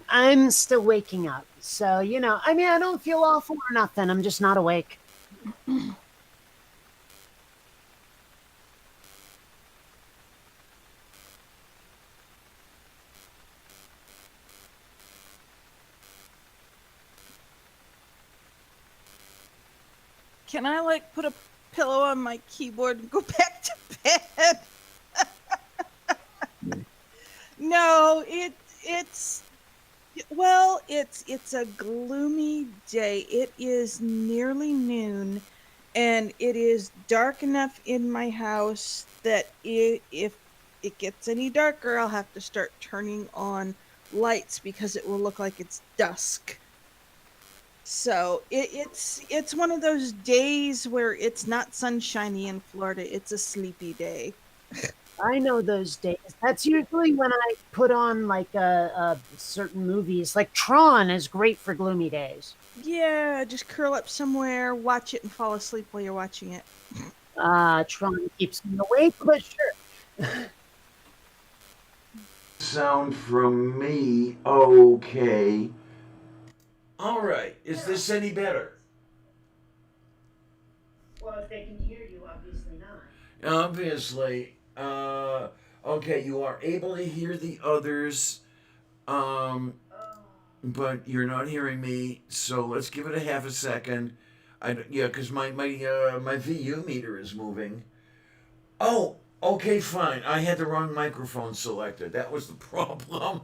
I'm still waking up. So, I mean, I don't feel awful or nothing. I'm just not awake. Can I like put a pillow on my keyboard and go back to bed? No, it's well, it's a gloomy day. It is nearly noon, and it is dark enough in my house that if it gets any darker, I'll have to start turning on lights because it will look like it's dusk. So it's one of those days where it's not sunshiny in Florida. It's a sleepy day. I know those days. That's usually when I put on like certain movies. Like Tron is great for gloomy days. Yeah, just curl up somewhere, watch it, and fall asleep while you're watching it. Tron keeps me awake, but sure. Sound from me okay? All right, is this any better? Well, if they can hear you, obviously not. Obviously. Okay, you are able to hear the others, um, but you're not hearing me. So let's give it a half a second. Yeah, because my VU meter is moving. Oh, okay, fine. I had the wrong microphone selected. That was the problem.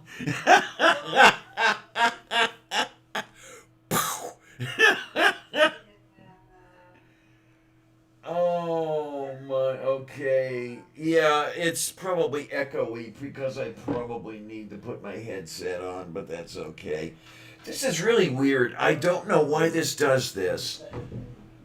Oh my, okay. Yeah, it's probably echoey because I probably need to put my headset on, but that's okay. This is really weird. I don't know why this does this.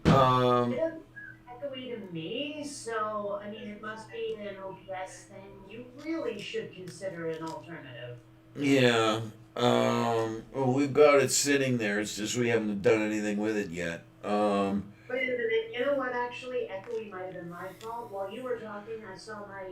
It Um, doesn't echoey to me, so I mean, it must be an OBS thing. You really should consider an alternative. yeah. Well, we've got it sitting there. It's just we haven't done anything with it yet. Wait a minute. You know what? Actually, echoey might have been my fault. While you were talking, I saw my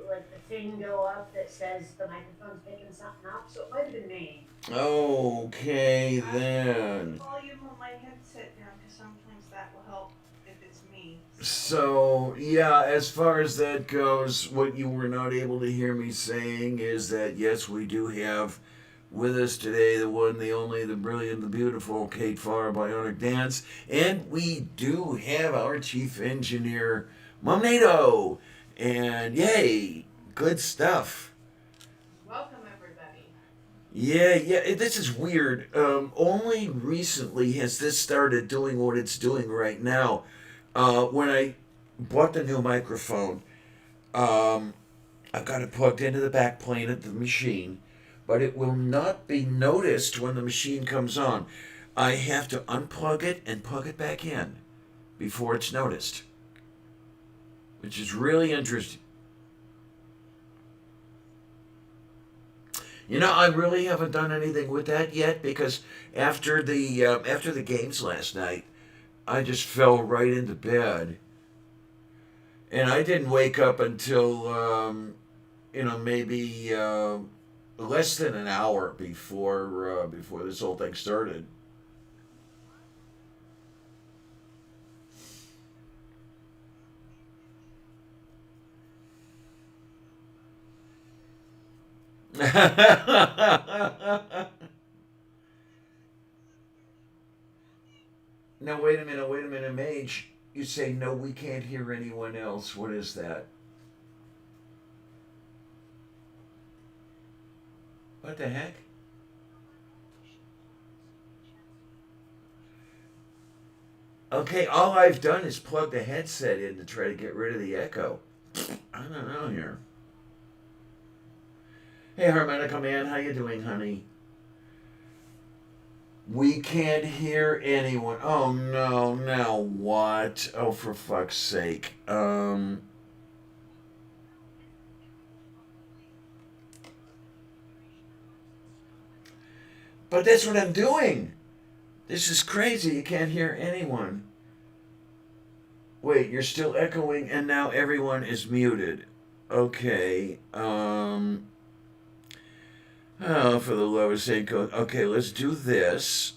like the thing go up that says the microphone's picking something up. So it might have been me. Okay then. Volume on my headset now because sometimes that will help if it's me. So, yeah, as far as that goes, what you were not able to hear me saying is that yes, we do have with us today the one, the only, the brilliant, the beautiful Kate Farr Bionic Dance, and we do have our chief engineer, Momnado. And yay, good stuff. Welcome, everybody. Yeah, this is weird. Only recently has this started doing what it's doing right now. When I bought the new microphone, um, I've got it plugged into the back plane of the machine, but it will not be noticed when the machine comes on. I have to unplug it and plug it back in before it's noticed, which is really interesting. I really haven't done anything with that yet because after the games last night, I just fell right into bed, and I didn't wake up until maybe less than an hour before this whole thing started. Now wait a minute, Mage. You say no, we can't hear anyone else. What is that? What the heck? Okay, all I've done is plug the headset in to try to get rid of the echo. I don't know here. Hey, Harmonica Man, how you doing, honey? We can't hear anyone. Oh no, now what? Oh, for fuck's sake. But that's what I'm doing. This is crazy. You can't hear anyone. Wait, you're still echoing, and now everyone is muted. Okay. Oh, for the lowest sake code. Okay, let's do this.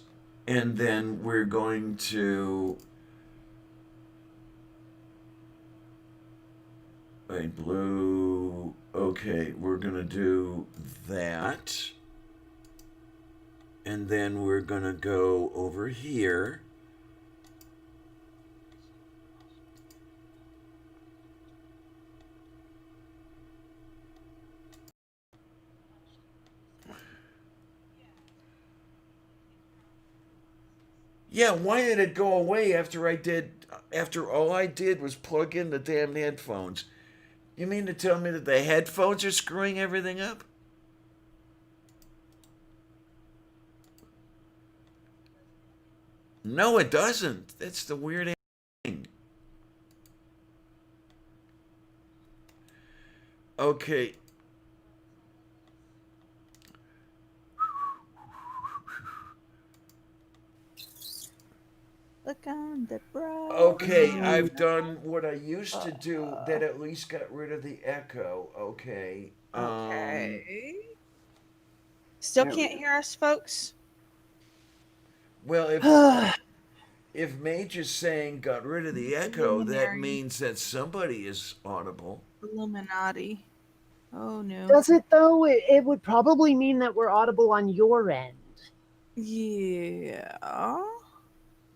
And then we're going to. Wait, blue. Okay, we're going to do that. And then we're going to go over here. Yeah, why did it go away after all I did was plug in the damn headphones? You mean to tell me that the headphones are screwing everything up? No, it doesn't. That's the weird thing. Okay. Look on the bright Okay, side. I've done what I used to do that at least got rid of the echo. Okay. Okay. Still There we can't go. hear us, folks? Well, if Mage is saying got rid of the echo, that Luminary. means that somebody is audible. Illuminati. Oh no. Does it though? It would probably mean that we're audible on your end, Yeah.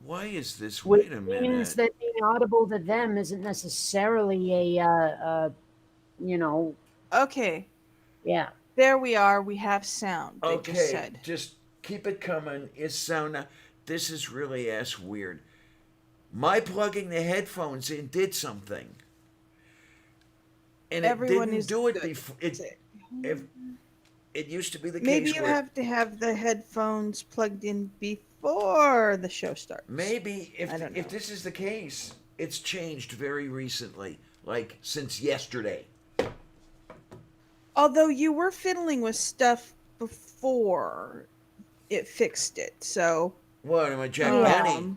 Why is this? which Wait a means minute. that being audible to them isn't necessarily you know, Okay. yeah. There we are. We have sound. They just Okay, said. just keep it coming. It's sound. This is really ass weird. My plugging the headphones in did something, and it Everyone didn't is do it good. before. That's it. If it used to be the Maybe case you where have to have the headphones plugged in before the show starts. maybe I don't if know. this is the case, it's changed very recently, like since yesterday. Although you were fiddling with stuff before it fixed it, so What am I, Jack Yeah. Benny?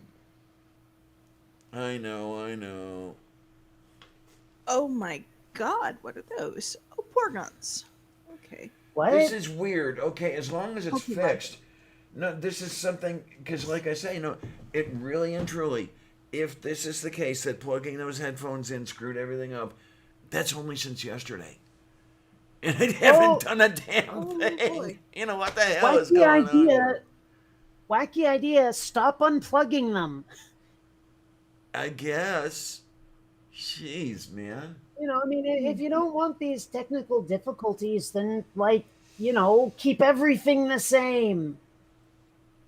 I know, I know. oh my god, what are those? Oh, poor guns. Okay. This What? is weird. Okay, as long as it's Pokemon. fixed. No, this is something because, like I say, no, it really and truly. If this is the case that plugging those headphones in screwed everything up, that's only since yesterday, and I haven't Oh, done a damn Oh thing. boy. You know what the hell is wacky going on here? idea. Wacky idea. Stop unplugging them. I guess. Jeez, man. I mean, Hmm. if you don't want these technical difficulties, then, like, keep everything the same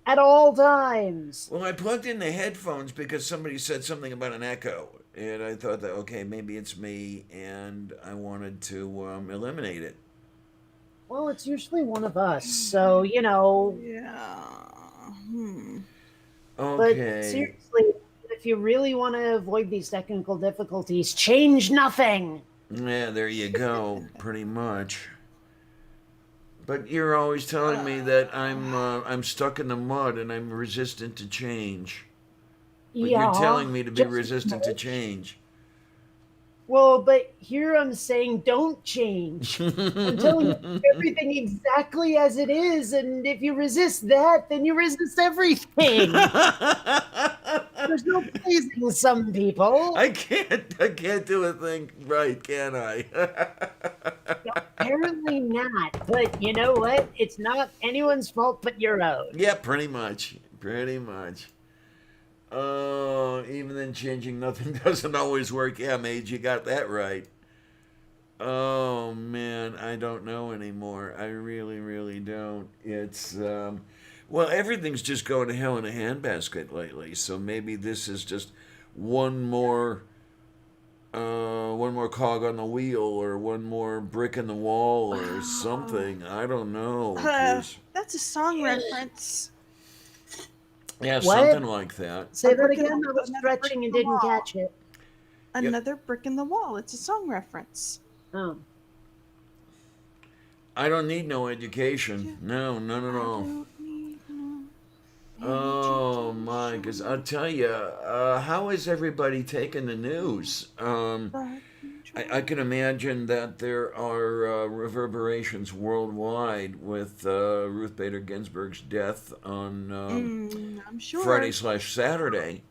at all times. Well, I plugged in the headphones because somebody said something about an echo, and I thought that okay, maybe it's me, and I wanted to eliminate it. Well, it's usually one of us, so. Yeah. Hmm. But Okay. seriously, if you really want to avoid these technical difficulties, change nothing. Yeah, there you go. Pretty much. But you're always telling me that I'm stuck in the mud and I'm resistant to change. But you're Yeah, telling me to be just resistant to much. change. Well, but here I'm saying don't change. I'm telling you everything exactly as it is, and if you resist that, then you resist everything. There's no pleasing some people. I can't do a thing right, can I? Apparently not, but you know what? It's not anyone's fault but your own. Yeah, pretty much. Pretty much. Oh, even then changing nothing doesn't always work. Yeah, Mage, you got that right. Oh man, I don't know anymore. I really, really don't. It's well, everything's just going to hell in a handbasket lately. So maybe this is just one more one more cog on the wheel, or one more brick in the wall, or something. I don't know. Cause That's a song reference. yeah, What? something like that. Say that again? I was Another brick stretching in and the didn't wall. catch it. Yep. Another brick in the wall. It's a song reference. Oh. I don't need no education. Yeah, No, none at I all. don't need no Oh my, because I'll education. tell you, how is everybody taking the news? But I can imagine that there are reverberations worldwide with Ruth Bader Ginsburg's death on I'm Friday sure. slash Saturday.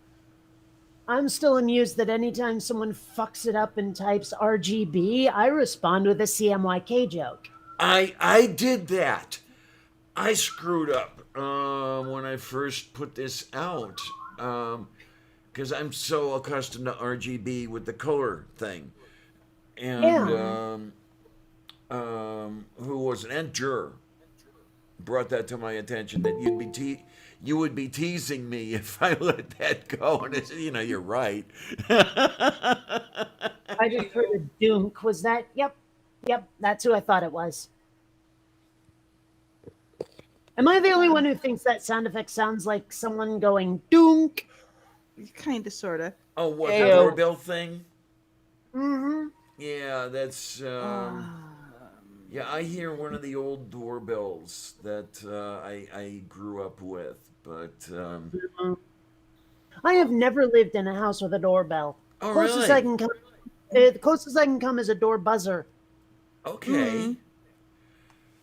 I'm still amused that anytime someone fucks it up and types RGB, I respond with a CMYK joke. I did that. I screwed up when I first put this out because I'm so accustomed to RGB with the color thing. And Yeah. Mm-hmm. who was it? Aunt Jur brought that to my attention that you would be teasing me if I let that go. And I said, you're right. I just heard a dunk. Was that? Yep. Yep. That's who I thought it was. Am I the only Yeah, one who thinks that sound effect sounds like someone going dunk? kind of, sort of. Oh, what, the Ayo. doorbell thing? Mm-hmm. Yeah, that's yeah. I hear one of the old doorbells that I grew up with, but I have never lived in a house with a doorbell. oh Closest I really? can come, the closest I can come is a door buzzer. Mm-hmm. Okay.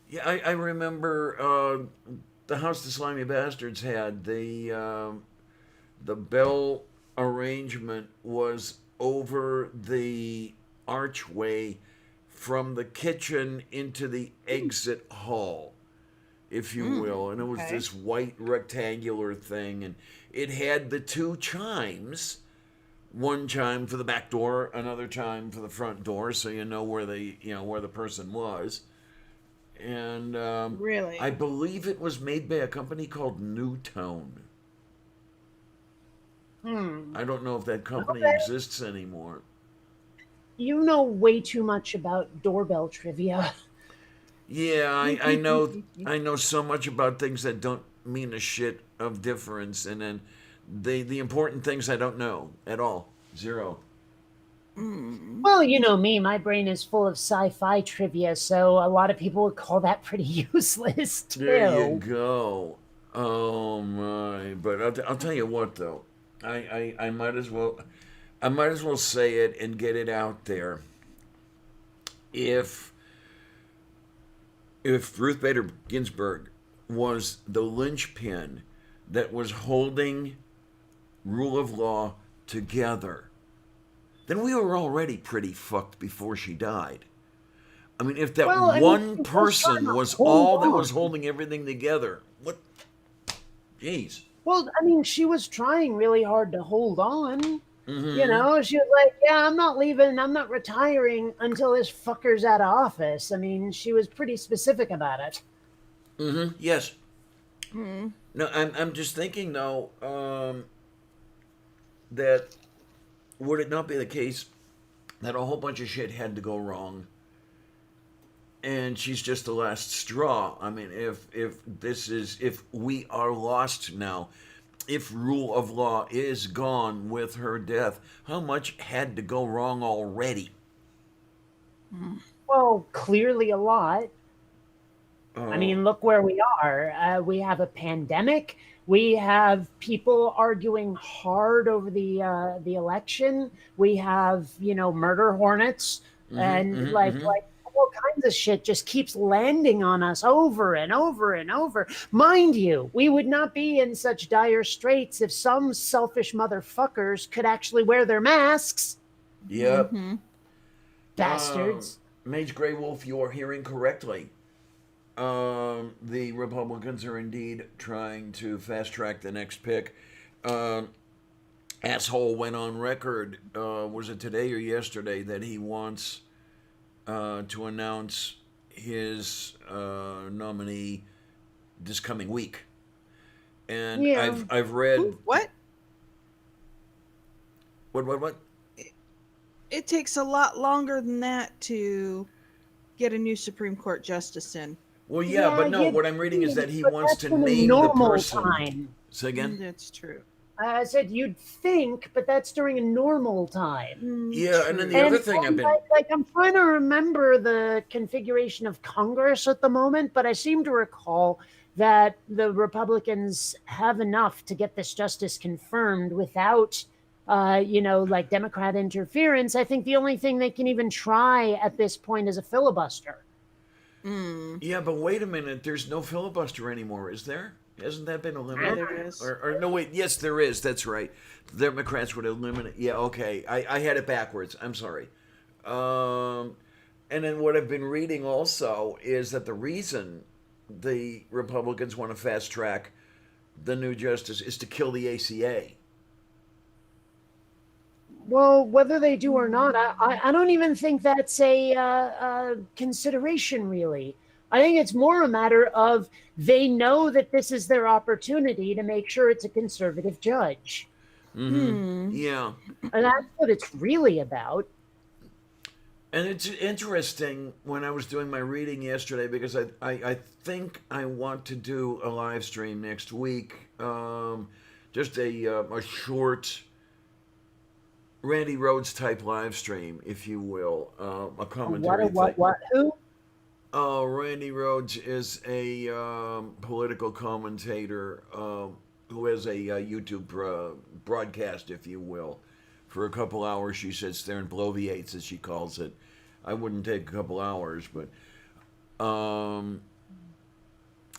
Yeah, I remember the house the Slimy Bastards had. The bell arrangement was over the archway from the kitchen into the exit hall, if you will. And it was Okay. this white rectangular thing, and it had the two chimes. One chime for the back door, another chime for the front door, so you know where the person was. And I Really? believe it was made by a company called Newtone. Hmm. I don't know if that company Okay. exists anymore. You know way too much about doorbell trivia. Yeah, I know so much about things that don't mean a shit of difference, and then the important things I don't know at all. Zero. Mm. Well, you know me, my brain is full of sci-fi trivia, so a lot of people would call that pretty useless There you too. go. Oh my! But I'll tell you what though, I might as well say it and get it out there. If Ruth Bader Ginsburg was the linchpin that was holding rule of law together, then we were already pretty fucked before she died. I mean, if that Well, I mean, one she was trying person to was hold all that was on. holding everything together, what? Jeez. Well, I mean, she was trying really hard to hold on. You Mm-hmm. know, she was like, "Yeah, I'm not leaving. I'm not retiring until this fucker's out of office." I mean, she was pretty specific about it. Mm-hmm. Yes. Mm. No, I'm just thinking though that would it not be the case that a whole bunch of shit had to go wrong, and she's just the last straw. I mean, if we are lost now, if rule of law is gone with her death, how much had to go wrong already? Mm. Well, clearly a lot. I Oh, mean, look where we are. We have a pandemic. We have people arguing hard over the election. We have murder hornets mm-hmm, and mm-hmm, like mm-hmm. like all kinds of shit just keeps landing on us over and over and over. Mind you, we would not be in such dire straits if some selfish motherfuckers could actually wear their masks. Yep. Mm-hmm. Bastards. Mage Grey Wolf, you are hearing correctly. The Republicans are indeed trying to fast track the next pick. Um, Asshole went on record, was it today or yesterday, that he wants to announce his nominee this coming week. And Yeah. I've read Who? What? what? It takes a lot longer than that to get a new Supreme Court justice in. Well, yeah, Yeah, but no, you'd what I'm reading is think, that he but wants that's to in a name the normal person. time. Say again? That's true. I said you'd think, but that's during a normal time. Yeah, and then the And, other True. thing I've and been like I'm trying to remember the configuration of Congress at the moment, but I seem to recall that the Republicans have enough to get this justice confirmed without like Democrat interference, I think the only thing they can even try at this point is a filibuster. Yeah, but wait a minute. There's no filibuster anymore, is there? Hasn't that been Yeah, eliminated? there is. Or no, wait. Yes, there is. That's right. The Democrats would eliminate. Yeah, okay. I had it backwards. I'm sorry. And then what I've been reading also is that the reason the Republicans want to fast track the new justice is to kill the ACA. Well, whether they do or not, I don't even think that's a consideration, really. I think it's more a matter of they know that this is their opportunity to make sure it's a conservative judge. Yeah. And that's what it's really about. And it's interesting when I was doing my reading yesterday because I think I want to do a live stream next week. Just a short Randy Rhodes type live stream, if you will. A commentary thing. Who? Randy Rhodes is a political commentator who has a YouTube broadcast, if you will. For a couple hours, she sits there and bloviates, as she calls it. I wouldn't take a couple hours, but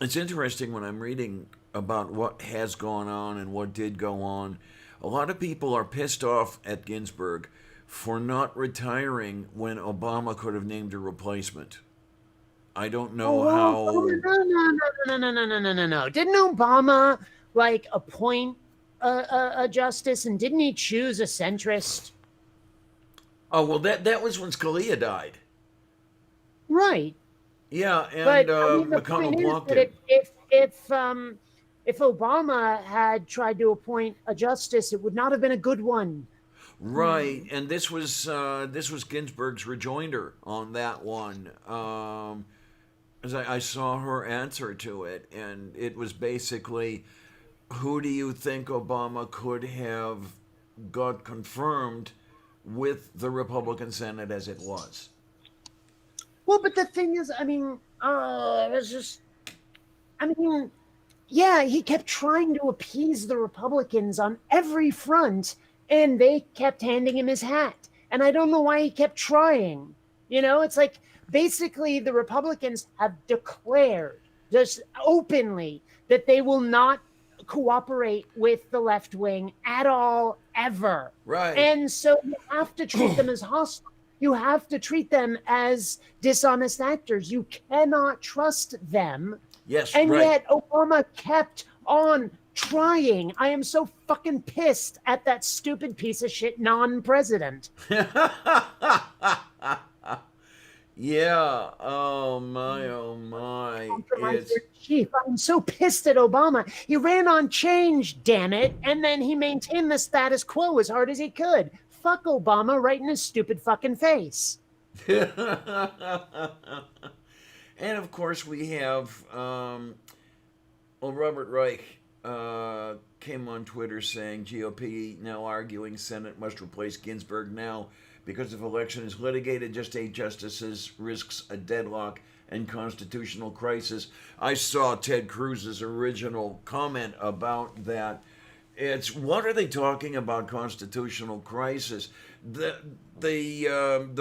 it's interesting when I'm reading about what has gone on and what did go on. A lot of people are pissed off at Ginsburg for not retiring when Obama could have named a replacement. I don't know how. No. Didn't Obama like appoint a justice, and didn't he choose a centrist? Oh well, that was when Scalia died. Right. Yeah, and But I mean, the McConnell point is blocked that it. if Obama had tried to appoint a justice, it would not have been a good one. Right, and this was Ginsburg's rejoinder on that one. As I saw her answer to it, and it was basically, who do you think Obama could have got confirmed with the Republican Senate as it was? Well, but the thing is, yeah, he kept trying to appease the Republicans on every front, and they kept handing him his hat. And I don't know why he kept trying. It's like basically the Republicans have declared just openly that they will not cooperate with the left wing at all, ever. Right. And so you have to treat them as hostile. You have to treat them as dishonest actors. You cannot trust them. Yes, and right. yet Obama kept on trying. I am so fucking pissed at that stupid piece of shit non-president. Yeah. Oh my. Compromise your chief. I'm so pissed at Obama. He ran on change, damn it, and then he maintained the status quo as hard as he could. Fuck Obama right in his stupid fucking face. And of course we have Robert Reich came on Twitter saying GOP now arguing Senate must replace Ginsburg now because if election is litigated, just 8 justices risks a deadlock and constitutional crisis. I saw Ted Cruz's original comment about that. It's what are they talking about constitutional crisis? The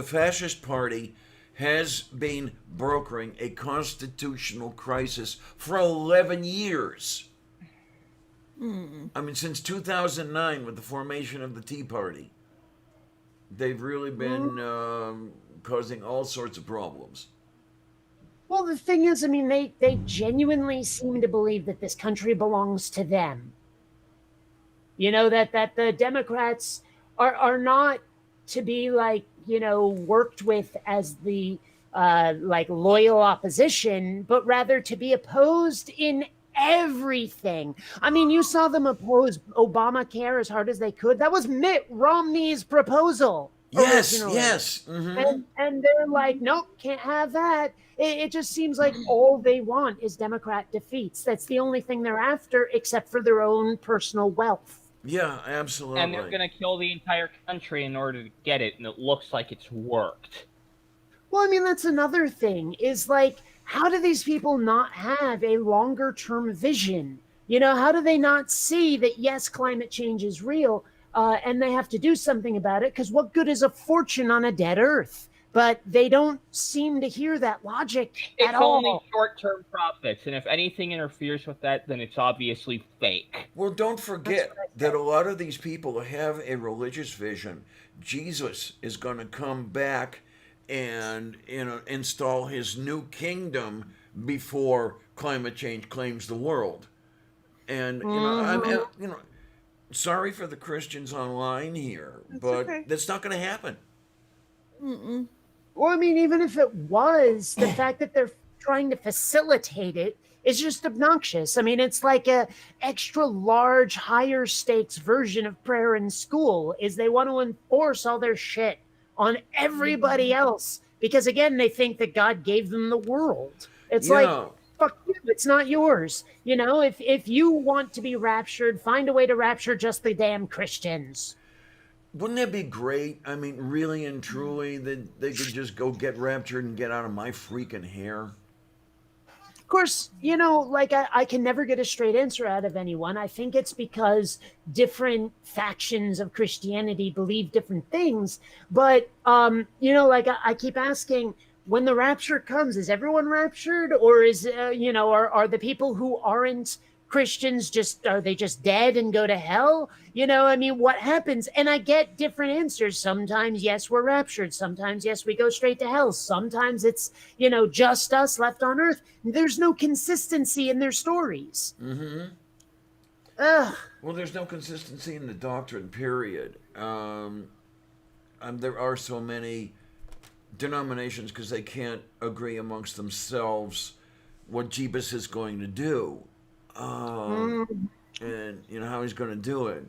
fascist party has been brokering a constitutional crisis for 11 years. I mean, since 2009 with the formation of the Tea Party. They've really been causing all sorts of problems. Well, the thing is, they genuinely seem to believe that this country belongs to them. That the Democrats are not to be worked with as the loyal opposition, but rather to be opposed in everything. You saw them oppose Obamacare as hard as they could. That was Mitt Romney's proposal. Yes, originally. yes. Mm-hmm. And they're like, nope, can't have that. It just seems like all they want is Democrat defeats. That's the only thing they're after, except for their own personal wealth. Yeah, absolutely. And they're going to kill the entire country in order to get it, and it looks like it's worked. Well, that's another thing, is how do these people not have a longer term vision? How do they not see that, yes, climate change is real, and they have to do something about it, because what good is a fortune on a dead Earth? But they don't seem to hear that logic at It's only all. short-term profits, and if anything interferes with that, then it's obviously fake. Well, don't That's what forget I that said. a lot of these people have a religious vision. Jesus is going to come back and install his new kingdom before climate change claims the world. And Mhm. sorry for the Christians online here, That's but okay. that's not going to happen. Mm-mm. Well, I mean, even if it was, the fact that they're trying to facilitate it is just obnoxious. I mean, it's like a extra large, higher stakes version of prayer in school. Is they want to enforce all their shit on everybody else because, again, they think that God gave them the world. It's like, Yeah, fuck you, it's not yours. If you want to be raptured, find a way to rapture just the damn Christians. wouldn't that be great? I mean, really and truly, that they could just go get raptured and get out of my freaking hair. Of course, like I can never get a straight answer out of anyone. I think it's because different factions of Christianity believe different things. But, like I keep asking, when the rapture comes, is everyone raptured? Or are the people who aren't Christians are they just dead and go to hell? I mean, what happens? And I get different answers. Sometimes, yes, we're raptured. Sometimes, yes, we go straight to hell. Sometimes it's, just us left on earth. There's no consistency in their stories. Mm-hmm. Ugh. Well, there's no consistency in the doctrine, period. There are so many denominations because they can't agree amongst themselves what Jeebus is going to do, um, Mm. and how he's going to do it.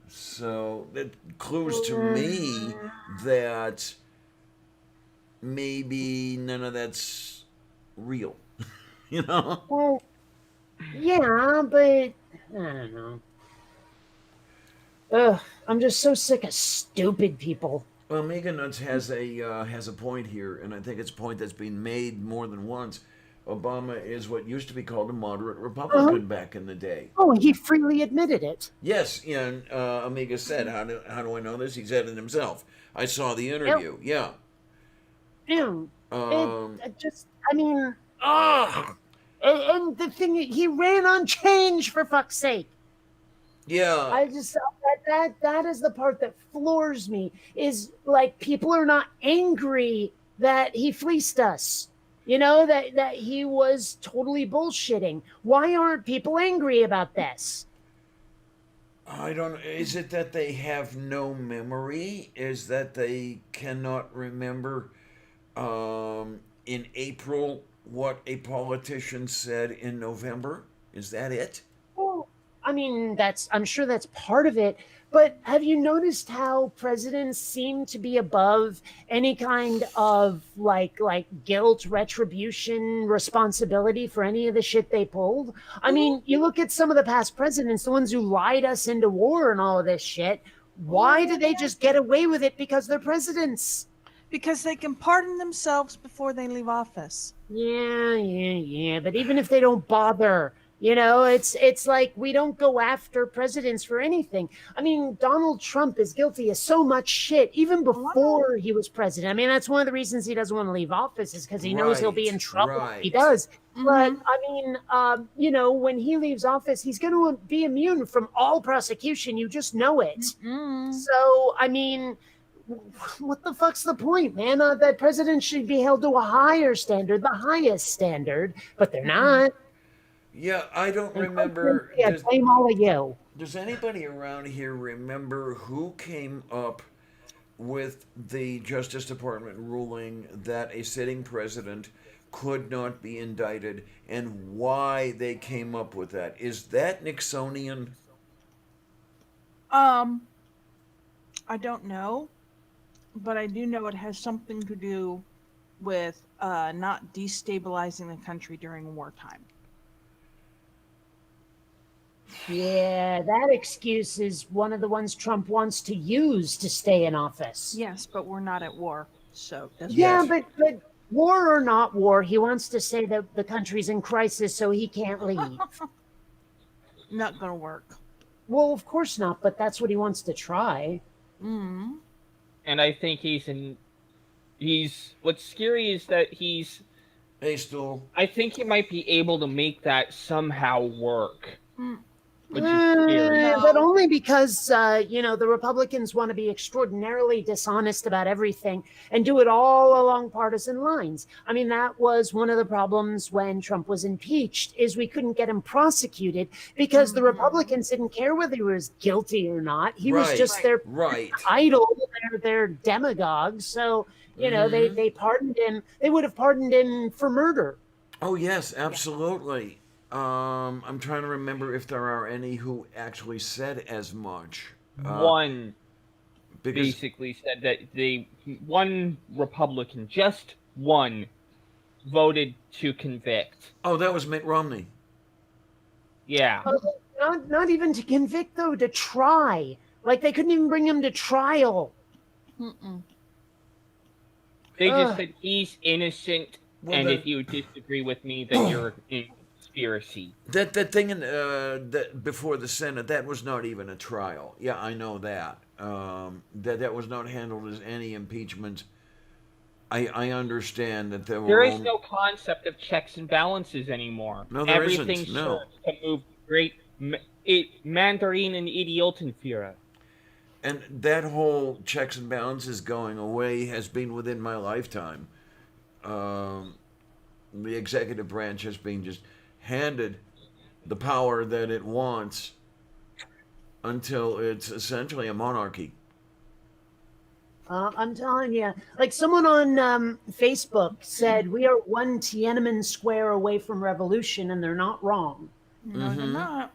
So it clues to me that maybe none of that's real. you know. Well, yeah, but I don't know. Ugh, I'm just so sick of stupid people. Well, Mega Nuts has a point here, and I think it's a point that's been made more than once. Obama is what used to be called a moderate Uh-huh. Republican back in the day. Oh, he freely admitted it. Yes, and Amiga said, how do I know this? He said it himself. I saw the Yep. interview. Yeah. Yeah. It, Um, it just, I mean, ugh. And the thing, he ran on change, for fuck's sake. yeah. I just that is the part that floors me. Is like people are not angry that he fleeced us. That he was totally bullshitting. Why aren't people angry about this? I don't. Is it that they have no memory? Is that they cannot remember in April what a politician said in November? Is that it? Well, I mean, I'm sure that's part of it. But have you noticed how presidents seem to be above any kind of like guilt, retribution, responsibility for any of the shit they pulled? I Mhm. mean, you look at some of the past presidents, the ones who lied us into war and all of this shit. Why do they just get away with it because they're presidents? Because they can pardon themselves before they leave office. Yeah. But even if they don't bother, it's like we don't go after presidents for anything. I mean, Donald Trump is guilty of so much shit even before he was president. I mean, that's one of the reasons he doesn't want to leave office is because he knows he'll be Right. in trouble if he Right. does. But Mm-hmm. I mean, when he leaves office, he's going to be immune from all prosecution. You just know it. Mm-mm. So, I mean, what the fuck's the point, man? That president should be held to a higher standard, the highest standard, but they're not. Yeah, I don't And quite remember. frankly, I blame all of you. Does anybody around here remember who came up with the Justice Department ruling that a sitting president could not be indicted and why they came up with that? Is that Nixonian? Um, I don't know, but I do know it has something to do with not destabilizing the country during wartime. Yeah, that excuse is one of the ones Trump wants to use to stay in office. Yes, but we're not at war, so it doesn't Yeah, Yes. matter. but war or not war, he wants to say that the country's in crisis so he can't leave. Not gonna work. Well, of course not, but that's what he wants to try. Mm. And I think he's what's scary is that Hey, Stool. I think he might be able to make that somehow work, Mm. which is scary. But No. only because, the Republicans want to be extraordinarily dishonest about everything and do it all along partisan lines. I mean, that was one of the problems when Trump was impeached, is we couldn't get him prosecuted because the Mhm. Republicans didn't care whether he was guilty or not. He was Right, just their right. idol, their demagogue. So, Mm-hmm. they pardoned him. They would have pardoned him for murder. Oh yes, absolutely. I'm trying to remember if there are any who actually said as much. Uh, One because basically said that one Republican, just one, voted to convict. oh, that was Mitt Romney. Yeah. Not even to convict, though, to try. Like, they couldn't even bring him to trial. Mm-mm. They just Ugh. said he's innocent, Well, and if then you disagree with me, then you're in conspiracy. that thing in that before the Senate, that was not even a trial. Yeah, I know that. That was not handled as any impeachment. I understand that there There were is only no concept of checks and balances anymore. no, there Everything isn't. No, serves to move great Mandarin and Idiotenführer. and that whole checks and balances going away has been within my lifetime. Um, the executive branch has been just handed the power that it wants until it's essentially a monarchy. I'm telling you, like someone on Facebook said, we are one Tiananmen Square away from revolution, and they're not wrong. No, you're Mm-hmm. not.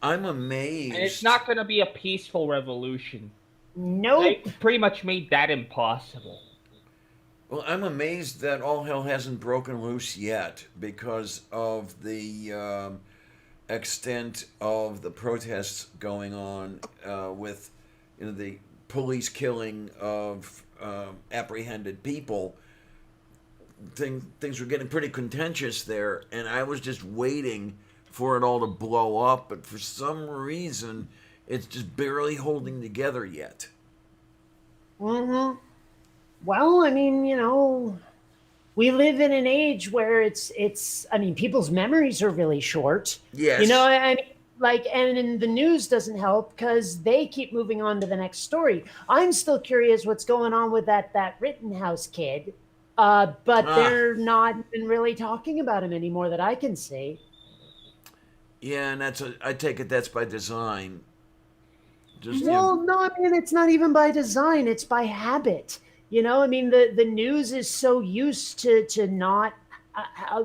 I'm And it's amazed. not going to be a peaceful revolution. They Nope. pretty much made that impossible. Well, I'm amazed that all hell hasn't broken loose yet because of the extent of the protests going on with the police killing of apprehended people. Things were getting pretty contentious there, and I was just waiting for it all to blow up, but for some reason, it's just barely holding together yet. Hmm. Well, I mean, we live in an age where I mean, people's memories are really short. Yes. I mean, like, and the news doesn't help because they keep moving on to the next story. I'm still curious what's going on with that Rittenhouse kid, but Ah, they're not even really talking about him anymore that I can see. yeah, and I take it that's by design. Just Mm-hmm. Well, no, I mean, it's not even by design, it's by habit. I mean, the news is so used to not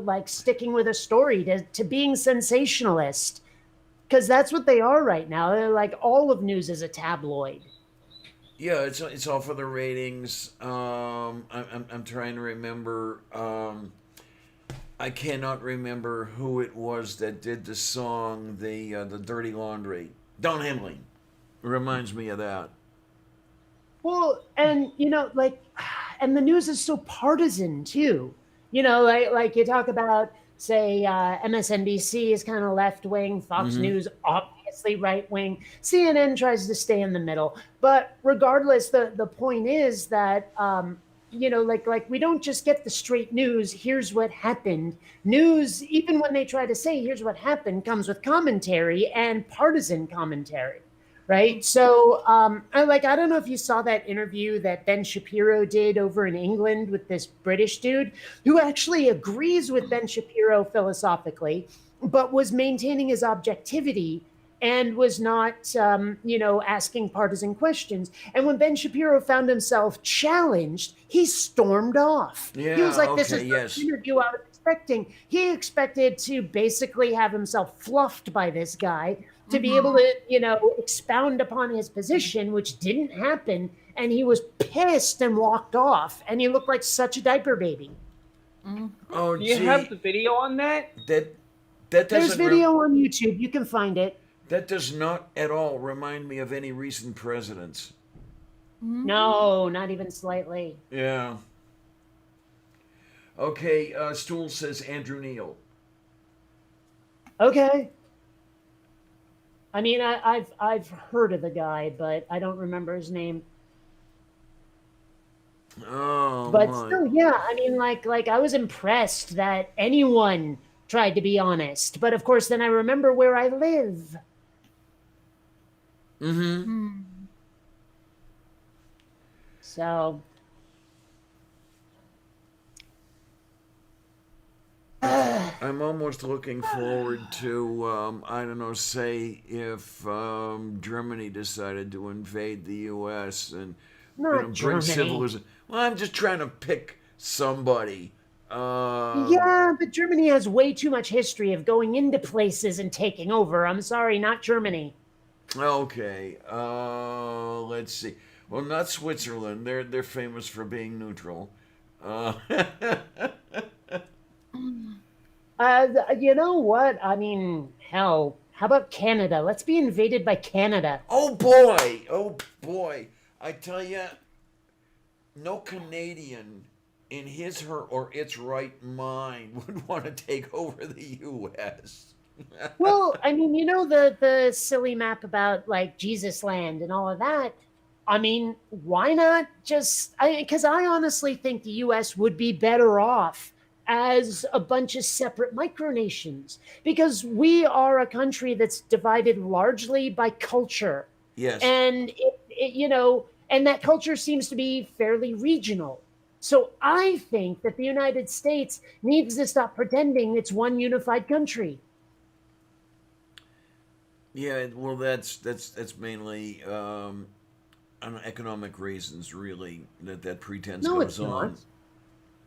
like sticking with a story, to being sensationalist, because that's what they are right now. They're like, all of news is a tabloid. yeah, it's all for the ratings. I'm trying to remember. I cannot remember who it was that did the song, the Dirty Laundry. Don Henley reminds me of that. Well, and like, and the news is so partisan too. Like you talk about, say, MSNBC is kind of left wing, Fox Mm-hmm. News obviously right wing, CNN tries to stay in the middle. But regardless, the point is that like we don't just get the straight news. Here's what happened. News, even when they try to say here's what happened, comes with commentary and partisan commentary. Right. So I don't know if you saw that interview that Ben Shapiro did over in England with this British dude who actually agrees with Ben Shapiro philosophically, but was maintaining his objectivity and was not, asking partisan questions. And when Ben Shapiro found himself challenged, he stormed off. He was Yeah. like, "This Okay. is not the Yes. interview I was expecting." He expected to basically have himself fluffed by this guy to be able Mm-hmm. to, expound upon his position, which didn't happen. And he was pissed and walked off. And he looked like such a diaper baby. Mm-hmm. Oh, Do you have gee, the video on that? that that There's doesn't rem- video on YouTube. You can find it. that does not at all remind me of any recent presidents. Mm-hmm. No, not even slightly. Yeah. Okay. Stool says Andrew Neil. Okay. I mean, I've heard of the guy, but I don't remember his name. Oh But my. still, yeah, I mean, like I was impressed that anyone tried to be honest. But of course, then I remember where I live. Mm-hmm. Hmm. So, I'm almost looking forward to, I don't know, say if Germany decided to invade the U.S. and, not bring Germany. civilization. Well, I'm just trying to pick somebody. Um, Yeah, but Germany has way too much history of going into places and taking over. I'm sorry, not Germany. okay. Let's see. Well, not Switzerland. They're famous for being neutral. Uh, You know what? I mean, hell, how about Canada? Let's be invaded by Canada. oh boy! Oh boy! I tell you, no Canadian in his, her, or its right mind would want to take over the U.S. Well, I mean, you know the silly map about like Jesus land and all of that. I mean, why not just because I honestly think the US would be better off as a bunch of separate micronations because we are a country that's divided largely by culture. Yes. And and that culture seems to be fairly regional. So I think that the United States needs to stop pretending it's one unified country. Yeah. Well, that's mainly on economic reasons, really, that pretense No, goes it's on. not.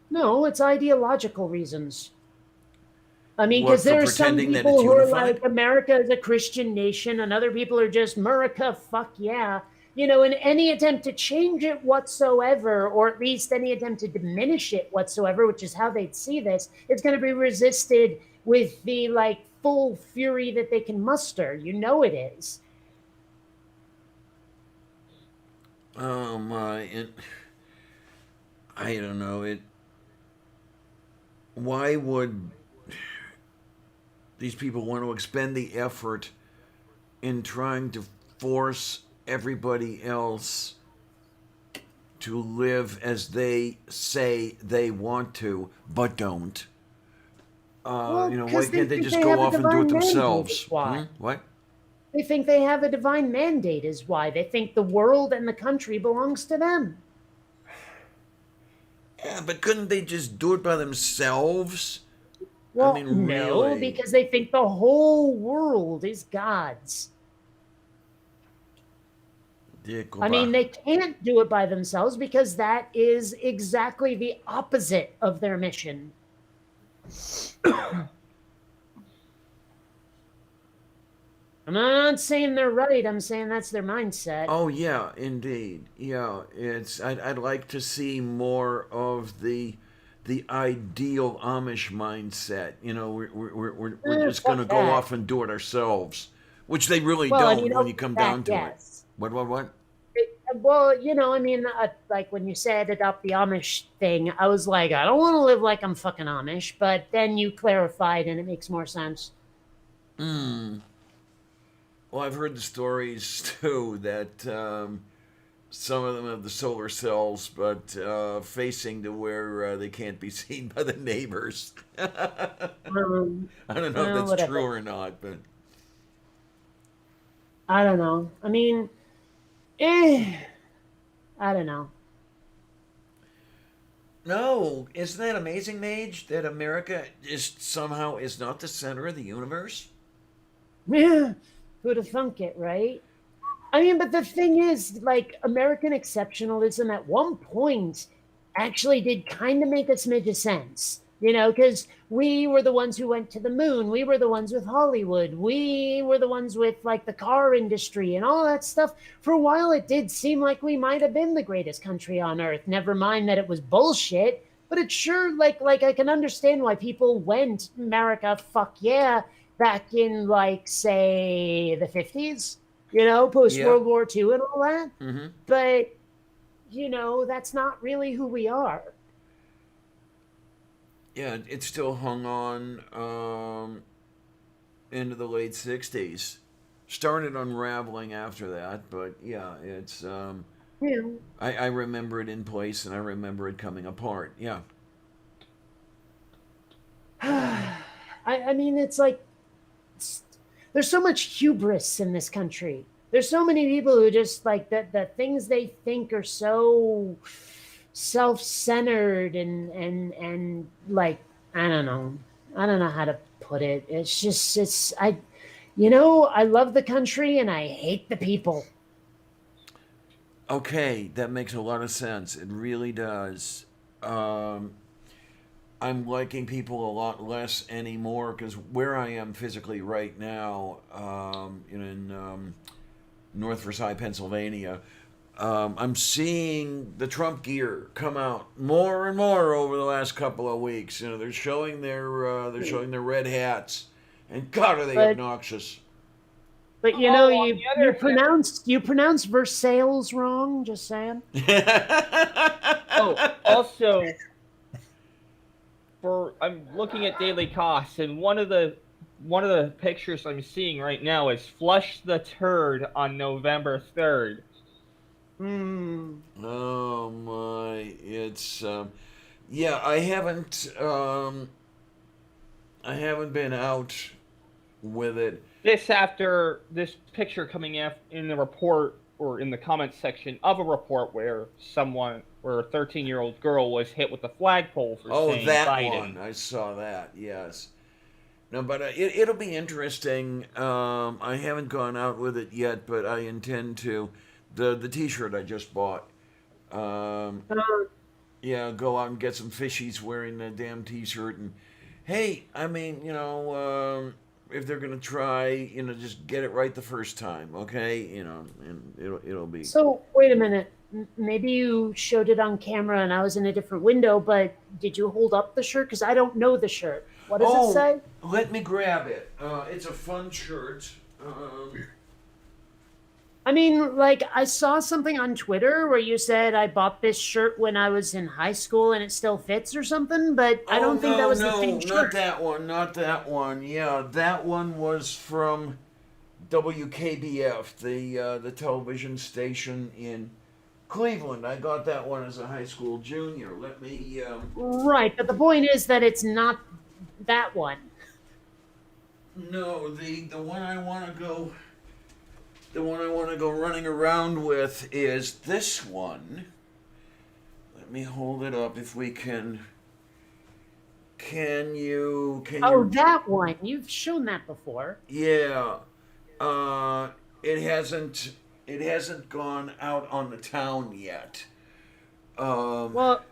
No, it's ideological reasons. I mean, What, because for there are some pretending that people it's who are like, unified? America is a Christian nation, and other people are just, America, fuck yeah. And any attempt to change it whatsoever, or at least any attempt to diminish it whatsoever, which is how they'd see this, it's going to be resisted with the like full fury that they can muster. You know it is. Oh my! I don't know. Why would these people want to expend the effort in trying to force everybody else to live as they say they want to, but don't? Well, Why because they can't they think just they go have a off and do it divine mandate, is themselves? why. Hmm? What? They think they have a divine mandate, is why. They think the world and the country belongs to them. Yeah, but couldn't they just do it by themselves? I Well, mean, no, really? because they think the whole world is God's. I mean, Dagobah. they can't do it by themselves because that is exactly the opposite of their mission. I'm not saying they're right. I'm saying that's their mindset. Oh yeah, indeed. Yeah, I'd like to see more of the ideal Amish mindset. We're just gonna Fuck go that. off and do it ourselves, which they really Well, I don't mean, when you okay, come that, down to it. yes. What? Well, I mean, like when you said adopt the Amish thing, I was like, I don't want to live like I'm fucking Amish, but then you clarified and it makes more sense. Hmm. Well, I've heard the stories too that some of them have the solar cells, but facing to where they can't be seen by the neighbors. I don't know if Well, that's true whatever. or not, but I don't know. I mean, eh, I don't know. no, isn't that amazing, Mage? That America is somehow is not the center of the universe. Yeah, who'd have thunk it, right? I mean, but the thing is, like, American exceptionalism at one point actually did kind of make a smidge of sense, because we were the ones who went to the moon. We were the ones with Hollywood. We were the ones with, like, the car industry and all that stuff. For a while, it did seem like we might have been the greatest country on earth. Never mind that it was bullshit. But it's sure, like I can understand why people went, America, fuck yeah, back in, like, say, the 50s, post Yeah. World War II and all that. Mm-hmm. But, that's not really who we are. Yeah, it still hung on into the late '60s. started unraveling after that, but yeah, it's You I remember it in place and I remember it coming apart. Yeah. know, I mean, it's like it's, there's so much hubris in this country. There's so many people who just like that. The things they think are so self-centered and like I don't know. I don't know how to put it. It's just it's I, you know, I love the country and I hate the people. Okay, that makes a lot of sense. It really does. Um, I'm liking people a lot less anymore because where I am physically right now, in North Versailles, Pennsylvania, I'm seeing the Trump gear come out more and more over the last couple of weeks. You know, they're showing their red hats, and God, are they But obnoxious! but you know Oh, on the other hand, you pronounce Versailles wrong. Just saying. oh, also for I'm looking at daily costs, and one of the pictures I'm seeing right now is flush the turd on November 3rd. Hmm. Oh my! It's yeah. I haven't been out with it. This after this picture coming in the report or in the comments section of a report where a 13-year-old girl was hit with a flagpole for Oh, saying that one. Biden. I saw that. Yes. No, but it'll be interesting. I haven't gone out with it yet, but I intend to. The T-shirt I just bought. Um, Uh, yeah, go out and get some fishies wearing the damn T-shirt, and hey, I mean, if they're gonna try, just get it right the first time, okay? And it'll be. so wait a minute. Maybe you showed it on camera and I was in a different window, but did you hold up the shirt? Because I don't know the shirt. What does it Oh, say? let me grab it. It's a fun shirt. I mean, like, I saw something on Twitter where you said I bought this shirt when I was in high school and it still fits or something, but I Oh don't think that no, was the no, same not shirt. that one, not that one. Yeah, that one was from WKBF, the television station in Cleveland. I got that one as a high school junior. Let me. Right, but the point is that it's not that one. No, the one I want to go. The one I want to go running around with is this one. Let me hold it up if we can. Can you? Can Oh, you? that one. You've shown that before. Yeah. Uh, it hasn't gone out on the town yet. Um, Well,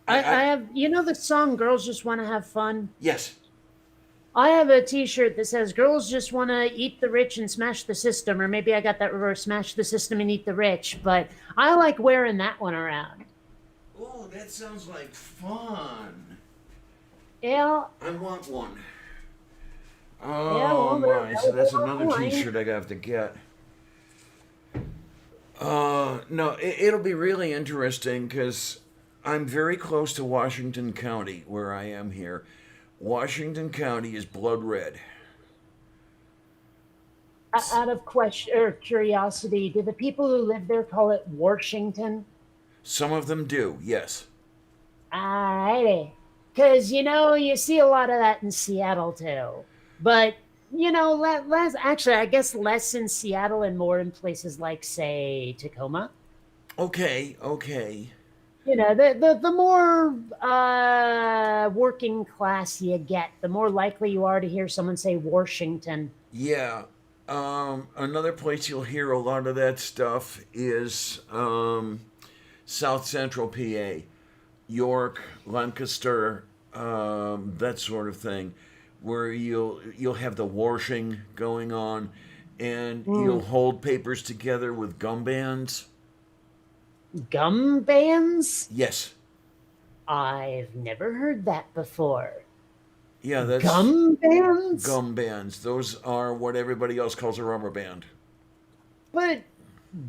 I I have, you know, the song Girls Just Want to Have Fun? yes. I have a t shirt that says Girls Just Want to Eat the Rich and Smash the System, or maybe I got that reverse, Smash the System and Eat the Rich, but I like wearing that one around. Oh, that sounds like fun. Yeah, I want one. yeah, Oh well, my! So that's they're another online. T-shirt I have to get. No, it'll be really interesting because I'm very close to Washington County, where I am here. Washington County is blood red. Out of question or curiosity, do the people who live there call it Washington? Some of them do, yes. Alrighty. Because, you know, you see a lot of that in Seattle too. But, you know, less, actually, I guess less in Seattle and more in places like, say, Tacoma. Okay, okay. You know, the more working class you get, the more likely you are to hear someone say Washington. Yeah. Another place you'll hear a lot of that stuff is South Central PA, York, Lancaster, that sort of thing, where you'll have the washing going on, and you'll Mm. hold papers together with gum bands. Gum bands? Yes. I've never heard that before. Yeah, that's Gum bands? gum bands. Those are what everybody else calls a rubber band. But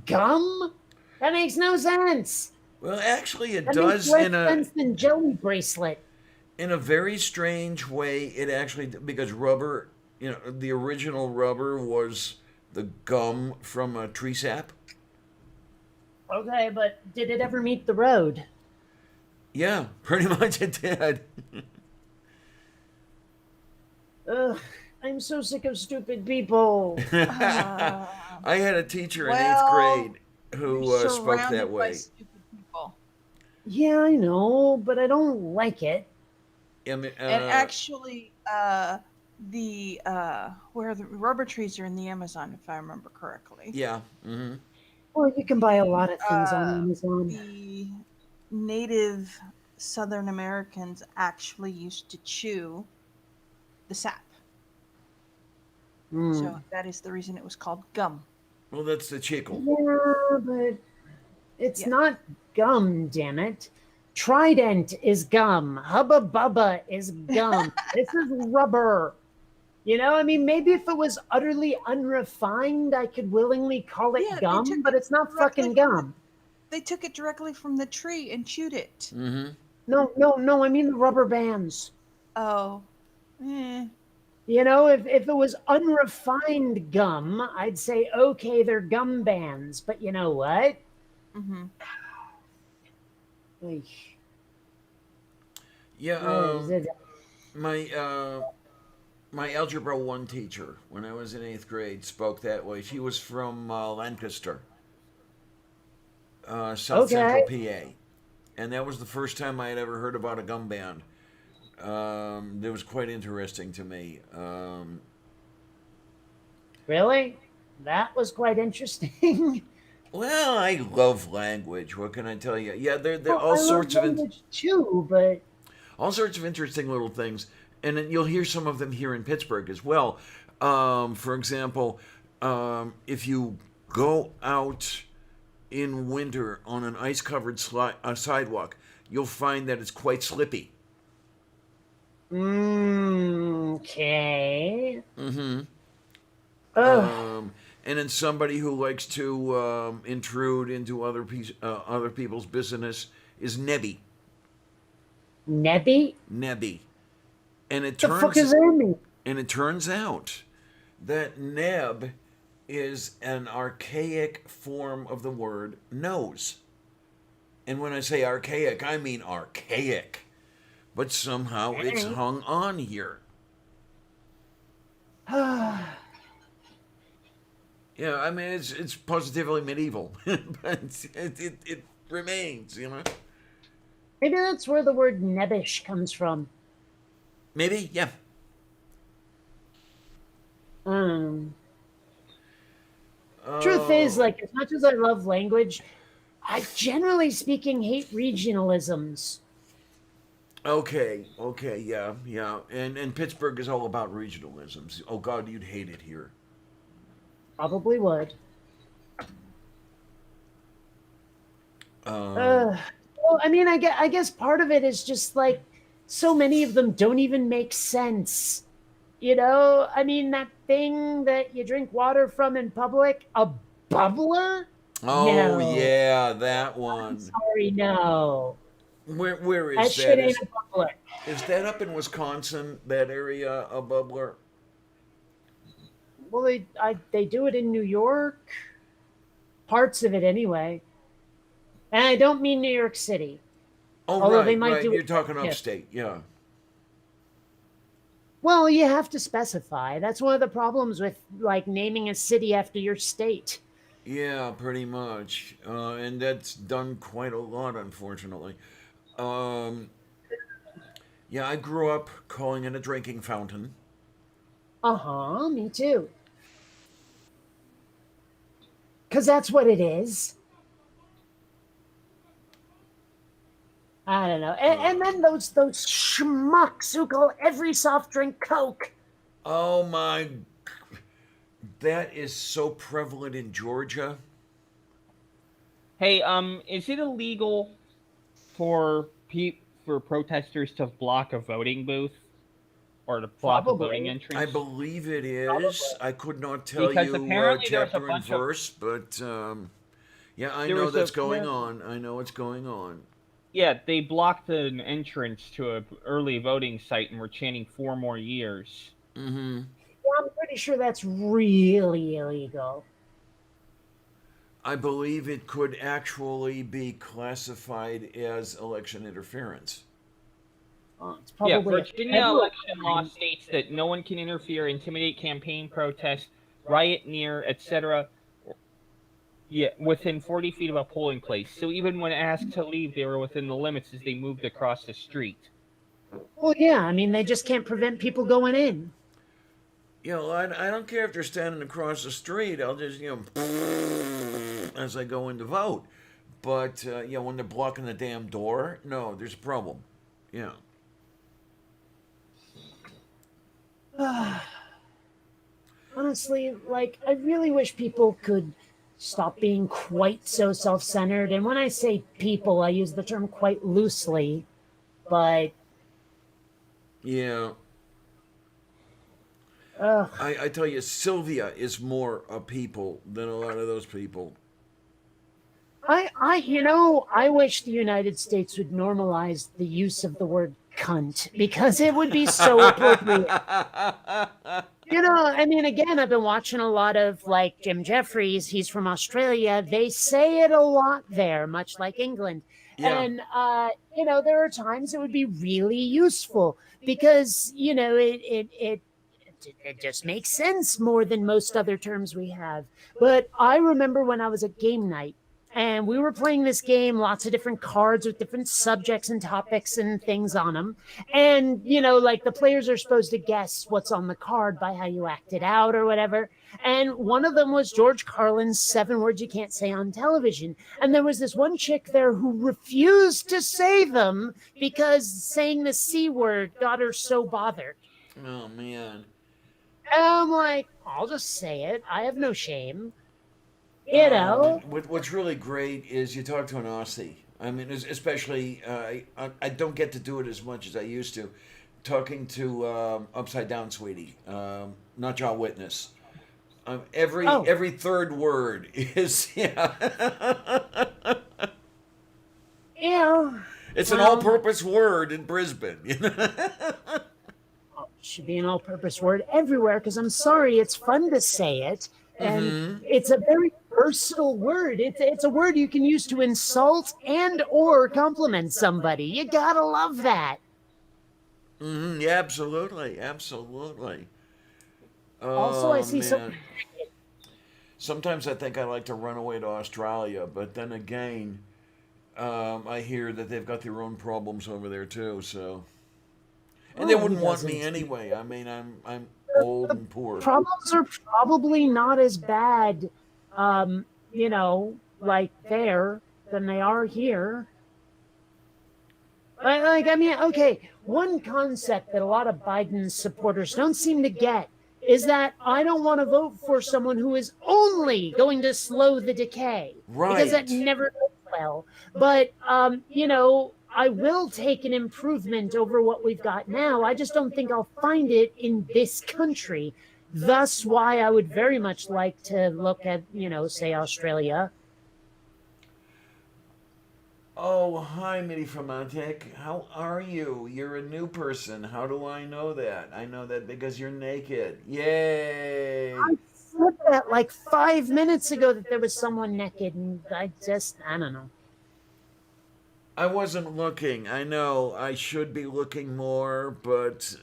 gum? That makes no sense. Well, actually, it That makes does less in a sense than jelly bracelet. very strange way. It actually, because rubber the original rubber was the gum from a tree sap. Okay, but did it ever meet the road? Yeah, pretty much it did. Ugh, I'm so sick of stupid people. I Uh, had a teacher in eighth well, grade you're who spoke that surrounded by way. stupid people. Yeah, I know, but I don't like it. I mean, And actually, where the rubber trees are in the Amazon, if I remember correctly. yeah. Hmm. Well, you can buy a lot of things on Uh, Amazon. the native Southern Americans actually used to chew the sap. Hmm. So that is the reason it was called gum. Well, that's the chicle. Yeah, but it's Yeah. not gum, damn it. Trident is gum. Hubba Bubba is gum. This is rubber. I mean, maybe if it was utterly unrefined, I could willingly call it Yeah, they took gum, but it it's not directly fucking from the gum. they took it directly from the tree and chewed it. Hmm. No, no, no, I mean the rubber bands. Oh. Eh. If it was unrefined gum, I'd say, okay, they're gum bands. But you know what? Mm-hmm. Like, Yeah. uh, My my algebra one teacher when I was in eighth grade spoke that way. She was from Lancaster, South Central okay, PA, and that was the first time I had ever heard about a gum band. That was quite interesting to me. really? That was quite interesting. Well, I love language. What can I tell you? Yeah, there are Well, all I love sorts of language too, but all sorts of interesting little things, and then you'll hear some of them here in Pittsburgh as well. For example, if you go out in winter on an ice-covered sidewalk, you'll find that it's quite slippy. okay. Mm-hmm. Ugh, And then somebody who likes to intrude into other people's business is nebby. Nebby? Nebby. And it The fuck turns does that mean? and it turns out that neb is an archaic form of the word nose. And when I say archaic, I mean archaic. But somehow it's hung on here. Yeah, I mean it's positively medieval, but it remains. Maybe that's where the word nebbish comes from. Maybe, yeah. Um, Truth is, Oh, like, as much as I love language, I generally speaking hate regionalisms. okay, yeah. And Pittsburgh is all about regionalisms. Oh God, you'd hate it here. Probably would. Um, Uh, well, I mean, I guess part of it is just like so many of them don't even make sense. I mean, that thing that you drink water from in public, a bubbler? oh No. yeah, that I'm one. sorry, no. Where That is shit that? ain't Is a bubbler. is that up in Wisconsin? That area a bubbler? Well, they do it in New York, parts of it anyway. And I don't mean New York City, Oh although they right, might right. do You're it talking there too. upstate, yeah. Well, you have to specify. That's one of the problems with like naming a city after your state. Yeah, pretty much. And that's done quite a lot, unfortunately. Um, yeah, I grew up calling it a drinking fountain. Uh-huh, me too. Cuz that's what it is. I don't know. And Uh, then those schmucks who call every soft drink Coke. oh my, that is so prevalent in Georgia. Hey, is it illegal for protesters to block a voting booth or to block a voting Probably. I entrance? believe it is. Probably. I could not tell Because you apparently there's a chapter and bunch of verse, but yeah, I there know was that's a going on. I know what's going on. yeah, they blocked an entrance to a early voting site and were chanting 4 more years. Mm-hmm. pretty sure that's really illegal. I believe it could actually be classified as election interference. It's Yeah, probably a Virginia federal election law crime. states that no one can interfere, intimidate campaign protest, riot near, etc. Yeah, within 40 feet of a polling place. So even when asked to leave, they were within the limits as they moved across the street. Well, yeah, I mean, they just can't prevent people going in. I don't care if they're standing across the street. I'll just, as I go in to vote. But, when they're blocking the damn door, no, there's a problem. Yeah. Honestly, like, I really wish people could stop being quite so self centered. And when I say people, I use the term quite loosely. But, Yeah. ugh. I tell you, Sylvia is more a people than a lot of those people. I wish the United States would normalize the use of the word cunt because it would be so appropriate. I mean, again, I've been watching a lot of like Jim Jeffries. He's from Australia. They say it a lot there, much like England. Yeah. And, there are times it would be really useful because, it just makes sense more than most other terms we have. But I remember when I was at game night and we were playing this game, lots of different cards with different subjects and topics and things on them. And, like the players are supposed to guess what's on the card by how you act it out or whatever. And one of them was George Carlin's 7 words you can't say on television. And there was this one chick there who refused to say them because saying the C word got her so bothered. Oh, man. And I'm like, I'll just say it. I have no shame. You know? What's really great is you talk to an Aussie. I mean, especially, I don't get to do it as much as I used to. Talking to Upside Down Sweetie, not John Witness. Every third word is, yeah. Yeah. It's an all-purpose word in Brisbane. It should be an all-purpose word everywhere because I'm sorry, it's fun to say it. And it's a very versatile word. It's a word you can use to insult and or compliment somebody. You gotta love that. Yeah, absolutely, absolutely. Also, I see man. Sometimes I think I'd like to run away to Australia, but then again, I hear that they've got their own problems over there too. So, and they wouldn't want me anyway. I mean, I'm old and poor. Problems are probably not as bad, like there than they are here. Okay, one concept that a lot of Biden's supporters don't seem to get is that I don't want to vote for someone who is only going to slow the decay. Right. Because that never goes well. But, I will take an improvement over what we've got now. I just don't think I'll find it in this country. Thus why I would very much like to look at, say Australia. Oh, hi, Mitty from Montec. How are you? You're a new person. How do I know that? I know that because you're naked. Yay! I said that like 5 minutes ago that there was someone naked, and I don't know. I wasn't looking. I know I should be looking more, but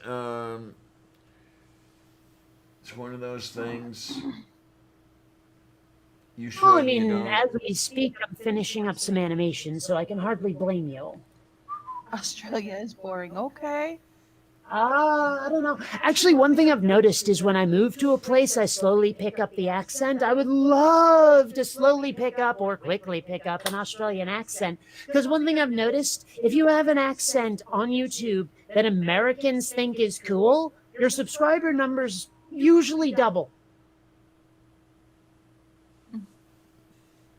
it's one of those things. You should. Well, I mean, as we speak, I'm finishing up some animation, so I can hardly blame you. Australia is boring. Okay. I don't know. Actually, one thing I've noticed is when I move to a place, I slowly pick up the accent. I would love to slowly pick up or quickly pick up an Australian accent. Because one thing I've noticed, if you have an accent on YouTube that Americans think is cool, your subscriber numbers usually double.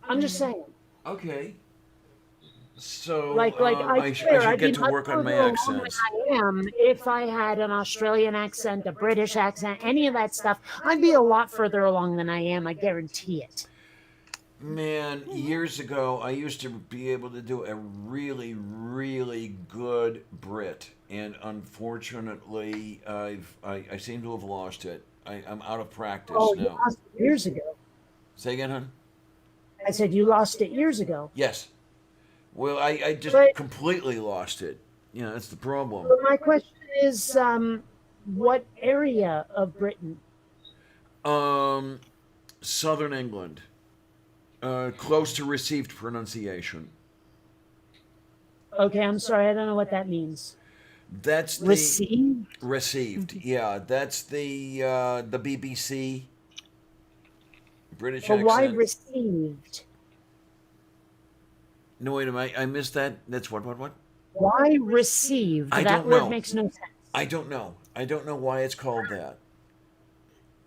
I'm just saying. Okay. So, I should get to work on my accents. I am. If I had an Australian accent, a British accent, any of that stuff, I'd be a lot further along than I am. I guarantee it. Man, years ago, I used to be able to do a really, really good Brit, and unfortunately, I seem to have lost it. I'm out of practice Oh, you now. lost it years ago. Say again, hon? I said you lost it years ago. Yes. Well, I just But, completely lost it. You know, that's the problem. but my question is, what area of Britain? Um, Southern England, close to received pronunciation. Okay, I'm sorry, I don't know what that means. That's the Received? received. Yeah, that's the BBC British But why accent. received? No, wait a minute. I missed that. That's what? Why received? I That don't word know. makes no sense. I don't know. I don't know why it's called that.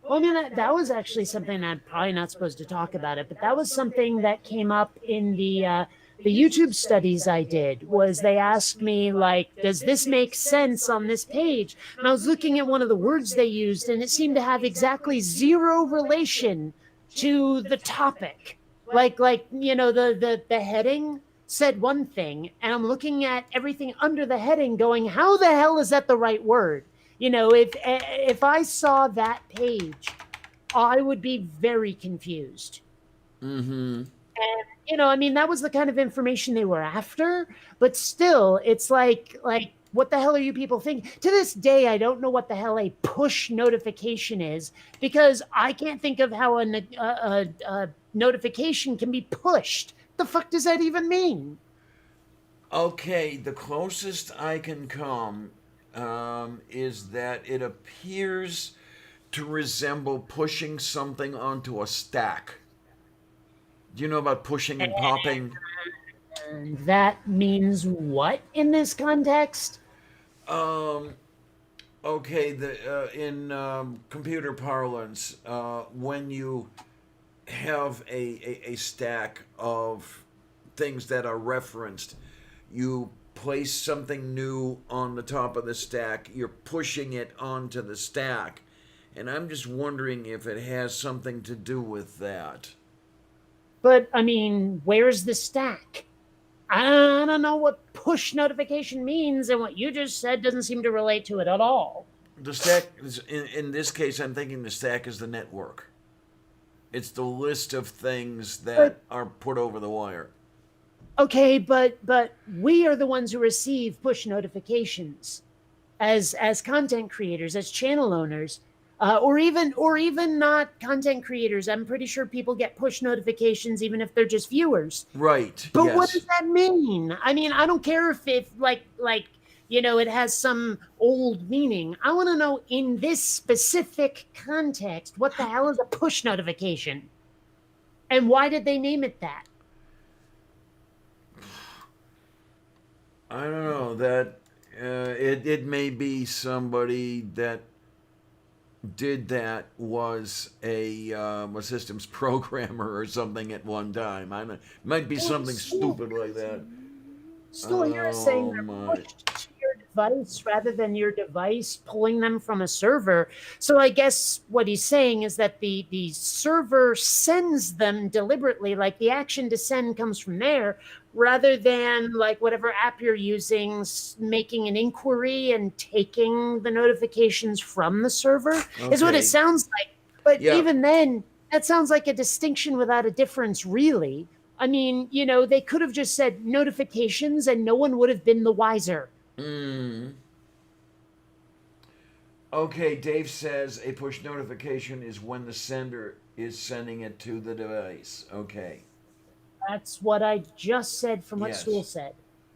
Well, I mean, that was actually something I'm probably not supposed to talk about it, but that was something that came up in the YouTube studies I did. Was they asked me like, does this make sense on this page? And I was looking at one of the words they used, and it seemed to have exactly zero relation to the topic. Like the heading said one thing, and I'm looking at everything under the heading, going, how the hell is that the right word? If I saw that page, I would be very confused. Mm-hmm. And I mean, that was the kind of information they were after. But still, it's like what the hell are you people thinking? To this day, I don't know what the hell a push notification is because I can't think of how a notification can be pushed. The fuck does that even mean? Okay, the closest I can come is that it appears to resemble pushing something onto a stack. Do you know about pushing and popping? And that means what in this context? Um, okay, in computer parlance, when you have a stack of things that are referenced, you place something new on the top of the stack, you're pushing it onto the stack. And I'm just wondering if it has something to do with that. But I mean, where's the stack? I don't know what push notification means, and what you just said doesn't seem to relate to it at all. The stack, in this case, I'm thinking the stack is the network. It's the list of things that But are put over the wire. okay, but we are the ones who receive push notifications as content creators, as channel owners, or even not content creators. I'm pretty sure people get push notifications even if they're just viewers. Right, But what yes. does that mean? I mean, I don't care if like it has some old meaning. I want to know in this specific context what the hell is a push notification, and why did they name it that? I don't know. It may be somebody that did that was a systems programmer or something at one time. I don't, might be something stupid like that. Still, you're saying Oh they're my. pushed to your device rather than your device pulling them from a server. So I guess what he's saying is that the server sends them deliberately, like the action to send comes from there, rather than like whatever app you're using making an inquiry and taking the notifications from the server is what it Okay. sounds like. But Yeah. even then, that sounds like a distinction without a difference, really. I mean, they could have just said notifications and no one would have been the wiser. Mm. Okay, Dave says a push notification is when the sender is sending it to the device. Okay. That's what I just said from what Stool Yes. said.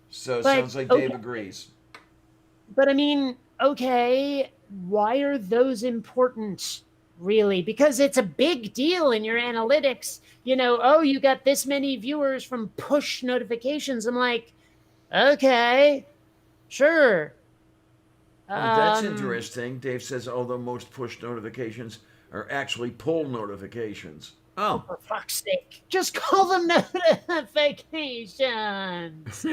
So it But sounds like Dave okay, agrees. but I mean, okay, why are those important? Really, because it's a big deal in your analytics. Oh, you got this many viewers from push notifications. I'm like, okay, sure. Oh, that's Um, interesting. Dave says although most push notifications are actually pull notifications. Oh. For fuck's sake, just call them notifications.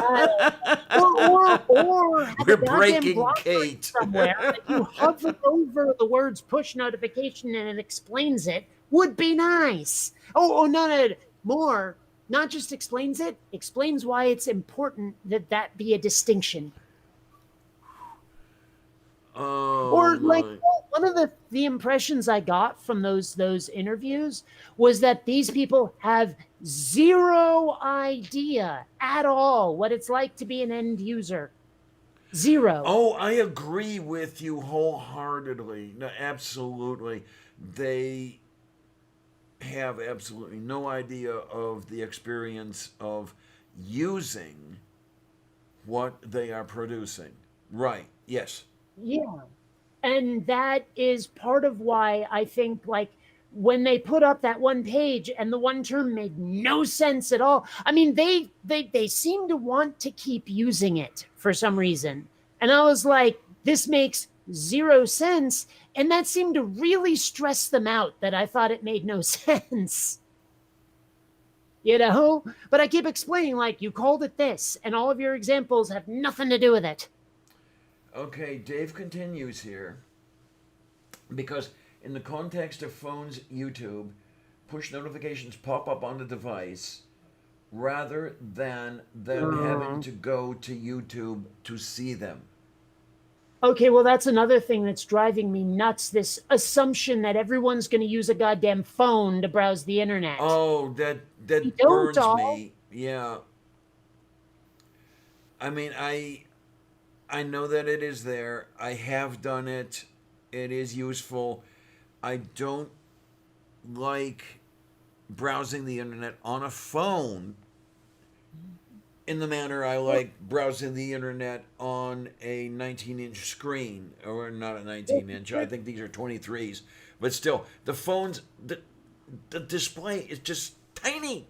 Uh, or have a We're goddamn breaking block Kate. somewhere that you hover over the words push notification and it explains it would be nice. Oh, no, more. Not just explains it, explains why it's important that be a distinction. Oh Or like my. one of the impressions I got from those interviews was that these people have zero idea at all what it's like to be an end user. Zero. Oh, I agree with you wholeheartedly. No, absolutely. They have absolutely no idea of the experience of using what they are producing. Right. Yes. Yeah. And that is part of why I think like when they put up that one page and the one term made no sense at all. I mean, they seem to want to keep using it for some reason. And I was like, this makes zero sense. And that seemed to really stress them out that I thought it made no sense. You know? But I keep explaining, like, you called it this, and all of your examples have nothing to do with it. Okay, Dave continues here because, in the context of phones, YouTube, push notifications pop up on the device rather than them having to go to YouTube to see them. Okay, well, that's another thing that's driving me nuts, this assumption that everyone's going to use a goddamn phone to browse the internet. Oh, You that don't burns all. me. Yeah. I mean, I know that it is there. I have done it. It is useful. I don't like browsing the internet on a phone in the manner I like browsing the internet on a 19-inch screen, or not a 19-inch. I think these are 23s, but still, the phones, the display is just tiny.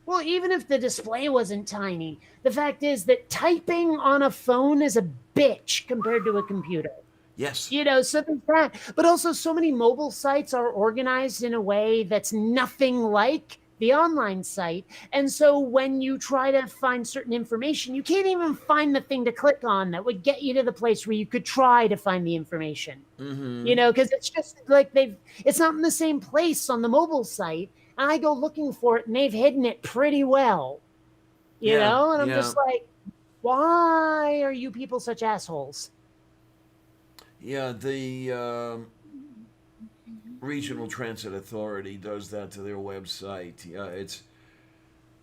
Well, even if the display wasn't tiny, the fact is that typing on a phone is a bitch compared to a computer. Yes. You know, so there's that. But also, so many mobile sites are organized in a way that's nothing like the online site. And so when you try to find certain information, you can't even find the thing to click on that would get you to the place where you could try to find the information. Mm-hmm. You know, because it's just like it's not in the same place on the mobile site. And I go looking for it and they've hidden it pretty well, you Yeah. know? And I'm Yeah. just like, why are you people such assholes? Yeah. The Regional Transit Authority does that to their website. Yeah, it's.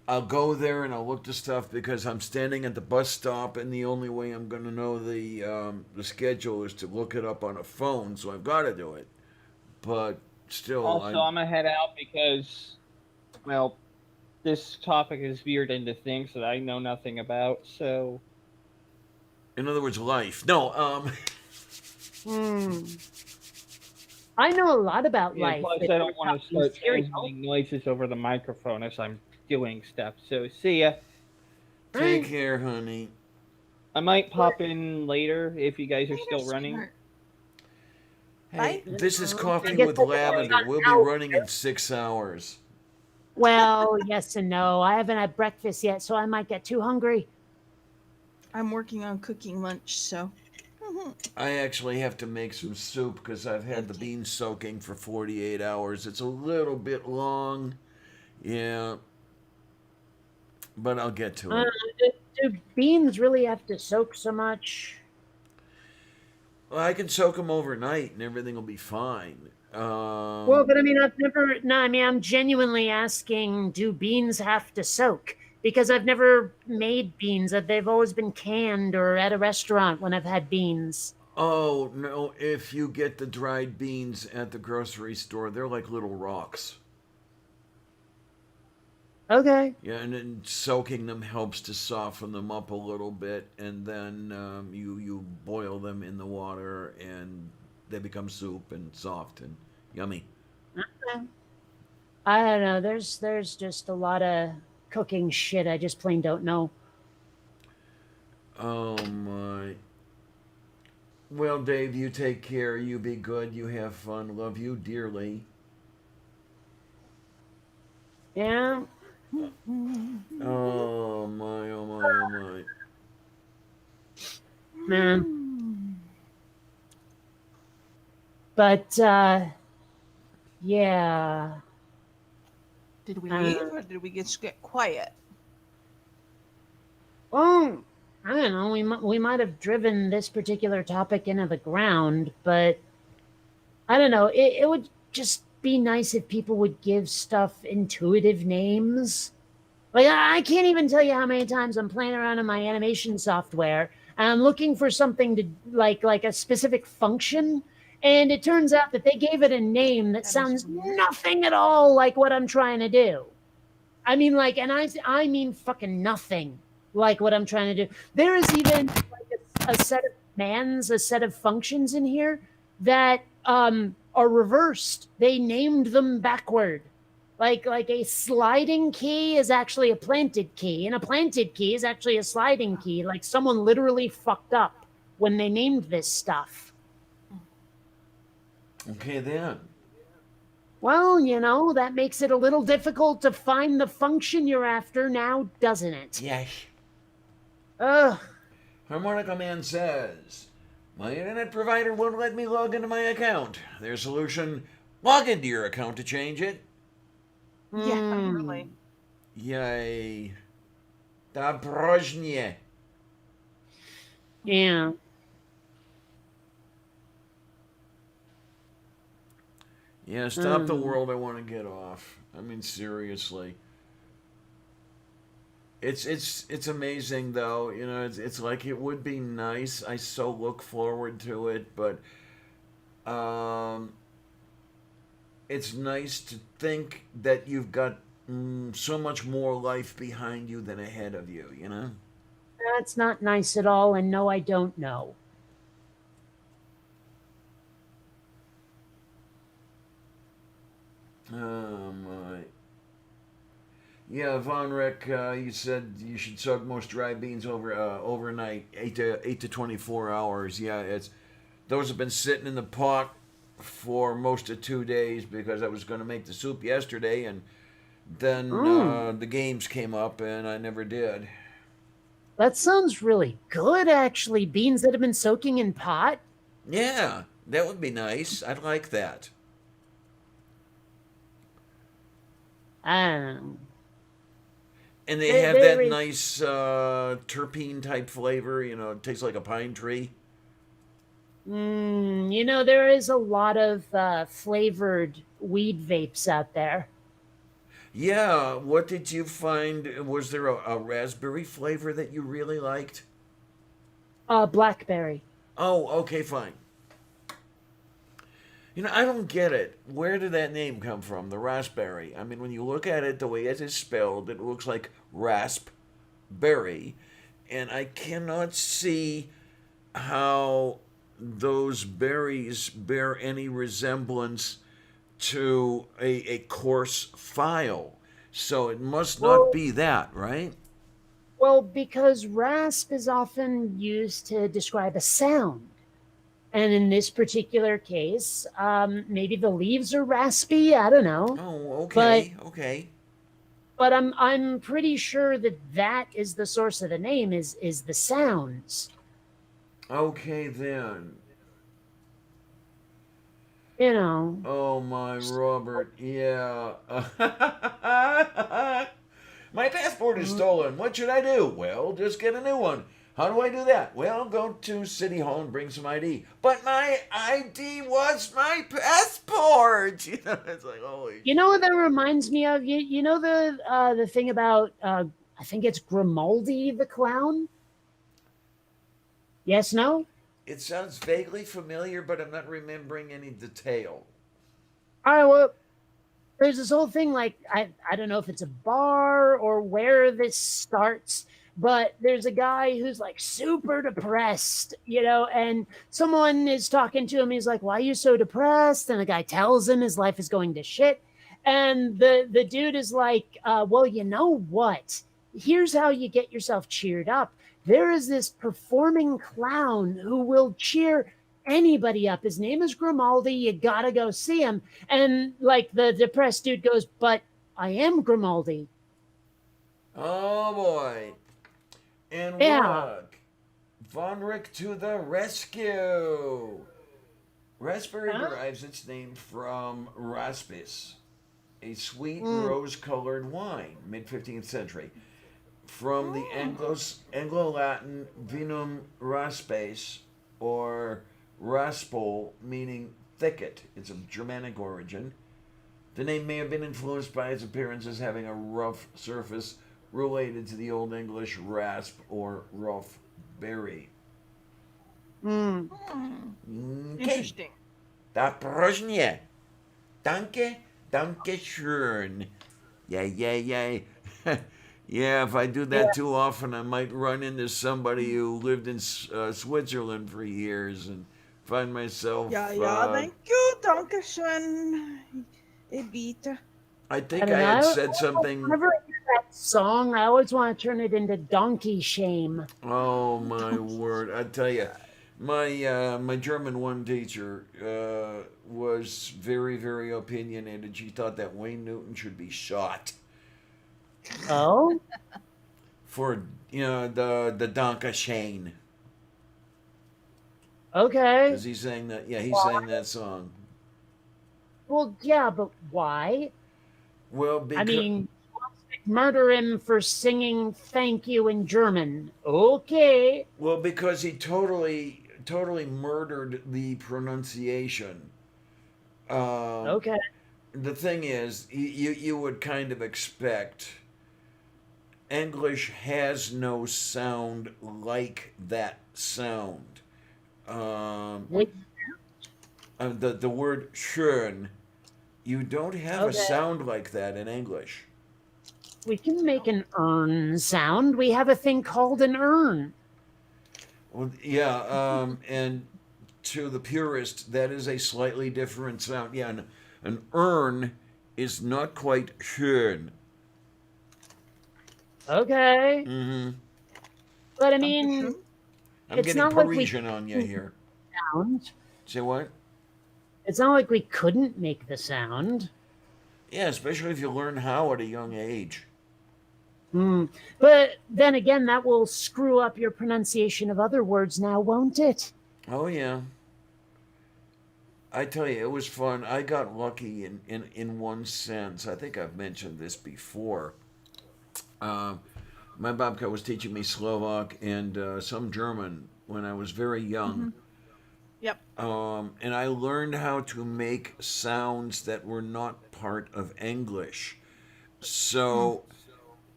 I'll go there and I'll look to stuff because I'm standing at the bus stop, and the only way I'm going to know the schedule is to look it up on a phone. So I've got to do it. But still, Also, I'm gonna head out because, well, this topic is veered into things that I know nothing about. So, in other words, life. No. Hmm. I know a lot about yeah. life Plus, that I turns don't want out to to be start scary. transmitting noises over the microphone as I'm doing stuff. So, see ya. Take Right? care, honey. I might pop in later if you guys are Later, still running. sweetheart. Hey, Bye. this is I Coffee guess with I just got Lavender. We'll be out. running in 6 hours. Well, yes and no. I haven't had breakfast yet, so I might get too hungry. I'm working on cooking lunch, so. I actually have to make some soup because I've had the beans soaking for 48 hours. It's a little bit long. Yeah. But I'll get to it. Do beans really have to soak so much? Well, I can soak them overnight and everything will be fine. Well, but I mean, I've never. No, I mean, I'm genuinely asking: do beans have to soak? Because I've never made beans. They've always been canned or at a restaurant when I've had beans. Oh, no. If you get the dried beans at the grocery store, they're like little rocks. Okay. Yeah, and then soaking them helps to soften them up a little bit, and then you boil them in the water, and they become soup and soft and yummy. I don't know. There's just a lot of cooking shit I just plain don't know. Oh my. Well, Dave, you take care. You be good. You have fun. Love you dearly. Yeah. Oh my. Oh my. Oh my. Man. But yeah. Did we leave or did we just get quiet? Well, I don't know. We might have driven this particular topic into the ground, but I don't know. It would just be nice if people would give stuff intuitive names. Like I can't even tell you how many times I'm playing around in my animation software and I'm looking for something to like a specific function, and it turns out that they gave it a name that That is sounds weird. nothing at all like what I'm trying to do. I mean, like, and I mean fucking nothing like what I'm trying to do. There is even like a set of commands, a set of functions in here that are reversed. They named them backward. Like a sliding key is actually a planted key, and a planted key is actually a sliding key. Like someone literally fucked up when they named this stuff. Okay, then. Well, that makes it a little difficult to find the function you're after now, doesn't it? Yes. Ugh. Harmonica Man says, my internet provider won't let me log into my account. Their solution, log into your account to change it. Yeah, really. Yay. Dobrozhnie. Yeah. Yeah, stop the world. I want to get off. I mean, seriously. It's amazing though. It's like it would be nice. I so look forward to it, but um, it's nice to think that you've got so much more life behind you than ahead of you. You know. That's not nice at all, and no, I don't know. My. Yeah, Von Rick, you said you should soak most dry beans overnight, 8 to 24 hours. Yeah, it's those have been sitting in the pot for most of 2 days because I was going to make the soup yesterday, and then the games came up and I never did. That sounds really good, actually. Beans that have been soaking in pot. Yeah, that would be nice. I'd like that. Um, And they they, have they that re- nice terpene type flavor. It tastes like a pine tree. there is a lot of flavored weed vapes out there. Yeah, what did you find? Was there a raspberry flavor that you really liked? Blackberry. Oh, okay, fine. I don't get it. Where did that name come from? The raspberry. I mean, when you look at it the way it is spelled, it looks like raspberry. And I cannot see how those berries bear any resemblance to a coarse file. So it must not Well, be that, right? well, because rasp is often used to describe a sound. And in this particular case, maybe the leaves are raspy. I don't know, Oh, but okay, okay. I'm pretty sure that is the source of the name is the sounds. Okay then. You know. Oh my Robert, yeah. My passport is stolen. What should I do? Well, just get a new one. How do I do that? Well, go to City Hall and bring some ID. But my ID was my passport. It's like holy. You know what that reminds me of? You know the thing about I think it's Grimaldi the clown. Yes, no. It sounds vaguely familiar, but I'm not remembering any detail. All right. Well, there's this whole thing. Like I don't know if it's a bar or where this starts, but there's a guy who's like super depressed, and someone is talking to him. He's like, "Why are you so depressed?" And the guy tells him his life is going to shit. And the dude is like, "Well, you know what? Here's how you get yourself cheered up. There is this performing clown who will cheer anybody up. His name is Grimaldi. You gotta go see him." And like the depressed dude goes, "But I am Grimaldi." Oh boy. And Yeah. look, Von Rick to the rescue. Raspberry Huh? derives its name from raspis, a sweet rose colored wine, mid 15th century. from the Anglo-Latin vinum raspes, or raspel, meaning thicket. It's of Germanic origin. The name may have been influenced by its appearance as having a rough surface, related to the Old English rasp or rough berry. Hmm. Okay. Interesting. Da prośnie. Danke, danke schön. Yay, yay, yay. Yeah, if I do that too often, I might run into somebody who lived in Switzerland for years and find myself. Ja, thank you, danke schön. Bitte. I I think don't I know. had said something. Whenever I hear that song, I always want to turn it into donkey shame. Oh my word! I tell you, my German one teacher was very very opinionated. She thought that Wayne Newton should be shot Oh? for the Donka Shane Okay. because he sang that. Yeah, he sang that song. Well, yeah, but why? Well, I because mean, murder him for singing thank you in German. Okay. he totally murdered the pronunciation. Um, Okay. the thing is, you would kind of expect. English has no sound like that sound. Um, Wait, the word schön, you don't have a okay. sound like that in English. We can make an urn sound. We have a thing called an urn. Well, yeah, and to the purist, that is a slightly different sound. Yeah, an urn is not quite schön. Okay. Mm-hmm. But I Danke mean, schön. I'm it's getting not like we Parisian on you here. sound. Say what? It's not like we couldn't make the sound. Yeah, especially if you learn how at a young age. Hmm. But then again, that will screw up your pronunciation of other words now, won't it? Oh yeah. I tell you, it was fun. I got lucky in one sense. I think I've mentioned this before. Uh, my babka was teaching me Slovak and some German when I was very young. Yep. And I learned how to make sounds that were not part of English. So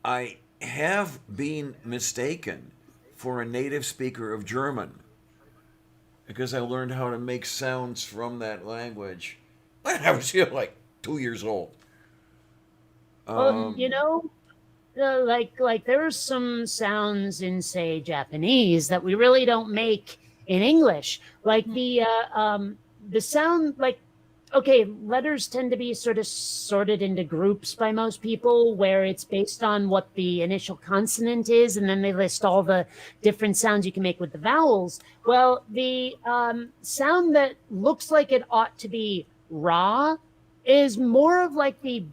I have been mistaken for a native speaker of German because I learned how to make sounds from that language when I was like 2 years old. Well, Um, like there are some sounds in, say, Japanese that we really don't make in English. Like the sound, like, okay, letters tend to be sort of sorted into groups by most people, where it's based on what the initial consonant is, and then they list all the different sounds you can make with the vowels. Well, the sound that looks like it ought to be ra is more of like the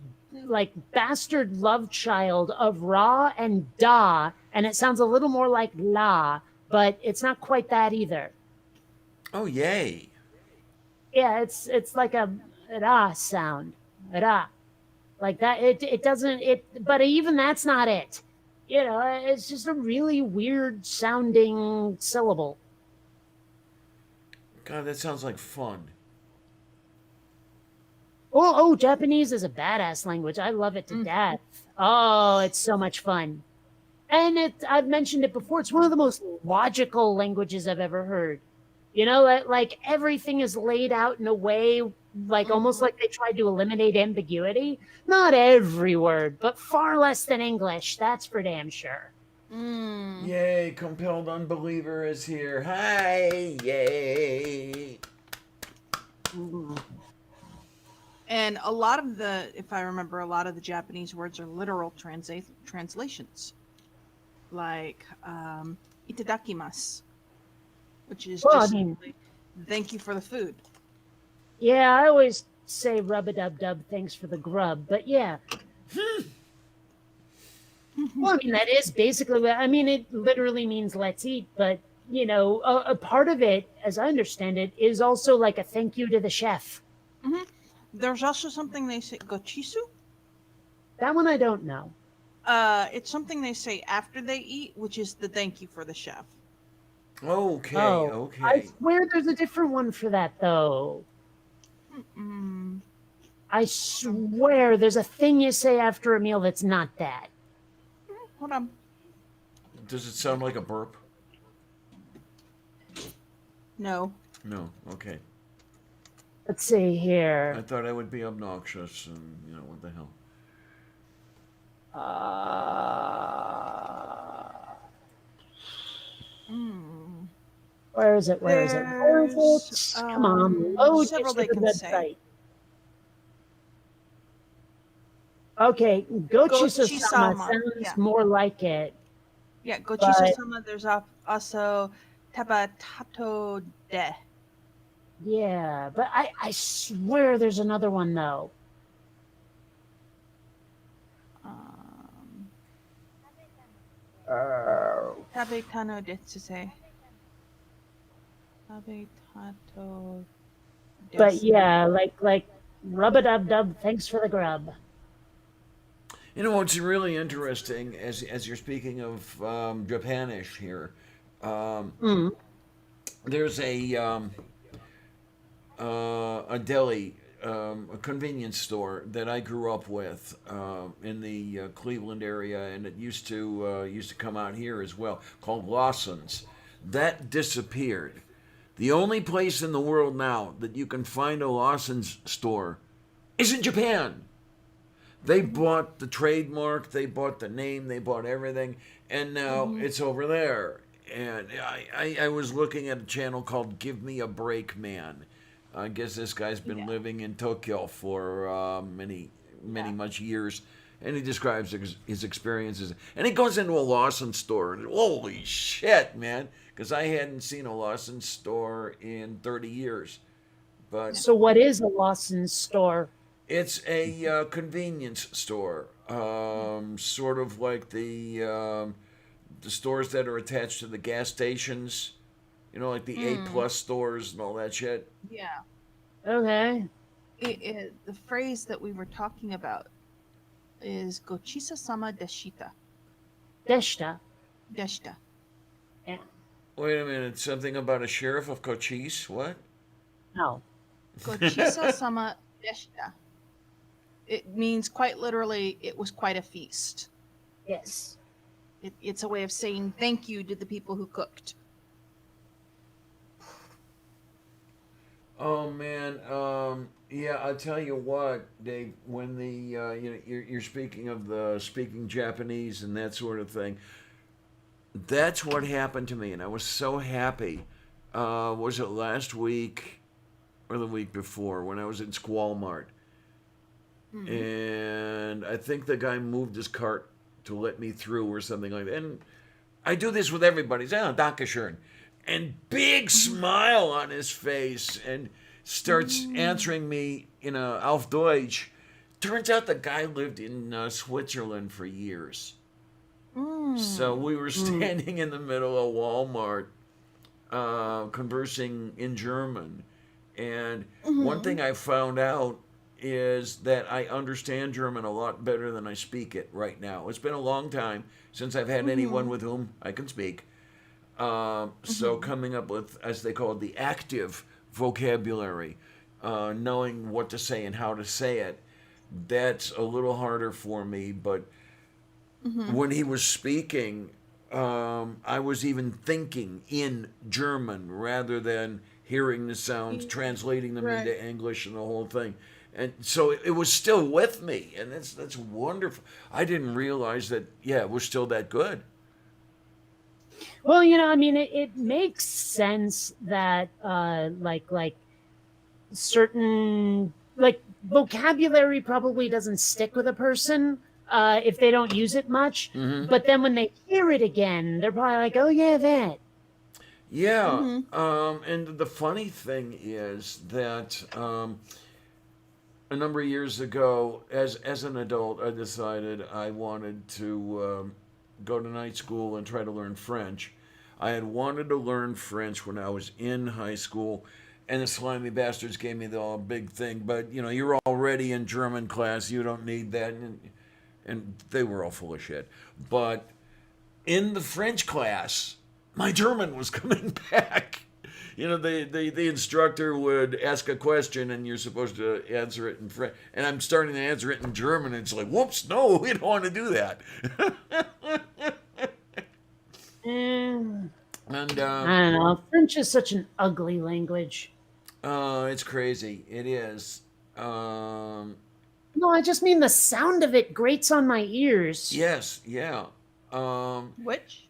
bastard love child of ra and da, and it sounds a little more like la, but it's not quite that either. oh, yay. Yeah, it's like a ra sound, ra, like that. It doesn't it, but even that's not it. It's just a really weird sounding syllable. God, that sounds like fun. Oh, Japanese is a badass language. I love it to death. Oh, it's so much fun. And I've mentioned it before, it's one of the most logical languages I've ever heard. Like everything is laid out in a way, like almost like they tried to eliminate ambiguity. Not every word, but far less than English. That's for damn sure. Yay, compelled unbeliever is here. Hi, yay. And a lot of if I remember, a lot of the Japanese words are literal translations, like itadakimasu, which is Well, just I mean, simply, thank you for the food. yeah, I always say rub a dub dub, thanks for the grub. But yeah. Well, I mean, that is basically what I mean. It literally means let's eat, but a part of it, as I understand it, is also like a thank you to the chef. There's also something they say, gochisu. That one I don't know. It's something they say after they eat, which is the thank you for the chef. Okay, Oh, I okay. swear there's a different one for that though. Mm, I swear there's a thing you say after a meal that's not that. hold on. Does it sound like a burp? No. No. Okay. Let's see I here. thought I would be obnoxious, and what the hell. Uh, Mm. where is it? Where is it? Where is There's it? Come on, load, you several they stupid can say. website. Okay, Gochiso-sama Gochi-sama. sounds Yeah. more like it, Yeah, but Gochiso-sama. There's also Tabatato de. yeah, but I swear there's another one though. Um, Oh. Tabetano detsuse. Tabetato But desu. yeah, like rub a dub dub. Thanks for the grub. What's really interesting, as you're speaking of Japanish here, um, Mm. there's a deli, a convenience store that I grew up with in the Cleveland area, and it used to come out here as well, called Lawson's. That disappeared. The only place in the world now that you can find a Lawson's store is in Japan. They bought the trademark, they bought the name, they bought everything, and now Mm-hmm. it's over there. And I was looking at a channel called Give Me a Break Man. I guess this guy's been Yeah. living in Tokyo for many Yeah. much years, and he describes his experiences. And he goes into a Lawson store, and holy shit, man! Because I hadn't seen a Lawson store in 30 years. But So what is a Lawson's store? it's a convenience store, sort of like the stores that are attached to the gas stations, like the A Mm. plus stores and all that shit. Yeah. Okay, The phrase that we were talking about is Gochisa-sama deshita. Deshta. Deshita. Yeah. Wait a minute, something about a sheriff of Cochise? What? No. Gochisa-sama deshita. It means quite literally, it was quite a feast. Yes. It's a way of saying thank you to the people who cooked. Oh man, yeah. I'll tell you what, Dave. When you're speaking of the speaking Japanese and that sort of thing, that's what happened to me, and I was so happy. Was it last week or the week before when I was in Squalmart? Mm-hmm. And I think the guy moved his cart to let me through or something like that. And I do this with everybody. Say, oh, Dankeschön. And big smile on his face and starts answering me auf Deutsch. Turns out the guy lived in Switzerland for years. So Mm. we were standing in the middle of Walmart conversing in German. And one Mm-hmm. thing I found out is that I understand German a lot better than I speak it right now. It's been a long time since I've had anyone Mm-hmm. with whom I can speak. So Mm-hmm. coming up with, as they call it, the active vocabulary, knowing what to say and how to say it, that's a little harder for me. But Mm-hmm. when he was speaking, I was even thinking in German rather than hearing the sounds, translating them Right. into English, and the whole thing. And so it was still with me, and that's wonderful. I didn't realize that. Yeah, it was still that good. Well, I mean, it makes sense that like certain like vocabulary probably doesn't stick with a person if they don't use it much. Mm-hmm. But then when they hear it again, they're probably like, "Oh yeah, that." Yeah. Mm-hmm. And the funny thing is that a number of years ago, as an adult, I decided I wanted to go to night school and try to learn French. I had wanted to learn French when I was in high school, and the slimy bastards gave me the big thing. But you're already in German class; you don't need that. and they were all full of shit. But in the French class, my German was coming back. You know, the instructor would ask a question and you're supposed to answer it in French. And I'm starting to answer it in German. And it's like, whoops, no, we don't want to do that. Mm, And I don't know. French is such an ugly language. it's crazy. It is. No, I just mean the sound of it grates on my ears. Yes, yeah. Which?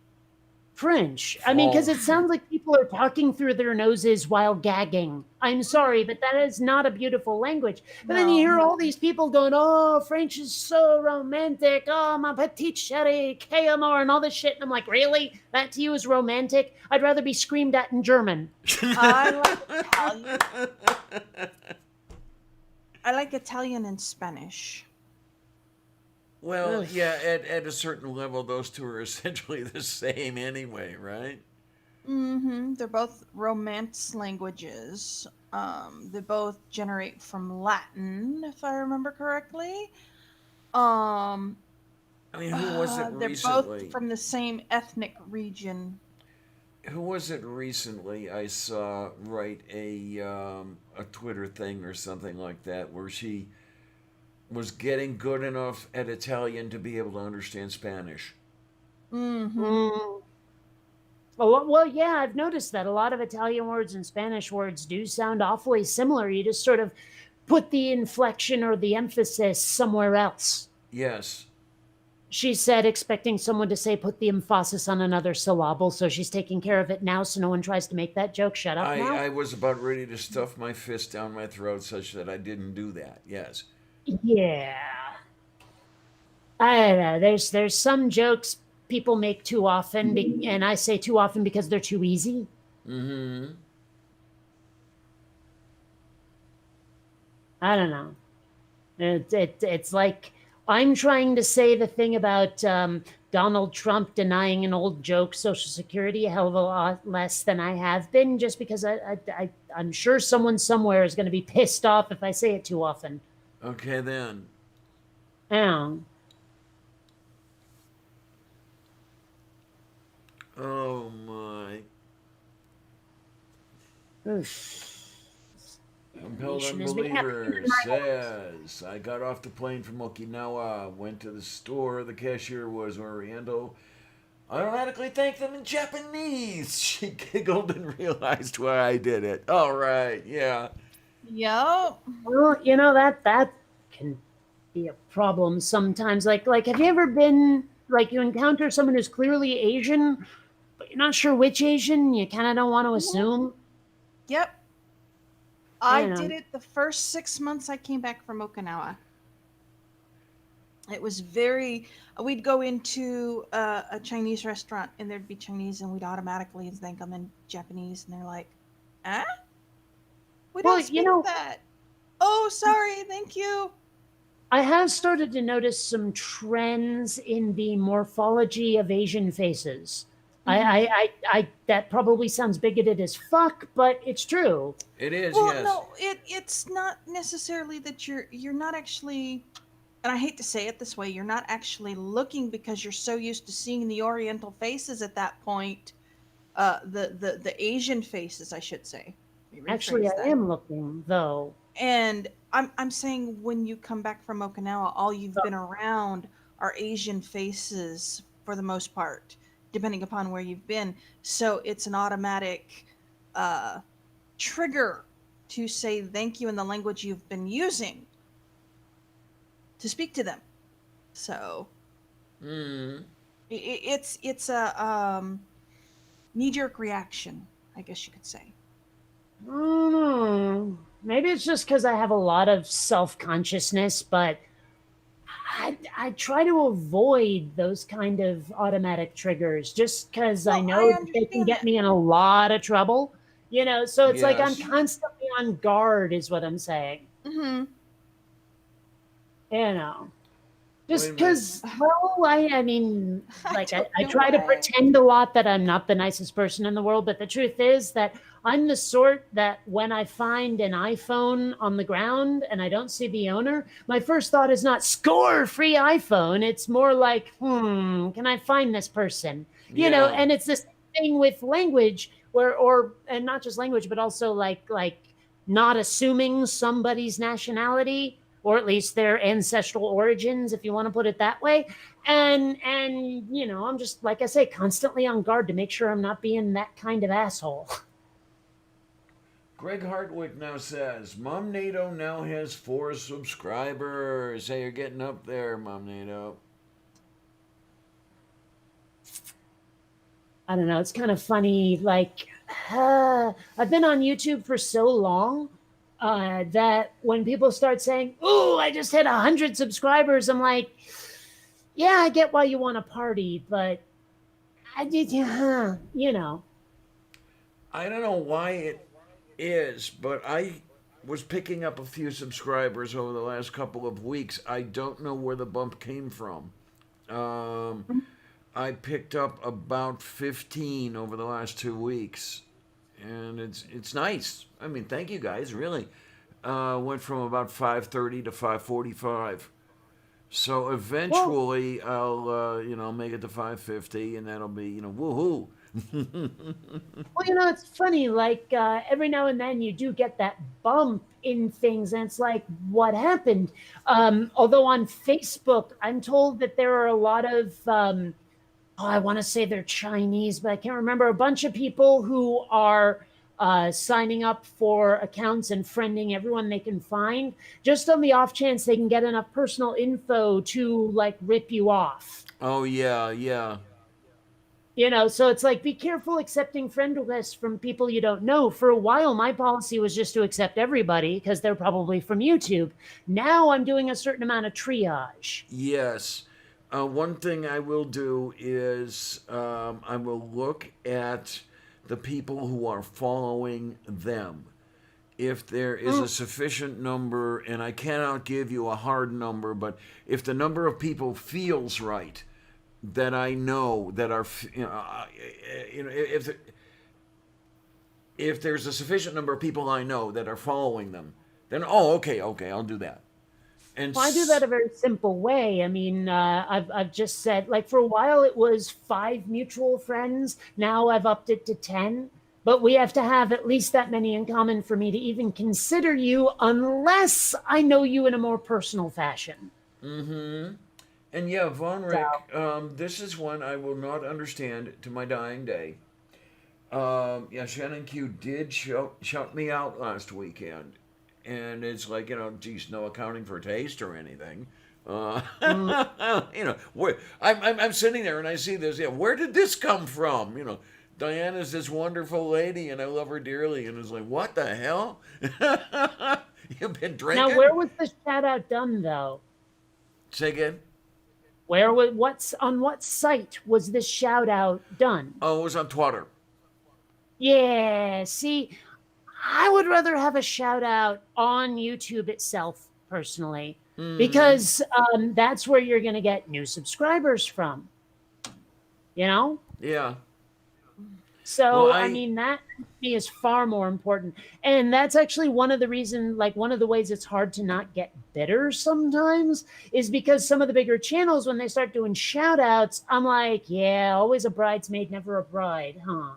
French. I mean, because Oh, it sounds like people are talking through their noses while gagging. I'm sorry, but that is not a beautiful language. But then you No. hear all these people going, oh, French is so romantic. Oh, ma petite chérie, que amour, and all this shit. And I'm like, really? That to you is romantic? I'd rather be screamed at in German. I like Italian. I like Italian and Spanish. well, Ugh. yeah, at a certain level, those two are essentially the same anyway, right? Mm-hmm. They're both Romance languages. They both generate from Latin, if I remember correctly. Um, I mean, who was it they're both recently? from the same ethnic region. Who was it recently? I saw write a Twitter thing or something like that where she was getting good enough at Italian to be able to understand Spanish. Mm-hmm. Mm. Well, yeah, I've noticed that a lot of Italian words and Spanish words do sound awfully similar. You just sort of put the inflection or the emphasis somewhere else. Yes, She said, expecting someone to say, put the emphasis on another syllable. So she's taking care of it now, so no one tries to make that joke. Shut up now. I was about ready to stuff my fist down my throat such that I didn't do that. Yes. Yeah. I don't know. There's some jokes people make too often, and I say too often because they're too easy. Mm-hmm. I don't know. It's like I'm trying to say the thing about Donald Trump denying an old joke, Social Security, a hell of a lot less than I have been, just because I'm sure someone somewhere is going to be pissed off if I say it too often. Okay then. Oh, Oh my. oof. Compelled Nation has been happening Unbeliever in my says, I got off the plane from Okinawa, went to the store, the cashier was Oriental. I automatically thanked them in Japanese. She giggled and realized why I did it. All right, yeah. Yep. Well, that can be a problem sometimes. Like, have you ever been like you encounter someone who's clearly Asian, but you're not sure which Asian? You kind of don't want to assume. Yep. I I don't did know. it the first 6 months I came back from Okinawa. It was very. We'd go into a Chinese restaurant and there'd be Chinese, and we'd automatically think I'm in Japanese, and they're like, "Ah, we Well, don't speak that." Oh, sorry. Thank you. I have started to notice some trends in the morphology of Asian faces. Mhm. That probably sounds bigoted as fuck, but it's true. It is, Well, yes. no, it's not necessarily that you're not actually, and I hate to say it this way, you're not actually looking because you're so used to seeing the Oriental faces at that point. The Asian faces, I should say. Let me Actually, rephrase I that. am looking, though. And I'm saying when you come back from Okinawa, all you've been around are Asian faces for the most part, depending upon where you've been. So it's an automatic uh, trigger to say thank you in the language you've been using to speak to them. So Mm. it's a knee jerk reaction, I guess you could say. I don't know. Maybe it's just because I have a lot of self consciousness, but I try to avoid those kind of automatic triggers just because I Well, know I that they can understand get that. me in a lot of trouble. So it's like I'm Yes. constantly on guard, is what I'm saying. Hmm. You know. Wait Just a minute. because, well, I mean, I like don't I know try to why. pretend a lot that I'm not the nicest person in the world, but the truth is that I'm the sort that when I find an iPhone on the ground and I don't see the owner, my first thought is not score free iPhone. It's more like, can I find this person? Yeah. And it's the same thing with language, where or and not just language, but also like not assuming somebody's nationality or at least their ancestral origins, if you want to put it that way. And I'm just, like I say, constantly on guard to make sure I'm not being that kind of asshole. Greg Hartwick now says, Mom NATO now has 4 subscribers. Hey, you're getting up there, Mom NATO. I don't know. It's kind of funny. Like, I've been on YouTube for so long that when people start saying, "Oh, I just hit 100 subscribers," I'm like, "Yeah, I get why you want to party, but I did, I don't know why it is, but I was picking up a few subscribers over the last couple of weeks. I don't know where the bump came from. Um, I picked up about 15 over the last 2 weeks, and it's nice. I mean, thank you guys. Really, went from about 530 to 545. So Well, eventually, I'll make it to 550, and that'll be woohoo. it's funny. Like every now and then, you do get that bump in things, and it's like, what happened? Although on Facebook, I'm told that there are a lot of I want to say they're Chinese, but I can't remember. A bunch of people who are signing up for accounts and friending everyone they can find, just on the off chance they can get enough personal info to like rip you off. Oh yeah, yeah. So it's like, be careful accepting friend requests from people you don't know. For a while, my policy was just to accept everybody because they're probably from YouTube. Now I'm doing a certain amount of triage. Yes. One thing I will do is I will look at the people who are following them. If there is a Mm, sufficient number, and I cannot give you a hard number, but if the number of people feels right, that I know that are, if there's a sufficient number of people I know that are following them, then okay, okay, I'll do that. And Well, I do that a very simple way. I mean, I've just said, like, for a while it was 5 mutual friends. Now I've upped it to 10. But we have to have at least that many in common for me to even consider you, unless I know you in a more personal fashion. mm-hmm. And yeah, Von So, Rick, this is one I will not understand to my dying day. Yeah, Shannon Q did shout me out last weekend, and it's like, geez, no accounting for taste or anything. Uh, mm, I'm sitting there and I see this. Yeah, where did this come from? Diana's this wonderful lady, and I love her dearly. And it's like, what the hell? You've been now, drinking? where was the shout out done, though? Say again. Where was what's on what site was this shout out done? Oh, it was on Twitter. Yeah, see, I would rather have a shout out on YouTube itself, personally, Mm-hmm. because that's where you're going to get new subscribers from, you know? Yeah. Well, So, I mean, that to me is far more important. And that's actually one of the reasons, like, one of the ways it's hard to not get bitter sometimes is because some of the bigger channels, when they start doing shout outs, I'm like, yeah, always a bridesmaid, never a bride, huh?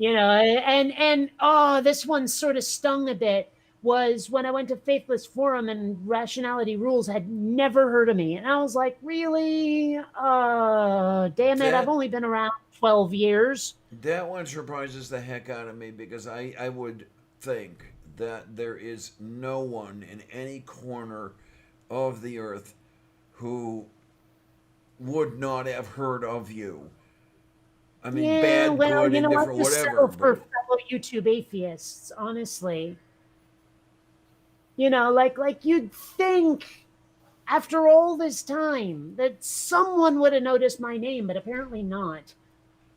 And oh, this one sort of stung a bit, was when I went to Faithless Forum and Rationality Rules had never heard of me, and I was like, really, damn it, I've that only been around 12 years. that one surprises the heck out of me because I would think that there is no one in any corner of the earth who would not have heard of you. I mean, Yeah, bad, well, good, you know, I indifferent, just whatever. settle for But fellow YouTube atheists, honestly. Like you'd think after all this time that someone would have noticed my name, but apparently not.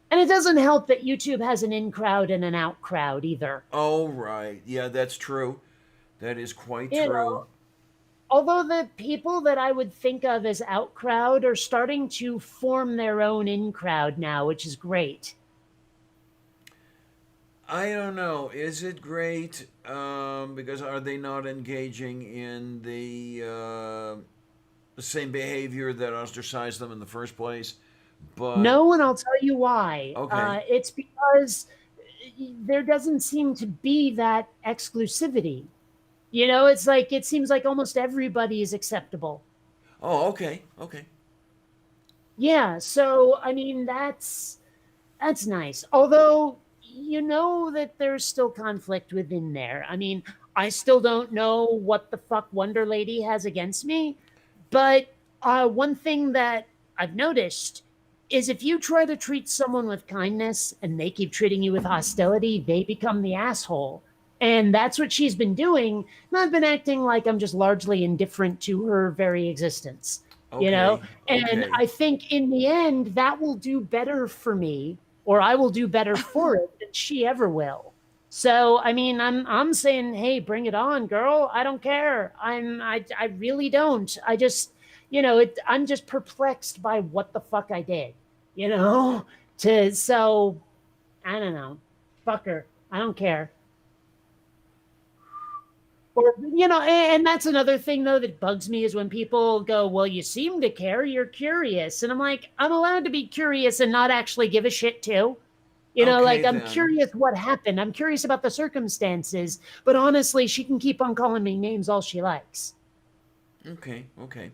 And it doesn't help that YouTube has an in crowd and an out crowd either. oh right, yeah, that's true. That is quite You true. know, although the people that I would think of as out crowd are starting to form their own in crowd now, which is great. I don't know. Is it great? Because are they not engaging in the same behavior that ostracized them in the first place? But No, and I'll tell you why. okay, It's because there doesn't seem to be that exclusivity. It's like it seems like almost everybody is acceptable. oh, okay, okay, Yeah, so I mean that's nice. Although you know that there's still conflict within there. I mean, I still don't know what the fuck Wonder Lady has against me, but one thing that I've noticed is if you try to treat someone with kindness and they keep treating you with hostility, they become the asshole. And that's what she's been doing. And I've been acting like I'm just largely indifferent to her very existence, you know? okay, And okay. I think in the end, that will do better for me, or I will do better for it than she ever will. So I mean, I'm saying, hey, bring it on, girl. I don't care. I really don't. I just I'm just perplexed by what the fuck I did. You know, to so I don't know, fuck her. I don't care. Or and that's another thing though that bugs me is when people go, "Well, you seem to care. You're curious," and I'm like, I'm allowed to be curious and not actually give a shit too. Okay Like I'm then. curious what happened. I'm curious about the circumstances, but honestly, she can keep on calling me names all she likes. Okay, okay.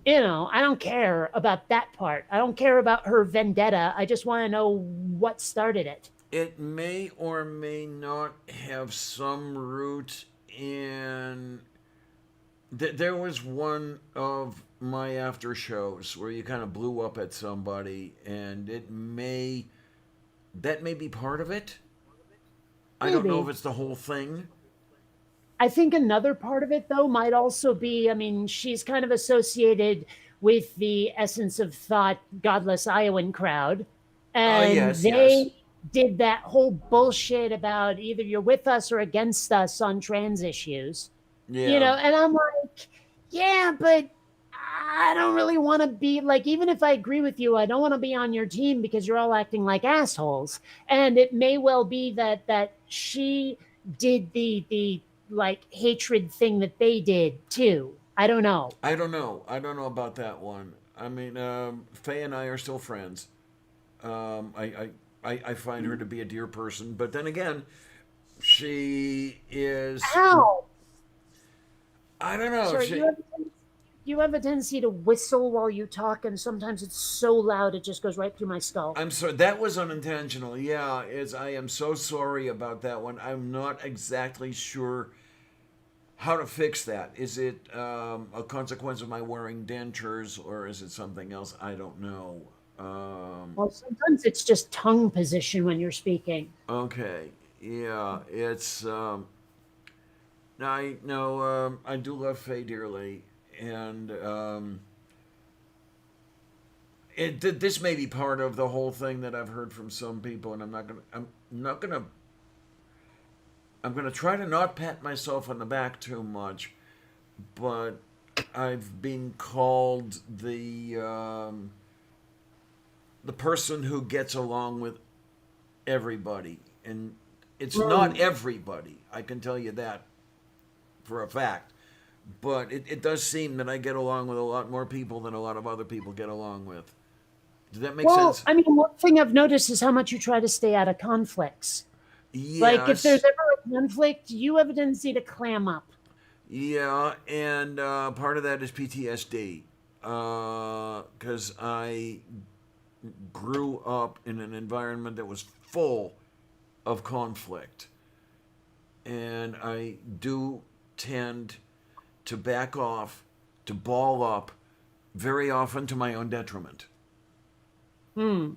I don't care about that part. I don't care about her vendetta. I just want to know what started it. It may or may not have some root in. There was one of my after shows where you kind of blew up at somebody, and that may be part of it. I don't know if Maybe. it's the whole thing. I think another part of it, though, might also be I mean, she's kind of associated with the essence of thought, godless Iowan crowd. And Yes, yes. they did that whole bullshit about either you're with us or against us on trans issues. Yeah. And I'm like, yeah, but I don't really want to be like, even if I agree with you, I don't want to be on your team because you're all acting like assholes. And it may well be that she did the like hatred thing that they did too. I don't know. I don't know. I don't know about that one. I mean, Faye and I are still friends. I find her to be a dear person, but then again, she is. How? I don't know. Sorry, you have a tendency to whistle while you talk, and sometimes it's so loud it just goes right through my skull. I'm sorry. That was unintentional. Yeah, I am so sorry about that one. I'm not exactly sure how to fix that. Is it a consequence of my wearing dentures, or is it something else? I don't know. Well, sometimes it's just tongue position when you're speaking. Okay. Yeah, it's. No, I no. I do love Faye dearly, and this may be part of the whole thing that I've heard from some people, and I'm not gonna. I'm gonna try to not pat myself on the back too much, but I've been called the person who gets along with everybody, and it's not Mm. everybody. I can tell you that for a fact. But it does seem that I get along with a lot more people than a lot of other people get along with. Does that make Well, sense? I mean, one thing I've noticed is how much you try to stay out of conflicts. Like, if there's Yes. ever a conflict, you have a tendency to clam up. Yeah, and part of that is PTSD. Because I grew up in an environment that was full of conflict. And I do tend to back off, to ball up, very often to my own detriment. Hmm.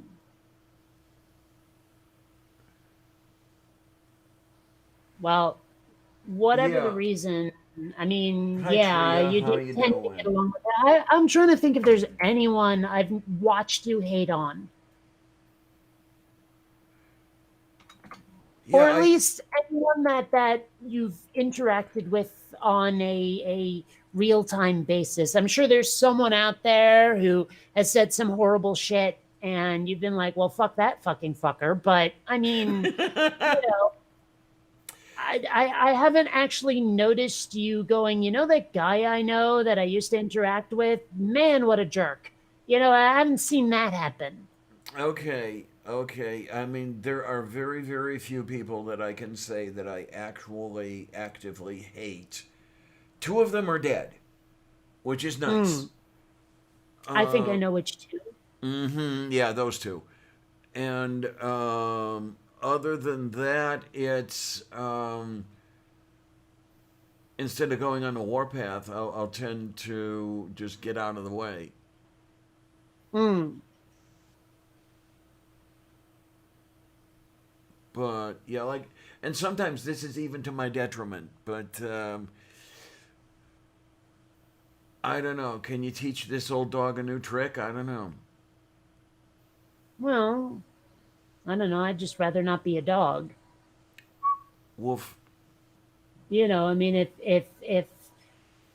Well, whatever the Yeah. reason, I mean, Hi, yeah, Tria. you How do you tend to get doing? along with that. I'm trying to think if there's anyone I've watched you hate on, Yeah, or at least anyone that you've interacted with on a real time basis. I'm sure there's someone out there who has said some horrible shit, and you've been like, well, fuck that fucking fucker. But I mean, you know, I haven't actually noticed you going, that guy I know that I used to interact with? Man, what a jerk. I haven't seen that happen. Okay, okay. I mean, there are very, very few people that I can say that I actually actively hate. Two of them are dead, which is nice. Mm, I think I Uh, know which two. yeah, those two. And other than that, it's instead of going on a warpath, I'll tend to just get out of the way. Mm. But yeah, like, and sometimes this is even to my detriment. But I don't know. Can you teach this old dog a new trick? I don't know. Well, I don't know. I'd just rather not be a dog. Woof. I mean, if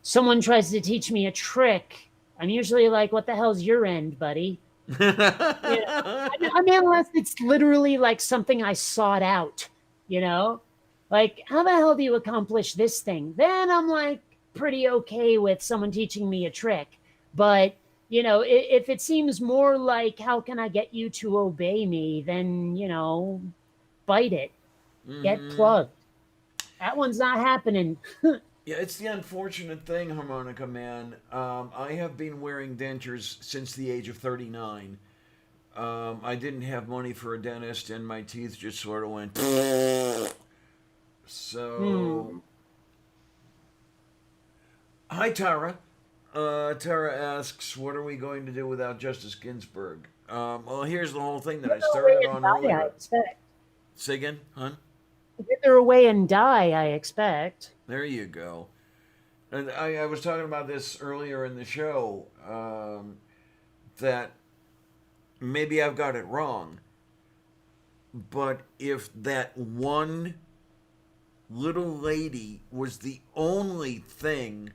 someone tries to teach me a trick, I'm usually like, "What the hell's your end, buddy?" You know, I mean, unless it's literally like something I sought out. You know, like how the hell do you accomplish this thing? Then I'm like pretty okay with someone teaching me a trick. But if it seems more like how can I get you to obey me, then bite it, get Mm-hmm. plugged. That one's not happening. Yeah, it's the unfortunate thing, Harmonica Man. I have been wearing dentures since the age of 39. I didn't have money for a dentist, and my teeth just sort of went. So, Hmm. hi, Tara. Tara asks, "What are we going to do without Justice Ginsburg?" Well, here's the whole thing that I Wither away started and on die, I earlier. expect. Say again, hon? Wither away and die, I expect. There you go. And I was talking about this earlier in the show, that maybe I've got it wrong, but if that one little lady was the only thing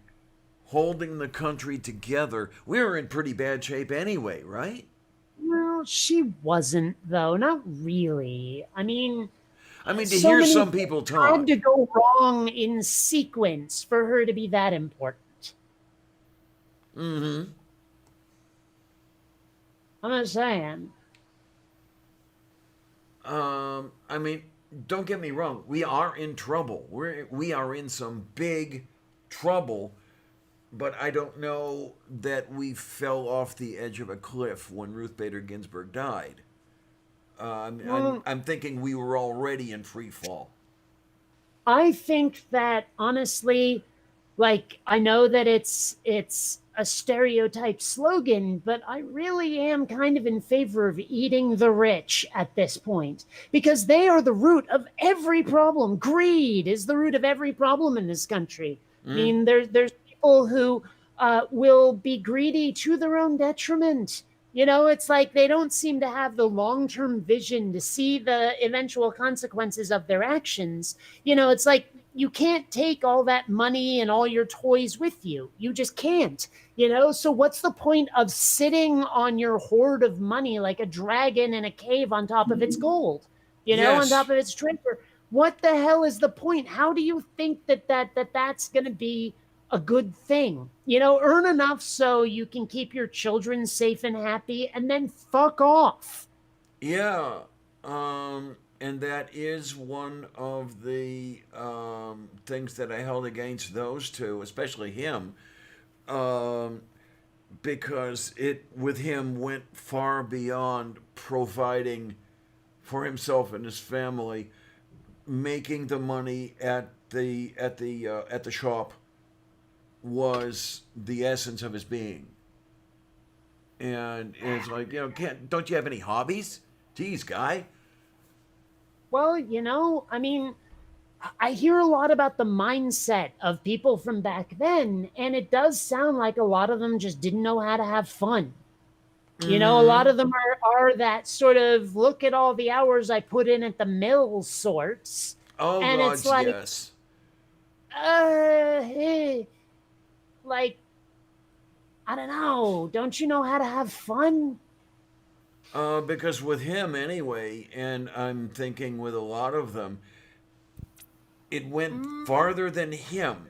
holding the country together, we were in pretty bad shape anyway, right? Well, she wasn't, though. Not really. I mean, I mean, to so hear many some things people had talk. to go wrong in sequence for her to be that important. Mm-hmm. I'm not saying. I mean, don't get me wrong. We are in trouble. We are in some big trouble, but I don't know that we fell off the edge of a cliff when Ruth Bader Ginsburg died. Well, I'm thinking we were already in free fall. I think that honestly, like I know that it's a stereotype slogan, but I really am kind of in favor of eating the rich at this point because they are the root of every problem. Greed is the root of every problem in this country. I Mm? mean, there's people who will be greedy to their own detriment. It's like they don't seem to have the long term vision to see the eventual consequences of their actions. It's like you can't take all that money and all your toys with you. You just can't. So what's the point of sitting on your hoard of money like a dragon in a cave on top of its gold, on top Yes. of its treasure? What the hell is the point? How do you think that's going to be a good thing? Earn enough so you can keep your children safe and happy and then fuck off. Yeah. And that is one of the things that I held against those two, especially him, um, because it with him went far beyond providing for himself and his family, making the money at the shop was the essence of his being. And it's like, can't don't you have any hobbies? Geez, guy. Well, I mean, I hear a lot about the mindset of people from back then, and it does sound like a lot of them just didn't know how to have fun. A lot Mm-hmm. of them are that sort of look at all the hours I put in at the mill sorts. Oh And it's gods, like, yes. Hey, like, I don't know. Don't you know how to have fun? Because with him anyway, and I'm thinking with a lot of them, it went Mm, farther than him.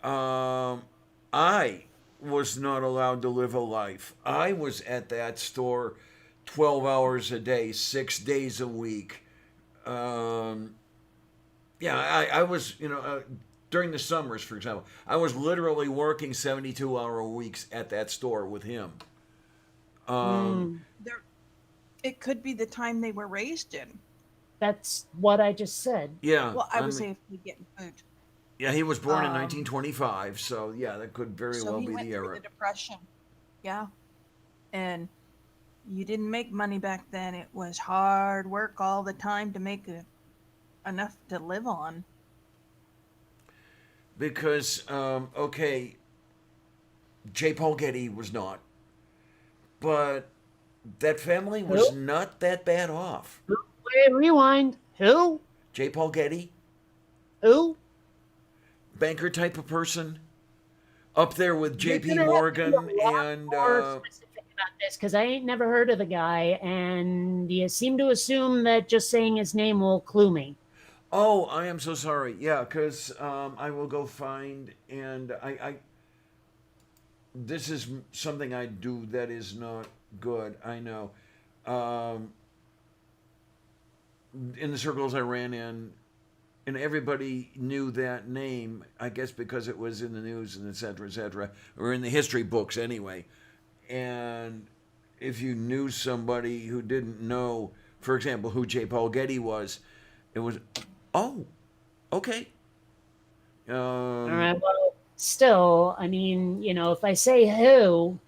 Um, I was not allowed to live a life. I was at that store 12 hours a day, 6 days a week. Um, yeah, I was, during the summers, for example, I was literally working 72-hour weeks at that store with him. Um, Mm, there, it could be the time they were raised in. that's what I just said. yeah, Well, I I was mean, saying if we getting food. yeah, he was born in Um, 1925, so yeah, that could very so well he be went the through era. the depression. Yeah, and you didn't make money back then. It was hard work all the time to make enough to live on. Because, okay, J. Paul Getty was not, but that family was Who? not that bad off. Wait, rewind. Who? J. Paul Getty, Who? banker type of person, up there with You're J.P. gonna have to be Morgan a lot and more specific about this because I ain't never heard of the guy, and you seem to assume that just saying his name will clue me. oh, I am so sorry. Yeah, because I will go find and I this is something I do that is not good. I know. Um, in the circles I ran in, and everybody knew that name. I guess because it was in the news and et cetera, or in the history books anyway. And if you knew somebody who didn't know, for example, who J. Paul Getty was, it was, oh, okay. All Um, right. Well, still, I mean, if I say who,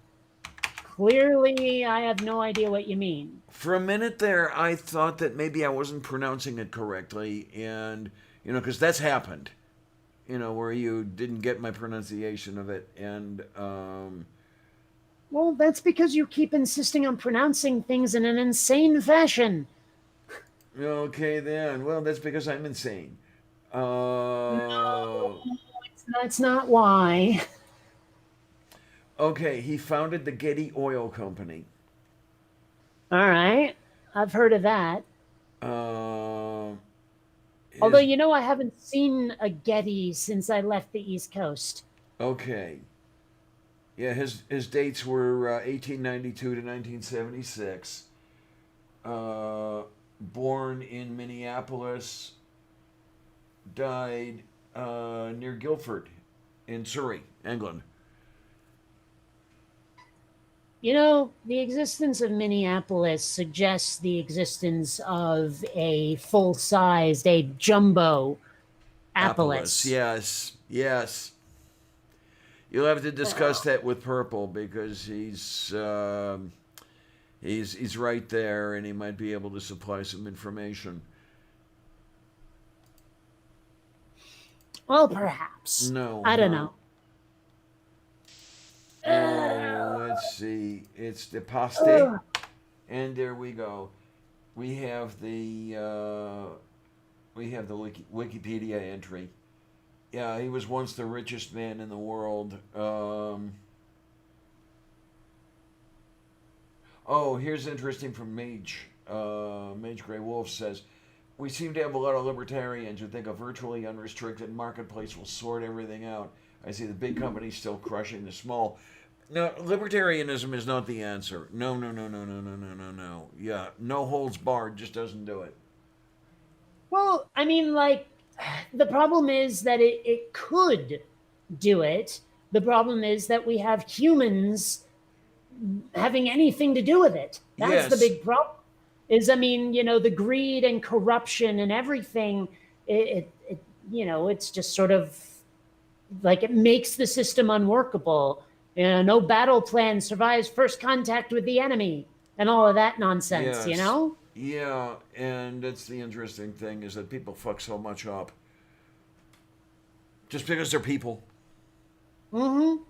clearly I have no idea what you mean. for a minute there, I thought that maybe I wasn't pronouncing it correctly, and because that's happened. Where you didn't get my pronunciation of it, and Well, that's because you keep insisting on pronouncing things in an insane fashion. okay then. Well, that's because I'm insane. No, Uh, that's not why. okay, he founded the Getty Oil Company. All right. I've heard of that. Uh, Although, his I haven't seen a Getty since I left the East Coast. okay, yeah, his dates were 1892 to 1976. Uh, born in Minneapolis, died near Guildford, in Surrey, England. The existence of Minneapolis suggests the existence of a full sized, a jumbo Appalus, Apollos. yes, yes. You'll have to discuss that with Purple because he's right there, and he might be able to supply some information. Well, perhaps. No, I don't huh? know. Oh, let's see. It's the paste, Ugh. and there we go. We have the Wikipedia entry. Yeah, he was once the richest man in the world. Oh, here's interesting from Mage. Mage Grey Wolf says, we seem to have a lot of libertarians who think a virtually unrestricted marketplace will sort everything out. I see the big companies still crushing the small. No, libertarianism is not the answer. No, no, no, no, no, no, no, no, no. Yeah, no holds barred just doesn't do it. Well, I mean, like, the problem is that it could do it. The problem is that we have humans having anything to do with it. That's the Yes, big problem. I mean, the greed and corruption and everything. It's just sort of like it makes the system unworkable. No battle plan survives first contact with the enemy and all of that nonsense. yes. Yeah, and that's the interesting thing is that people fuck so much up. Just because they're people. Mm-hmm.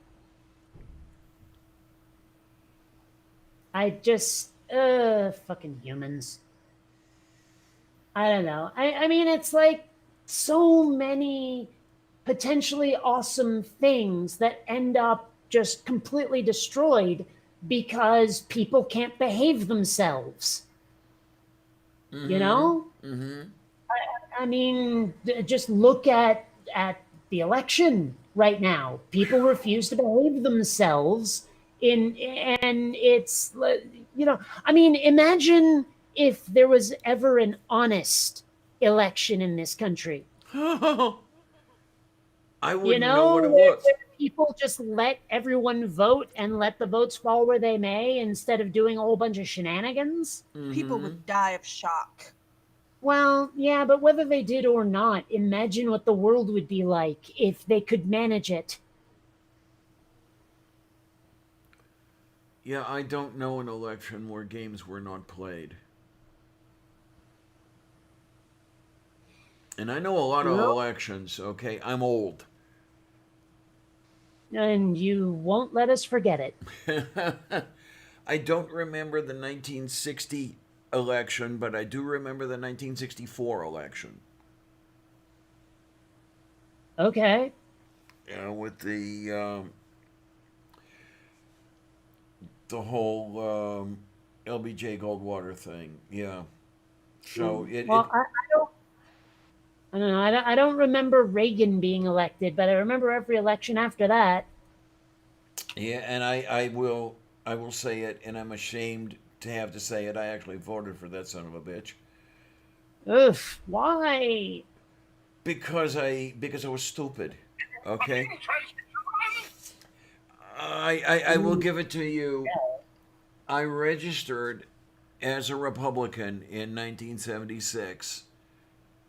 I just, fucking humans. I don't know. I mean, it's like so many potentially awesome things that end up just completely destroyed because people can't behave themselves. You Mm-hmm. know? Mm-hmm. I mean, just look at the election right now. People refuse to behave themselves and it's I mean, imagine if there was ever an honest election in this country. I You wouldn't know know, what it was. where people just let everyone vote and let the votes fall where they may instead of doing a whole bunch of shenanigans. People Mm-hmm. would die of shock. Well, yeah, but whether they did or not, imagine what the world would be like if they could manage it. Yeah, I don't know an election where games were not played. And I know a lot of Well, elections, okay? I'm old. and you won't let us forget it. I don't remember the 1960 election, but I do remember the 1964 election. Okay. With the whole LBJ Goldwater thing. Yeah. So Well, I don't know. I don't remember Reagan being elected, but I remember every election after that. yeah, and I will say it, and I'm ashamed to have to say it. I actually voted for that son of a bitch Ugh, why? because I was stupid. Okay. I will give it to you. I registered as a Republican in 1976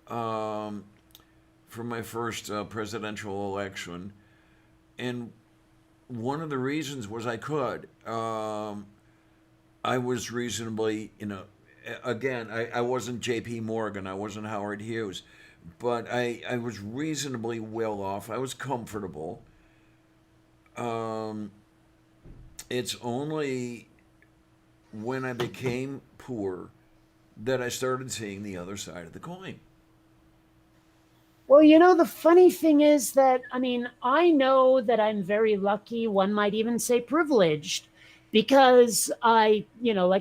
um, for my first presidential election, and one of the reasons was I could. I was reasonably, again, I wasn't J.P. Morgan, I wasn't Howard Hughes, but I was reasonably well off. I was comfortable. Um, it's only when I became poor that I started seeing the other side of the coin. Well, the funny thing is that, I mean, I know that I'm very lucky. One might even say privileged because like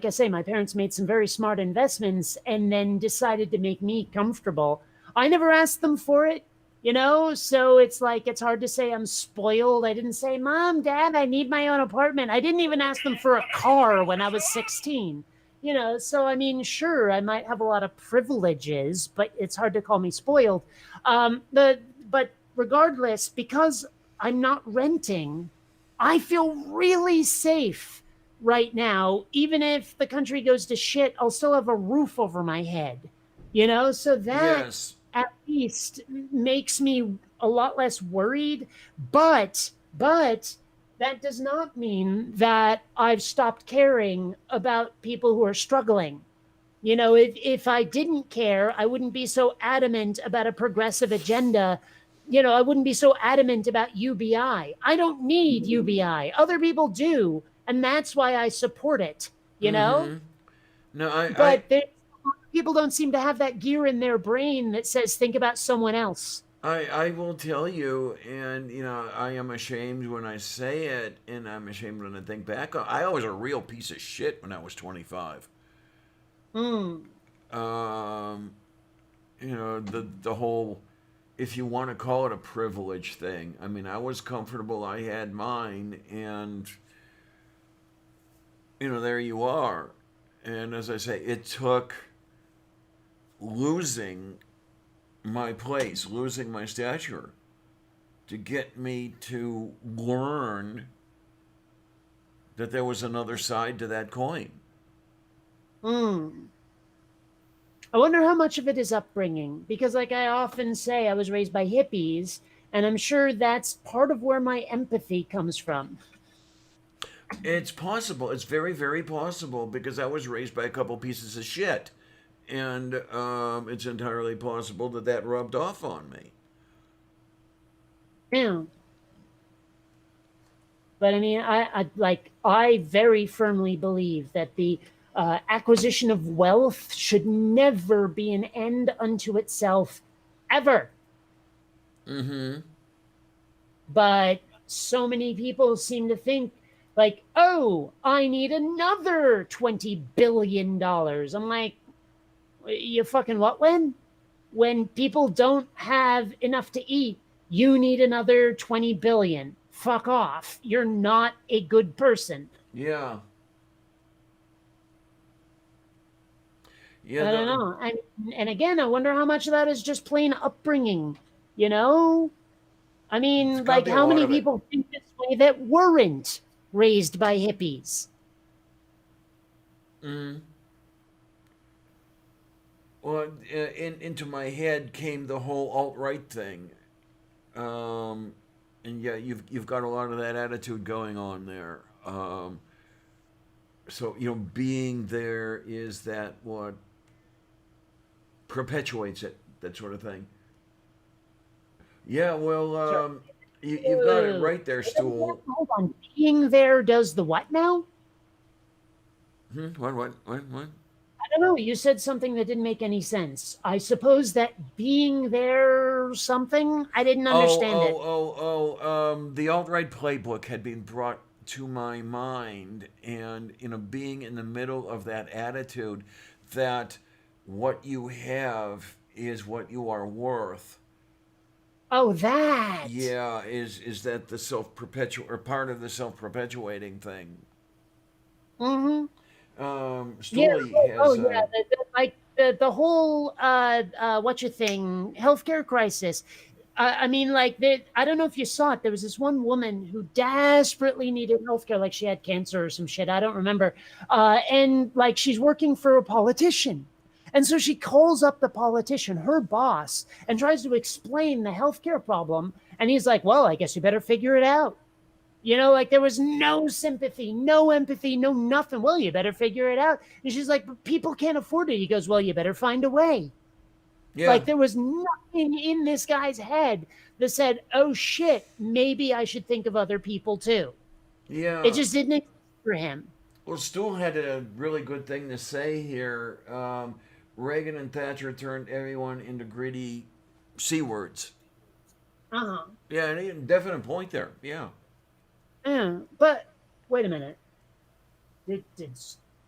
I say, my parents made some very smart investments and then decided to make me comfortable. I never asked them for it, so it's like, it's hard to say I'm spoiled. I didn't say, Mom, Dad, I need my own apartment. I didn't even ask them for a car when I was 16. So I mean, sure, I might have a lot of privileges, but it's hard to call me spoiled. But regardless, because I'm not renting, I feel really safe right now. Even if the country goes to shit, I'll still have a roof over my head. So that Yes. at least makes me a lot less worried. But that does not mean that I've stopped caring about people who are struggling. If I didn't care, I wouldn't be so adamant about a progressive agenda. I wouldn't be so adamant about UBI. I don't need UBI. Other people do. And that's why I support it, you know? Mm-hmm. No, I But people don't seem to have that gear in their brain that says, think about someone else. I will tell you, and I am ashamed when I say it, and I'm ashamed when I think back. I was a real piece of shit when I was 25. Mm. Um, the whole, if you want to call it a privilege thing. I mean, I was comfortable. I had mine, and there you are. And as I say, it took losing my place, losing my stature, to get me to learn that there was another side to that coin. Mm. I wonder how much of it is upbringing, because, like I often say, I was raised by hippies, and I'm sure that's part of where my empathy comes from. It's possible. It's very, very possible because I was raised by a couple pieces of shit. And it's entirely possible that that rubbed off on me. Yeah. But I mean, I very firmly believe that the acquisition of wealth should never be an end unto itself, ever. Mm-hmm. But so many people seem to think like, oh, I need another $20 billion. I'm like, you fucking what? When people don't have enough to eat, you need another 20 billion. Fuck off. You're not a good person. Yeah. Yeah. I don't know. And again, I wonder how much of that is just plain upbringing, you know? I It's mean, got to like, be a how lot many of it. people think this way that weren't raised by hippies? Mm. Well, into my head came the whole alt right thing, um, and yeah, you've got a lot of that attitude going on there. So being there is that what perpetuates it, that sort of thing. Yeah, well, Sure. you've got it right there, Say that again? Stool. Hold on. Being there does the what now? Hmm? What? I don't know. You said something that didn't make any sense. I suppose that being there something? I didn't Oh, understand oh, it. the alt right playbook had been brought to my mind, and being in the middle of that attitude that what you have is what you are worth. Oh, that. Yeah, is that the self perpetual or part of the self perpetuating thing? Mm-hmm. Yeah. Stooley Oh, has yeah. Like the whole what you thing healthcare crisis. I mean, like, I don't know if you saw it. There was this one woman who desperately needed healthcare, like she had cancer or some shit. I don't remember. And like, she's working for a politician. And so she calls up the politician, her boss, and tries to explain the healthcare problem. And he's like, well, I guess you better figure it out. Like there was no sympathy, no empathy, no nothing. Well, you better figure it out. And she's like, but people can't afford it. He goes, well, you better find a way. yeah Like there was nothing in this guy's head that said, "Oh shit, maybe I should think of other people too." It yeah. just didn't exist for him. Well, Stool had a really good thing to say here. Reagan and Thatcher turned everyone into greedy c words. Uh huh. Yeah, and he had a definite point there. Yeah. Yeah, but wait a minute. Did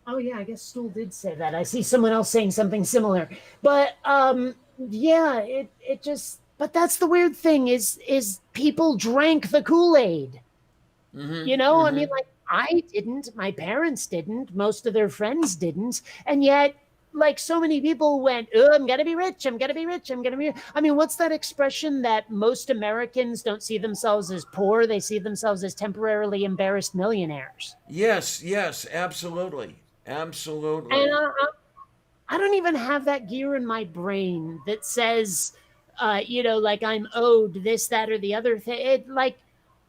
oh yeah, I guess Stool did say that. I see someone else saying something similar. But yeah, it just. But that's the weird thing is people drank the Kool Aid. Mm-hmm. I mean, Mm-hmm. like, I didn't, my parents didn't, most of their friends didn't. And yet, like, so many people went, oh, I'm going to be rich. I'm going to be rich. I'm going to be. I mean, what's that expression that most Americans don't see themselves as poor? They see themselves as temporarily embarrassed millionaires. Yes, yes, absolutely. And Absolutely. I don't even have that gear in my brain that says, like I'm owed this, that, or the other thing. Like,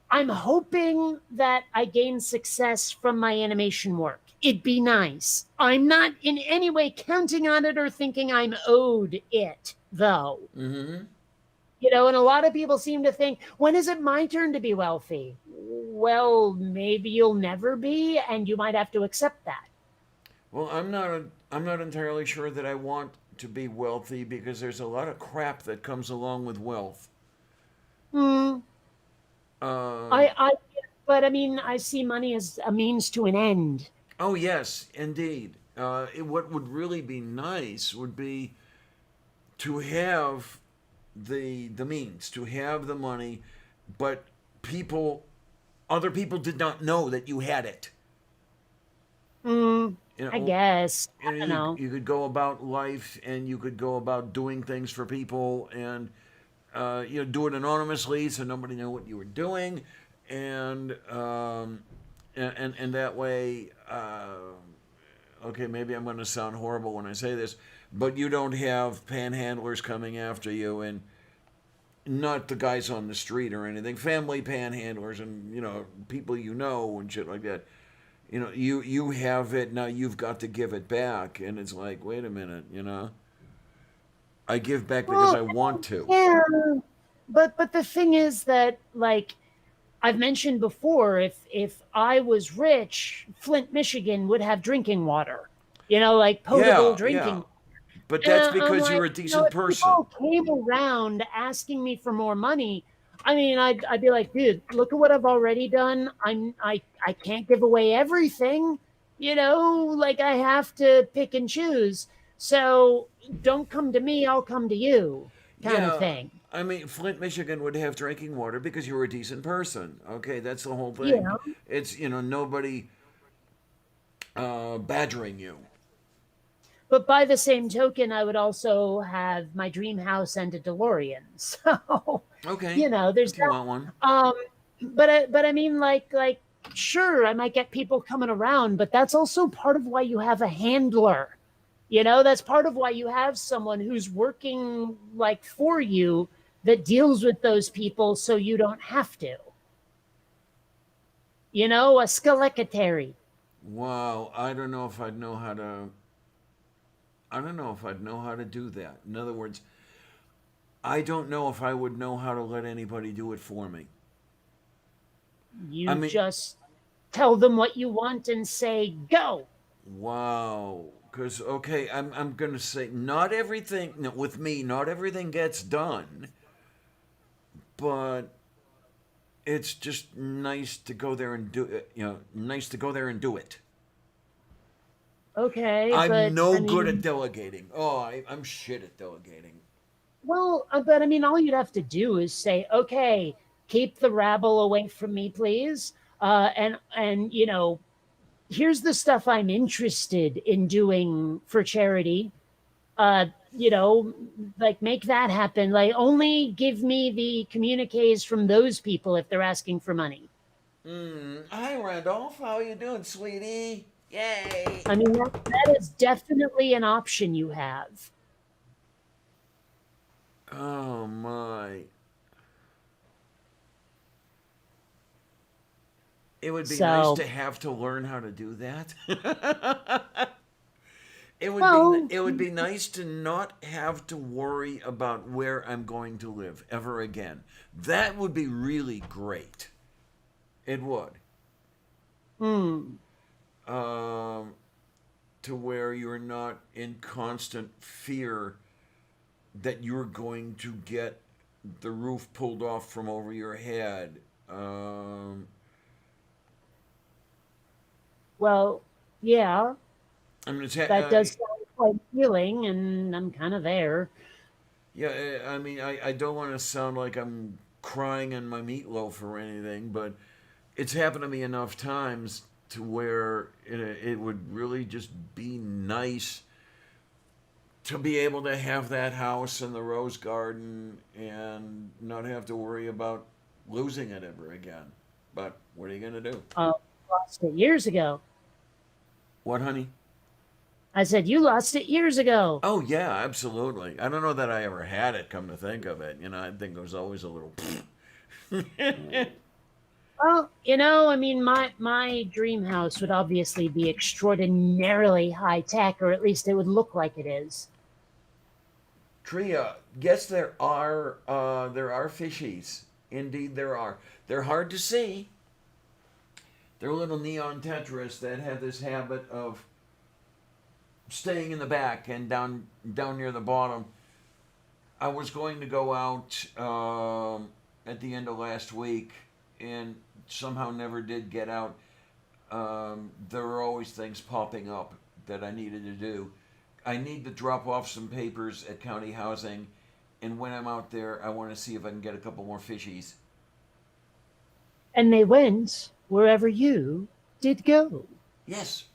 I'm hoping that I gain success from my animation work. It'd be nice. I'm not in any way counting on it or thinking I'm owed it, though. Mm-hmm. And a lot of people seem to think, when is it my turn to be wealthy? Well, maybe you'll never be, and you might have to accept that. Well, I'm not entirely sure that I want to be wealthy because there's a lot of crap that comes along with wealth. Hmm. Um, I, but I mean, I see money as a means to an end. oh yes, indeed. What would really be nice would be to have the means, to have the money, but people, other people did not know that you had it. Hmm. You I know, guess. I don't know. you could go about life and you could go about doing things for people and do it anonymously so nobody knew what you were doing, and and that way, okay, maybe I'm going to sound horrible when I say this, but you don't have panhandlers coming after you, and not the guys on the street or anything, family panhandlers and people and shit like that. You have it now. You've got to give it back, and it's like, wait a minute, I give back because Well, I want to. yeah, but the thing is that, like I've mentioned before, if I was rich, Flint, Michigan would have drinking water. Like potable Yeah, yeah. drinking. But And that's I'm because like, you're a decent if person. people came around asking me for more money, I mean, I'd be like, dude, look at what I've already done. I can't give away everything, like I have to pick and choose. So don't come to me, I'll come to you, kind of Yeah, thing. I mean, Flint, Michigan would have drinking water because you were a decent person. Okay, that's the whole thing. Yeah. It's, nobody badgering you. But by the same token, I would also have my dream house and a DeLorean. So, Okay, there's if you that. want one. Um, but I mean, like, sure, I might get people coming around, but that's also part of why you have a handler. That's part of why you have someone who's working like for you that deals with those people, so you don't have to. A skeletary. Wow, I don't know if I'd know how to do that. In other words, I don't know if I would know how to let anybody do it for me. I You mean, just tell them what you want and say go. wow. Because, okay, I'm going to say not everything, no, with me, not everything gets done, but it's just nice to go there and do it, nice to go there and do it. Okay, I'm but no I good at mean, delegating. Oh, I'm shit at delegating. well, but I mean, all you'd have to do is say, okay, keep the rabble away from me, please. And here's the stuff I'm interested in doing for charity. Uh, you know, like make that happen. Like only give me the communiques from those people if they're asking for money. Hi, Randolph. How you doing, sweetie? Yay. I mean, that is definitely an option you have. Oh, my. It would be nice So, to have to learn how to do that. well, it would be nice to not have to worry about where I'm going to live ever again. That would be really great. It would. hmm. Um, to where you're not in constant fear that you're going to get the roof pulled off from over your head. Well, yeah, I mean, that does sound quite appealing, and I'm kind of there. yeah. I mean, I don't want to sound like I'm crying in my meatloaf or anything, but it's happened to me enough times to where it would really just be nice to be able to have that house and the rose garden and not have to worry about losing it ever again. But what are you going to do? Lost it years ago. What, honey? I said, you lost it years ago. Oh, yeah, absolutely. I don't know that I ever had it, come to think of it. I think it was always a little. Well, I mean, my dream house would obviously be extraordinarily high tech, or at least it would look like it is. Tria, yes, there are fishies. Indeed, there are. They're hard to see. They're little neon tetras that have this habit of staying in the back and down near the bottom. I was going to go out at the end of last week and somehow never did get out. There were always things popping up that I needed to do. I need to drop off some papers at county housing, and when I'm out there, I want to see if I can get a couple more fishies. And they went wherever you did go. Yes,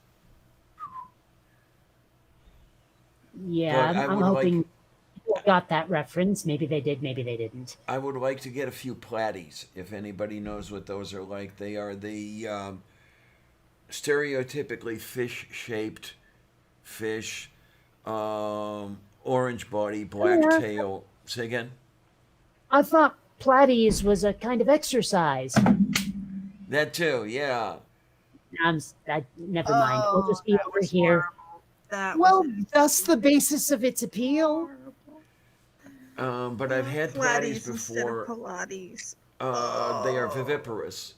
Yeah, but I'm hoping people got that reference. Maybe they did, maybe they didn't. I would like to get a few platies. If anybody knows what those are like, they are the stereotypically fish-shaped fish, orange body, black Yeah, tail. Say again. I thought Pilates was a kind of exercise. That too, yeah. Never mind. We'll Oh, just be that over was here. horrible. That Well, was that's the basis of its appeal. horrible. But I've had platies Pilates instead of before. Pilates. They are Oh. viviparous.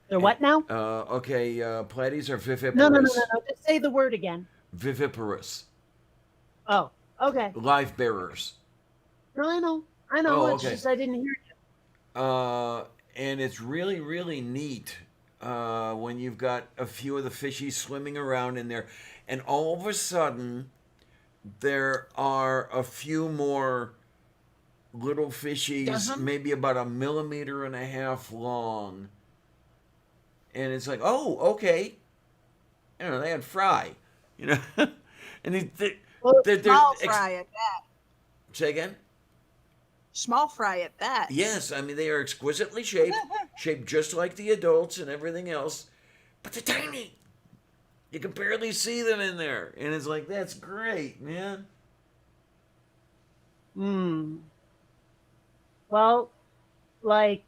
They're what now? Okay, platies are No, no, no, no, viviparous. no. Just say the word again. Viviparous. Oh, okay. Live bearers. No, I know. I know. Oh, It's okay. just I didn't hear you. uh, and it's really really neat when you've got a few of the fishies swimming around in there, and all of a sudden there are a few more little fishies, Uh-huh. maybe about a millimeter and a half long, and it's like, oh, okay, they had fry, you know, and Well, they're Small fry at that. say again. Small fry at that. Yes, I mean they are exquisitely shaped, shaped just like the adults and everything else, but they're tiny. You can barely see them in there, and it's like that's great, man. hmm. Well, like,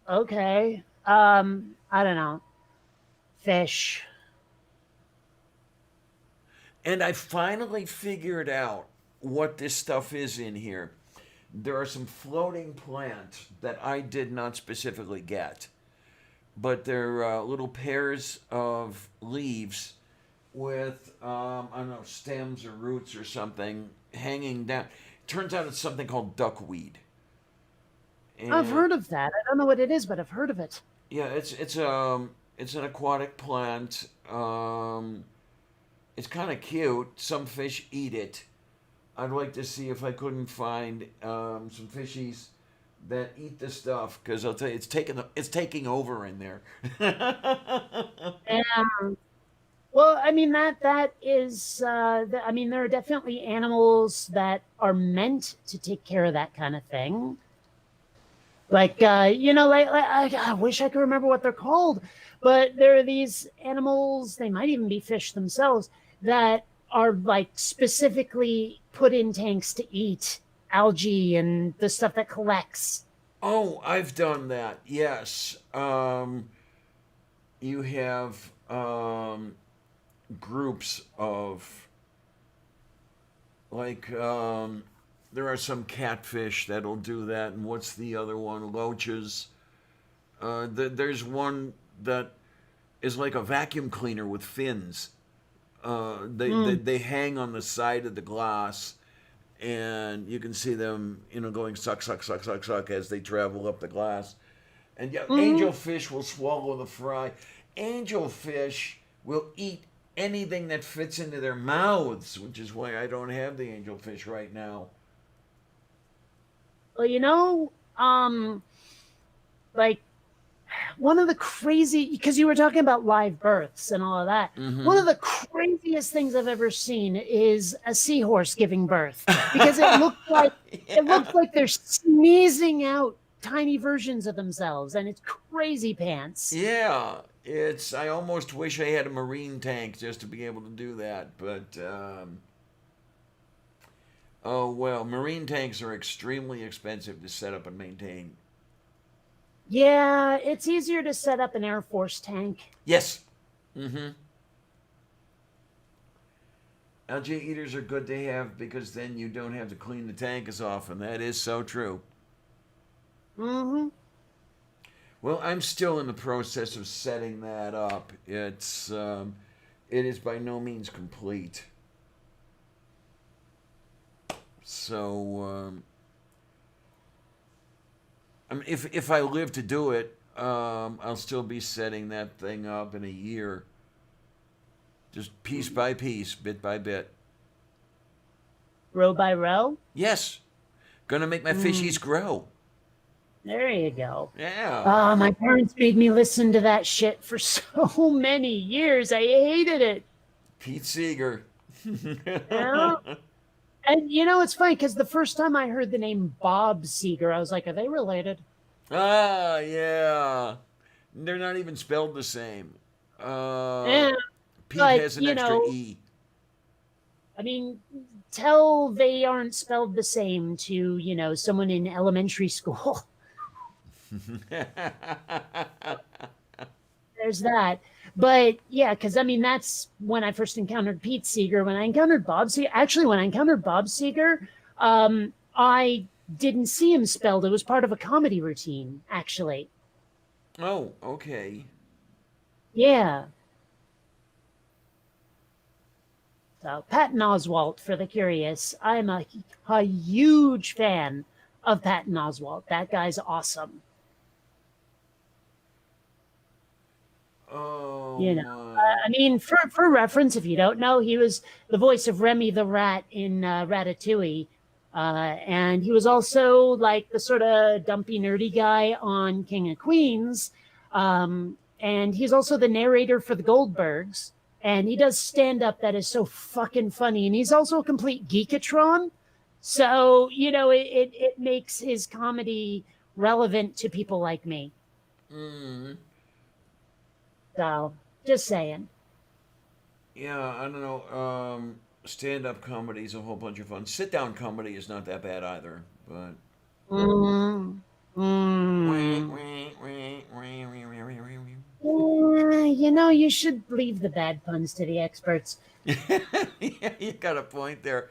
okay. I don't know. Fish. And I finally figured out what this stuff is in here. There are some floating plants that I did not specifically get, but they're little pairs of leaves with I don't know, stems or roots or something hanging down. Turns out it's something called duckweed. I've And heard of that. I don't know what it is, but I've heard of it. yeah, it's an aquatic plant. It's kind of cute. Some fish eat it. I'd like to see if I couldn't find some fishies that eat the stuff, because I'll tell you, it's taking over in there. Yeah. Well, I mean that is. I mean, there are definitely animals that are meant to take care of that kind of thing. Like, I wish I could remember what they're called, but there are these animals. They might even be fish themselves that are like specifically put in tanks to eat algae and the stuff that collects. Oh, I've done that. Yes. You have groups of like there are some catfish that'll do that, and what's the other one? Loaches. There's one that is like a vacuum cleaner with fins. They Mm. they hang on the side of the glass, and you can see them, going suck, suck, suck, suck, suck as they travel up the glass. And yeah, Hmm. angelfish will swallow the fry. Angelfish will eat anything that fits into their mouths, which is why I don't have the angelfish right now. Well, like one of the crazy, because you were talking about live births and all of that. One Mm-hmm. of the craziest things I've ever seen is a seahorse giving birth, because it looks Yeah. like they're sneezing out tiny versions of themselves, and it's crazy pants. Yeah, I almost wish I had a marine tank just to be able to do that, but oh well, marine tanks are extremely expensive to set up and maintain. Yeah, it's easier to set up an Air Force tank. Yes. Mm-hmm. Algae eaters are good to have because then you don't have to clean the tank as often. That is so true. Hmm. Well, I'm still in the process of setting that up. It is by no means complete. So, I mean, if I live to do it, I'll still be setting that thing up in a year, just piece by piece, bit by bit. Row by row. Yes, gonna make my Mm, fishies grow. there you go. Yeah, My parents made me listen to that shit for so many years. I hated it. Pete Seeger. Yeah. And it's funny because the first time I heard the name Bob Seger, I was like, are they related? Ah, yeah. They're not even spelled the same. Uh, Yeah, Pete but has an extra E. I mean, tell they aren't spelled the same to, someone in elementary school. There's that. But yeah, because I mean, that's when I first encountered Pete Seeger. When I encountered Bob Seeger, actually, when I encountered Bob Seeger, I didn't see him spelled. It was part of a comedy routine, actually. Oh, okay. Yeah. So Patton Oswalt, for the curious, I'm a huge fan of Patton Oswalt. That guy's awesome. Oh You know, my. I mean, for reference, if you don't know, he was the voice of Remy the Rat in Ratatouille, and he was also like the sort of dumpy, nerdy guy on King of Queens, and he's also the narrator for the Goldbergs, and he does stand up that is so fucking funny, and he's also a complete geekatron. So it makes his comedy relevant to people like me. Mm. So just saying. Yeah, I don't know. Stand-up comedy is a whole bunch of fun. Sit-down comedy is not that bad either, but. Mm, mm. You should leave the bad puns to the experts. Yeah, you got a point there.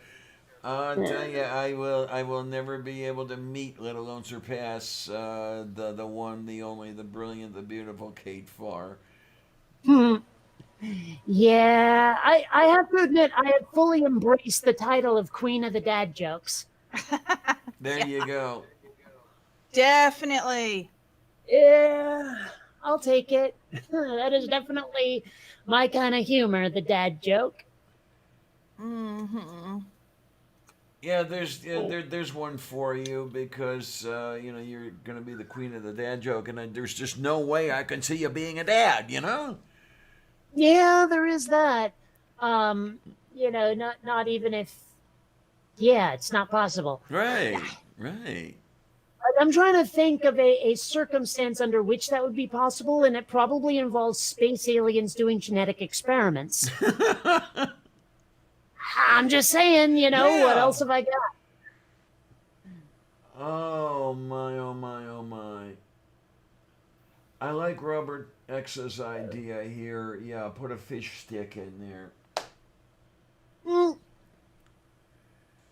I'll tell you, I will. I will never be able to meet, let alone surpass, the one, the only, the brilliant, the beautiful Kate Farr. Hmm. Yeah, I have to admit, I have fully embraced the title of Queen of the Dad Jokes. There Yeah, you go. definitely. Yeah, I'll take it. That is definitely my kind of humor, the dad joke. Hmm. There's one for you because you're gonna be the queen of the dad joke, and there's just no way I can see you being a dad. You know. Yeah, there is that. Um, not even if, yeah, it's not possible. Right. Right. I'm trying to think of a circumstance under which that would be possible, and it probably involves space aliens doing genetic experiments. I'm just saying, what Yeah. else have I got? Oh my, oh my, oh my. I like Robert X's idea here. Yeah, put a fish stick in there. Mm,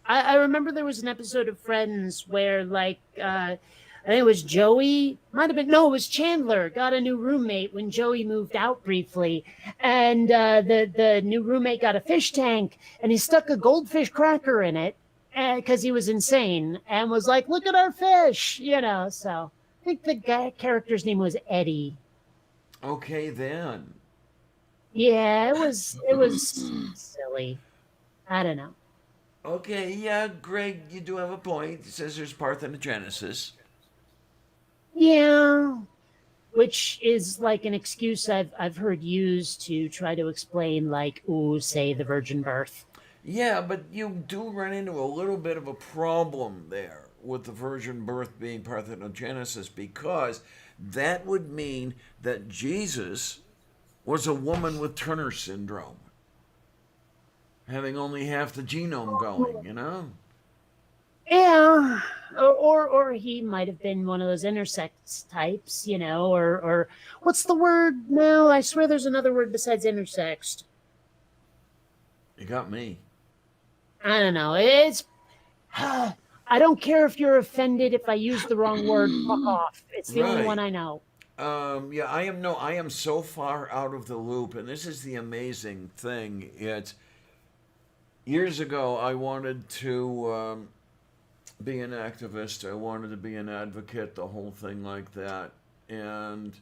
I remember there was an episode of Friends where, like, I think it was Joey, might have been, no, it was Chandler, got a new roommate when Joey moved out briefly. And the new roommate got a fish tank, and he stuck a goldfish cracker in it because he was insane and was like, look at our fish. So I think the character's name was Eddie. Okay then. Yeah, it was silly. I don't know. Okay, yeah, Greg, you do have a point. It says there's parthenogenesis. Yeah, which is like an excuse I've heard used to try to explain, like, ooh, say the virgin birth. Yeah, but you do run into a little bit of a problem there with the virgin birth being parthenogenesis because that would mean that Jesus was a woman with Turner syndrome, having only half the genome going, you know? Yeah, or he might have been one of those intersex types, or what's the word now? I swear there's another word besides intersexed. You got me. I don't know. It's I don't care if you're offended if I use the wrong word. Fuck off. It's the only one Right. I know. Yeah, I am no, I am so far out of the loop, and this is the amazing thing. It's years ago I wanted to be an activist. I wanted to be an advocate, the whole thing like that, and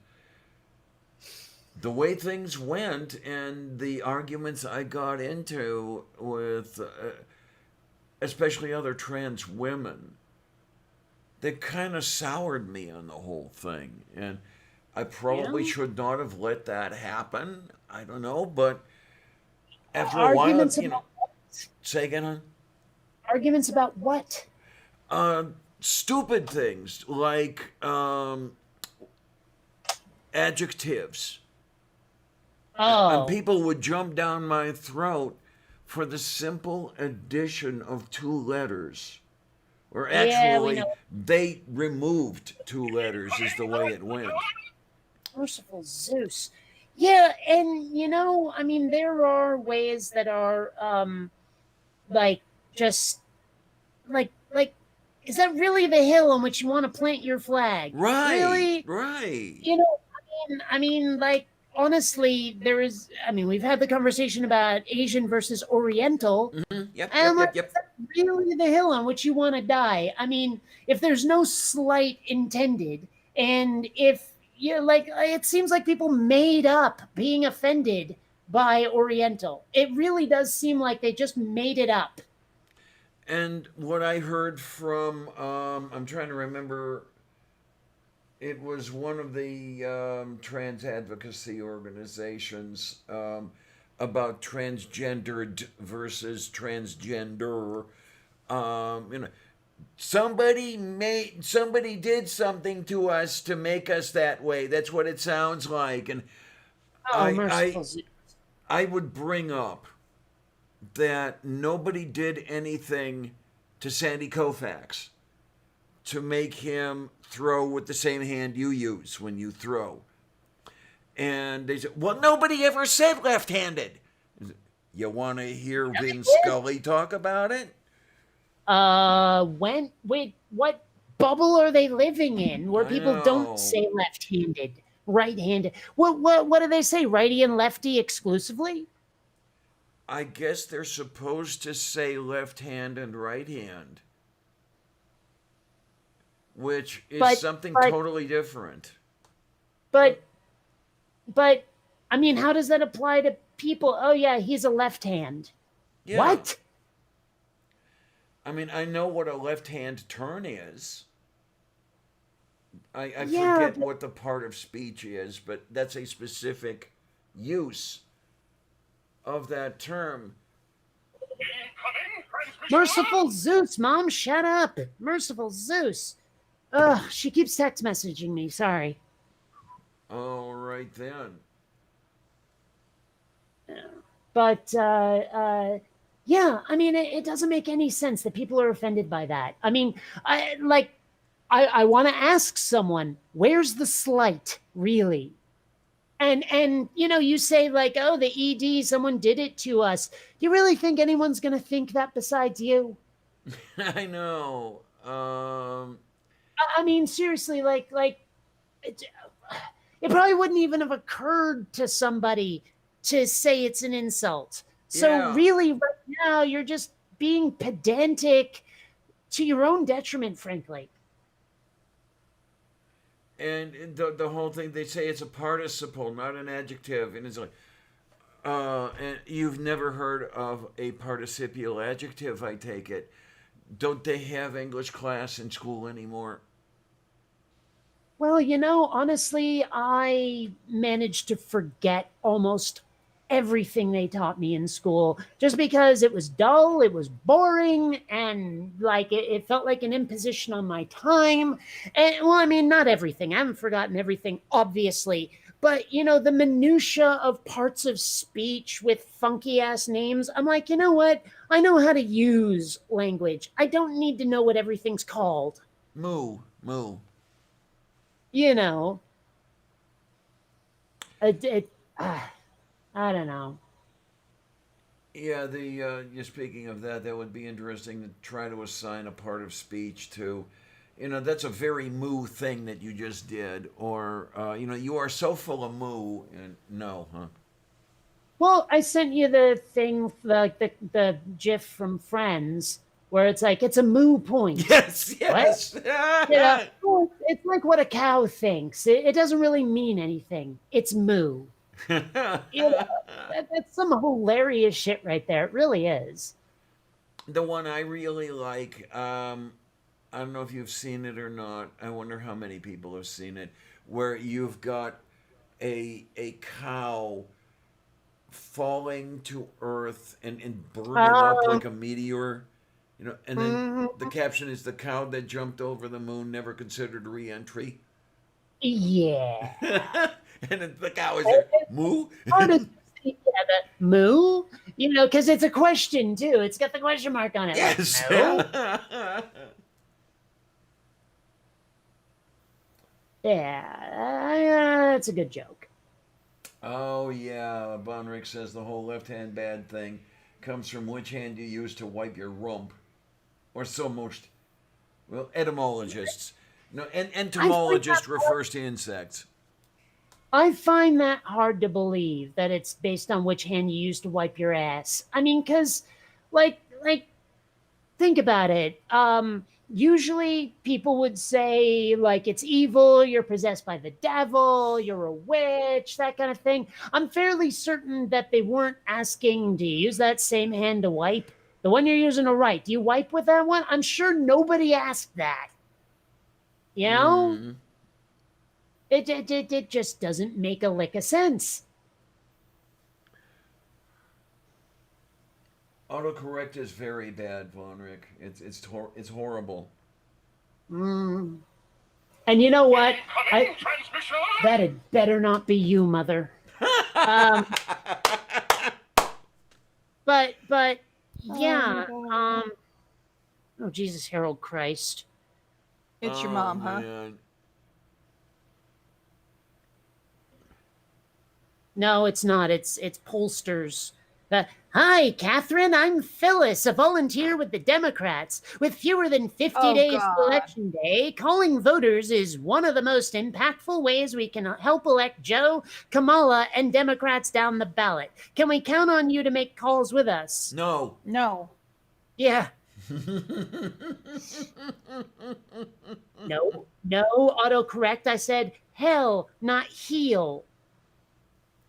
the way things went and the arguments I got into with, especially other trans women, they kind of soured me on the whole thing, and I probably Yeah. should not have let that happen. I don't know, but after a while, Arguments about say again, huh? arguments about what? Uh, Stupid things like adjectives. And Oh, people would jump down my throat for the simple addition of two letters. Or yeah, we actually, know. they removed two letters, is the way it went. Merciful Zeus. Yeah, and I mean, there are ways that are like just like is that really the hill on which you want to plant your flag? Right, Really? right. I mean, like, honestly, we've had the conversation about Asian versus Oriental, Yep, and yep, like, yep, yep. really the hill on which you want to die? I mean, if there's no slight intended, and if you like, it seems like people made up being offended by Oriental. It really does seem like they just made it up. And what I heard from, I'm trying to remember, it was one of the trans advocacy organizations about transgendered versus transgender. You know, somebody did something to us to make us that way. That's what it sounds like. And Oh, I I merciful Zeus. I would bring up that nobody did anything to Sandy Koufax to make him throw with the same hand you use when you throw. And they said, well, nobody ever said left handed. You want to hear Vin Scully talk about it? Wait, what bubble are they living in where I people don't know. say left-handed, right-handed? What do they say? Righty and lefty exclusively? I guess they're supposed to say left hand and right hand, which is But something but totally different. but but I mean, how does that apply to people? Oh yeah, he's a left hand. Yeah. What? I mean, I know what a left hand turn is. I Yeah, forget what the part of speech is, but that's a specific use of that term. merciful Zeus, Mom, shut up. Merciful Zeus. Ugh, she keeps text messaging me. Sorry. Oh, right then. But yeah, I mean, it doesn't make any sense that people are offended by that. I mean, I want to ask someone, where's the slight, really? And you say like, oh, the ED, someone did it to us. Do you really think anyone's gonna think that besides you? I know. I mean, seriously, it, it probably wouldn't even have occurred to somebody to say it's an insult. So Yeah. really, right now, you're just being pedantic to your own detriment, frankly. And the whole thing, they say it's a participle, not an adjective. And it's like, and you've never heard of a participial adjective, I take it. Don't they have English class in school anymore? Well, honestly, I managed to forget almost everything they taught me in school just because it was dull, it was boring, and like it felt like an imposition on my time. And well, I mean, not everything. I haven't forgotten everything, obviously. But the minutia of parts of speech with funky ass names, I'm like, you know what? I know how to use language. I don't need to know what everything's called. Moo, moo. You know, it I don't know. Yeah, you're speaking of that. That would be interesting to try to assign a part of speech to. That's a very moo thing that you just did. Or, you are so full of moo. And no, huh? Well, I sent you the thing, like the GIF from Friends, where it's like it's a moo point. Yes, What? yes. Well, it's like what a cow thinks. It doesn't really mean anything. It's moo. That's some hilarious shit right there. It really is. The one I really like, I don't know if you've seen it or not. I wonder how many people have seen it, where you've got a cow falling to earth and burning up Um, like a meteor. And then the mhm. caption is the cow that jumped over the moon never considered re-entry. Yeah. And then the cow is there, moo. Hard to see, yeah, the moo, because it's a question too. It's got the question mark on it. Like, Yes. moo? Yeah, that's a good joke. Oh yeah, Bonrick says the whole left-hand bad thing comes from which hand you use to wipe your rump, or so most etymologists. No, and I find that entomologist refers to insects. I find that hard to believe that it's based on which hand you use to wipe your ass. I mean, because like think about it. Usually people would say, like, it's evil, you're possessed by the devil, you're a witch, that kind of thing. I'm fairly certain that they weren't asking, do you use that same hand to wipe? The one you're using to write, do you wipe with that one? I'm sure nobody asked that. You know? Mm. It just doesn't make a lick of sense. Autocorrect is very bad, Von Rick. It's horrible. Mm. And you know what? That had better not be you, Mother. Um, but yeah. Oh Jesus, Harold Christ. It's your mom, huh? Man. No, it's not. It's pollsters. Hi, Catherine. I'm Phyllis, a volunteer with the Democrats. With fewer than 50 Oh, days God. to Election Day, calling voters is one of the most impactful ways we can help elect Joe, Kamala, and Democrats down the ballot. Can we count on you to make calls with us? No. No. Yeah. No, autocorrect. I said hell, not heal.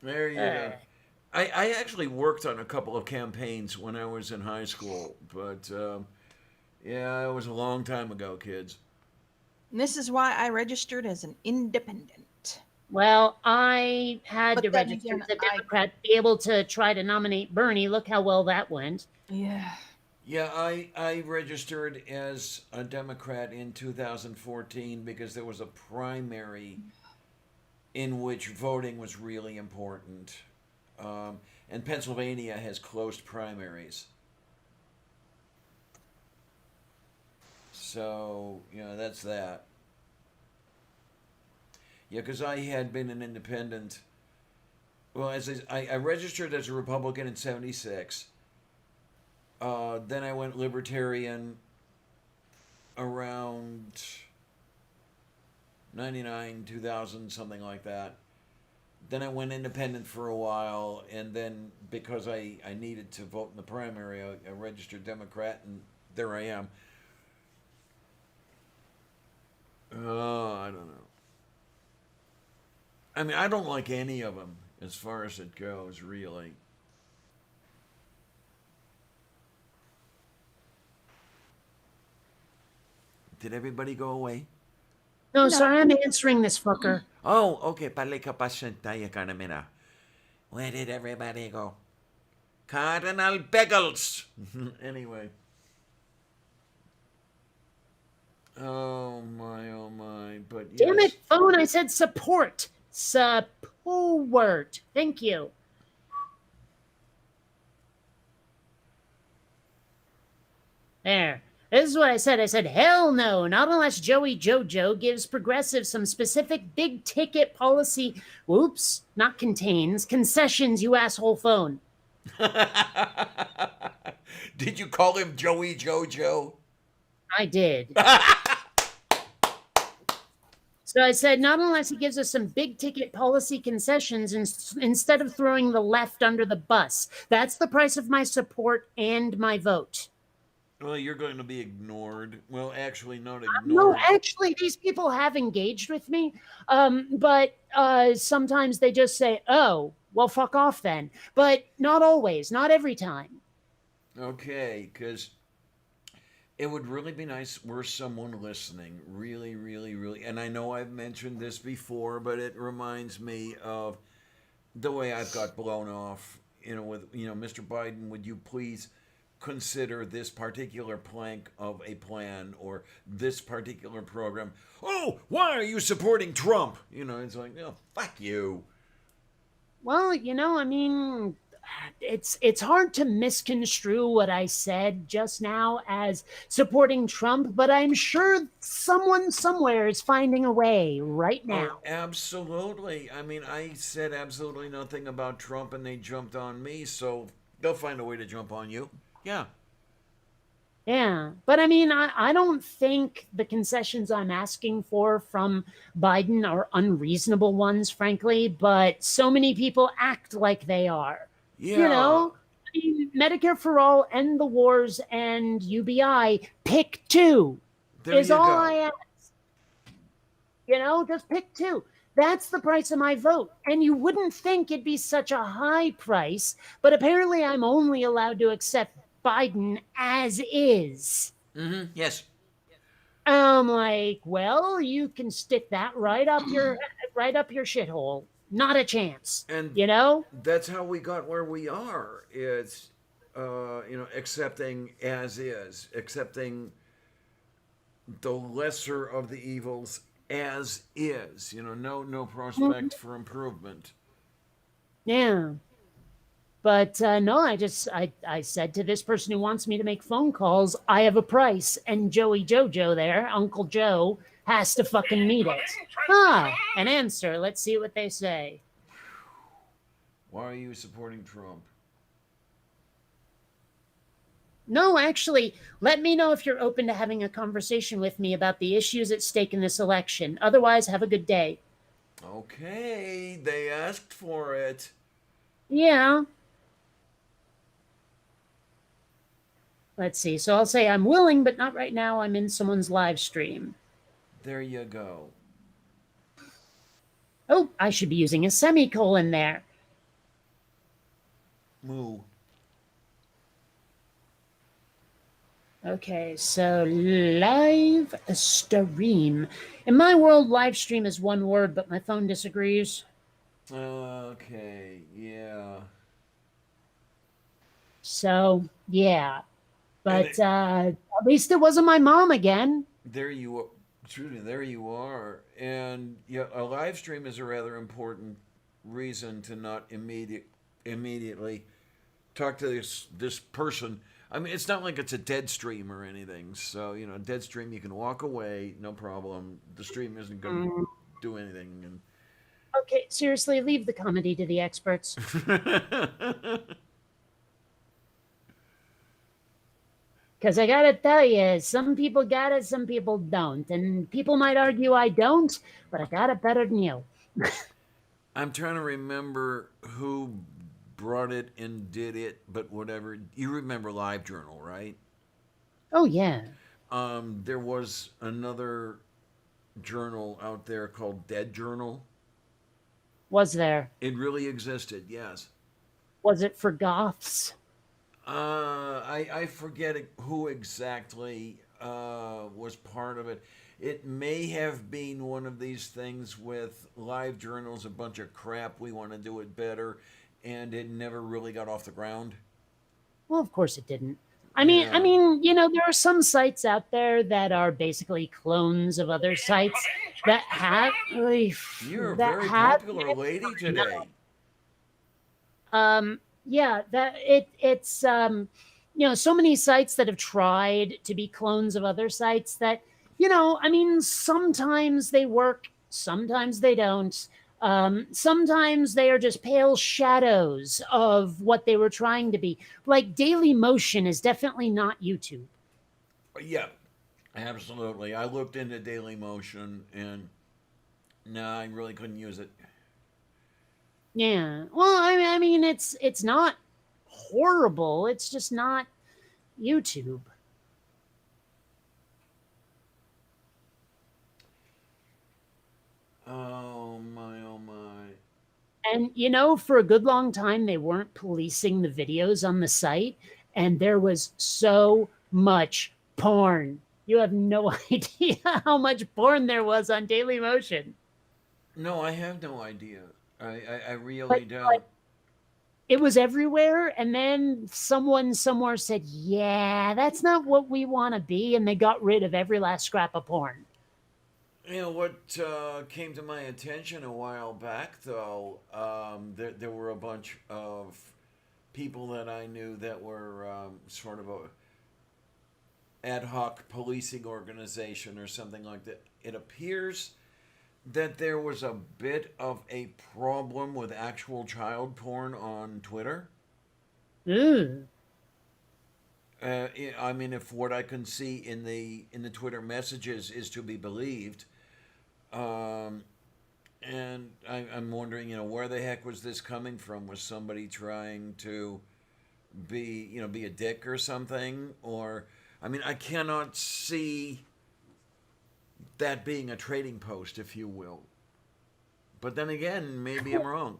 There you go. I actually worked on a couple of campaigns when I was in high school, but yeah, it was a long time ago, kids. And this is why I registered as an independent. Well, I had But to then register again, as a Democrat to be able to try to nominate Bernie. Look how well that went. Yeah. Yeah, I registered as a Democrat in 2014 because there was a primary in which voting was really important. And Pennsylvania has closed primaries. So, that's that. Yeah, because I had been an independent. Well, I registered as a Republican in 76. Then I went Libertarian around 99, 2000, something like that. Then I went independent for a while, and then because I needed to vote in the primary, I registered Democrat, and there I am. I don't know. I mean, I don't like any of them as far as it goes, really. Did everybody go away? No, sorry, I'm answering this fucker. Oh, okay. Pala ka pasyentaya ka namin ah. Where did everybody go? Cardinal Beggles! Anyway. Oh my. But yes. Damn it, phone, I said support. Support. Thank you. There. This is what I said. I said, hell no, not unless Joey Jojo gives progressives some specific big ticket policy, whoops, not contains, concessions, you asshole phone. Did you call him Joey Jojo? I did. So I said, not unless he gives us some big ticket policy concessions instead of throwing the left under the bus. That's the price of my support and my vote. Well, you're going to be ignored. Well, actually, not ignored. No, actually, these people have engaged with me. But sometimes they just say, oh, well, fuck off then. But not always, not every time. Okay, because it would really be nice were someone listening. Really, really, really. And I know I've mentioned this before, but it reminds me of the way I've got blown off, with, Mr. Biden, would you please consider this particular plank of a plan or this particular program? Oh, why are you supporting Trump? It's like, fuck you. Well, I mean, it's hard to misconstrue what I said just now as supporting Trump, but I'm sure someone somewhere is finding a way right now. Oh, absolutely. I mean, I said absolutely nothing about Trump and they jumped on me, so they'll find a way to jump on you. Yeah. Yeah. But I mean, I don't think the concessions I'm asking for from Biden are unreasonable ones, frankly, but so many people act like they are. Yeah. Medicare for all, end the wars, and UBI. Pick two There is you all go. I ask. Just pick two. That's the price of my vote. And you wouldn't think it'd be such a high price, but apparently I'm only allowed to accept Biden as is. Yes. I'm like, well, you can stick that right up your shithole. Not a chance. And You know? that's how we got where we are. It's, accepting as is, accepting the lesser of the evils as is. No prospect for improvement. Yeah. But no, I said to this person who wants me to make phone calls, I have a price, and Joey Jojo there, Uncle Joe, has to fucking meet it. An answer. Let's see what they say. Why are you supporting Trump? No, actually, let me know if you're open to having a conversation with me about the issues at stake in this election. Otherwise, have a good day. Okay, they asked for it. Yeah. Let's see. So I'll say I'm willing, but not right now. I'm in someone's live stream. There you go. Oh, I should be using a semicolon there. Moo. Okay, so live stream. In my world, live stream is one word, but my phone disagrees. Okay, yeah. So, yeah. And But at least it wasn't my mom again. there you are. Excuse me, there you are. And yeah, a live stream is a rather important reason to not immediately talk to this person. I mean, it's not like it's a dead stream or anything. So, dead stream, you can walk away, no problem. The stream isn't going to do anything. Okay, seriously, leave the comedy to the experts. Because I gotta tell you, some people got it, some people don't. And people might argue I don't, but I got it better than you. I'm trying to remember who brought it and did it, but whatever. You remember LiveJournal, right? Oh, yeah. There was another journal out there called Dead Journal. Was there? It really existed, yes. Was it for goths? I forget who exactly was part of it. It may have been one of these things with live journals, a bunch of crap. We want to do it better, and it never really got off the ground. Well, of course it didn't. Yeah. There are some sites out there that are basically clones of other sites that have. You're a that very have popular lady today. Yeah, it's so many sites that have tried to be clones of other sites that sometimes they work, sometimes they don't. Sometimes they are just pale shadows of what they were trying to be. Like Daily Motion is definitely not YouTube. Yeah, absolutely. I looked into Daily Motion, and no, I really couldn't use it. Yeah. Well, I mean, it's not horrible. It's just not YouTube. Oh my, oh my. And for a good long time they weren't policing the videos on the site, and there was so much porn. You have no idea how much porn there was on Daily Motion. No, I have no idea. I really But don't. it was everywhere, and then someone somewhere said, yeah, that's not what we want to be, and they got rid of every last scrap of porn. What came to my attention a while back, though, there were a bunch of people that I knew that were sort of a ad hoc policing organization or something like that. It appears that there was a bit of a problem with actual child porn on Twitter. Ooh. I mean, if what I can see in the Twitter messages is to be believed, and I'm wondering, where the heck was this coming from? Was somebody trying to be a dick or something, or I mean, I cannot see that being a trading post, if you will. But then again, maybe I'm wrong.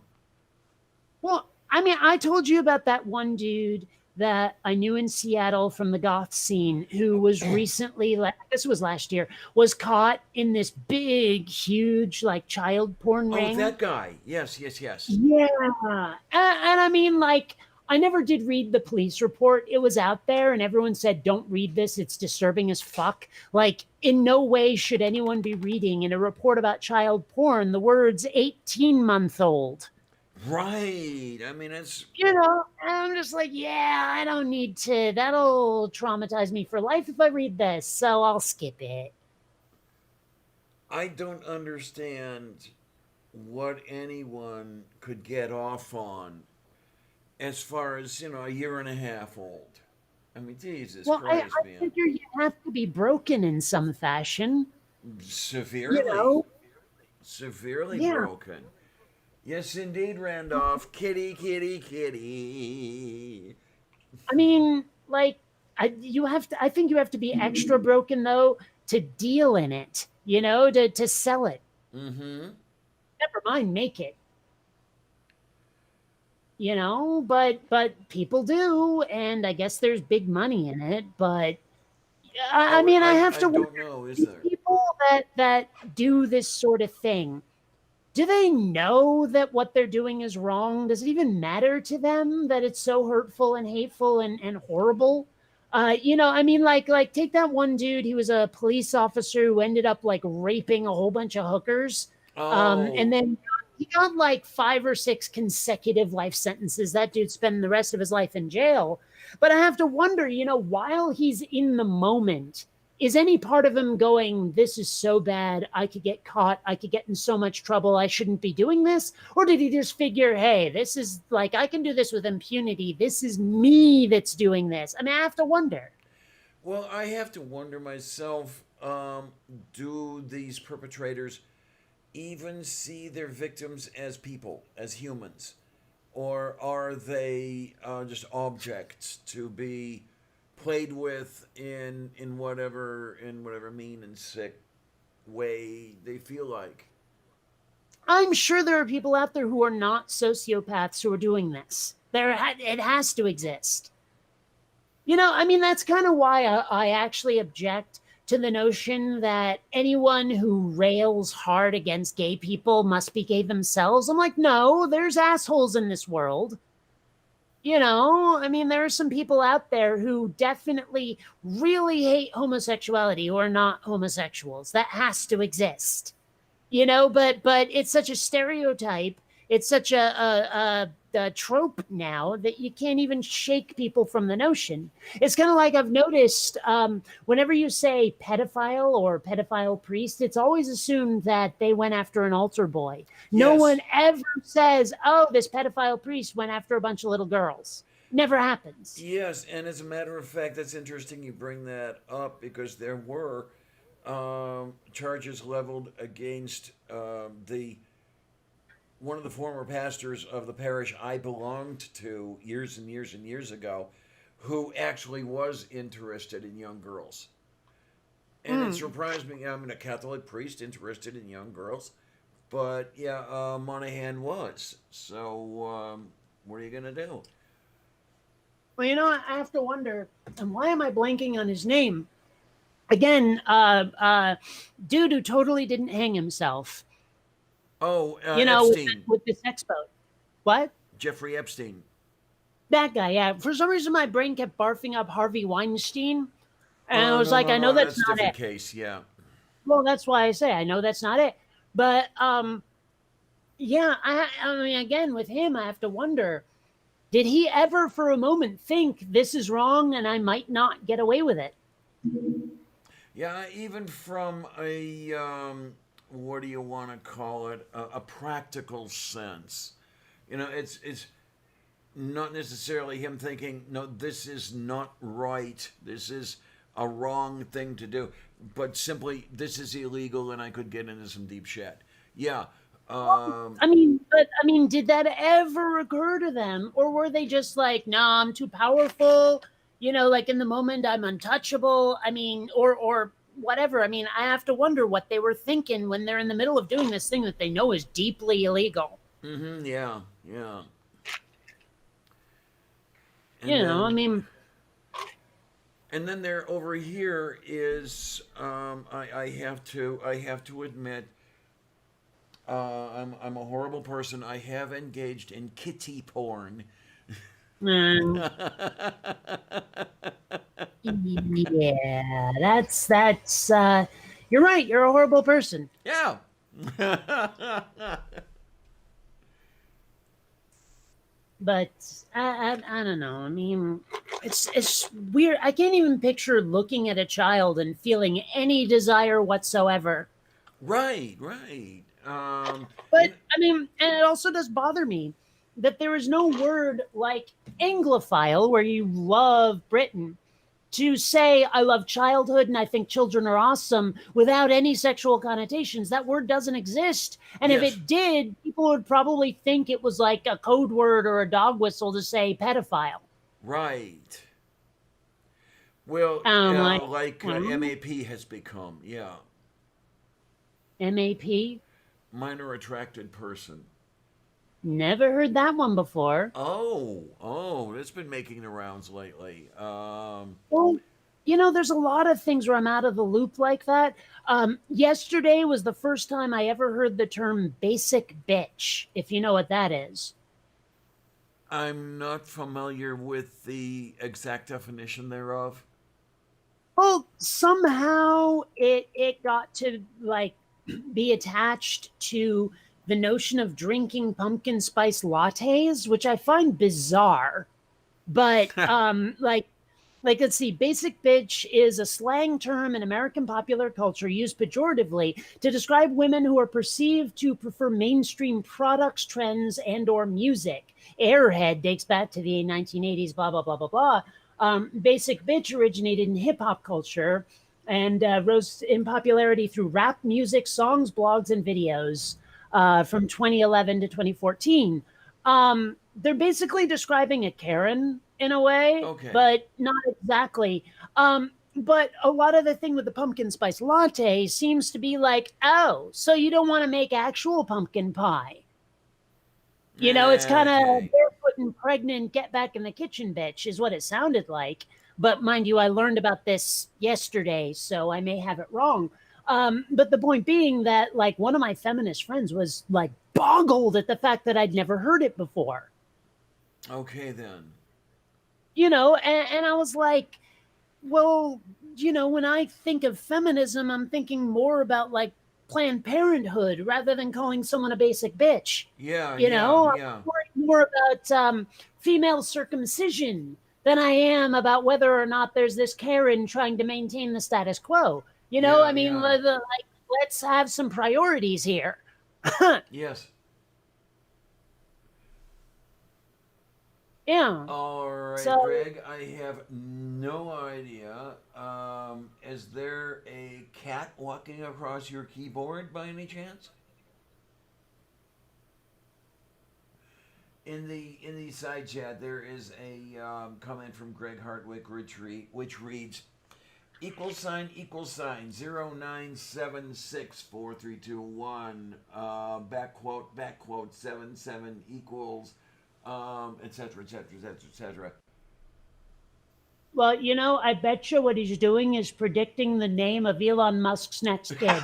Well, I mean, I told you about that one dude that I knew in Seattle from the goth scene who was recently, like, this was last year, was caught in this big, huge, like, child porn Oh, ring. that guy. Yes, yes, yes. Yeah. And I mean, like, I never did read the police report. It was out there, and everyone said, don't read this. It's disturbing as fuck. Like, in no way should anyone be reading in a report about child porn the words 18-month-old. Right. I mean, it's. And I'm just like, yeah, I don't need to. That'll traumatize me for life if I read this, so I'll skip it. I don't understand what anyone could get off on as far as, a year and a half old. I mean, Jesus Well, Christ, I man. figure you have to be broken in some fashion, you Severely. know? Severely Yeah. broken. Yes, indeed, Randolph. Kitty, kitty, kitty. I mean, like, I think you have to be extra broken, though, to deal in it, to sell it. Mm-hmm. Never mind, make it. But people do, and I guess there's big money in it, but I Oh, mean, I have I to wonder, don't know, is these there? people that do this sort of thing, do they know that what they're doing is wrong? Does it even matter to them that it's so hurtful and hateful and horrible? I mean, like take that one dude. He was a police officer who ended up like raping a whole bunch of hookers, and Oh, then he got like 5 or 6 consecutive life sentences. That dude spent the rest of his life in jail. But I have to wonder, while he's in the moment, is any part of him going, this is so bad, I could get caught, I could get in so much trouble, I shouldn't be doing this? Or did he just figure, hey, this is like, I can do this with impunity, this is me that's doing this? I mean, I have to wonder. well, I have to wonder myself, do these perpetrators even see their victims as people, as humans? Or are they just objects to be played with in whatever mean and sick way they feel like? I'm sure there are people out there who are not sociopaths who are doing this. It has to exist. I mean, that's kind of why I actually object to the notion that anyone who rails hard against gay people must be gay themselves. I'm like, no, there's assholes in this world. I mean, there are some people out there who definitely really hate homosexuality who are not homosexuals. That has to exist. But it's such a stereotype, it's such a trope now that you can't even shake people from the notion. It's kind of like I've noticed, whenever you say pedophile or pedophile priest, it's always assumed that they went after an altar boy. No one Yes, ever says, oh, this pedophile priest went after a bunch of little girls. Never happens. yes, and as a matter of fact, that's interesting you bring that up because there were charges leveled against the one of the former pastors of the parish I belonged to years and years and years ago, who actually was interested in young girls. And it Mm. surprised me. I mean, a Catholic priest interested in young girls, but yeah, Monahan was. So, what are you gonna do? Well, I have to wonder, and why am I blanking on his name? Again, dude who totally didn't hang himself. Oh, With Epstein, the sex boat. What? Jeffrey Epstein. That guy, yeah. For some reason, my brain kept barfing up Harvey Weinstein. And I Oh was no like, no I know no, that's that's a not different it. case. Yeah. Well, that's why I say I know that's not it. But yeah, I mean, again, with him, I have to wonder, did he ever for a moment think this is wrong and I might not get away with it? Yeah, even from a what do you want to call it? A practical sense. It's not necessarily him thinking, no, this is not right. This is a wrong thing to do, but simply this is illegal and I could get into some deep shit. Yeah. I mean, But I mean, did that ever occur to them? Or were they just like, nah, I'm too powerful? Like in the moment I'm untouchable. I mean, or whatever. I mean, I have to wonder what they were thinking when they're in the middle of doing this thing that they know is deeply illegal. Mm-hmm. Yeah. Yeah. You And know, I then mean, and then there over here is I have to admit I'm a horrible person. I have engaged in kitty porn. mm, yeah, that's you're right, you're a horrible person. Yeah. But I don't know. I mean, it's weird. I can't even picture looking at a child and feeling any desire whatsoever. Right. Right. But I mean, and it also does bother me that there is no word like Anglophile, where you love Britain, to say I love childhood and I think children are awesome without any sexual connotations. That word doesn't exist. And if Yes. it did, people would probably think it was like a code word or a dog whistle to say pedophile. Right. Well, And I'm like, like hmm, MAP has become. Yeah. MAP? Minor attracted person. Never heard that one before. Oh, it's been making the rounds lately. Well, there's a lot of things where I'm out of the loop like that. Yesterday was the first time I ever heard the term basic bitch, if you know what that is. I'm not familiar with the exact definition thereof. Well, somehow it got to like be attached to the notion of drinking pumpkin spice lattes, which I find bizarre. But like let's see, basic bitch is a slang term in American popular culture used pejoratively to describe women who are perceived to prefer mainstream products, trends, and or music. Airhead dates back to the 1980s, blah blah blah blah blah. Basic bitch originated in hip hop culture and rose in popularity through rap music, songs, blogs, and videos from 2011 to 2014. They're basically describing a Karen in a way, Okay. but not exactly. But a lot of the thing with the pumpkin spice latte seems to be like, oh, so you don't want to make actual pumpkin pie. It's kind of Okay. barefoot and pregnant, get back in the kitchen, bitch, is what it sounded like. But mind you, I learned about this yesterday, so I may have it wrong. But the point being that, like, one of my feminist friends was like boggled at the fact that I'd never heard it before. Okay then. And I was like, well, when I think of feminism, I'm thinking more about like Planned Parenthood rather than calling someone a basic bitch. Yeah, yeah, I'm yeah. worried more about female circumcision than I am about whether or not there's this Karen trying to maintain the status quo. I Yeah, mean, yeah. let's have some priorities here. Yes. Yeah. All right, So, Greg, I have no idea. Is there a cat walking across your keyboard by any chance? In the side chat, there is a comment from Greg Hartwick which reads =9764321 back quote 77 equals etc etc etc etc. well, I bet you what he's doing is predicting the name of Elon Musk's next kid.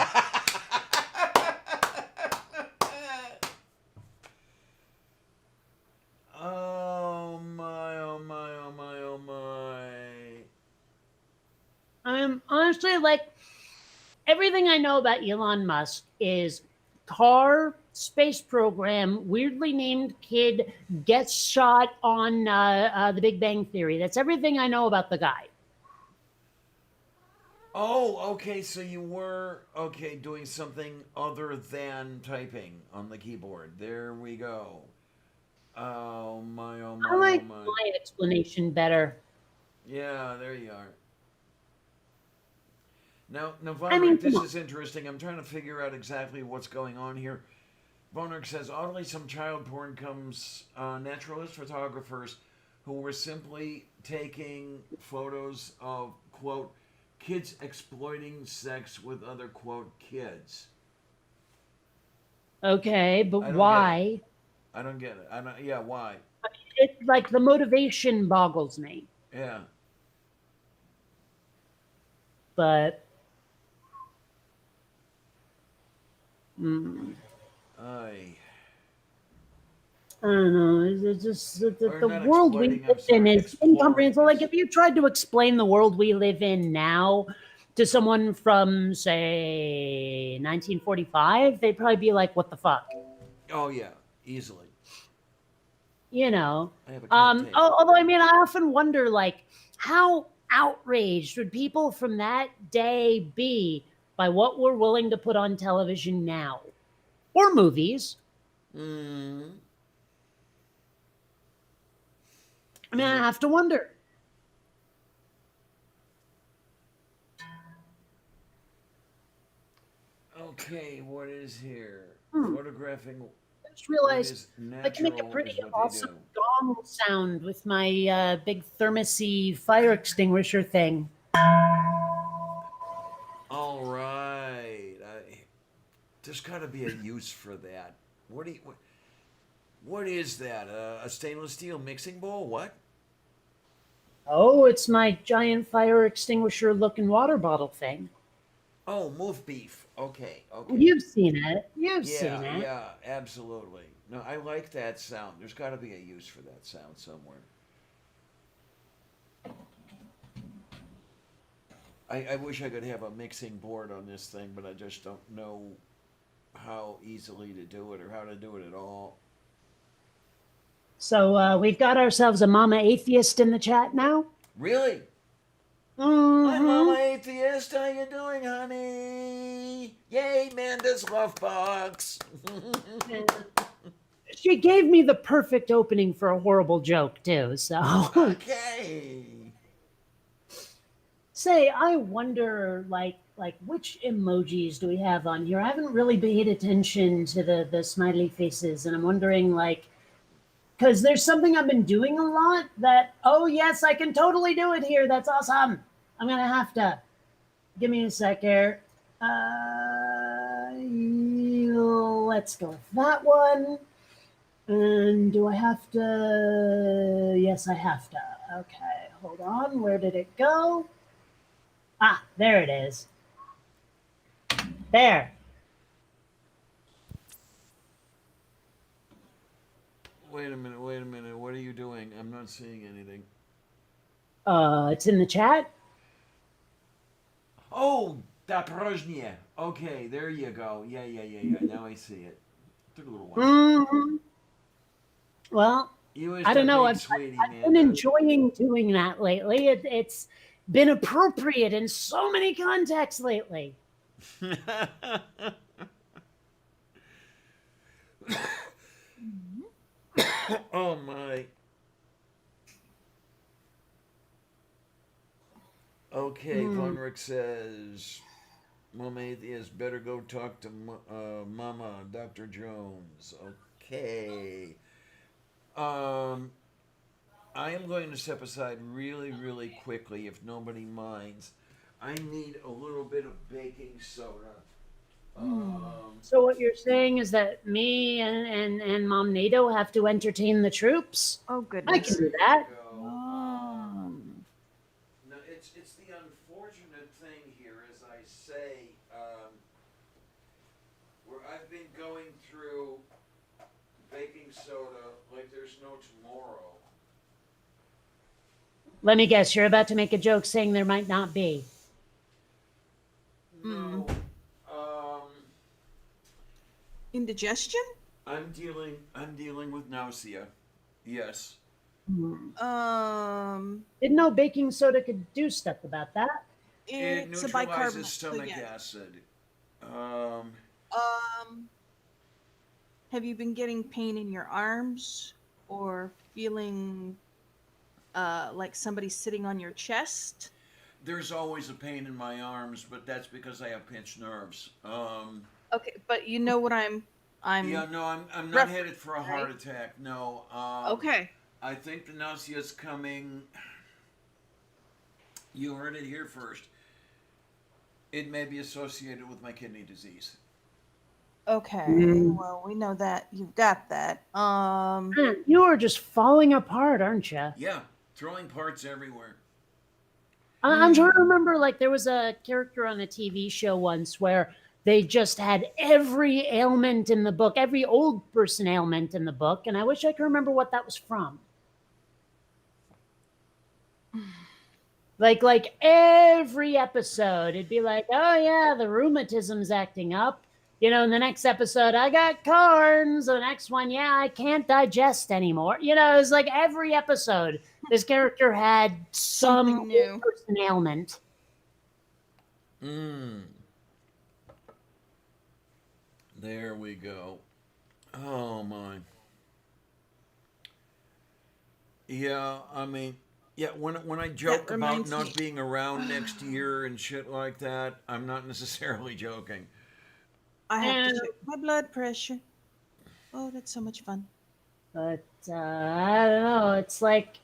Oh my, oh my, oh my, oh my. I'm honestly like everything I know about Elon Musk is car, space program, weirdly named kid gets shot on the Big Bang Theory. That's everything I know about the guy. Oh, okay, so you were, okay, doing something other than typing on the keyboard. There we go. Oh my, oh I my, oh like my. my explanation better. Yeah, there you are. Now, I mean, Vonrek, come this on. is interesting. I'm trying to figure out exactly what's going on here. Bonark says, oddly, some child porn comes naturalist photographers who were simply taking photos of, quote, kids exploiting sex with other, quote, kids. Okay, but I don't get it. why? I don't get it. I don't. Yeah, why? It like the motivation boggles me. Yeah. But I. I don't know. It's just Or the not world we exploiting. I'm live in sorry. is Exploring incomprehensible. Like is. if you tried to explain the world we live in now to someone from say 1945, they'd probably be like, "What the fuck?" Oh yeah, easily. You know. I have a cocktail. Although I mean, I often wonder, like, how outraged would people from that day be by what we're willing to put on television now or movies? Mm. I mean, I Yeah. have to wonder. Okay, what is here? Hmm. Photographing I just what realized is I can make a natural pretty is what they awesome do. gong sound with my big thermosy fire extinguisher thing. All right. There's got to be a use for that. What is that? A stainless steel mixing bowl? What? Oh, it's my giant fire extinguisher looking water bottle thing. Oh, move beef. Okay, okay. You've seen it. You've seen Yeah, it. yeah, absolutely. No, I like that sound. There's got to be a use for that sound somewhere. I wish I could have a mixing board on this thing, but I just don't know how easily to do it or how to do it at all. So we've got ourselves a mama atheist in the chat now. Really? Hi, Mama Mm-hmm. Atheist. How you doing, honey? Yay, Manda's Love Box. She gave me the perfect opening for a horrible joke too. So Okay. say, I wonder, like which emojis do we have on here? I haven't really paid attention to the smiley faces, and I'm wondering, like, because there's something I've been doing a lot that, oh yes, I can totally do it here. That's awesome. I'm gonna have to give me a sec here. Let's go with that one. And do I have to? Yes, I have to. Okay, hold on. Where did it go? Ah, there it is. There. Wait a minute, wait a minute. What are you doing? I'm not seeing anything. It's in the chat. Oh, da Prozhnie. Okay, there you go. Yeah, yeah, yeah, yeah. Now I see it. Took a little while. Mm-hmm. Well, You is I don't the know. big I've, sweetie, I've been Manda. enjoying doing that lately. It's been appropriate in so many contexts lately. Oh my. Okay, Mm. Von Rick says, Mama Atheist better go talk to Mama Dr. Jones. Okay. Um, I am going to step aside really, really quickly if nobody minds. I need a little bit of baking soda. So what you're saying is that me and Mom NATO have to entertain the troops? Oh I goodness. can do There that. you go. No, it's the unfortunate thing here, as I say, where I've been going through baking soda like there's no tomorrow. Let me guess, you're about to make a joke saying there might not be. No, Indigestion? I'm dealing with nausea. Yes. Didn't know baking soda could do stuff about that. It It's a neutralizes bicarbonate. So stomach yeah. acid. Um, have you been getting pain in your arms or feeling like somebody's sitting on your chest? There's always a pain in my arms, but that's because I have pinched nerves. Okay, but you know what I'm Yeah, I'm no, I'm not referencing, headed for a heart right? attack. No. Okay. I think the nausea's coming. You heard it here first. It may be associated with my kidney disease. Okay. Mm. Well, we know that you've got that. Man, you are just falling apart, aren't you? Yeah, throwing parts everywhere. I'm trying to remember, like, there was a character on a TV show once where they just had every ailment in the book, every old person ailment in the book, and I wish I could remember what that was from. Like every episode, it'd be like, oh yeah, the rheumatism's acting up. In the next episode, I got corns. The next one, yeah, I can't digest anymore. It was like every episode, this character had some Something old new. person ailment. Mmm. There we go. Oh my. Yeah, I mean, yeah. When I That joke about reminds me. not being around next year and shit like that, I'm not necessarily joking. I have to And check my blood pressure. Oh, that's so much fun. But I don't know. It's like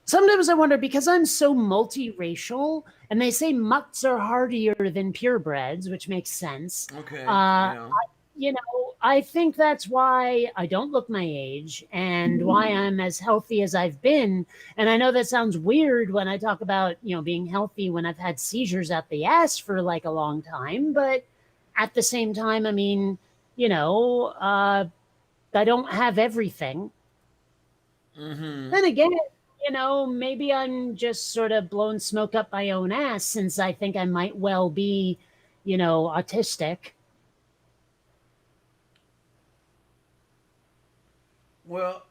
sometimes I wonder because I'm so multiracial, and they say mutts are hardier than purebreds, which makes sense. Okay. Uh, Yeah. I think that's why I don't look my age and why I'm as healthy as I've been. And I know that sounds weird when I talk about, being healthy when I've had seizures out the ass for like a long time. But at the same time, I mean, I don't have everything. Mm-hmm. Then again, maybe I'm just sort of blowing smoke up my own ass since I think I might well be, autistic. Well,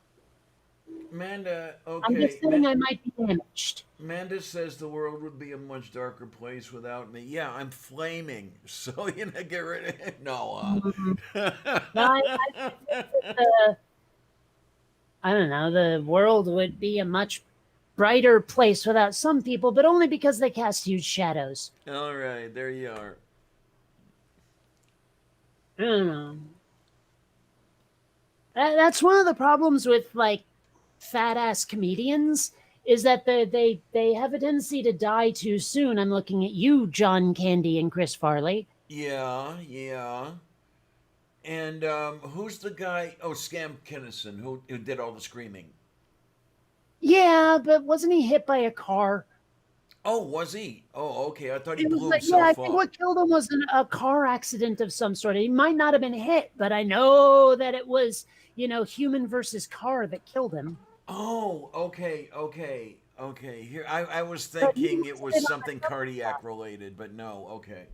Amanda. I'm just Okay. saying I might be damaged. Amanda says the world would be a much darker place without me. Yeah, I'm flaming. So get rid of it. No. Mm, but I think that I don't know, the world would be a much brighter place without some people, but only because they cast huge shadows. All right. There you are. I don't know. That's one of the problems with like fat ass comedians is that they have a tendency to die too soon. I'm looking at you, John Candy and Chris Farley. Yeah. Yeah. And who's the guy? Oh, Scam Kinnison, who did all the screaming. Yeah, but wasn't he hit by a car? Oh, was he? Oh, okay. I thought he It was blew like, yeah, I himself think up. what killed him was a car accident of some sort. He might not have been hit, but I know that it was, human versus car that killed him. Oh, okay, okay, okay. Here, I was But he thinking it was a was bit on the something chubby cardiac side. related, but no. Okay.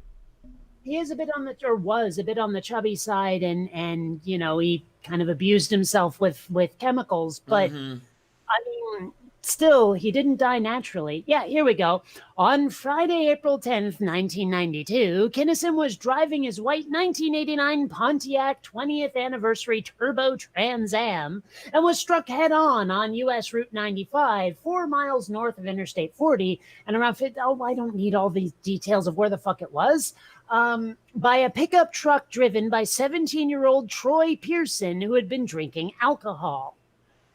He is a bit on the, or was a bit on the chubby side, and he kind of abused himself with chemicals. But Mm-hmm. I mean, still, he didn't die naturally. Yeah, here we go. On Friday, April 10th, 1992, Kinnison was driving his white 1989 Pontiac 20th anniversary turbo Trans Am and was struck head on US Route 95, 4 miles north of Interstate 40, and around 50. Oh, I don't need all these details of where the fuck it was. By a pickup truck driven by 17-year-old Troy Pearson, who had been drinking alcohol.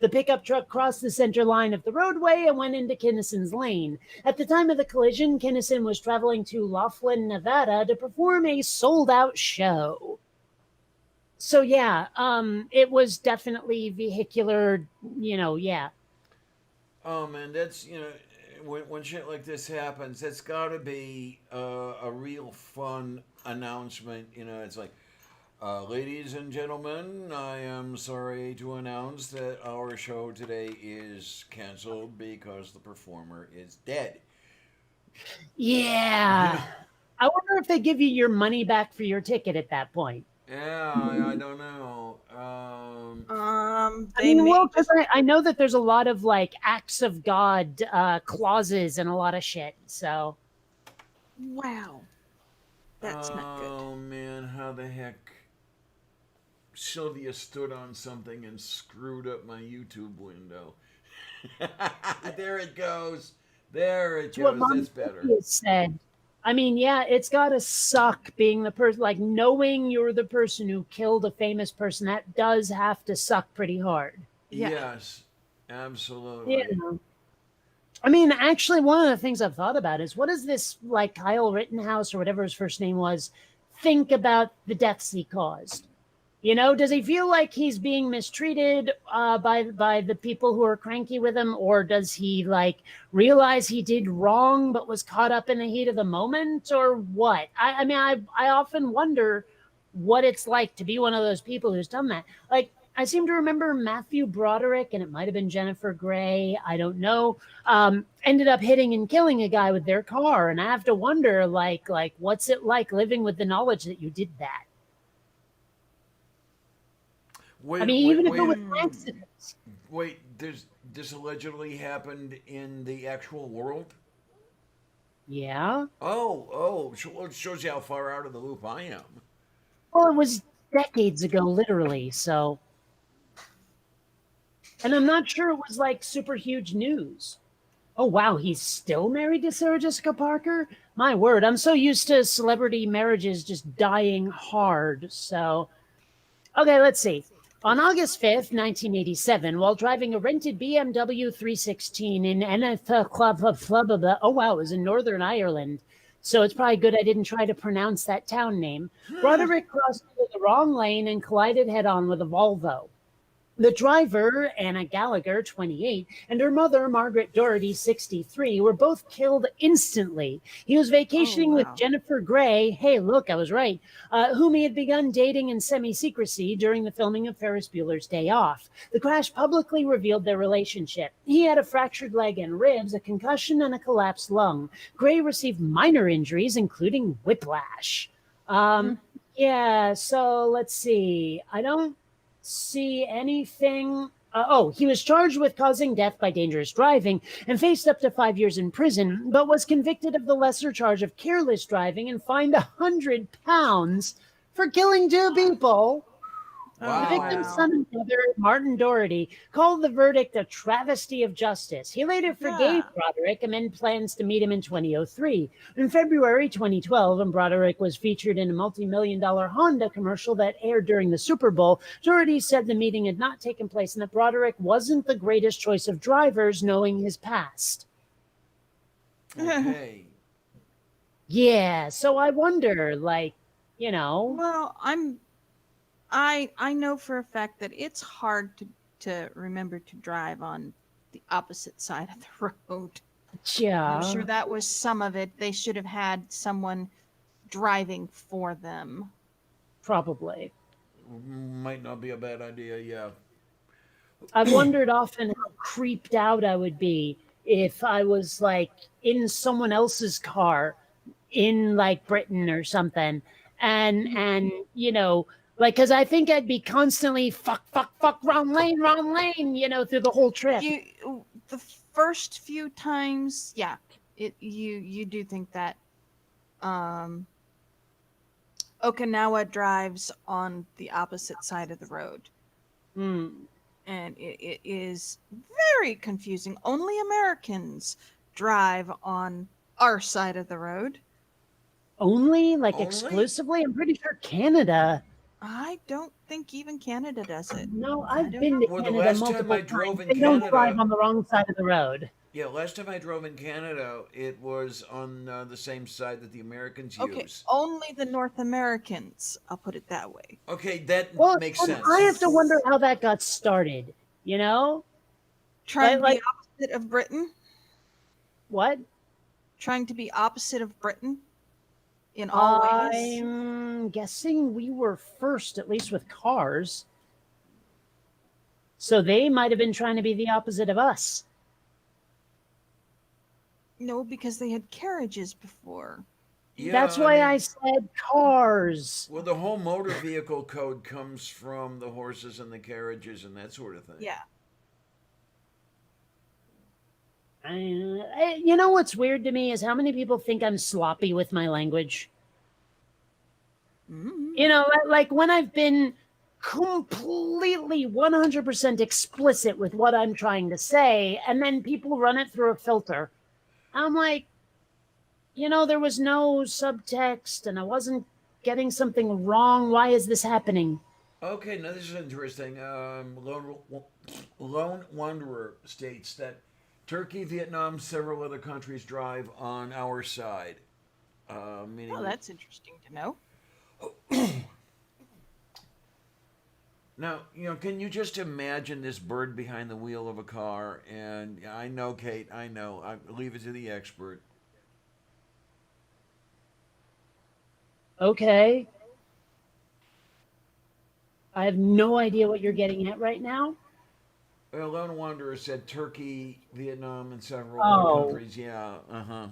The pickup truck crossed the center line of the roadway and went into Kinnison's lane. At the time of the collision, Kinnison was traveling to Laughlin, Nevada to perform a sold out show. So yeah, it was definitely vehicular, yeah. Oh man, that's when shit like this happens, that's got to be a real fun announcement. It's like, ladies and gentlemen, I am sorry to announce that our show today is canceled because the performer is dead. Yeah. I wonder if they give you your money back for your ticket at that point. Yeah, I don't know. I They mean, may well, because just. I know that there's a lot of like acts of God clauses and a lot of shit. So Wow, that's not good. Oh man, how the heck? Sylvia stood on something and screwed up my YouTube window. There it goes. There it it's what goes. Mom That's better. has said. I mean, yeah, it's gotta suck being the person, like knowing you're the person who killed a famous person. That does have to suck pretty hard. Yeah. Yes, Yeah. absolutely. I mean, actually, one of the things I've thought about is what does this, like Kyle Rittenhouse or whatever his first name was, think about the deaths he caused? You know, does he feel like he's being mistreated by the people who are cranky with him, or does he like realize he did wrong but was caught up in the heat of the moment, or what? I mean, I often wonder what it's like to be one of those people who's done that. Like, I seem to remember Matthew Broderick, and it might have been Jennifer Grey. I don't know. Ended up hitting and killing a guy with their car, and I have to wonder, like, what's it like living with the knowledge that you did that? I Wait, mean, wait, even if it was wait, accidents. wait. This allegedly happened in the actual world. Yeah. So it shows you how far out of the loop I am. Well, it was decades ago, literally. So, and I'm not sure it was like super huge news. Oh, wow. He's still married to Sarah Jessica Parker? My word. I'm so used to celebrity marriages just dying hard. So, okay, let's see. On August 5th, 1987, while driving a rented BMW 316 in Enetha Club, oh wow, it was in Northern Ireland. So it's probably good I didn't try to pronounce that town name. Broderick crossed into the wrong lane and collided head on with a Volvo. The driver, Anna Gallagher, 28, and her mother, Margaret Doherty, 63, were both killed instantly. He was Oh, vacationing with wow. Jennifer Grey, hey, look, I was right, whom he had begun dating in semi-secrecy during the filming of Ferris Bueller's Day Off. The crash publicly revealed their relationship. He had a fractured leg and ribs, a concussion, and a collapsed lung. Grey received minor injuries, including whiplash. Yeah, so let's see. I don't see anything. He was charged with causing death by dangerous driving and faced up to 5 years in prison, but was convicted of the lesser charge of careless driving and fined £100 for killing two people. The Oh, Wow. victim's wow. son and brother, Martin Doherty, called the verdict a travesty of justice. He later forgave Yeah. Broderick and made plans to meet him in 2003. In February 2012, when Broderick was featured in a multi-million-dollar Honda commercial that aired during the Super Bowl, Doherty said the meeting had not taken place and that Broderick wasn't the greatest choice of drivers, knowing his past. Okay. Yeah, so I wonder, like, you know, Well, I know for a fact that it's hard to remember to drive on the opposite side of the road. I'm sure yeah, that was some of it. They should have had someone driving for them. probably. Might not be a bad idea. Yeah. I've wondered often how creeped out I would be if I was like in someone else's car in like Britain or something. And you know, like cuz I think I'd be constantly fuck wrong lane, you know, through the whole trip. The first few times, yeah, you do think that um Okinawa drives on the opposite side of the road. Hmm. And it is very confusing. Only Americans drive on our side of the road. Only like Only? exclusively? I'm pretty sure Canada. I don't think even Canada does it. No, I I've don't been know. to Well, the Canada last time I multiple drove times. in They don't drive Canada, on the wrong side of the road. yeah, last time I drove in Canada, it was on the same side that the Americans Okay, use. only the North Americans, I'll put it that way. Okay, that Well, makes and I have sense. to wonder how that got started, you know? Trying to be Like opposite of Britain? what? Trying to be opposite of Britain in all ways? I'm guessing we were first, at least with cars. So they might have been trying to be the opposite of us. No, because they had carriages before. Yeah, That's why I said cars. well, the whole motor vehicle code comes from the horses and the carriages and that sort of thing. Yeah. You know what's weird to me is how many people think I'm sloppy with my language. Mm. You know, like when I've been completely 100% explicit with what I'm trying to say, and then people run it through a filter. I'm like, there was no subtext and I wasn't getting something wrong. Why is this happening? Okay, now this is interesting. Lone Wanderer states that Turkey, Vietnam, several other countries drive on our side. Oh, Meaning, that's interesting to know. now, can you just imagine this bird behind the wheel of a car? And I know, Kate, I know. I leave it to the expert. Okay. I have no idea what you're getting at right now. Lone Wanderer said Turkey, Vietnam, and several other Oh, countries. Yeah, uh huh.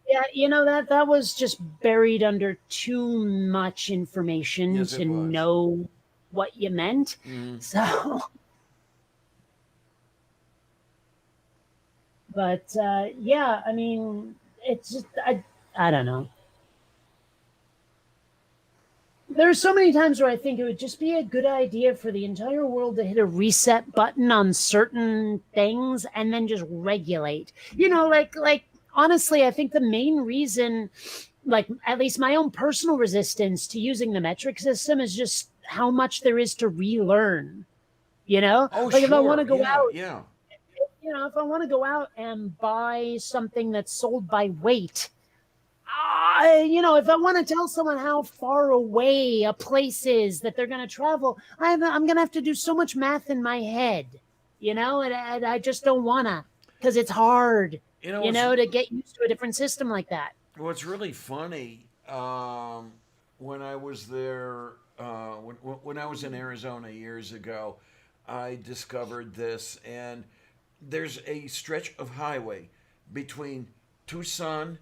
yeah, that was just buried under too much information Yes, to it was. know what you meant. Mm. So, but yeah, I mean, it's just I don't know. There's so many times where I think it would just be a good idea for the entire world to hit a reset button on certain things and then just regulate. Like honestly, I think the main reason, like at least my own personal resistance to using the metric system, is just how much there is to relearn. Oh, Like if I want to sure. go Yeah, out, yeah. if I want to go out and buy something that's sold by weight, if I want to tell someone how far away a place is that they're going to travel, I'm going to have to do so much math in my head, and I just don't want to because it's hard, You know what's to get used to a different system like that. what's really funny? When I was there, when I was in Arizona years ago, I discovered this, and there's a stretch of highway between Tucson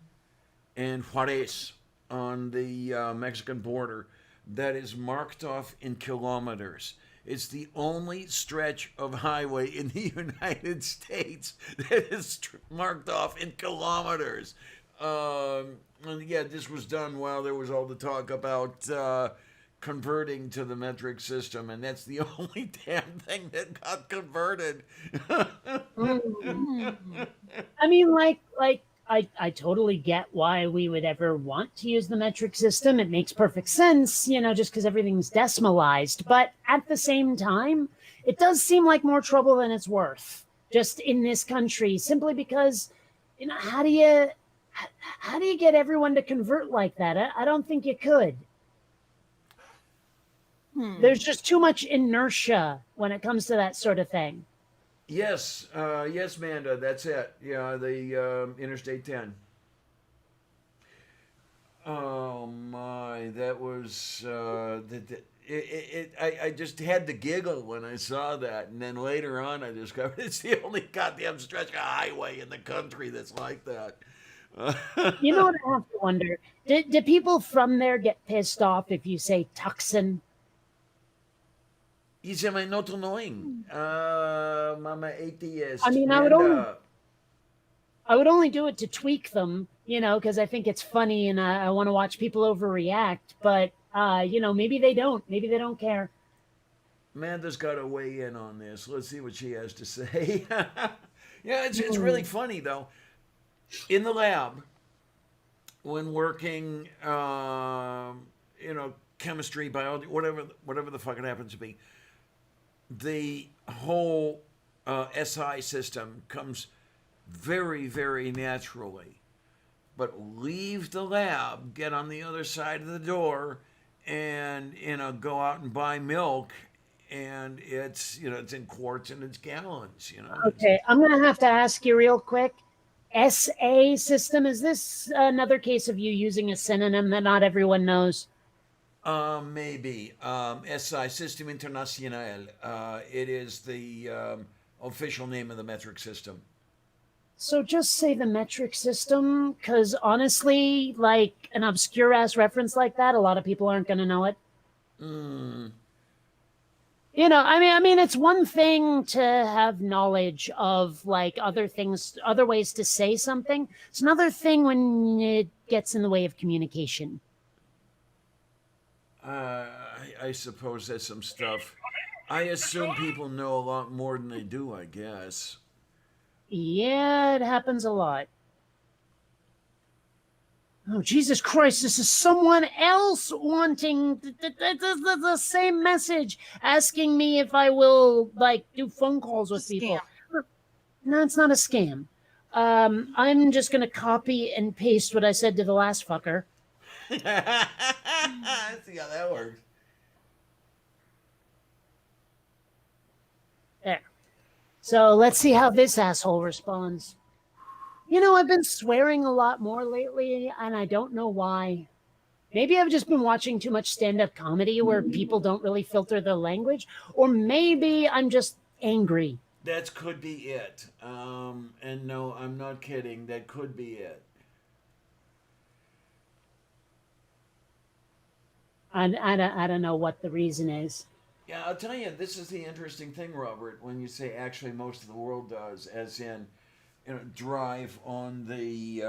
and Juarez on the Mexican border that is marked off in kilometers. It's the only stretch of highway in the United States that is marked off in kilometers. And yeah, this was done while there was all the talk about converting to the metric system, and that's the only damn thing that got converted. Mm. Hmm. I mean, like I totally get why we would ever want to use the metric system. It makes perfect sense, just because everything's decimalized. But at the same time, it does seem like more trouble than it's worth, just in this country, simply because, how do you get everyone to convert like that? I don't think you could. There's Hmm. just too much inertia when it comes to that sort of thing. Yes, yes, Manda, that's it. Yeah, the Interstate 10. Oh my, that was I just had to giggle when I saw that, and then later on I discovered it's the only goddamn stretch of highway in the country that's like that. You know what I have to wonder? Do people from there get pissed off if you say Tucson? Isa may not annoying. Mama I atheist, mean, Manda. I would only do it to tweak them, because I think it's funny and I want to watch people overreact. But maybe they don't. Maybe they don't care. Amanda's got to weigh in on this. Let's see what she has to say. Yeah, it's really Hmm. funny though. In the lab, when working, chemistry, biology, whatever the fuck it happens to be, the whole SI system comes very, very naturally. But leave the lab, get on the other side of the door, and go out and buy milk, and it's in quarts and it's gallons. Okay, I'm gonna have to ask you real quick. SA system, is this another case of you using a synonym that not everyone knows? Maybe SI System Internacional. It is the official name of the metric system. So just say the metric system, because honestly, like an obscure ass reference like that, a lot of people aren't gonna know it. Mm. I mean, it's one thing to have knowledge of like other things, other ways to say something. It's another thing when it gets in the way of communication. I suppose that's some stuff. I assume people know a lot more than they do. I guess. Yeah, it happens a lot. Oh, Jesus Christ, this is someone else wanting the same message, asking me if I will, like, do phone calls with It's a scam. people. No, it's not a scam. I'm just going to copy and paste what I said to the last fucker. See how that works. There. So let's see how this asshole responds. I've been swearing a lot more lately, and I don't know why. Maybe I've just been watching too much stand up comedy where people don't really filter their language, or maybe I'm just angry. That could be it. And no, I'm not kidding. That could be it. I don't know what the reason is. Yeah, I'll tell you, this is the interesting thing, Robert, when you say actually most of the world does, as in, drive on the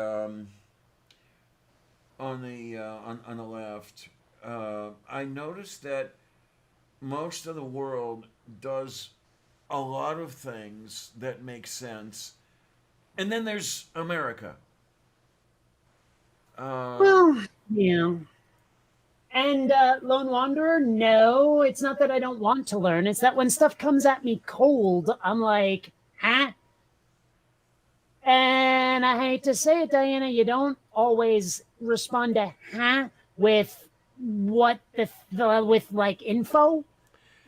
left. I noticed that most of the world does a lot of things that make sense, and then there's America. Uh, Well, yeah. And Lone Wanderer, no, it's not that I don't want to learn. It's that when stuff comes at me cold, I'm like, huh? And I hate to say it, Diana, you don't always respond to huh with with like info,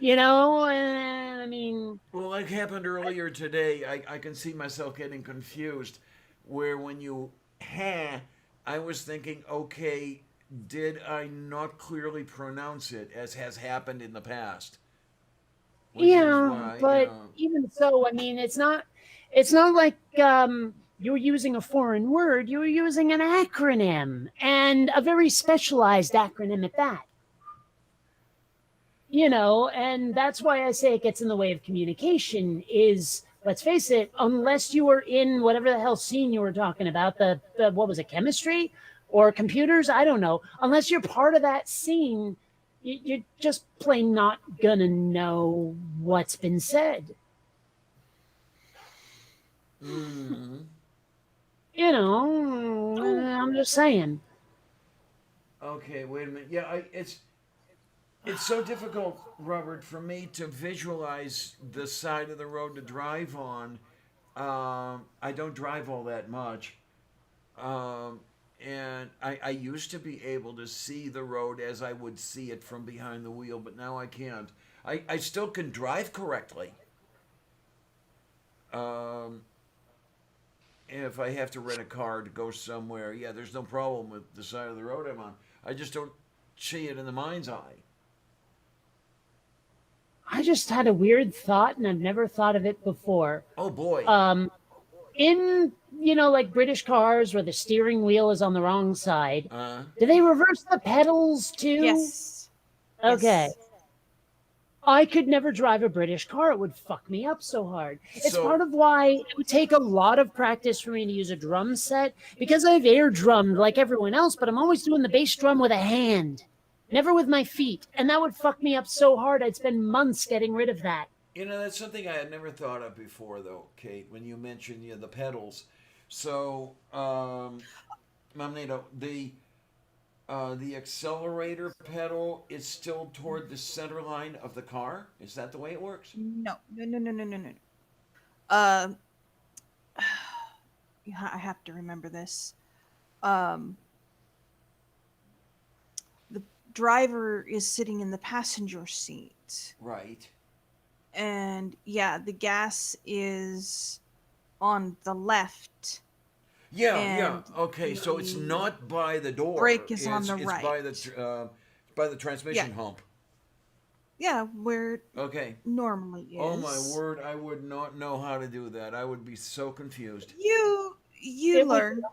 and I mean, well, like happened earlier today, I can see myself getting confused, where when you I was thinking, okay, did I not clearly pronounce it as has happened in the past? Which is yeah, why, but even so, I mean, it's not like you're using a foreign word, you're using an acronym, and a very specialized acronym at that. And that's why I say it gets in the way of communication. Is, let's face it, unless you were in whatever the hell scene you were talking about, the what was it, chemistry or computers, I don't know, unless you're part of that scene, you're just plain not gonna know what's been said. mm, Oh, I'm just saying. okay, wait a minute. Yeah, it's so difficult, Robert, for me to visualize the side of the road to drive on. I don't drive all that much. Um, and I used to be able to see the road as I would see it from behind the wheel, but now I can't. I still can drive correctly. Um, if I have to rent a car to go somewhere, yeah, there's no problem with the side of the road I'm on. I just don't see it in the mind's eye. I just had a weird thought, and I've never thought of it before. Oh boy. Um, in like British cars where the steering wheel is on the wrong side, Uh, do they reverse the pedals too? yes. Okay. Yes. I could never drive a British car. It would fuck me up so hard. It's part so of why it would take a lot of practice for me to use a drum set, because I've air drummed like everyone else, but I'm always doing the bass drum with a hand, never with my feet. And that would fuck me up so hard I'd spend months getting rid of that. that's something I had never thought of before, though, Kate. When you mentioned the pedals, so Mamnito, the accelerator pedal is still toward the center line of the car. Is that the way it works? No. No. No. No. No. No. No. Um. Yeah, I have to remember this. Um. The driver is sitting in the passenger seat, Right. and yeah, the gas is on the left, Yeah, yeah. and Okay, so it's the not by the door. brake is on the It's right. by the Yeah. transmission hump. Yeah, where it Okay. normally Oh my is. word! I would not know how to do that. I would be so confused. You It would. learn.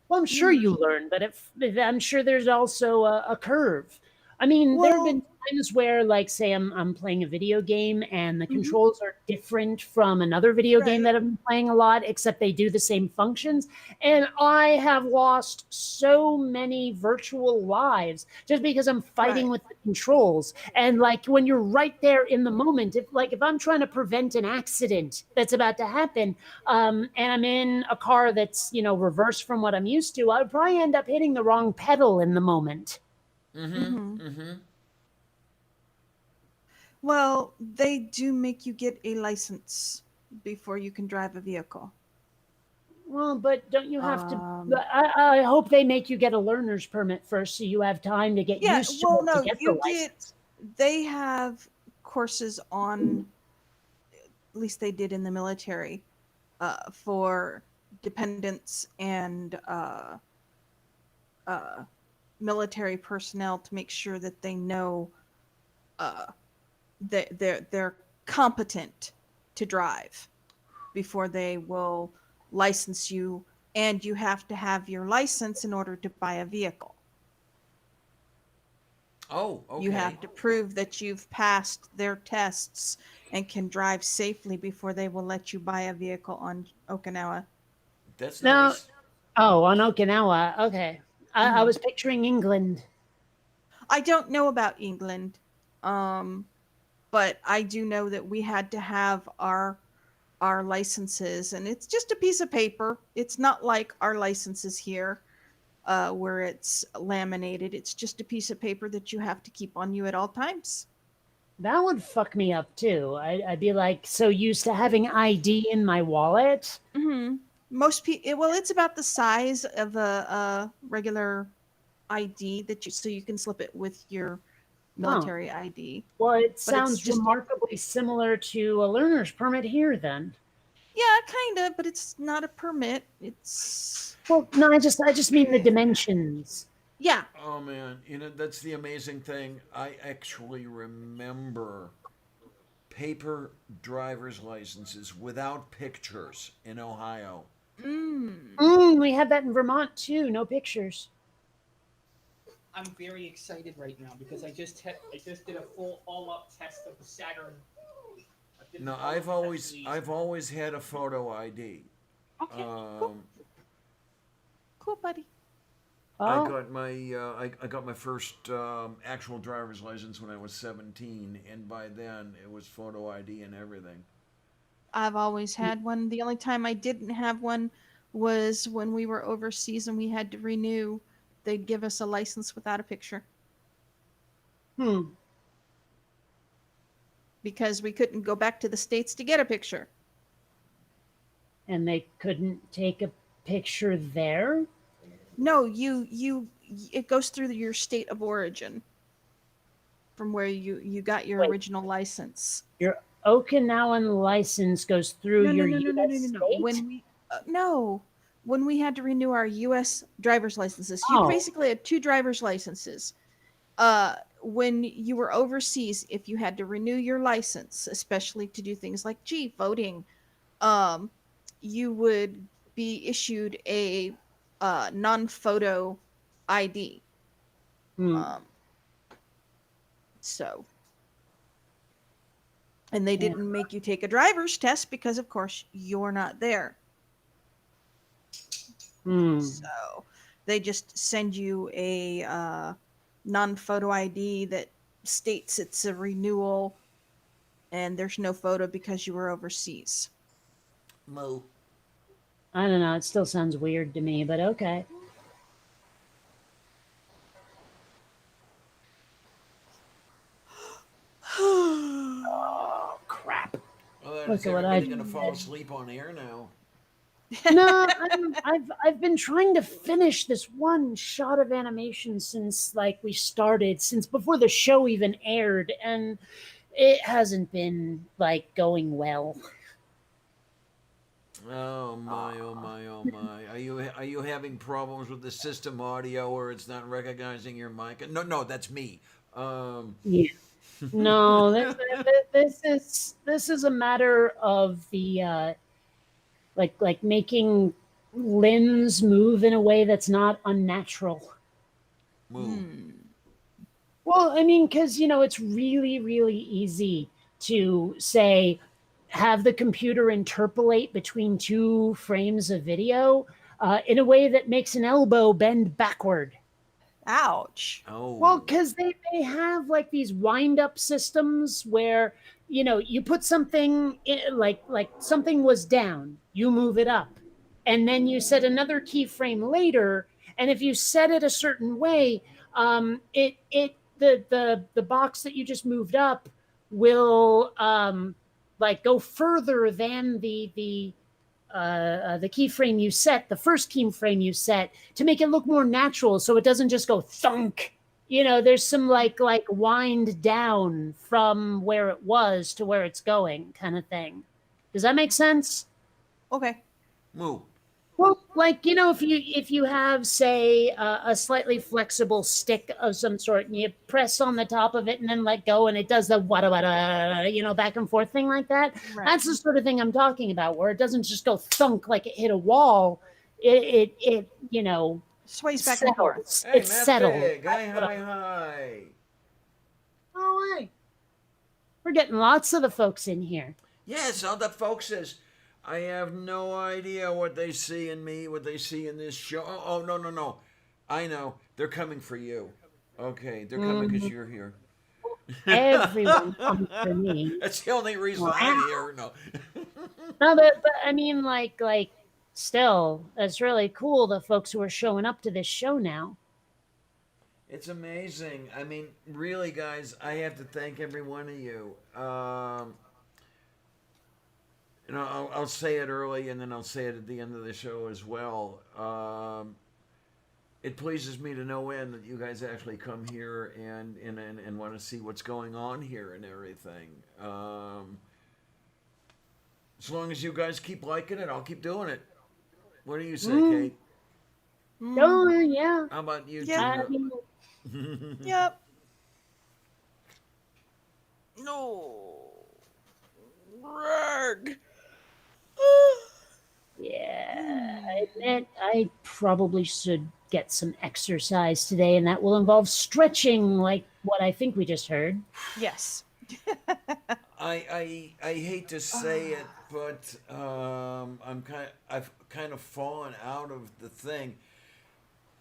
Well, I'm You sure learn. you learn, but I'm sure there's also a curve. I mean, there have Well, been times where, like, say, I'm playing a video game and the mhm, controls are different from another video game right, that I've been playing a lot, except they do the same functions. And I have lost so many virtual lives just because I'm fighting right. with the controls. And like when you're right there in the moment, if I'm trying to prevent an accident that's about to happen, and I'm in a car that's reverse from what I'm used to, I would probably end up hitting the wrong pedal in the moment. Mm-hmm. Hmm. Mm-hmm. Well, they do make you get a license before you can drive a vehicle. Well, but don't you have to? Um, I hope they make you get a learner's permit first, so you have time to get yeah, used to well, it to no, get the you get, license. they have courses on, at least they did in the military, for dependents and uh, military personnel to make sure that they know uh, that they're competent to drive before they will license you, and you have to have your license in order to buy a vehicle. Oh, You okay. have to prove that you've passed their tests and can drive safely before they will let you buy a vehicle on Okinawa. That's Now, nice. oh, on Okinawa, okay. I Mhm. was picturing England. I don't know about England, um, but I do know that we had to have our licenses, and it's just a piece of paper. It's not like our licenses here, where it's laminated. It's just a piece of paper that you have to keep on you at all times. That would fuck me up too. I'd be like so used to having ID in my wallet. Hmm. Most people, well, it's about the size of a regular ID that you, so you can slip it with your Oh, military ID. well, it But it's sounds just, remarkably similar to a learner's permit here. Then, yeah, kind of, but it's not a permit. It's, well, no, I just mean the dimensions. yeah. Oh man, that's the amazing thing. I actually remember paper driver's licenses without pictures in Ohio. Mm. We have that in Vermont too. No pictures. I'm very excited right now because I just did a full all up test of the Saturn. I did No, the all I've up test always leads. I've always had a photo ID. Okay, cool, Um, cool, buddy. I Oh, got my I got my first actual driver's license when I was 17, and by then it was photo ID and everything. I've always had one. The only time I didn't have one was when we were overseas and we had to renew. They'd give us a license without a picture hmm. because we couldn't go back to the States to get a picture. And they couldn't take a picture there. No, it goes through your state of origin from where you got your Wait, original license. your Okinawan license goes through No, no, your no, no, no, no, U.S. no, no. state? When we had to renew our U.S. driver's licenses, you Oh, basically had two driver's licenses. When you were overseas, if you had to renew your license, especially to do things like voting, um, you would be issued a non-photo ID. hmm. Um, so, and they Yeah. didn't make you take a driver's test because, of course, you're not there. Hmm. So, they just send you a non-photo ID that states it's a renewal, and there's no photo because you were overseas. Mo. I don't know. It still sounds weird to me, but okay. Oh crap! Oh, is Look at what I everybody just gonna fall did. asleep on air now? No, I've been trying to finish this one shot of animation since like we started, since before the show even aired, and it hasn't been like going well. Oh my, oh my, oh my. Are you having problems with the system audio or it's not recognizing your mic? No, no, that's me. Um Yeah. No, this is a matter of the like making limbs move in a way that's not unnatural. Moo. Hmm. Well, I mean, because, it's really, really easy to say, have the computer interpolate between two frames of video in a way that makes an elbow bend backward. Ouch. Well, Oh. because they have like these wind up systems where you put something like something was down, you move it up, and then you set another keyframe later, and if you set it a certain way, it the box that you just moved up will like go further than the keyframe you set, the first keyframe you set, to make it look more natural, so it doesn't just go thunk. There's some like wind down from where it was to where it's going, kind of thing. Does that make sense? Okay. Moo. Well, like if you have, say, a slightly flexible stick of some sort, and you press on the top of it and then let go, and it does the wada wada, back and forth thing like that. Right. That's the sort of thing I'm talking about, where it doesn't just go thunk like it hit a wall. It Sways back and forth. settles. Hey, It's Matt settled. Big. Hi, hi, hi. Oh, hey, we're getting lots of the folks in here. Yes, all the folks says, I have no idea what they see in me, what they see in this show. Oh, no, no, no. I know. They're coming for you. Okay, they're coming because you're here. Everyone comes for me. That's the only reason Wow. I'm here. No. No, but I mean, like, still, it's really cool, the folks who are showing up to this show now. It's amazing. I mean, really, guys, I have to thank every one of you. I'll say it early and then I'll say it at the end of the show as well. It pleases me to no end that you guys actually come here and want to see what's going on here and everything. As long as you guys keep liking it, I'll keep doing it. What do you say, Kate? Oh, yeah. How about you, Yeah. Tina? Yep. No. Rag. Yeah, I admit I probably should get some exercise today, and that will involve stretching, like what I think we just heard. Yes. I hate to say it, but I've kind of fallen out of the thing.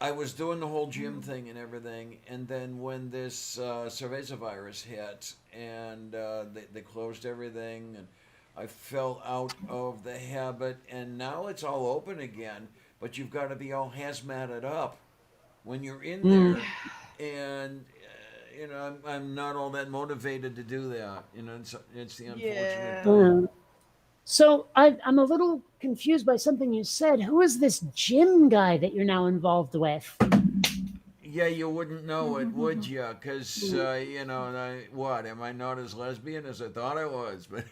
I was doing the whole gym thing and everything, and then when this cerveza virus hit and they closed everything, and I fell out of the habit, and now it's all open again. But you've got to be all hazmated up when you're in there, and I'm not all that motivated to do that. It's the unfortunate Yeah. thing. So I'm a little confused by something you said. Who is this gym guy that you're now involved with? Yeah, you wouldn't know it, would you? Because what? Am I not as lesbian as I thought I was? But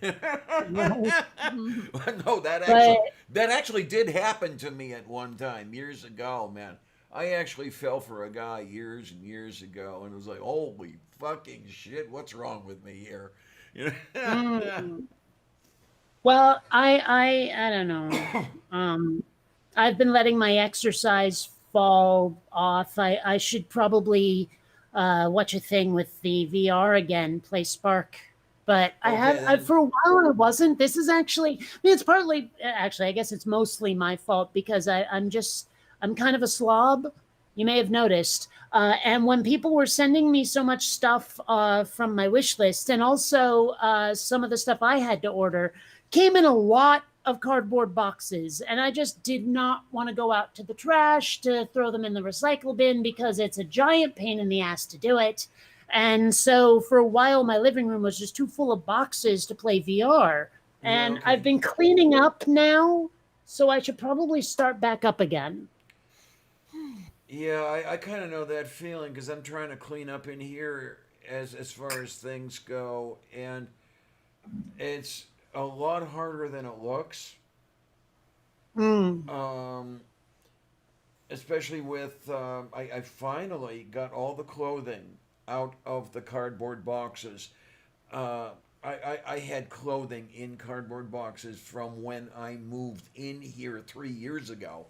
no, that actually did happen to me at one time years ago, man. I actually fell for a guy years and years ago, and it was like, holy fucking shit, what's wrong with me here? Well, I don't know. I've been letting my exercise fall off. I should probably watch a thing with the VR again, play Spark. But Okay, for a while I wasn't. This is actually, I mean, it's partly, actually, I guess it's mostly my fault, because I'm kind of a slob. You may have noticed. And when people were sending me so much stuff from my wish list, and also some of the stuff I had to order, came in a lot of cardboard boxes, and I just did not want to go out to the trash to throw them in the recycle bin, because it's a giant pain in the ass to do it. And so for a while, my living room was just too full of boxes to play VR. And okay. I've been cleaning up now, so I should probably start back up again. Yeah, I kind of know that feeling because I'm trying to clean up in here as far as things go, and it's a lot harder than it looks. Um, Especially with I finally got all the clothing out of the cardboard boxes. I had clothing in cardboard boxes from when I moved in here 3 years ago.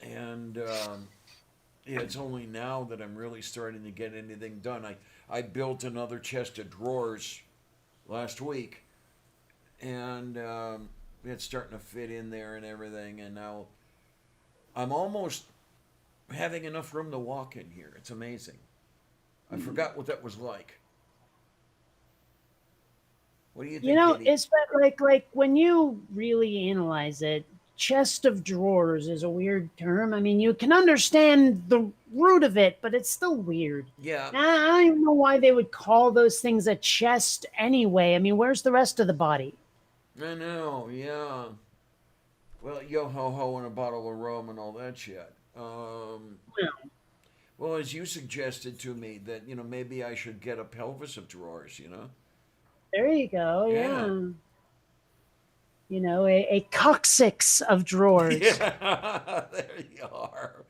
And Yeah, it's only now that I'm really starting to get anything done. I built another chest of drawers last week, and it's starting to fit in there and everything. And now I'm almost having enough room to walk in here. It's amazing. I forgot what that was like. What do you You think, know, Katie? it's like when you really analyze it, chest of drawers is a weird term. I mean, you can understand the root of it, but it's still weird. Yeah, I don't even know why they would call those things a chest anyway. I mean, where's the rest of the body? I know. Yeah. Well, yo ho ho and a bottle of rum and all that shit. Well, as you suggested to me that maybe I should get a pelvis of drawers. There you go. Yeah. Yeah. A coccyx of drawers. Yeah. There you are.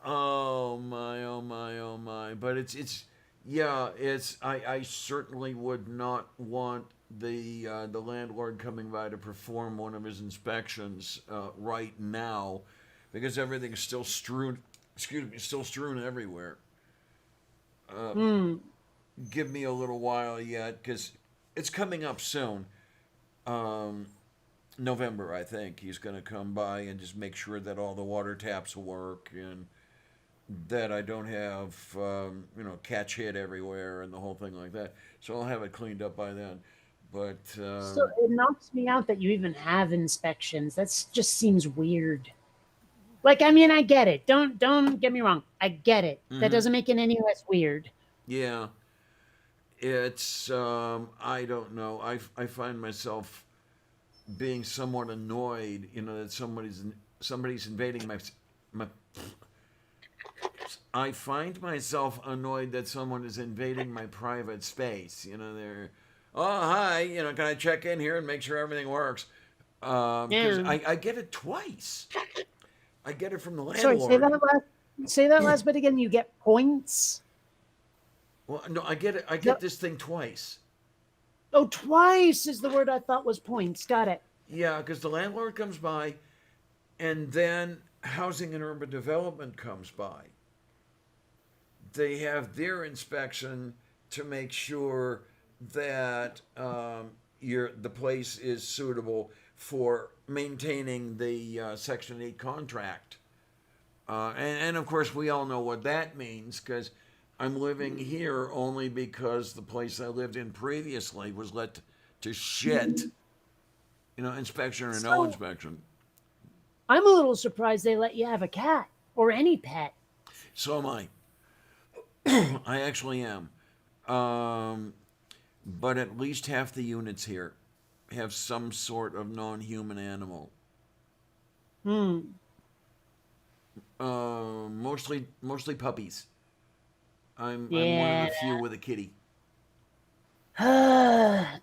Oh my, oh my, oh my. But it's yeah, it's I certainly would not want the landlord coming by to perform one of his inspections right now because everything's still strewn, excuse me, still strewn everywhere. Uh, Hmm. Give me a little while yet because it's coming up soon. Um, November, I think he's going to come by and just make sure that all the water taps work and that I don't have catch hit everywhere and the whole thing like that. So I'll have it cleaned up by then. But So it knocks me out that you even have inspections. That's just seems weird. Like, I mean, I get it. Don't get me wrong. I get it. That mhm, doesn't make it any less weird. yeah, it's I don't know. I find myself being somewhat annoyed, that somebody's invading my. I find myself annoyed that someone is invading my private space. They're, oh hi, can I check in here and make sure everything works? Because Yeah. I get it twice. I get it from the Sorry, landlord. say that last bit again. You get points. Well, no, I get it. I No, get this thing twice. oh, twice is the word I thought was points. Got it. Yeah, because the landlord comes by, and then housing and urban development comes by. They have their inspection to make sure that the place is suitable for maintaining the Section 8 contract. And of course, we all know what that means because I'm living here only because the place I lived in previously was let to shit, inspection or no So inspection. I'm a little surprised they let you have a cat or any pet. So am I. I actually am. Um, but at least half the units here have some sort of non-human animal. Hmm. Mostly puppies. I'm one of Yeah. the few with a kitty.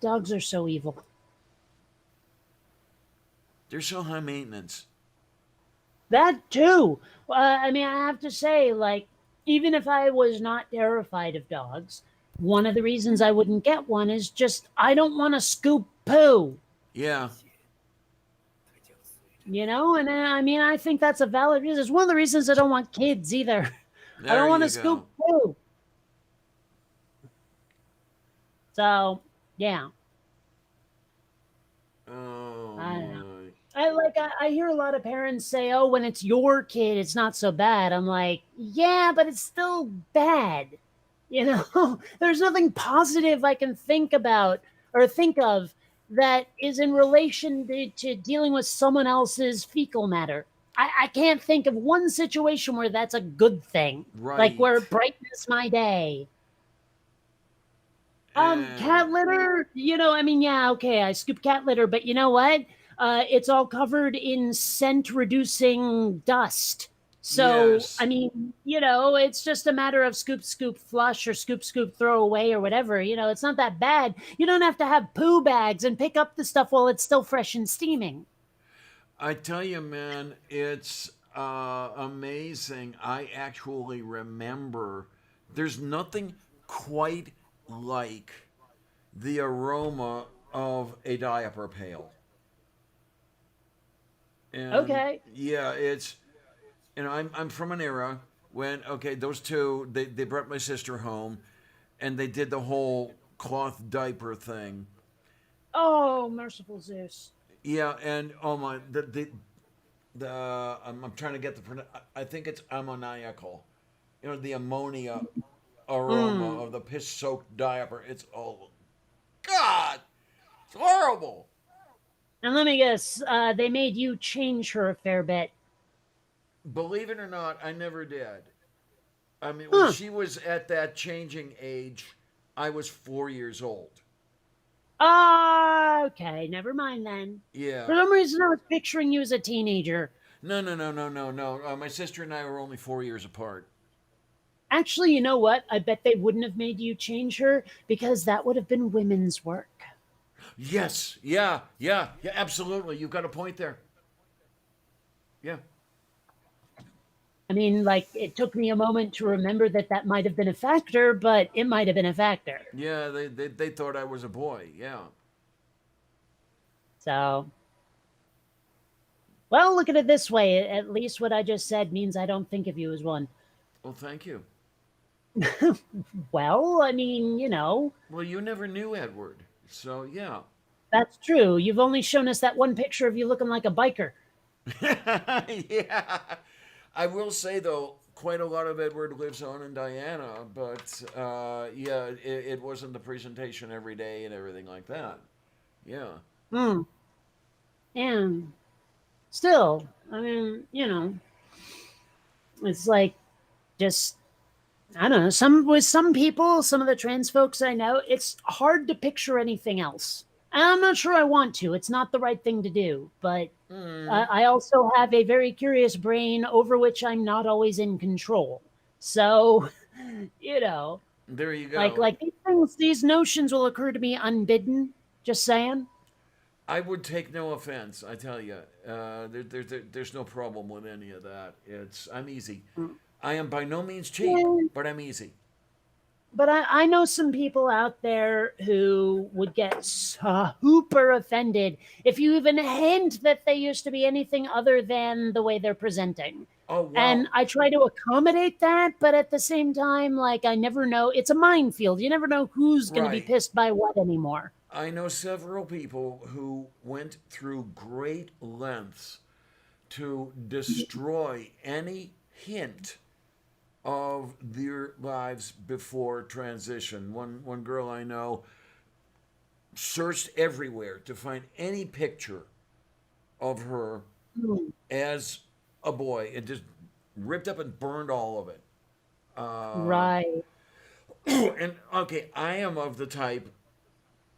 Dogs are so evil. They're so high maintenance. That too. I mean, I have to say, like, even if I was not terrified of dogs, one of the reasons I wouldn't get one is just I don't want to scoop poo. Yeah, And I mean, I think that's a valid reason. It's one of the reasons I don't want kids either. I there don't want to you scoop go. poo. So, yeah, Oh I don't know. my. I hear a lot of parents say, "Oh, when it's your kid, it's not so bad." I'm like, "Yeah, but it's still bad." There's nothing positive I can think about or think of that is in relation to dealing with someone else's fecal matter. I can't think of one situation where that's a good thing, like where Right. it brightens my day. Eh, Cat litter, I mean, yeah, okay, I scoop cat litter, but you know what? It's all covered in scent reducing dust. So, I yes. mean, it's just a matter of scoop, scoop, flush or scoop, scoop, throw away or whatever. It's not that bad. You don't have to have poo bags and pick up the stuff while it's still fresh and steaming. I tell you, man, it's amazing. I actually remember there's nothing quite like the aroma of a diaper pail. And Okay. yeah, it's I'm from an era when those two they brought my sister home, and they did the whole cloth diaper thing. Oh, merciful Zeus. Yeah, and oh my the I'm trying to get I think it's ammoniacal. The ammonia aroma Mm. of the piss soaked diaper. It's God, it's horrible. And let me guess, they made you change her a fair bit. Believe it or not, I never did. I mean, when Huh. she was at that changing age, I was 4 years old. Okay, never mind then. Yeah. For some reason, I was picturing you as a teenager. No, no, no, no, no, no. My sister and I were only 4 years apart. Actually, you know what? I bet they wouldn't have made you change her because that would have been women's work. Yes. Yeah. Yeah. Yeah. Absolutely. You've got a point there. Yeah. I mean, like, it took me a moment to remember that that might have been a factor, but it might have been a factor. Yeah. They thought I was a boy. Yeah. So, well, look at it this way. At least what I just said means I don't think of you as one. Well, thank you. Well, I mean, you know, Well, you never knew Edward. So, yeah. that's true. You've only shown us that one picture of you looking like a biker. Yeah. I will say, though, quite a lot of Edward lives on in Diana, but yeah, it wasn't the presentation every day and everything like that. Yeah. Hmm. And still, I mean, you know, it's like just I don't know. Some with some people, some of the trans folks I know, it's hard to picture anything else. And I'm not sure I want to. It's not the right thing to do. But Mm, I also have a very curious brain over which I'm not always in control. So, you know, there you like go. like these things, these notions will occur to me unbidden. Just saying. I would take no offense, I tell you. There's no problem with any of that. I'm easy. I am by no means cheap, Yeah. but I'm easy. But I know some people out there who would get super offended if you even hint that they used to be anything other than the way they're presenting. Oh And wow, I try to accommodate that, but at the same time, like, I never know. It's a minefield. You never know who's going to be right. pissed by what anymore. I know several people who went through great lengths to destroy any hint of their lives before transition. One girl I know searched everywhere to find any picture of her Hmm. as a boy and just ripped up and burned all of it. Uh, Right. and okay, I am of the type,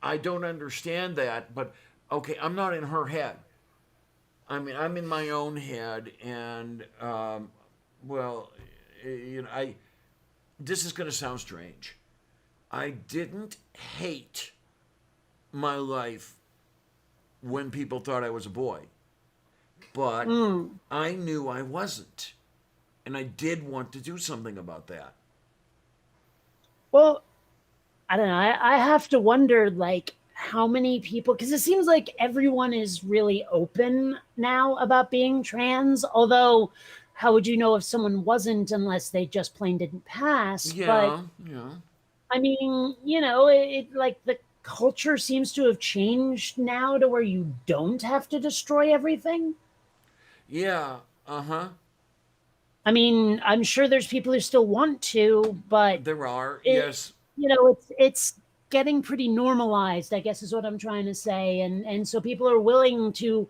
I don't understand that, but okay, I'm not in her head. I mean, I'm in my own head, and well, I. This is going to sound strange. I didn't hate my life when people thought I was a boy, but Mm. I knew I wasn't, and I did want to do something about that. Well, I don't know. I have to wonder, like, how many people, because it seems like everyone is really open now about being trans. Although, how would you know if someone wasn't unless they just plain didn't pass? But Yeah, yeah, I mean, you know, like the culture seems to have changed now to where you don't have to destroy everything. yeah. Uh huh. I mean, I'm sure there's people who still want to, but There are, it yes. it's getting pretty normalized, I guess is what I'm trying to say. And so people are willing to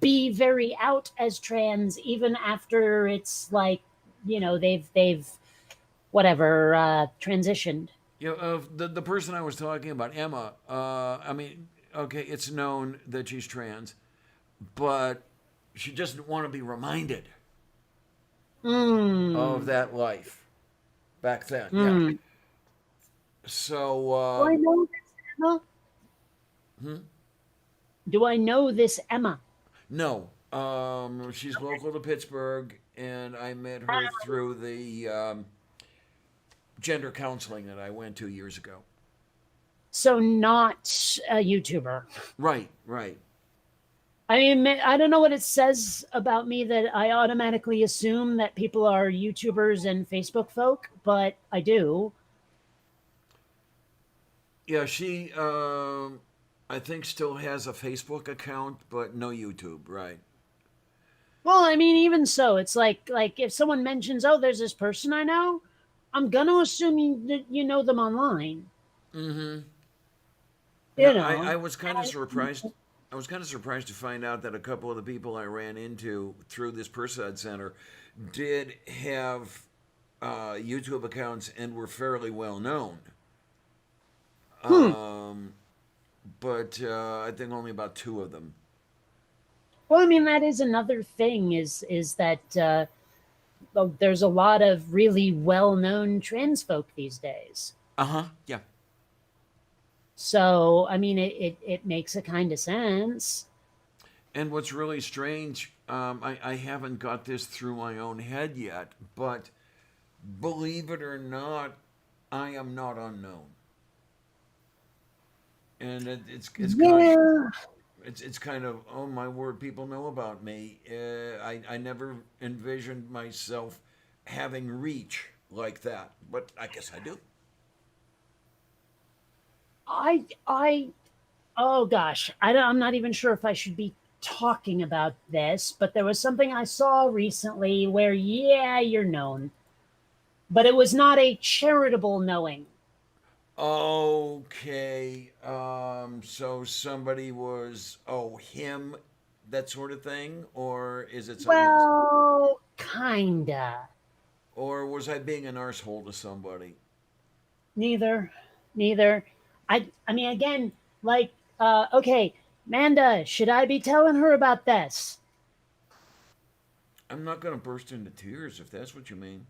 be very out as trans even after it's like, they've whatever transitioned. The person I was talking about, Emma. I mean, okay, it's known that she's trans, but she doesn't want to be reminded of Hmm. that life back then. Yeah. Hmm. So, Do I know this Emma? hmm? Do I know this Emma? No. She's local to Pittsburgh, and I met her through the gender counseling that I went to years ago. So not a YouTuber. Right, right. I mean, I don't know what it says about me that I automatically assume that people are YouTubers and Facebook folk, but I do. Yeah, she, I think, still has a Facebook account, but no YouTube, right? Well, I mean, even so, it's like if someone mentions, "Oh, there's this person I know," I'm gonna assume you know them online. Mm-hmm. You Yeah, know, I was kind of surprised. I was kind of surprised to find out that a couple of the people I ran into through this Persad Center did have YouTube accounts and were fairly well known. hmm. Um, but I think only about two of them. Well, I mean, that is another thing is that well, there's a lot of really well known trans folk these days. Uh huh. Yeah. So, I mean, it makes a kind of sense. And what's really strange, I haven't got this through my own head yet, but believe it or not, I am not unknown, and it's kind Yeah, it's kind of, oh my word, people know about me. I never envisioned myself having reach like that, but I guess I do. I oh gosh, I'm not even sure if I should be talking about this, but there was something I saw recently where, yeah, you're known, but it was not a charitable knowing. Okay, so somebody was, oh, him, that sort of thing, or is it something else? Well, kinda. Or was I being an arsehole to somebody? Neither, neither. I mean, again, like, okay, Manda, should I be telling her about this? I'm not going to burst into tears if that's what you mean.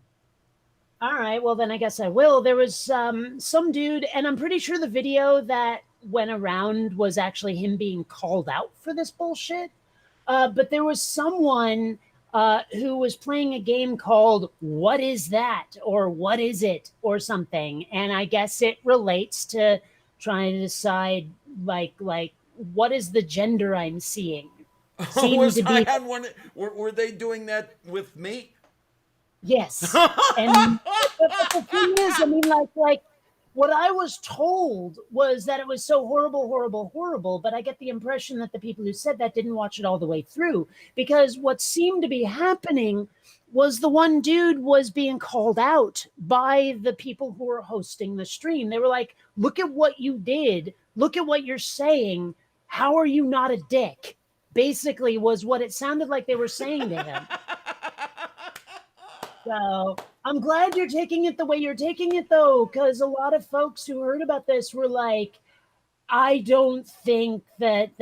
All right, well then I guess I will. There was some dude, and I'm pretty sure the video that went around was actually him being called out for this bullshit. But there was someone who was playing a game called "What Is That?" or "What Is It?" or something, and I guess it relates to trying to decide like what is the gender I'm seeing. Seemed Was to I be on one? Were they doing that with me? yes, and but the thing is, I mean, like what I was told was that it was so horrible, horrible, horrible. But I get the impression that the people who said that didn't watch it all the way through because what seemed to be happening was the one dude was being called out by the people who were hosting the stream. They were like, "Look at what you did. Look at what you're saying. How are you not a dick?" Basically, was what it sounded like they were saying to him. So I'm glad you're taking it the way you're taking it, though, because a lot of folks who heard about this were like, "I don't think that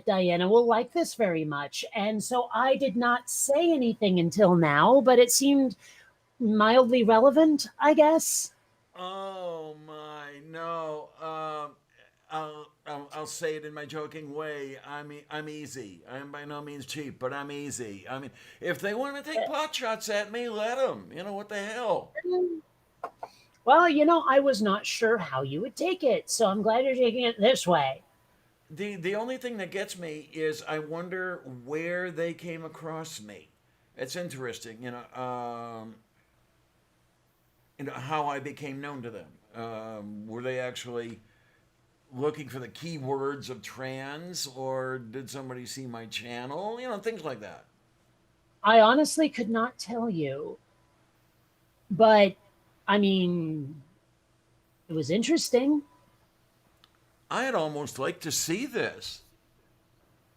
Diana will like this very much," and so I did not say anything until now, but it seemed mildly relevant, I guess. Oh my no. I'll say it in my joking way. I'm easy. I'm by no means cheap, but I'm easy. I mean, if they want to take pot shots at me, let them. You know what the hell? Well, I was not sure how you would take it, so I'm glad you're taking it this way. The only thing that gets me is I wonder where they came across me. It's interesting, how I became known to them. Were they actually looking for the keywords of trans, or did somebody see my channel? Things like that. I honestly could not tell you, but I mean, it was interesting. I'd almost like to see this.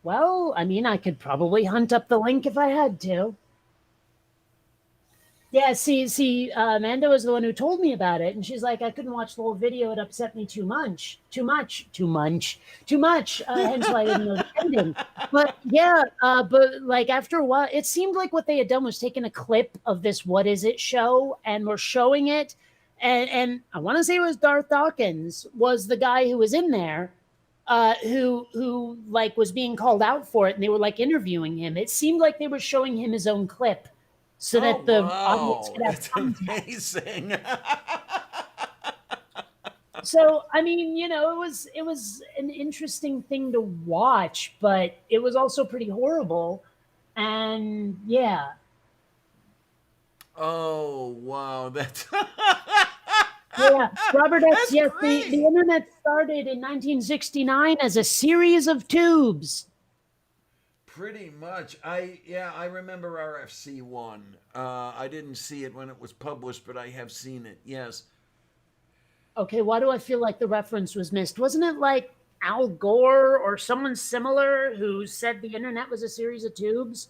Well, I mean, I could probably hunt up the link if I had to. Yeah, see, Amanda was the one who told me about it, and she's like, I couldn't watch the whole video; it upset me too much, too much, too much, too much. Hence why I didn't know the ending. But yeah, but like after a while, it seemed like what they had done was taken a clip of this "What Is It" show, and were showing it, and I want to say it was Darth Dawkins was the guy who was in there, who like was being called out for it, and they were like interviewing him. It seemed like they were showing him his own clip so Oh that the audience wow, could have that's context. amazing. So I mean, it was an interesting thing to watch, but it was also pretty horrible. And yeah. Oh wow, that's Yeah, Robert X. that's Yes, the great. internet started in 1969 as a series of tubes. Pretty much. I remember RFC one. I didn't see it when it was published, but I have seen it. Yes. Okay, why do I feel like the reference was missed? Wasn't it like Al Gore or someone similar who said the internet was a series of tubes?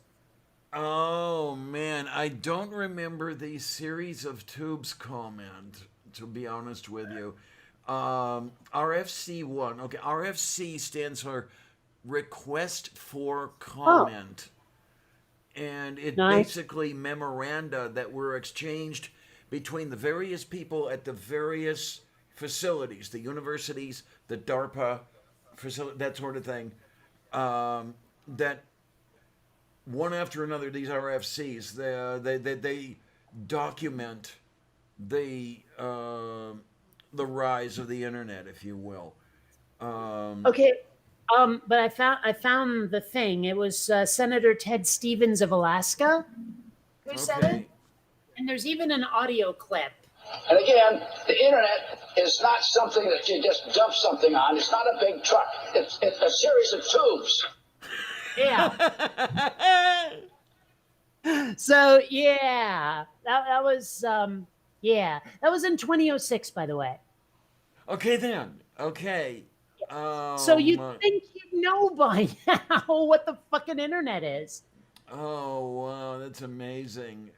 Oh man, I don't remember the series of tubes comment. To be honest with you, RFC one. Okay, RFC stands for Request for Oh, Comment, and it nice. basically memoranda that were exchanged between the various people at the various facilities, the universities, the DARPA facility, that sort of thing. That one after another, these RFCs, they document the rise of the internet, if you will. Um, Okay, but I found the thing. It was Senator Ted Stevens of Alaska who said it, okay. and there's even an audio clip. And again, the internet is not something that you just dump something on. It's not a big truck. It's a series of tubes. Yeah. So yeah, that was yeah, that was in 2006, by the way. Okay then. Okay. So you Um. think you know by now what the fucking internet is? Oh wow, that's amazing.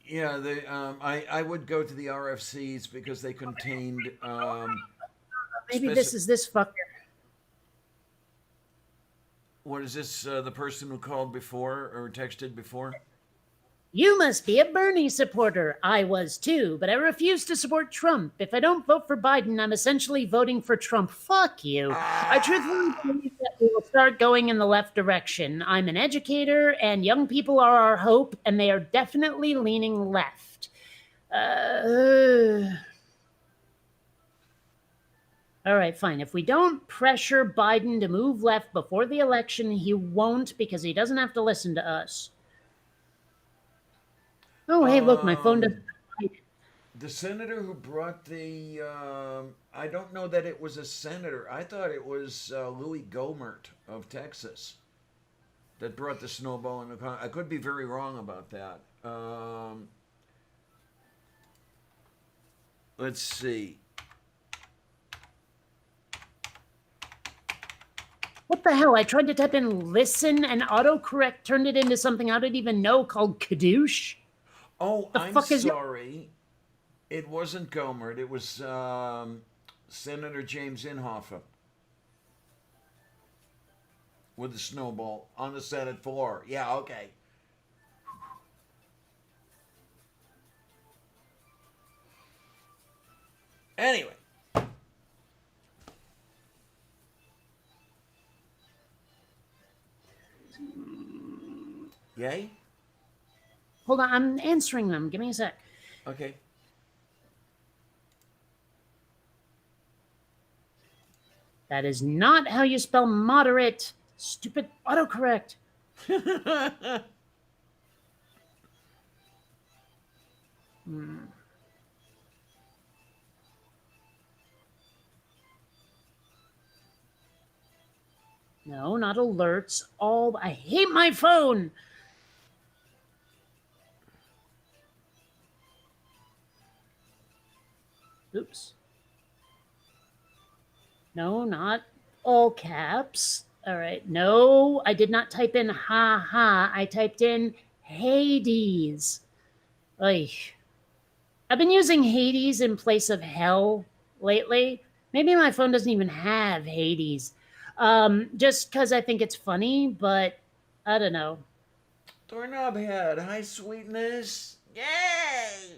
Yeah, I would go to the RFCs because they contained Maybe this specific. is this fucker. What is this? The person who called before or texted before? You must be a Bernie supporter. I was too, but I refuse to support Trump. If I don't vote for Biden, I'm essentially voting for Trump. Fuck you. I truthfully Ah. believe that we will start going in the left direction. I'm an educator, and young people are our hope, and they are definitely leaning left. All right, fine. If we don't pressure Biden to move left before the election, he won't because he doesn't have to listen to us. Oh, hey, look, my phone doesn't. Um, the senator who brought the. I don't know that it was a senator. I thought it was Louis Gohmert of Texas that brought the snowball in the. I could be very wrong about that. Let's see. What the hell? I tried to type in listen and autocorrect turned it into something I didn't even know called Kadoosh. Oh, The I'm fuck is your. sorry. It wasn't Gohmert. It was Senator James Inhofe with the snowball on the Senate floor. Yeah, okay. Anyway, yay? Hold on, I'm answering them. Give me a sec. Okay. That is not how you spell moderate. Stupid autocorrect. No, not alerts. All. I hate my phone. Oops. No, not all caps. All right. No, I did not type in ha ha. I typed in Hades. Like, I've been using Hades in place of hell lately. Maybe my phone doesn't even have Hades. Just because I think it's funny, but I don't know. Doorknob head. Hi, sweetness. Yay!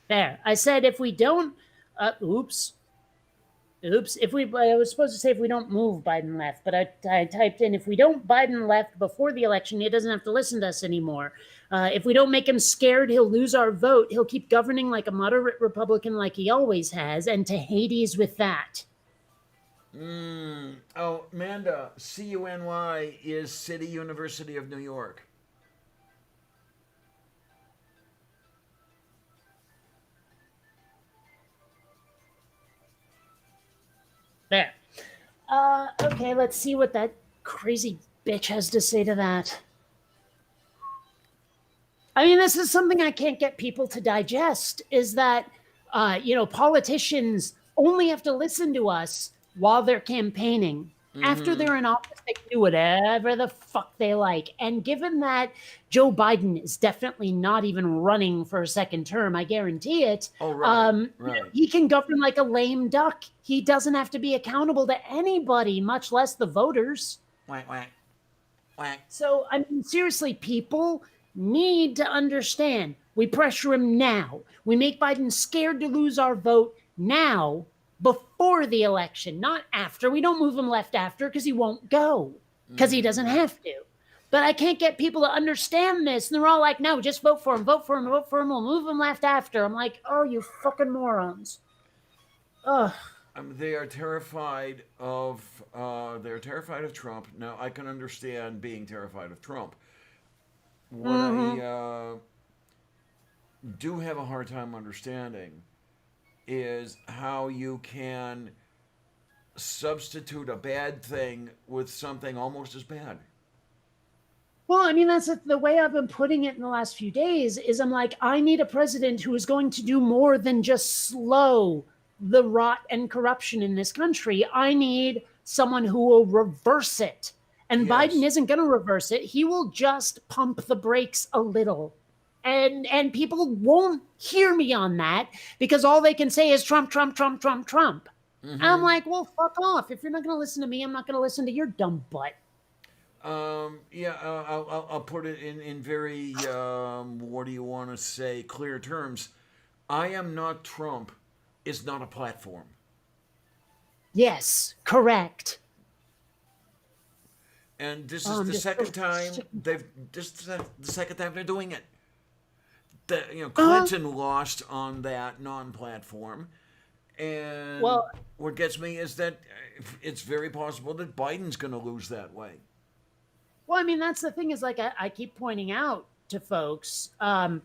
There. I said if we don't. Oops. Oops. I was supposed to say if we don't move, Biden left, but I typed in if we don't Biden left before the election, he doesn't have to listen to us anymore. If we don't make him scared, he'll lose our vote. He'll keep governing like a moderate Republican, like he always has, and to Hades with that. Oh, Amanda, CUNY is City University of New York. There. Okay, let's see what that crazy bitch has to say to that. I mean, this is something I can't get people to digest is that, politicians only have to listen to us while they're campaigning. After they're in office, they can do whatever the fuck they like. And given that Joe Biden is definitely not even running for a second term, I guarantee it. Oh, right, right. He can govern like a lame duck. He doesn't have to be accountable to anybody, much less the voters. Whack, whack, whack. So, I mean, seriously, people need to understand. We pressure him now. We make Biden scared to lose our vote now, before the election, not after. We don't move him left after because he won't go, because he doesn't have to. But I can't get people to understand this. And they're all like, no, just vote for him, vote for him, vote for him. We'll move him left after. I'm like, oh, you fucking morons. Ugh. They are terrified of. They're terrified of Trump. Now I can understand being terrified of Trump. What I do have a hard time understanding is how you can substitute a bad thing with something almost as bad. Well, I mean, that's the way I've been putting it in the last few days is I'm like, I need a president who is going to do more than just slow the rot and corruption in this country. I need someone who will reverse it. And Yes. Biden isn't going to reverse it. He will just pump the brakes a little. And people won't hear me on that because all they can say is Trump, Trump, Trump, Trump, Trump. And I'm like, well, fuck off. If you're not going to listen to me, I'm not going to listen to your dumb butt. I'll put it in very, what do you want to say, clear terms. I am not Trump is not a platform. Yes, correct. And this is the second time they're doing it. Clinton lost on that non-platform, and what gets me is that it's very possible that Biden's going to lose that way. Well, I mean, that's the thing is like I keep pointing out to folks, Hillary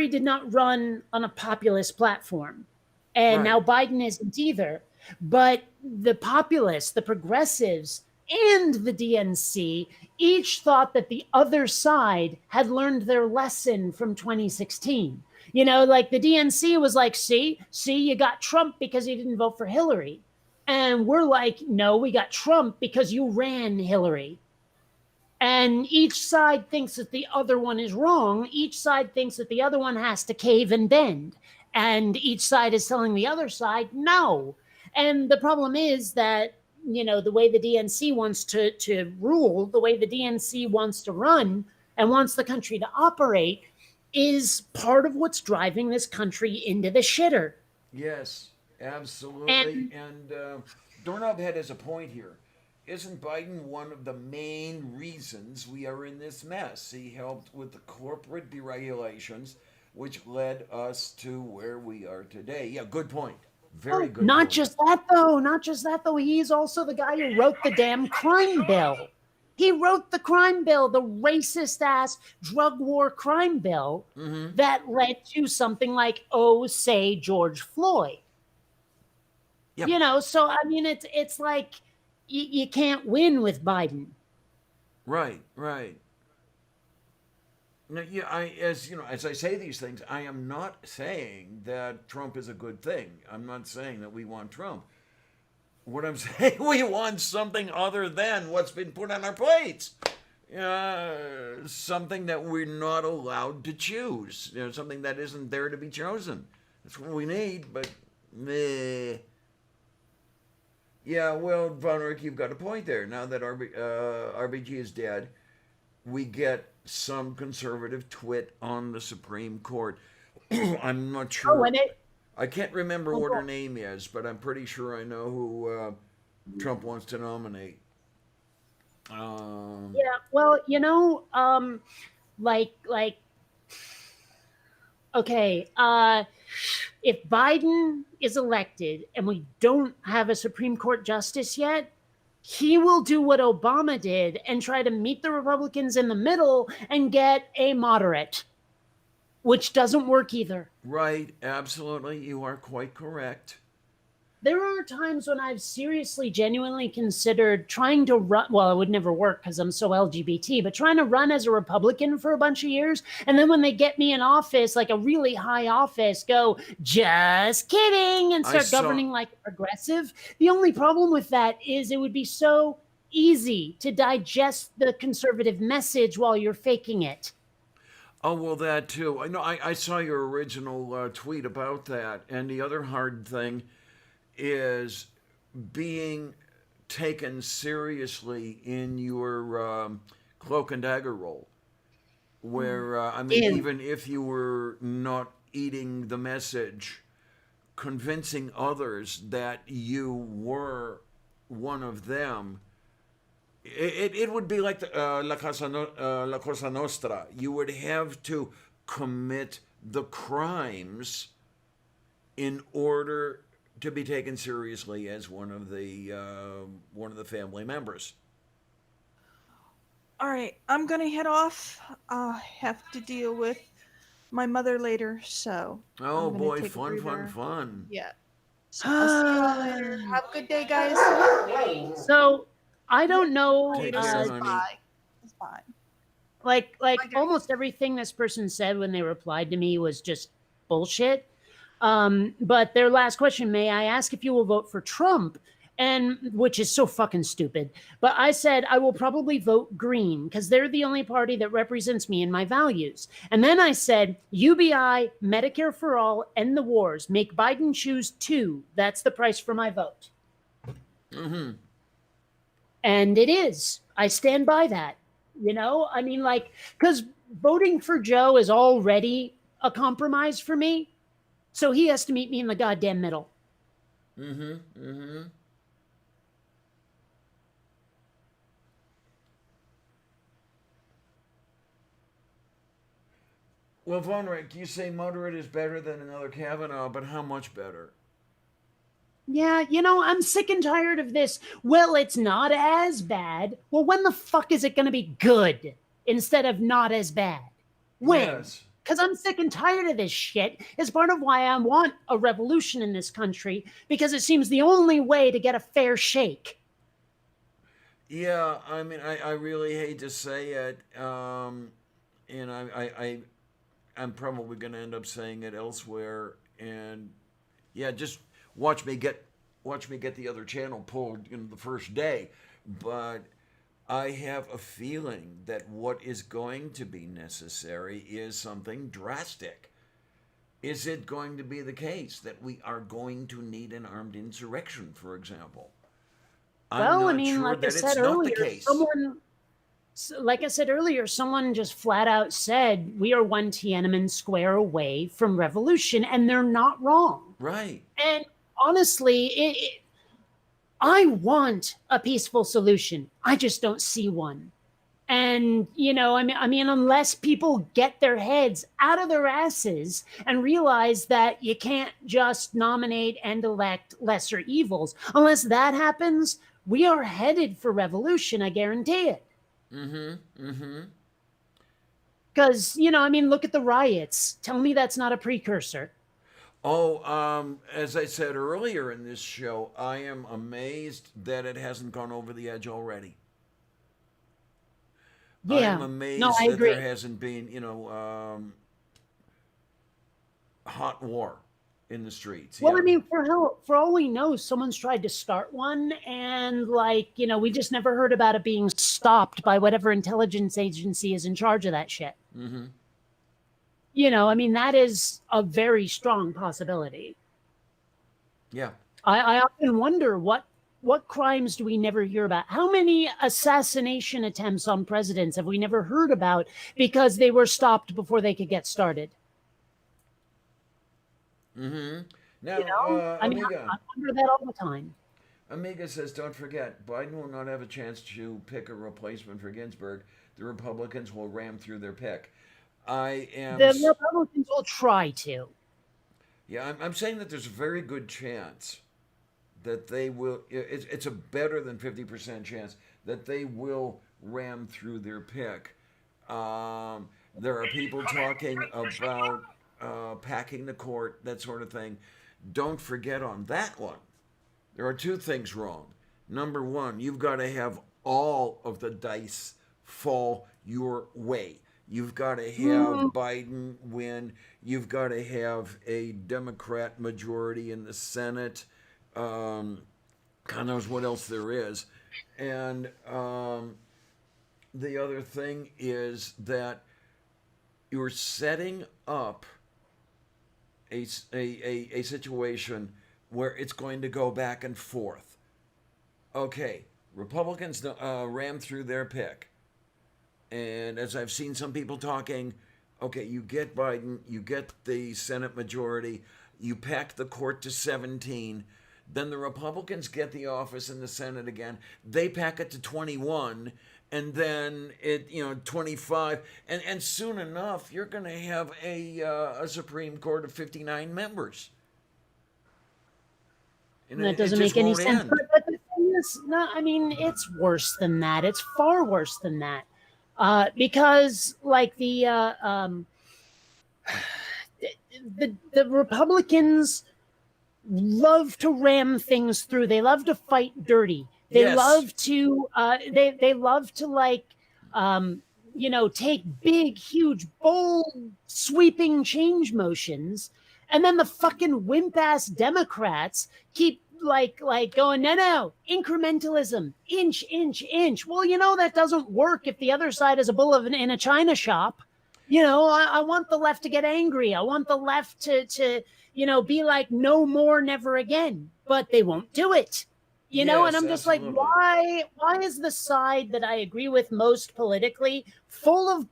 did not run on a populist platform, and now Biden isn't either. But the populists, the progressives, and the DNC each thought that the other side had learned their lesson from 2016. Like the DNC was like, see, you got Trump because you didn't vote for Hillary. And we're like, no, we got Trump because you ran Hillary. And each side thinks that the other one is wrong. Each side thinks that the other one has to cave and bend. And each side is telling the other side, no. And the problem is that, the way the DNC wants to rule, the way the DNC wants to run and wants the country to operate is part of what's driving this country into the shitter. Yes, absolutely. And Doorknob Head has a point here. Isn't Biden one of the main reasons we are in this mess? He helped with the corporate deregulations, which led us to where we are today. Yeah, good point. Very good. Not just that, though. He's also the guy who wrote the damn crime bill. He wrote the crime bill, the racist-ass drug war crime bill that led to something like, say, George Floyd. Yep. So, I mean, it's like you can't win with Biden. Right. Now, as I say these things, I am not saying that Trump is a good thing. I'm not saying that we want Trump. What I'm saying, we want something other than what's been put on our plates. Something that we're not allowed to choose. Something that isn't there to be chosen. That's what we need, but meh. Yeah, well, Von Rick, you've got a point there. Now that RBG is dead, we get some conservative twit on the Supreme Court. I'm not Oh, sure. and it. I can't remember Oh, what go her on. name is, but I'm pretty sure I know who Trump wants to nominate. Um, Yeah. Well, like, okay, if Biden is elected and we don't have a Supreme Court justice yet, he will do what Obama did and try to meet the Republicans in the middle and get a moderate, which doesn't work either. right, absolutely. You are quite correct. There are times when I've seriously, genuinely considered trying to run. Well, it would never work because I'm so LGBT, but trying to run as a Republican for a bunch of years. And then when they get me in office, like a really high office, go, just kidding, and I start saw. governing like a progressive. The only problem with that is it would be so easy to digest the conservative message while you're faking it. Oh, well, that too. I know. I saw your original tweet about that. And the other hard thing is being taken seriously in your cloak and dagger role. Where, I mean, Yeah. even if you were not eating the message, convincing others that you were one of them, it would be like the, La Cosa Nostra. You would have to commit the crimes in order to be taken seriously as one of the family members. All right, I'm gonna head off. I have to deal with my mother later, so Oh I'm gonna boy, take a fun, fun, breather. fun. Yeah. So I'll see you all later. Have a good day, guys. So I don't know. Take Later, care, says honey. bye. Says bye. Like Bye, guys. almost everything this person said when they replied to me was just bullshit. But their last question, may I ask if you will vote for Trump? And which is so fucking stupid. But I said I will probably vote green because they're the only party that represents me and my values. And then I said UBI, Medicare for all, end the wars. Make Biden choose two. That's the price for my vote. Mm-hmm. And it is. I stand by that. I mean, like, because voting for Joe is already a compromise for me. So he has to meet me in the goddamn middle. Mm-hmm. Mm-hmm. Well, Von Rick, you say moderate is better than another Kavanaugh, but how much better? Yeah, I'm sick and tired of this. Well, it's not as bad. Well, when the fuck is it going to be good instead of not as bad? When? Yes. Because I'm sick and tired of this shit. It's part of why I want a revolution in this country because it seems the only way to get a fair shake. Yeah, I mean, I really hate to say it, and I'm probably going to end up saying it elsewhere. And yeah, just watch me get the other channel pulled the first day. But I have a feeling that what is going to be necessary is something drastic. Is it going to be the case that we are going to need an armed insurrection, for example? I'm Well, I not mean, sure like I that it's said not the earlier, case. someone just flat out said we are one Tiananmen Square away from revolution, and they're not wrong. Right. And honestly, I want a peaceful solution. I just don't see one. And I mean, unless people get their heads out of their asses and realize that you can't just nominate and elect lesser evils, unless that happens, we are headed for revolution. I guarantee it. Mm-hmm. Mm-hmm. Because I mean, look at the riots. Tell me that's not a precursor. Oh, as I said earlier in this show, I am amazed that it hasn't gone over the edge already. I am Yeah. No, amazed I that there agree. hasn't been, hot war in the streets. Well, Yeah. I mean, for all we know, someone's tried to start one, and we just never heard about it being stopped by whatever intelligence agency is in charge of that shit. Mm-hmm. I mean, that is a very strong possibility. Yeah. I often wonder what crimes do we never hear about? How many assassination attempts on presidents have we never heard about because they were stopped before they could get started? Mm-hmm. You Now, know, I mean, Amiga. I wonder that all the time. Amiga says, don't forget, Biden will not have a chance to pick a replacement for Ginsburg. The Republicans will ram through their pick. I am, The Republicans will try to. yeah, I'm saying that there's a very good chance that they will, it's a better than 50% chance that they will ram through their pick. There are people talking about packing the court, that sort of thing. Don't forget on that one, there are two things wrong. Number one, you've got to have all of the dice fall your way. You've got to have Mm, Biden win. You've got to have a Democrat majority in the Senate. God knows what else there is. And the other thing is that you're setting up a situation where it's going to go back and forth. Okay, Republicans ram through their pick. And as I've seen some people talking, okay, you get Biden, you get the Senate majority, you pack the court to 17, then the Republicans get the office in the Senate again, they pack it to 21, and then 25, and soon enough you're going to have a Supreme Court of 59 members. And that it doesn't just make any won't sense. end. But the thing is, no, I mean, it's worse than that. It's far worse than that. Because, like, the Republicans love to ram things through. They love to fight dirty. They Yes. love to they love to take big, huge, bold, sweeping change motions, and then the fucking wimp ass Democrats keep going, no, incrementalism, inch. Well, that doesn't work if the other side is a bull in a china shop. I want the left to get angry. I want the left to be like, no more, never again. But they won't do it. And Yes, I'm just like, absolutely. why is the side that I agree with most politically full of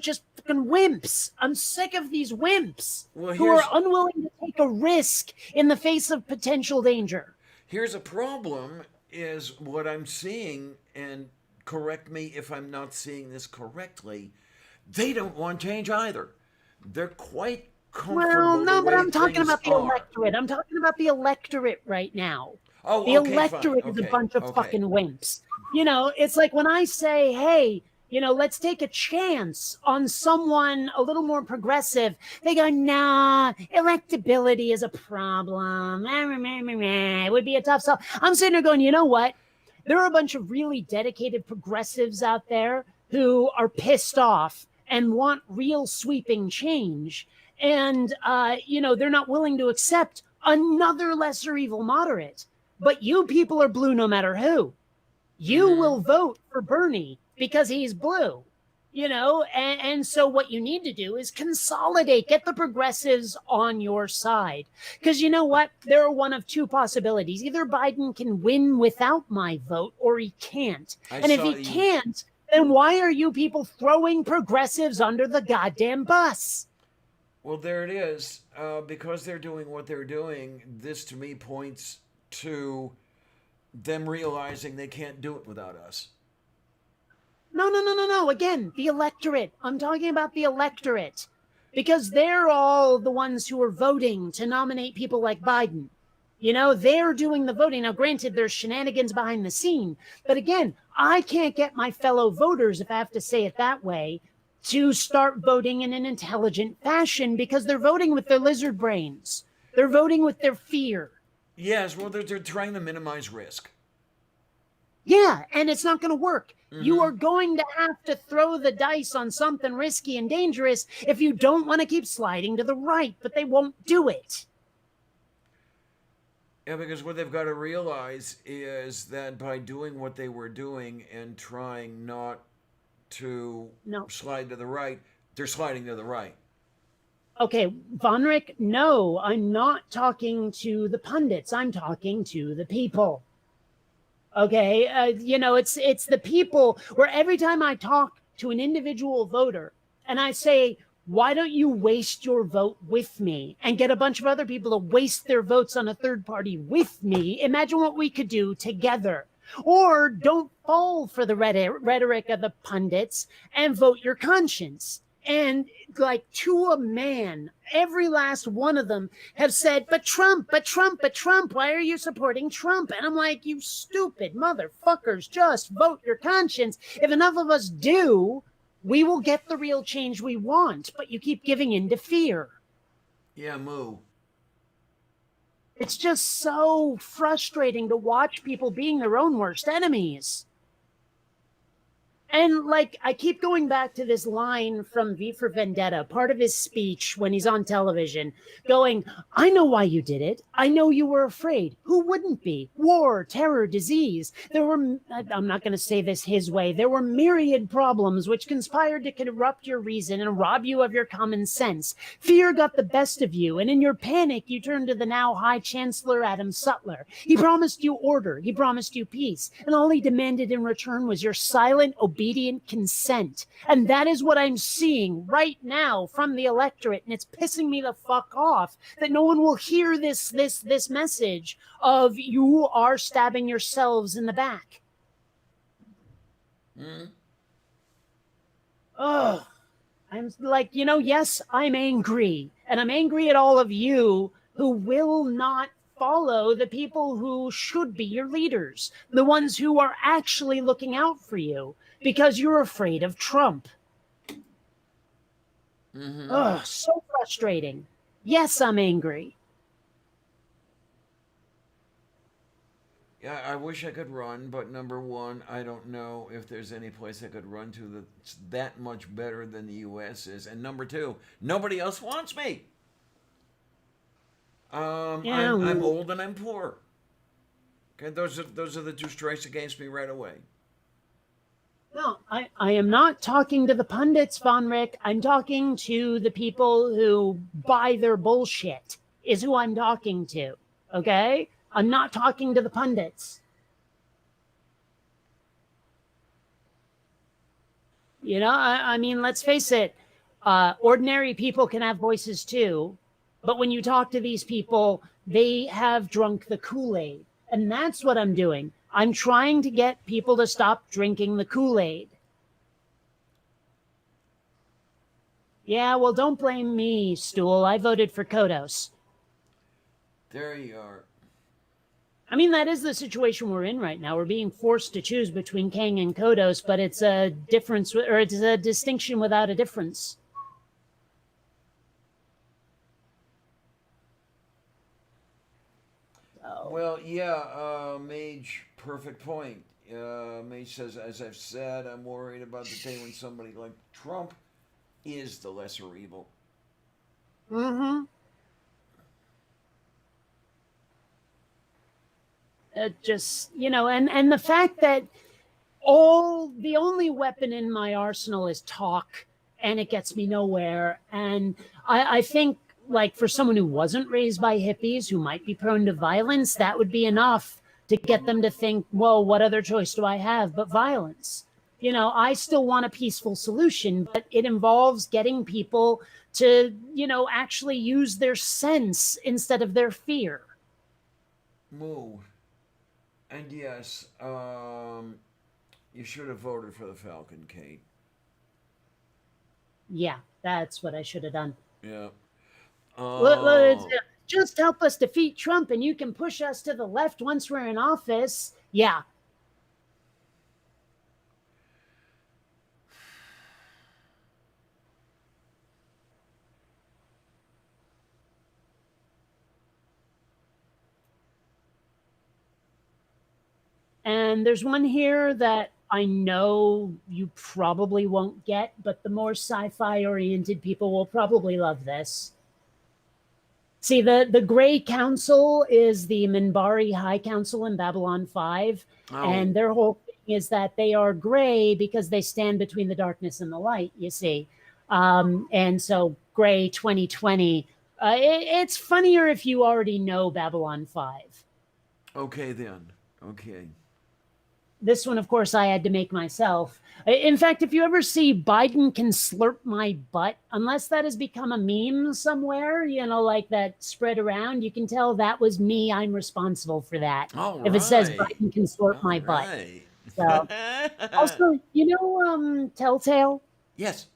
just fucking wimps? I'm sick of these wimps Well, who are unwilling to take a risk in the face of potential danger. here's a problem is what I'm seeing, and correct me if I'm not seeing this correctly. They don't want change either. They're quite Well, comfortable the no, but way I'm talking things about the are. electorate. I'm talking about the electorate right now. The Oh, okay, fine. electorate is a Okay, bunch of okay. fucking wimps. It's like when I say, hey, let's take a chance on someone a little more progressive. They go, nah, electability is a problem. It would be a tough sell. I'm sitting there going, you know what? There are a bunch of really dedicated progressives out there who are pissed off and want real sweeping change. And, they're not willing to accept another lesser evil moderate. But you people are blue no matter who. You Mm-hmm. will vote for Bernie because he's blue. And so what you need to do is consolidate, get the progressives on your side. Because you know what? There are one of two possibilities. Either Biden can win without my vote or he can't. I And if saw he you. can't, then why are you people throwing progressives under the goddamn bus? Well, there it is. Because they're doing what they're doing, this to me points to them realizing they can't do it without us. No. Again, the electorate. I'm talking about the electorate. Because they're all the ones who are voting to nominate people like Biden. They're doing the voting. Now, granted, there's shenanigans behind the scene. But again, I can't get my fellow voters, if I have to say it that way, to start voting in an intelligent fashion because they're voting with their lizard brains. They're voting with their fear. Yes, well, they're trying to minimize risk. Yeah, and it's not going to work. Mm-hmm. You are going to have to throw the dice on something risky and dangerous if you don't want to keep sliding to the right, but they won't do it. Yeah, because what they've got to realize is that by doing what they were doing and trying not to slide to the right, they're sliding to the right. Okay, Vonrick, no, I'm not talking to the pundits. I'm talking to the people. Okay, it's the people where every time I talk to an individual voter and I say, why don't you waste your vote with me and get a bunch of other people to waste their votes on a third party with me? Imagine what we could do together. Or don't fall for the rhetoric of the pundits and vote your conscience. And like to a man, every last one of them have said, but Trump, but Trump, but Trump, why are you supporting Trump? And I'm like, you stupid motherfuckers, just vote your conscience. If enough of us do, we will get the real change we want, but you keep giving in to fear. Yeah, moo. It's just so frustrating to watch people being their own worst enemies. And like, I keep going back to this line from V for Vendetta, part of his speech when he's on television, going, I know why you did it. I know you were afraid. Who wouldn't be? War, terror, disease. There were, I'm not going to say this his way, there were myriad problems which conspired to corrupt your reason and rob you of your common sense. Fear got the best of you, and in your panic, you turned to the now High Chancellor Adam Sutler. He promised you order. He promised you peace. And all he demanded in return was your silent, obedient consent. And that is what I'm seeing right now from the electorate, and it's pissing me the fuck off that no one will hear this message of you are stabbing yourselves in the back. Ugh. I'm like, yes, I'm angry, and I'm angry at all of you who will not follow the people who should be your leaders, the ones who are actually looking out for you, because you're afraid of Trump. Ugh, so frustrating. Yes, I'm angry. Yeah, I wish I could run, but number one, I don't know if there's any place I could run to that's that much better than the U.S. is. And number two, nobody else wants me. I'm old and I'm poor. Okay, those are the two strikes against me right away. No, I am not talking to the pundits, Von Rick. I'm talking to the people who buy their bullshit, is who I'm talking to. Okay? I'm not talking to the pundits. I mean, let's face it. Ordinary people can have voices too. But when you talk to these people, they have drunk the Kool-Aid. And that's what I'm doing. I'm trying to get people to stop drinking the Kool-Aid. Yeah, well, don't blame me, Stool. I voted for Kodos. There you are. I mean, that is the situation we're in right now. We're being forced to choose between Kang and Kodos, but it's a difference, or it's a distinction without a difference. Well, yeah, Mage, perfect point. Mage says, as I've said, I'm worried about the day when somebody like Trump is the lesser evil. Mm-hmm. Just, and the fact that the only weapon in my arsenal is talk, and it gets me nowhere. And I think, like, for someone who wasn't raised by hippies, who might be prone to violence, that would be enough to get them to think, well, what other choice do I have but violence? I still want a peaceful solution, but it involves getting people to, actually use their sense instead of their fear. Moo. And yes, you should have voted for the Falcon, Kate. Yeah, that's what I should have done. Yeah. Just help us defeat Trump and you can push us to the left once we're in office. Yeah. And there's one here that I know you probably won't get, but the more sci-fi oriented people will probably love this. See, the Gray Council is the Minbari High Council in Babylon 5. And their whole thing is that they are gray because they stand between the darkness and the light, you see. And so Gray 2020, it's funnier if you already know Babylon 5. Okay, then. Okay. This one, of course, I had to make myself. In fact, if you ever see Biden can slurp my butt, unless that has become a meme somewhere, like that spread around, you can tell that was me. I'm responsible for that. All If it says right. Biden can slurp All my butt. right. So, also, Telltale? Yes.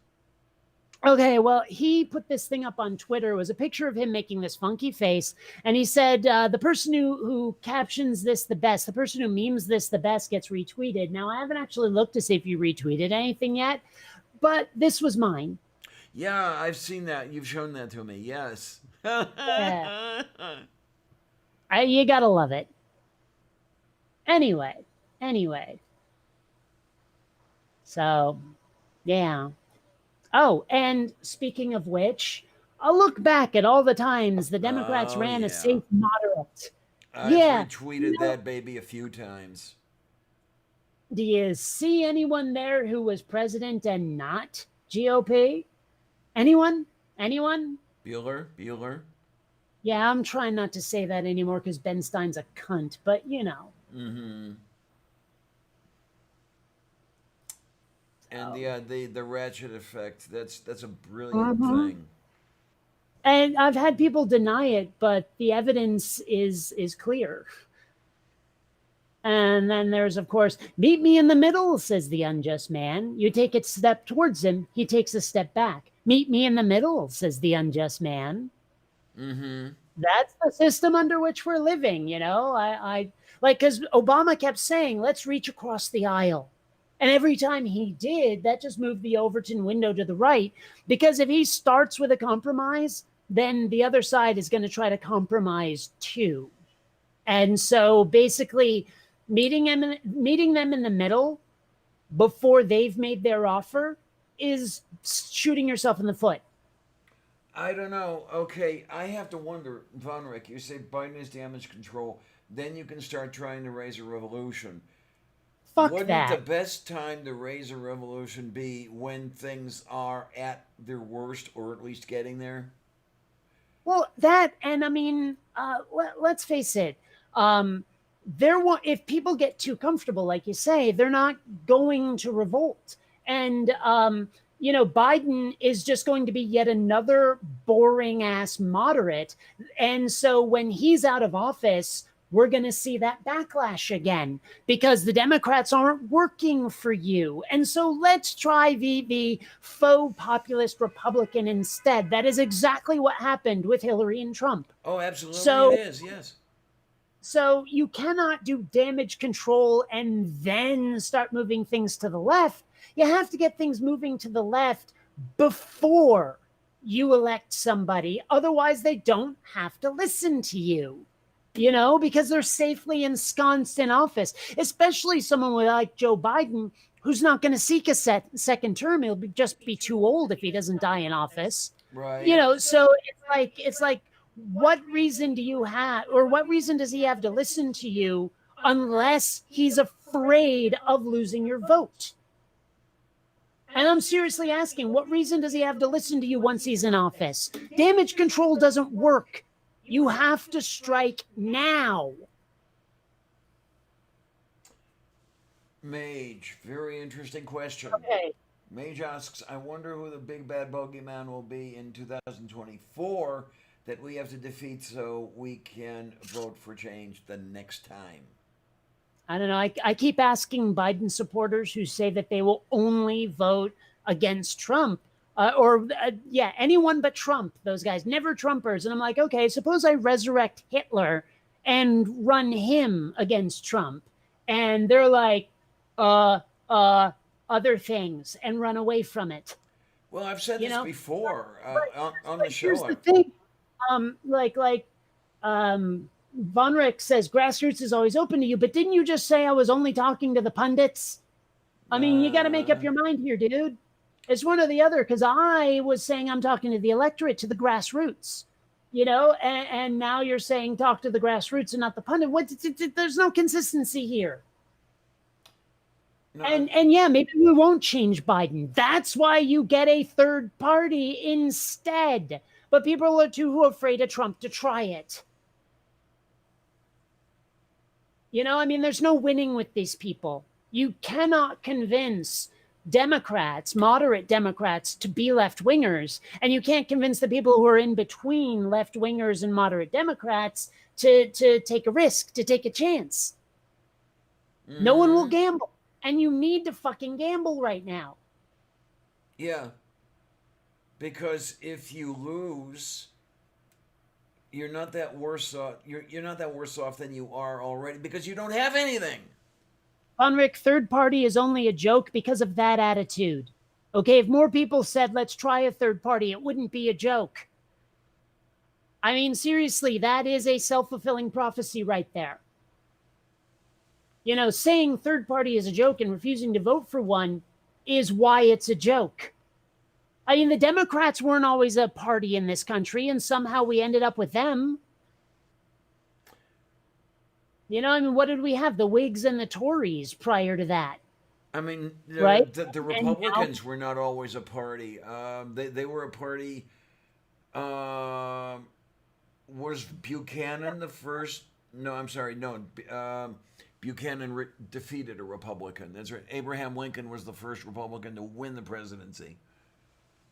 Okay, well, he put this thing up on Twitter. It was a picture of him making this funky face. And he said, the person who captions this the best, the person who memes this the best gets retweeted. Now, I haven't actually looked to see if you retweeted anything yet, but this was mine. Yeah, I've seen that. You've shown that to me. Yes. Yeah. You gotta love it. Anyway. So, yeah. Oh, and speaking of which, I'll look back at all the times the Democrats ran a safe moderate. I've retweeted that baby a few times. Do you see anyone there who was president and not GOP? Anyone? Bueller? Yeah, I'm trying not to say that anymore because Ben Stein's a cunt, but Mm-hmm. And the ratchet effect, that's a brilliant thing. And I've had people deny it, but the evidence is clear. And then there's, of course, meet me in the middle, says the unjust man. You take a step towards him, he takes a step back. Meet me in the middle, says the unjust man. Mm-hmm. That's the system under which we're living, I like, because Obama kept saying, let's reach across the aisle. And every time he did, that just moved the Overton window to the right. Because if he starts with a compromise, then the other side is going to try to compromise too. And so basically meeting them in the middle before they've made their offer is shooting yourself in the foot. I don't know. Okay, I have to wonder, Von Rick, you say Biden is damage control, then you can start trying to raise a revolution. Wouldn't the best time to raise a revolution be when things are at their worst, or at least getting there? Well, that, and I mean, let's face it. If people get too comfortable, like you say, they're not going to revolt. And Biden is just going to be yet another boring ass moderate. And so when he's out of office, we're going to see that backlash again because the Democrats aren't working for you. And so let's try the faux populist Republican instead. That is exactly what happened with Hillary and Trump. Oh, absolutely, it is, yes. So you cannot do damage control and then start moving things to the left. You have to get things moving to the left before you elect somebody. Otherwise, they don't have to listen to you. Because they're safely ensconced in office, especially someone like Joe Biden, who's not going to seek a second term. He'll just be too old if he doesn't die in office. Right. So it's like, what reason do you have, or what reason does he have to listen to you unless he's afraid of losing your vote? And I'm seriously asking, what reason does he have to listen to you once he's in office? Damage control doesn't work. You have to strike now. Mage, very interesting question. Okay. Mage asks, I wonder who the big bad bogeyman will be in 2024 that we have to defeat so we can vote for change the next time. I don't know. I keep asking Biden supporters who say that they will only vote against Trump. Anyone but Trump, those guys, never Trumpers. And I'm like, okay, suppose I resurrect Hitler and run him against Trump. And they're like, other things, and run away from it. Well, I've said this before on the show. Here's the thing. Von Rick says grassroots is always open to you, but didn't you just say I was only talking to the pundits? I mean, you got to make up your mind here, dude. It's one or the other, because I was saying I'm talking to the electorate, to the grassroots, and now you're saying talk to the grassroots and not the pundit. There's no consistency here. No. And yeah, maybe we won't change Biden. That's why you get a third party instead. But people are too afraid of Trump to try it. There's no winning with these people. You cannot convince Democrats, moderate Democrats, to be left wingers, and you can't convince the people who are in between left wingers and moderate Democrats to take a risk, to take a chance. No one will gamble, and you need to fucking gamble right now. Yeah. Because if you lose, you're not that worse off. You're not that worse off than you are already because you don't have anything. Rick, third party is only a joke because of that attitude. Okay, if more people said, let's try a third party, it wouldn't be a joke. I mean, seriously, that is a self-fulfilling prophecy right there. You know, saying third party is a joke and refusing to vote for one is why it's a joke. I mean, the Democrats weren't always a party in this country, and somehow we ended up with them. You know, I mean, what did we have? The Whigs and the Tories prior to that. I mean, right? the Republicans were not always a party. They were a party. Was Buchanan the first? No, I'm sorry. No, Buchanan defeated a Republican. That's right. Abraham Lincoln was the first Republican to win the presidency.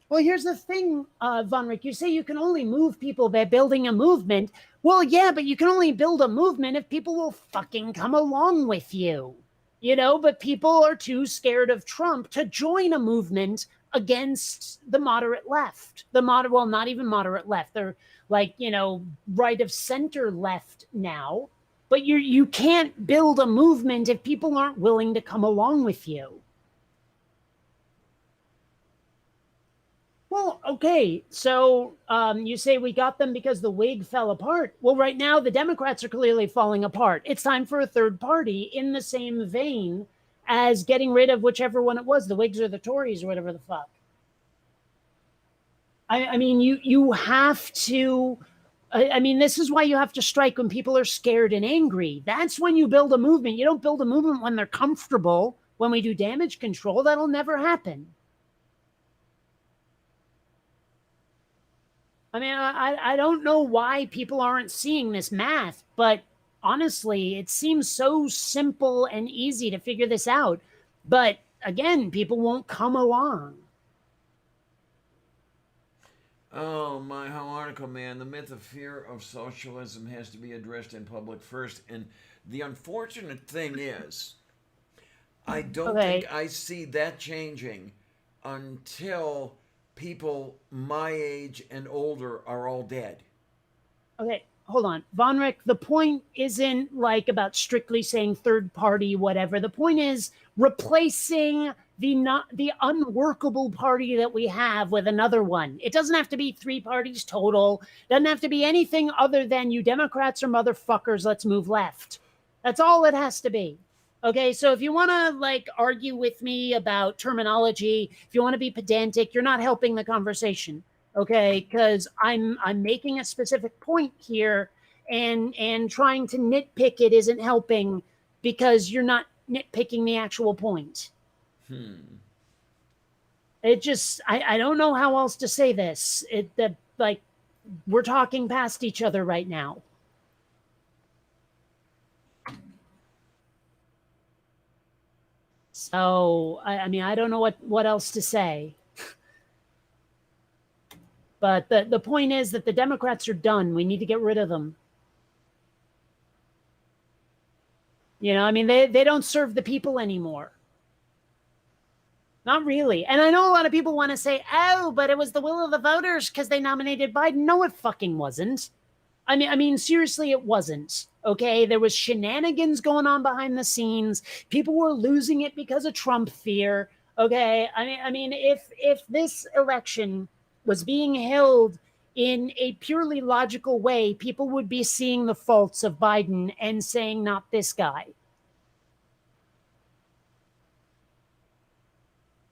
Well, here's the thing, Von Rick. You say you can only move people by building a movement. Well, yeah, but you can only build a movement if people will fucking come along with you. You know, but people are too scared of Trump to join a movement against the moderate left. Well, not even moderate left. They're like, you know, right of center left now. But you can't build a movement if people aren't willing to come along with you. Well, okay, so you say we got them because the Whig fell apart. Well, right now, the Democrats are clearly falling apart. It's time for a third party in the same vein as getting rid of whichever one it was, the Whigs or the Tories or whatever the fuck. I mean, you have to... I mean, this is why you have to strike when people are scared and angry. That's when you build a movement. You don't build a movement when they're comfortable. When we do damage control, that'll never happen. I mean, I don't know why people aren't seeing this math, but honestly, it seems so simple and easy to figure this out. But again, people won't come along. Oh, my article, man. The myth of fear of socialism has to be addressed in public first. And the unfortunate thing is, I don't think I see that changing until people my age and older are all dead. Okay, hold on. Von Rick, the point isn't like about strictly saying third party, whatever. The point is replacing the unworkable party that we have with another one. It doesn't have to be 3 parties total. It doesn't have to be anything other than you Democrats are motherfuckers, let's move left. That's all it has to be. Okay, so if you want to like argue with me about terminology, if you want to be pedantic, you're not helping the conversation. Okay, because I'm making a specific point here, and trying to nitpick it isn't helping because you're not nitpicking the actual point. It just I don't know how else to say this. Like we're talking past each other right now. So, I mean, I don't know what else to say. But the point is that the Democrats are done. We need to get rid of them. You know, I mean, they don't serve the people anymore. Not really. And I know a lot of people want to say, oh, but it was the will of the voters because they nominated Biden. No, it fucking wasn't. I mean, seriously, it wasn't. Okay, there was shenanigans going on behind the scenes. People were losing it because of Trump fear. Okay, I mean, if this election was being held in a purely logical way, people would be seeing the faults of Biden and saying, not this guy.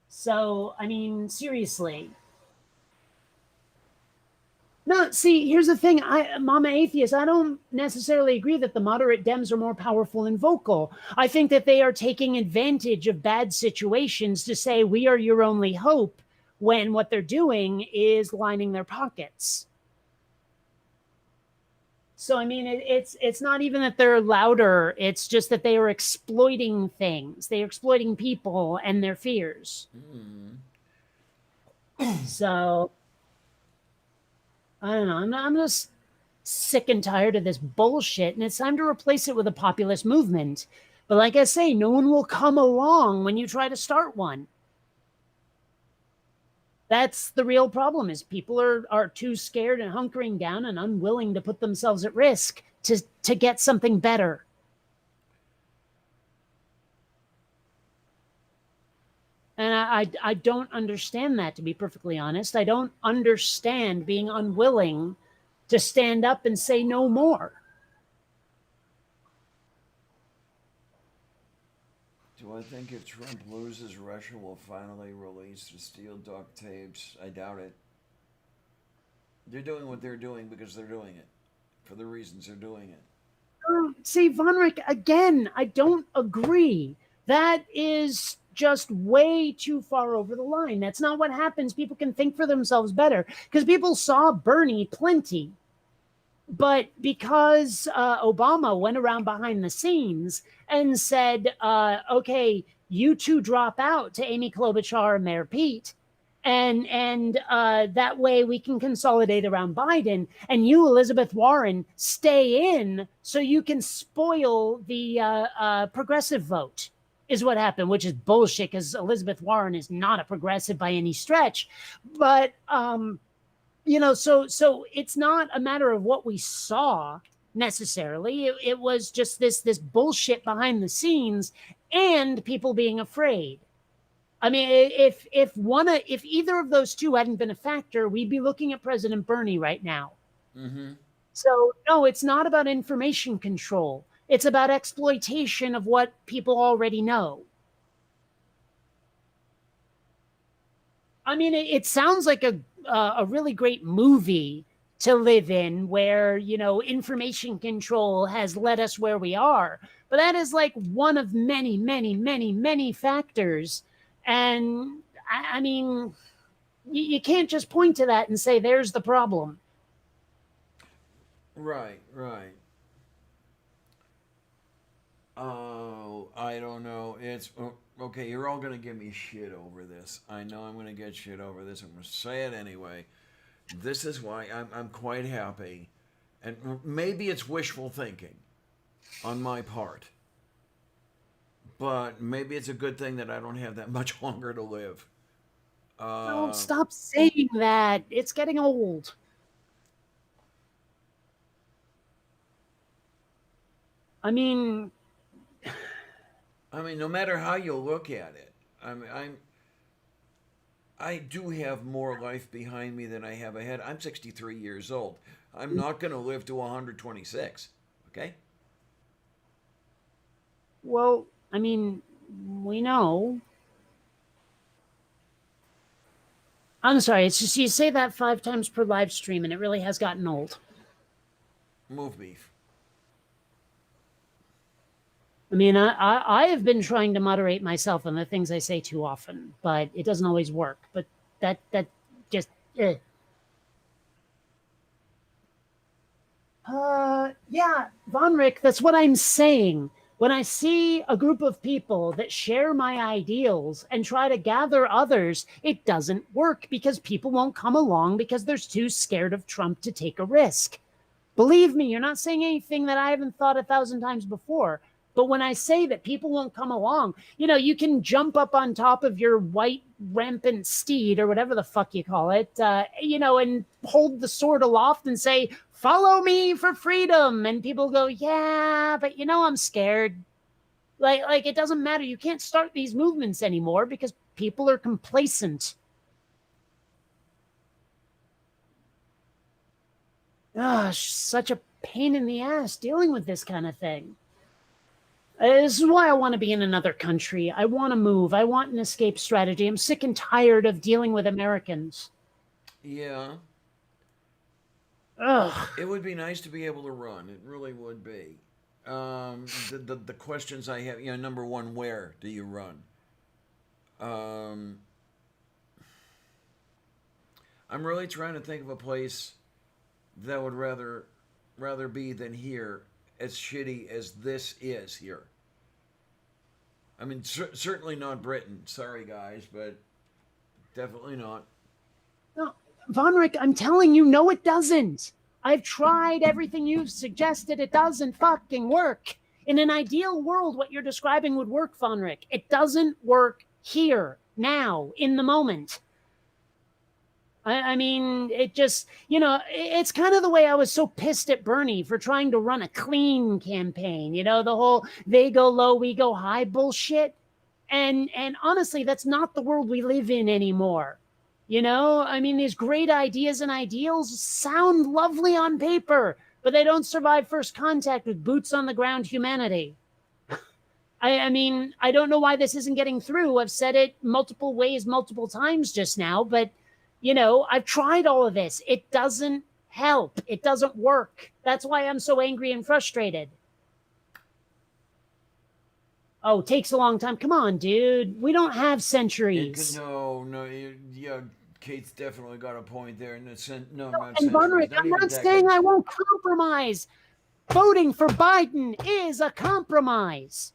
So, I mean, seriously. No, see, here's the thing. Mama Atheist, I don't necessarily agree that the moderate Dems are more powerful and vocal. I think that they are taking advantage of bad situations to say, we are your only hope, when what they're doing is lining their pockets. So I mean, it's not even that they're louder. It's just that they are exploiting things. They are exploiting people and their fears. So I don't know. I'm just sick and tired of this bullshit, and it's time to replace it with a populist movement. But like I say, no one will come along when you try to start one. That's the real problem, is people are too scared and hunkering down and unwilling to put themselves at risk to get something better. And I don't understand that, to be perfectly honest. I don't understand being unwilling to stand up and say no more. Do I think if Trump loses, Russia will finally release the steel duct tapes? I doubt it. They're doing what they're doing because they're doing it. For the reasons they're doing it. See, Von Rick, again, I don't agree. That is just way too far over the line. That's not what happens. People can think for themselves better, because people saw Bernie plenty. But because Obama went around behind the scenes and said, okay, you two drop out to Amy Klobuchar and Mayor Pete, and that way we can consolidate around Biden, and you, Elizabeth Warren, stay in so you can spoil the progressive vote, is what happened, which is bullshit, because Elizabeth Warren is not a progressive by any stretch. But so it's not a matter of what we saw necessarily. It was just this bullshit behind the scenes and people being afraid. I mean, if either of those two hadn't been a factor, we'd be looking at President Bernie right now. Mm-hmm. So no, it's not about information control. It's about exploitation of what people already know. I mean, it sounds like a really great movie to live in, where information control has led us where we are. But that is like one of many, many, many, many factors. And I mean, you can't just point to that and say there's the problem. Right, right. Oh, I don't know. It's okay. You're all gonna give me shit over this. I know I'm gonna get shit over this. I'm gonna say it anyway. This is why I'm quite happy, and maybe it's wishful thinking on my part, but maybe it's a good thing that I don't have that much longer to live. Don't stop saying that. It's getting old. I mean, no matter how you look at it, I do have more life behind me than I have ahead. I'm 63 years old. I'm not going to live to 126. Okay? well, I mean, we know. I'm sorry, it's just you say that 5 times per live stream, and it really has gotten old. Move beef. I mean, I have been trying to moderate myself on the things I say too often, but it doesn't always work. But that just yeah, Von Rick, that's what I'm saying. When I see a group of people that share my ideals and try to gather others, it doesn't work, because people won't come along because they're too scared of Trump to take a risk. Believe me, you're not saying anything that I haven't thought 1,000 times before. But when I say that people won't come along, you can jump up on top of your white rampant steed, or whatever the fuck you call it, and hold the sword aloft and say, follow me for freedom. And people go, yeah, but I'm scared. Like it doesn't matter. You can't start these movements anymore because people are complacent. Gosh, such a pain in the ass dealing with this kind of thing. This is why I want to be in another country. I want to move. I want an escape strategy. I'm sick and tired of dealing with Americans. Yeah. Ugh. It would be nice to be able to run. It really would be. The questions I have, number one, where do you run? I'm really trying to think of a place that would rather rather be than here, as shitty as this is here. I mean, certainly not Britain. Sorry, guys, but definitely not. No, Von Rick, I'm telling you, no, it doesn't. I've tried everything you've suggested. It doesn't fucking work. In an ideal world, what you're describing would work, Von Rick. It doesn't work here, now, in the moment. I mean, it just, it's kind of the way I was so pissed at Bernie for trying to run a clean campaign, the whole they go low, we go high bullshit. And honestly, that's not the world we live in anymore. I mean, these great ideas and ideals sound lovely on paper, but they don't survive first contact with boots on the ground humanity. I mean, I don't know why this isn't getting through. I've said it multiple ways, multiple times just now, but I've tried all of this. It doesn't help. It doesn't work. That's why I'm so angry and frustrated. Oh, takes a long time. Come on, dude. We don't have centuries. No, yeah, Kate's definitely got a point there. No, not And centuries. Von Rick, Not I'm even not decades. saying I won't compromise. Voting for Biden is a compromise.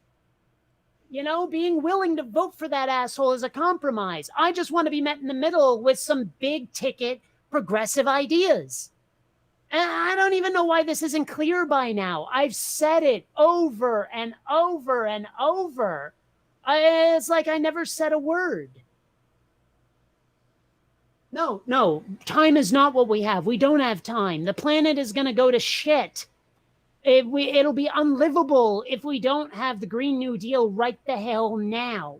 Being willing to vote for that asshole is a compromise. I just want to be met in the middle with some big ticket progressive ideas. And I don't even know why this isn't clear by now. I've said it over and over and over. It's like I never said a word. No, time is not what we have. We don't have time. The planet is going to go to shit. It'll be unlivable if we don't have the Green New Deal right the hell now.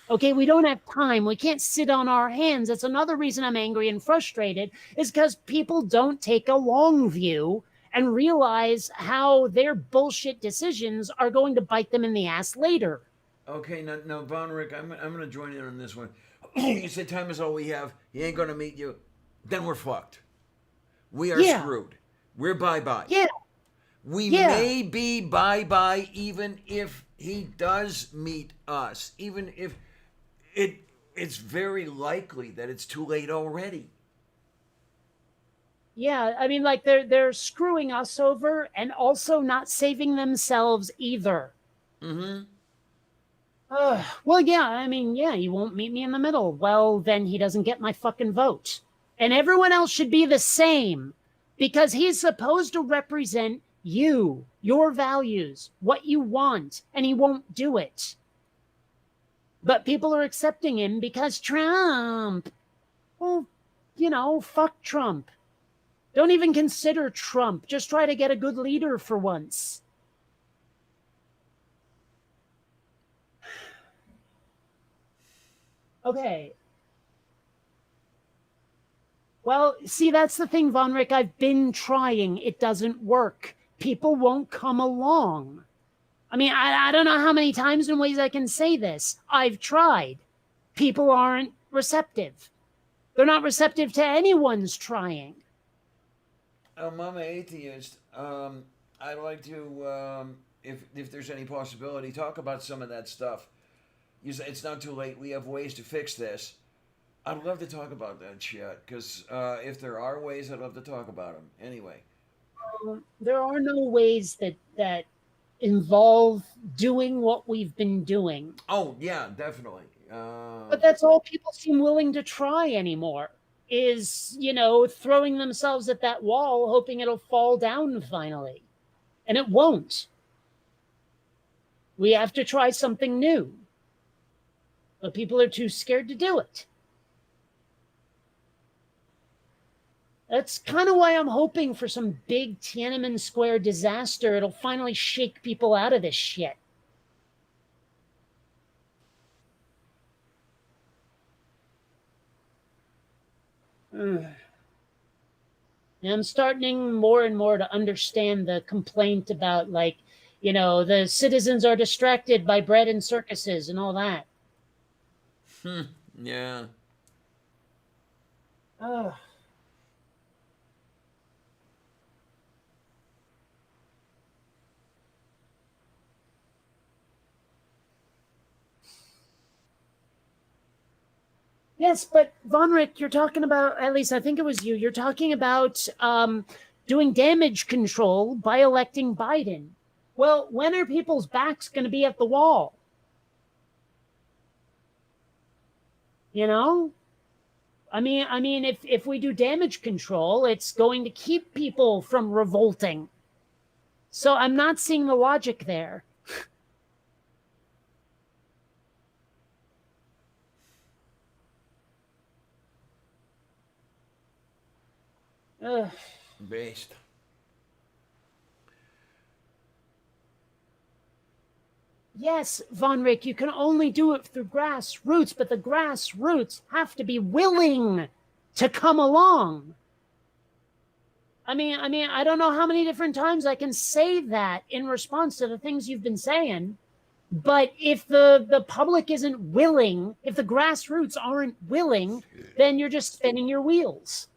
Okay, we don't have time. We can't sit on our hands. That's another reason I'm angry and frustrated, is because people don't take a long view and realize how their bullshit decisions are going to bite them in the ass later. Okay, now, Von Rick, I'm going to join in on this one. You said time is all we have. He ain't going to meet you. Then we're fucked. We are screwed. We're bye-bye. Yeah. We may be bye-bye even if he does meet us. Even if it's very likely that it's too late already. Yeah, I mean, like they're screwing us over and also not saving themselves either. Mm-hmm. Well, yeah, I mean, yeah, you won't meet me in the middle. Well, then he doesn't get my fucking vote. And everyone else should be the same, because he's supposed to represent you, your values, what you want, and he won't do it. But people are accepting him because Trump. Well, fuck Trump. Don't even consider Trump. Just try to get a good leader for once. Okay. Well, see, that's the thing, Von Rick. I've been trying. It doesn't work. People won't come along. I mean, I don't know how many times and ways I can say this. I've tried. People aren't receptive. They're not receptive to anyone's trying. I'm an atheist. I'd like to, if there's any possibility, talk about some of that stuff. You say it's not too late. We have ways to fix this. I'd love to talk about that shit, because if there are ways, I'd love to talk about them. Anyway. There are no ways that involve doing what we've been doing. Oh, yeah, definitely. But that's all people seem willing to try anymore, is, throwing themselves at that wall, hoping it'll fall down finally. And it won't. We have to try something new. But people are too scared to do it. That's kind of why I'm hoping for some big Tiananmen Square disaster. It'll finally shake people out of this shit. I'm starting more and more to understand the complaint about, the citizens are distracted by bread and circuses and all that. Yeah. Yes, but Von Rick, you're talking about, at least I think it was you, you're talking about doing damage control by electing Biden. Well, when are people's backs going to be at the wall? You know? I mean, if we do damage control, it's going to keep people from revolting. So I'm not seeing the logic there. Ugh. Based. Yes, Von Rick, you can only do it through grassroots, but the grassroots have to be willing to come along. I mean, I don't know how many different times I can say that in response to the things you've been saying, but if the public isn't willing, if the grassroots aren't willing, then you're just spinning your wheels.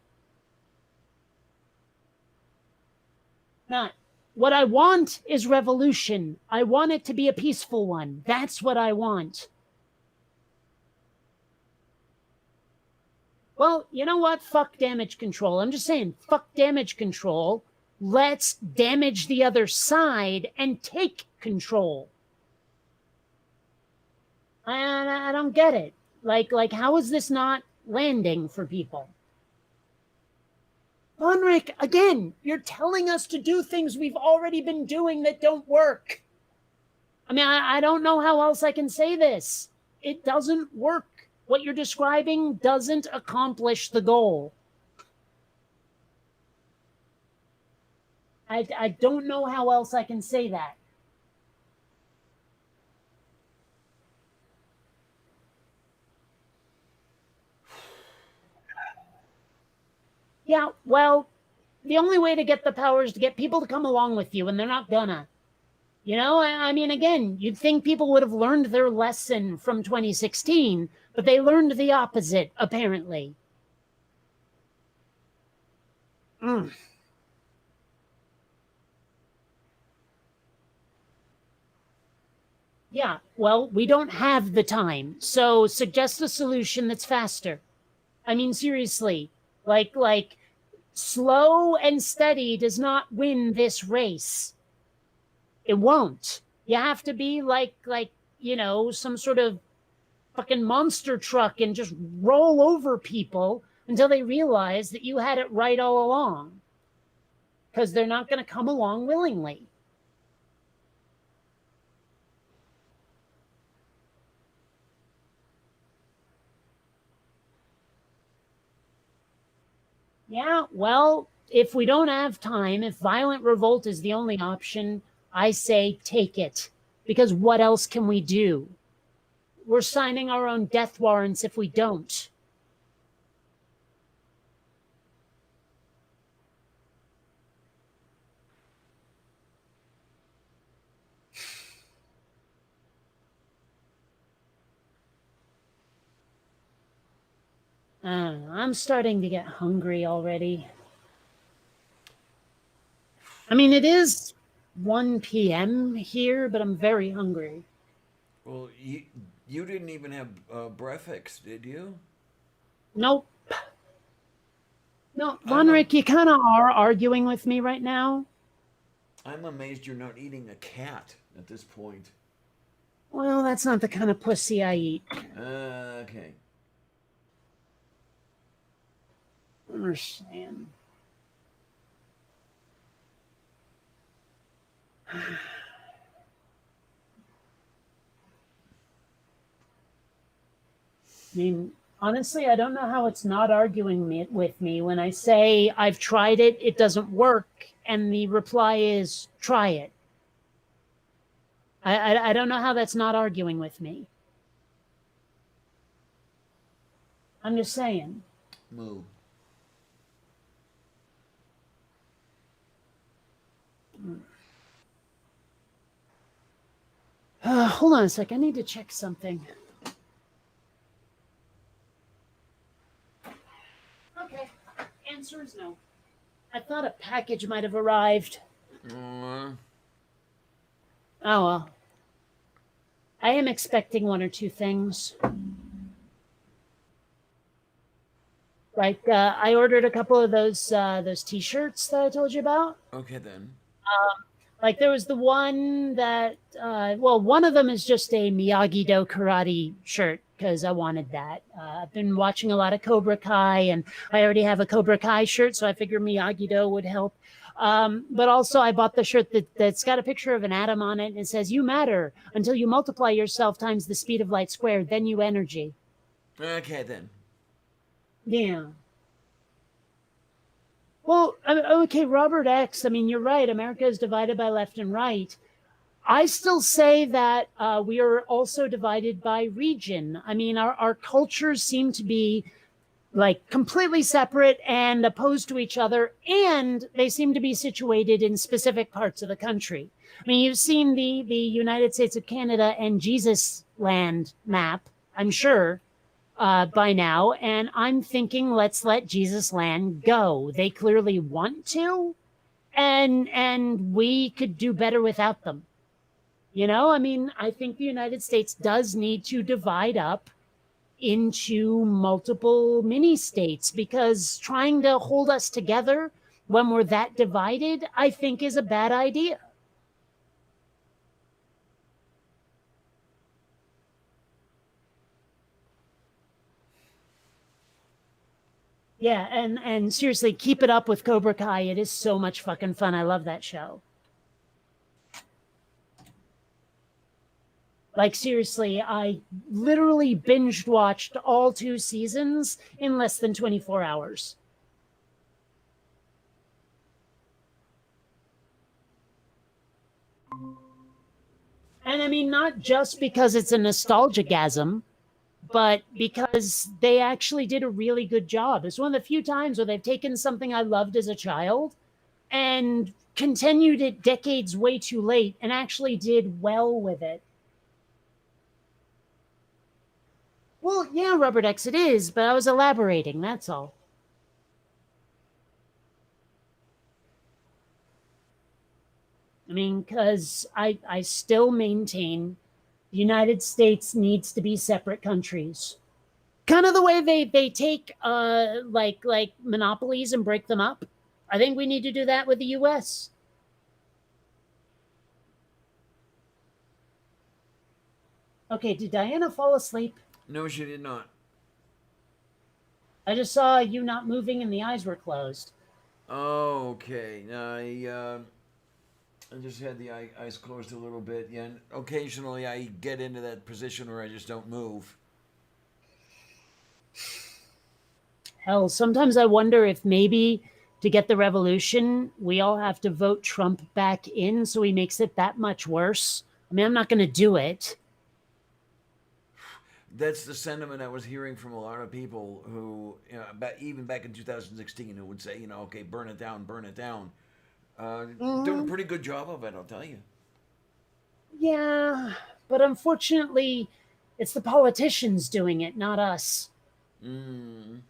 Not. What I want is revolution. I want it to be a peaceful one. That's what I want. Well, you know what? Fuck damage control. I'm just saying, fuck damage control. Let's damage the other side and take control. I don't get it. Like, how is this not landing for people? Bonrick, again, you're telling us to do things we've already been doing that don't work. I mean, I don't know how else I can say this. It doesn't work. What you're describing doesn't accomplish the goal. I don't know how else I can say that. Yeah, well, the only way to get the power is to get people to come along with you, and they're not gonna. You know, I mean, again, you'd think people would have learned their lesson from 2016, but they learned the opposite, apparently. Yeah, well, we don't have the time, so suggest a solution that's faster. I mean, seriously, like, slow and steady does not win this race. It won't. You have to be like, you know, some sort of fucking monster truck and just roll over people until they realize that you had it right all along. Because they're not going to come along willingly. Yeah, well, if we don't have time, if violent revolt is the only option, I say take it. Because what else can we do? We're signing our own death warrants if we don't. I'm starting to get hungry already. I mean, it is 1 p.m. here, but I'm very hungry. Well, you didn't even have breakfast, did you? Nope. No, Von Rick, you kind of are arguing with me right now. I'm amazed you're not eating a cat at this point. Well, that's not the kind of pussy I eat. Okay. I understand. I mean, honestly, I don't know how it's not arguing with me when I say I've tried it, it doesn't work, and the reply is try it. I don't know how that's not arguing with me. I'm just saying. Moo. Hold on a sec. I need to check something. Okay. Answer is no. I thought a package might have arrived. Oh, well. I am expecting one or two things. Like I ordered a couple of those T-shirts that I told you about. Okay, then. Like there was the one that, well, one of them is just a Miyagi-Do karate shirt because I wanted that. I've been watching a lot of Cobra Kai, and I already have a Cobra Kai shirt, so I figure Miyagi-Do would help. But also, I bought the shirt that's got a picture of an atom on it, and it says, "You matter until you multiply yourself times the speed of light squared, then you energy." Okay, then. Yeah. Well, okay, Robert X. I mean, you're right. America is divided by left and right. I still say that we are also divided by region. I mean, our cultures seem to be like completely separate and opposed to each other, and they seem to be situated in specific parts of the country. I mean, you've seen the United States of Canada and Jesus land map, I'm sure, by now, and I'm thinking let's let Jesus land go. They clearly want to, and we could do better without them. You know, I mean, I think the United States does need to divide up into multiple mini states because trying to hold us together when we're that divided, I think is a bad idea. Yeah, and seriously, keep it up with Cobra Kai. It is so much fucking fun. I love that show. Like seriously, I literally binge watched all 2 seasons in less than 24 hours. And I mean, not just because it's a nostalgia-gasm, but because they actually did a really good job. It's one of the few times where they've taken something I loved as a child and continued it decades way too late and actually did well with it. Well, yeah, Robert X, it is, but I was elaborating, that's all. I mean, because I still maintain the United States needs to be separate countries. Kind of the way they take like monopolies and break them up. I think we need to do that with the US. Okay, did Diana fall asleep? No, she did not. I just saw you not moving and the eyes were closed. Okay. I just had the eyes closed a little bit. Yeah, and occasionally I get into that position where I just don't move. Hell, sometimes I wonder if maybe to get the revolution, we all have to vote Trump back in so he makes it that much worse. I mean, I'm not going to do it. That's the sentiment I was hearing from a lot of people who, even back in 2016, who would say, okay, burn it down, burn it down. Doing a pretty good job of it, I'll tell you. Yeah, but unfortunately, it's the politicians doing it, not us. Home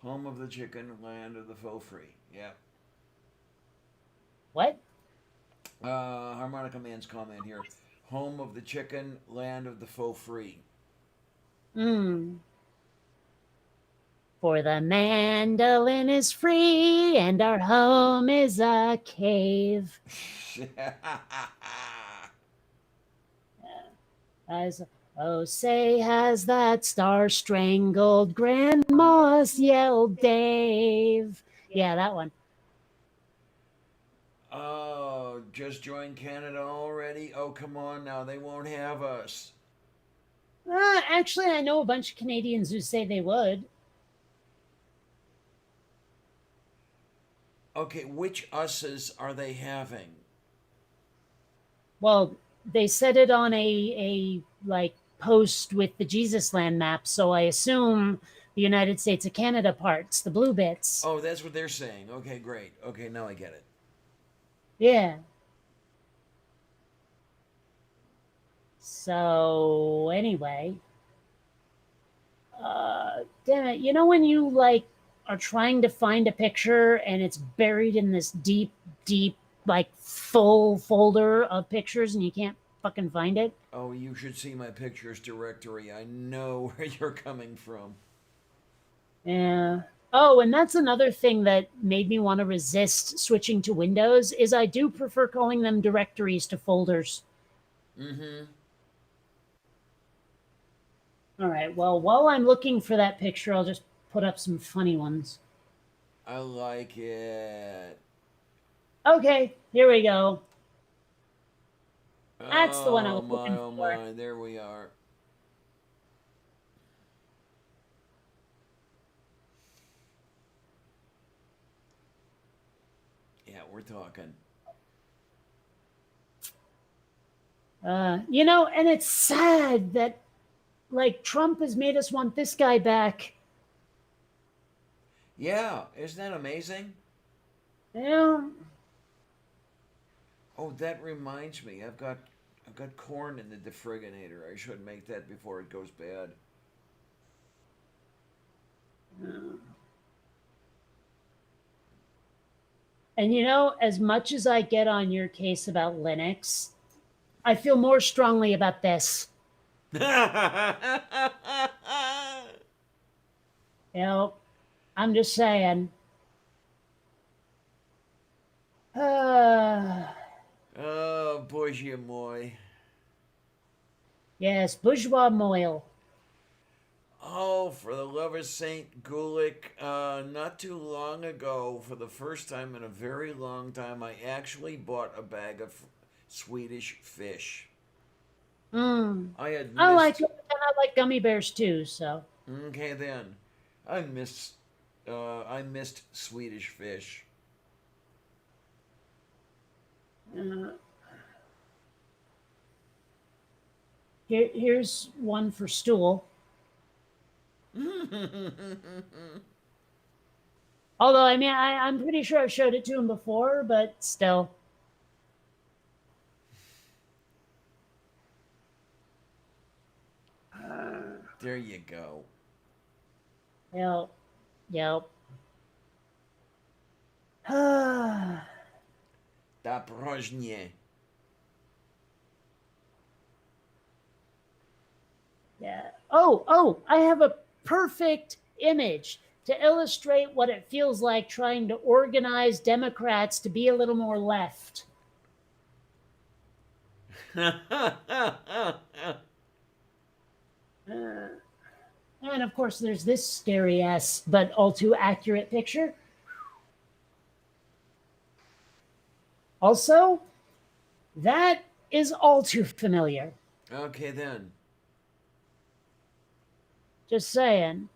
of the chicken, land of the faux free. Yeah. What? Harmonica Man's comment here. Home of the chicken, land of the faux free. For the mandolin is free and our home is a cave. As oh say has that star-strangled grandma's yelled Dave. Yeah, that one. Oh, just joined Canada already? Oh, come on now. They won't have us. Actually, I know a bunch of Canadians who say they would. Okay, which us's are they having? Well, they said it on a like post with the Jesus land map, so I assume the United States of Canada parts, the blue bits. Oh, that's what they're saying. Okay, great. Okay, now I get it. Yeah. So anyway, damn it! You know when you like are trying to find a picture and it's buried in this deep, like full folder of pictures, and you can't fucking find it. Oh, you should see my pictures directory. I know where you're coming from. Yeah. Oh, and that's another thing that made me want to resist switching to Windows is I do prefer calling them directories to folders. Mm-hmm. All right. Well, while I'm looking for that picture, I'll just put up some funny ones. I like it. Okay, here we go. That's the one I Oh was my, looking oh for. my. There we are. Yeah, we're talking. And it's sad that like Trump has made us want this guy back. Yeah, isn't that amazing? Yeah. Oh, that reminds me. I've got corn in the defriginator. I should make that before it goes bad. And as much as I get on your case about Linux, I feel more strongly about this. I'm just saying. Oh, bourgeois moi. Yes, bourgeois moil. Oh, for the love of Saint Gulick, not too long ago, for the first time in a very long time, I actually bought a bag of Swedish fish. I had I like missed. it, and I like gummy bears too. So Okay, then, I missed Swedish fish. uh, here's one for stool. Although I mean, I'm pretty sure I've showed it to him before, but still. There you go. Yep. Yep. Yeah. Daprożnie. Oh, I have a perfect image to illustrate what it feels like trying to organize Democrats to be a little more left. And of course, there's this scary ass but all too accurate picture. Also, that is all too familiar. Okay, then. Just saying.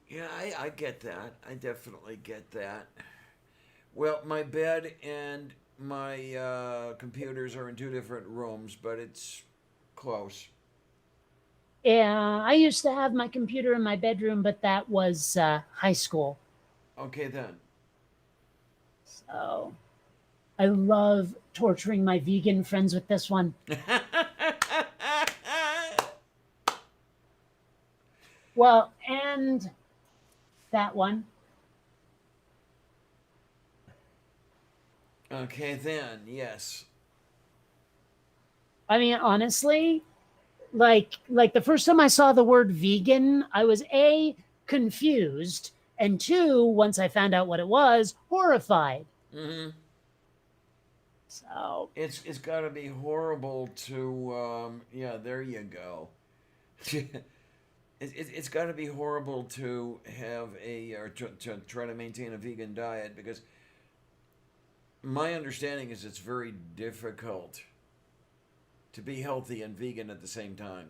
Yeah, I get that. I definitely get that. Well, my bed and my computers are in two different rooms, but it's close. Yeah, I used to have my computer in my bedroom, but that was high school. Okay, then. So I love torturing my vegan friends with this one. Well, and that one. Okay, then. Yes. I mean, honestly, like the first time I saw the word vegan, I was confused, and two, once I found out what it was, horrified. Mm-hmm. So It's got to be horrible to yeah. There you go. It's got to be horrible to have or to try to maintain a vegan diet, because my understanding is it's very difficult to be healthy and vegan at the same time.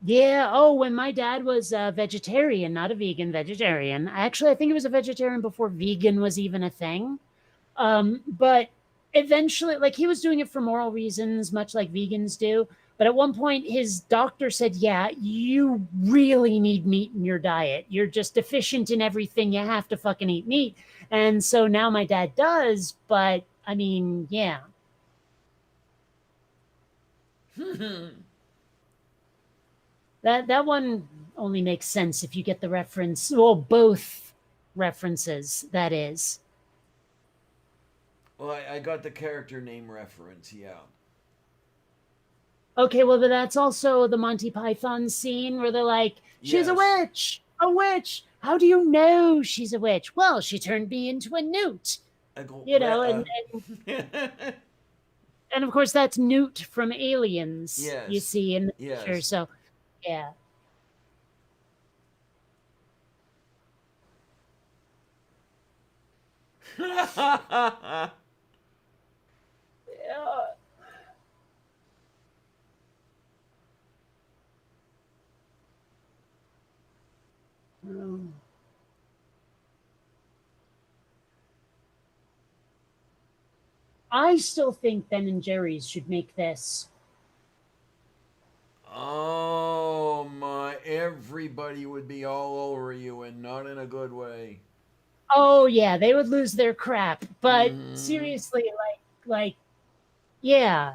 yeah. Oh, when my dad was a vegetarian, not a vegan, vegetarian. Actually, I think he was a vegetarian before vegan was even a thing. But eventually, like he was doing it for moral reasons, much like vegans do. But at one point, his doctor said, "Yeah, you really need meat in your diet. You're just deficient in everything. You have to fucking eat meat." And so now my dad does. But I mean, yeah. That one only makes sense if you get the reference. Well, both references. That is. Well, I got the character name reference, yeah. Okay, well, but that's also the Monty Python scene where they're like, she's a Yes. witch, a witch. How do you know she's a witch? Well, she turned me into a newt, I go, you know, and of course that's Newt from Aliens. You yes. see in the picture, Yes. so yeah. Yeah. Um, I still think Ben and Jerry's should make this. Oh my, everybody would be all over you and not in a good way. Oh yeah, they would lose their crap. But Mm-hmm. seriously, like, yeah.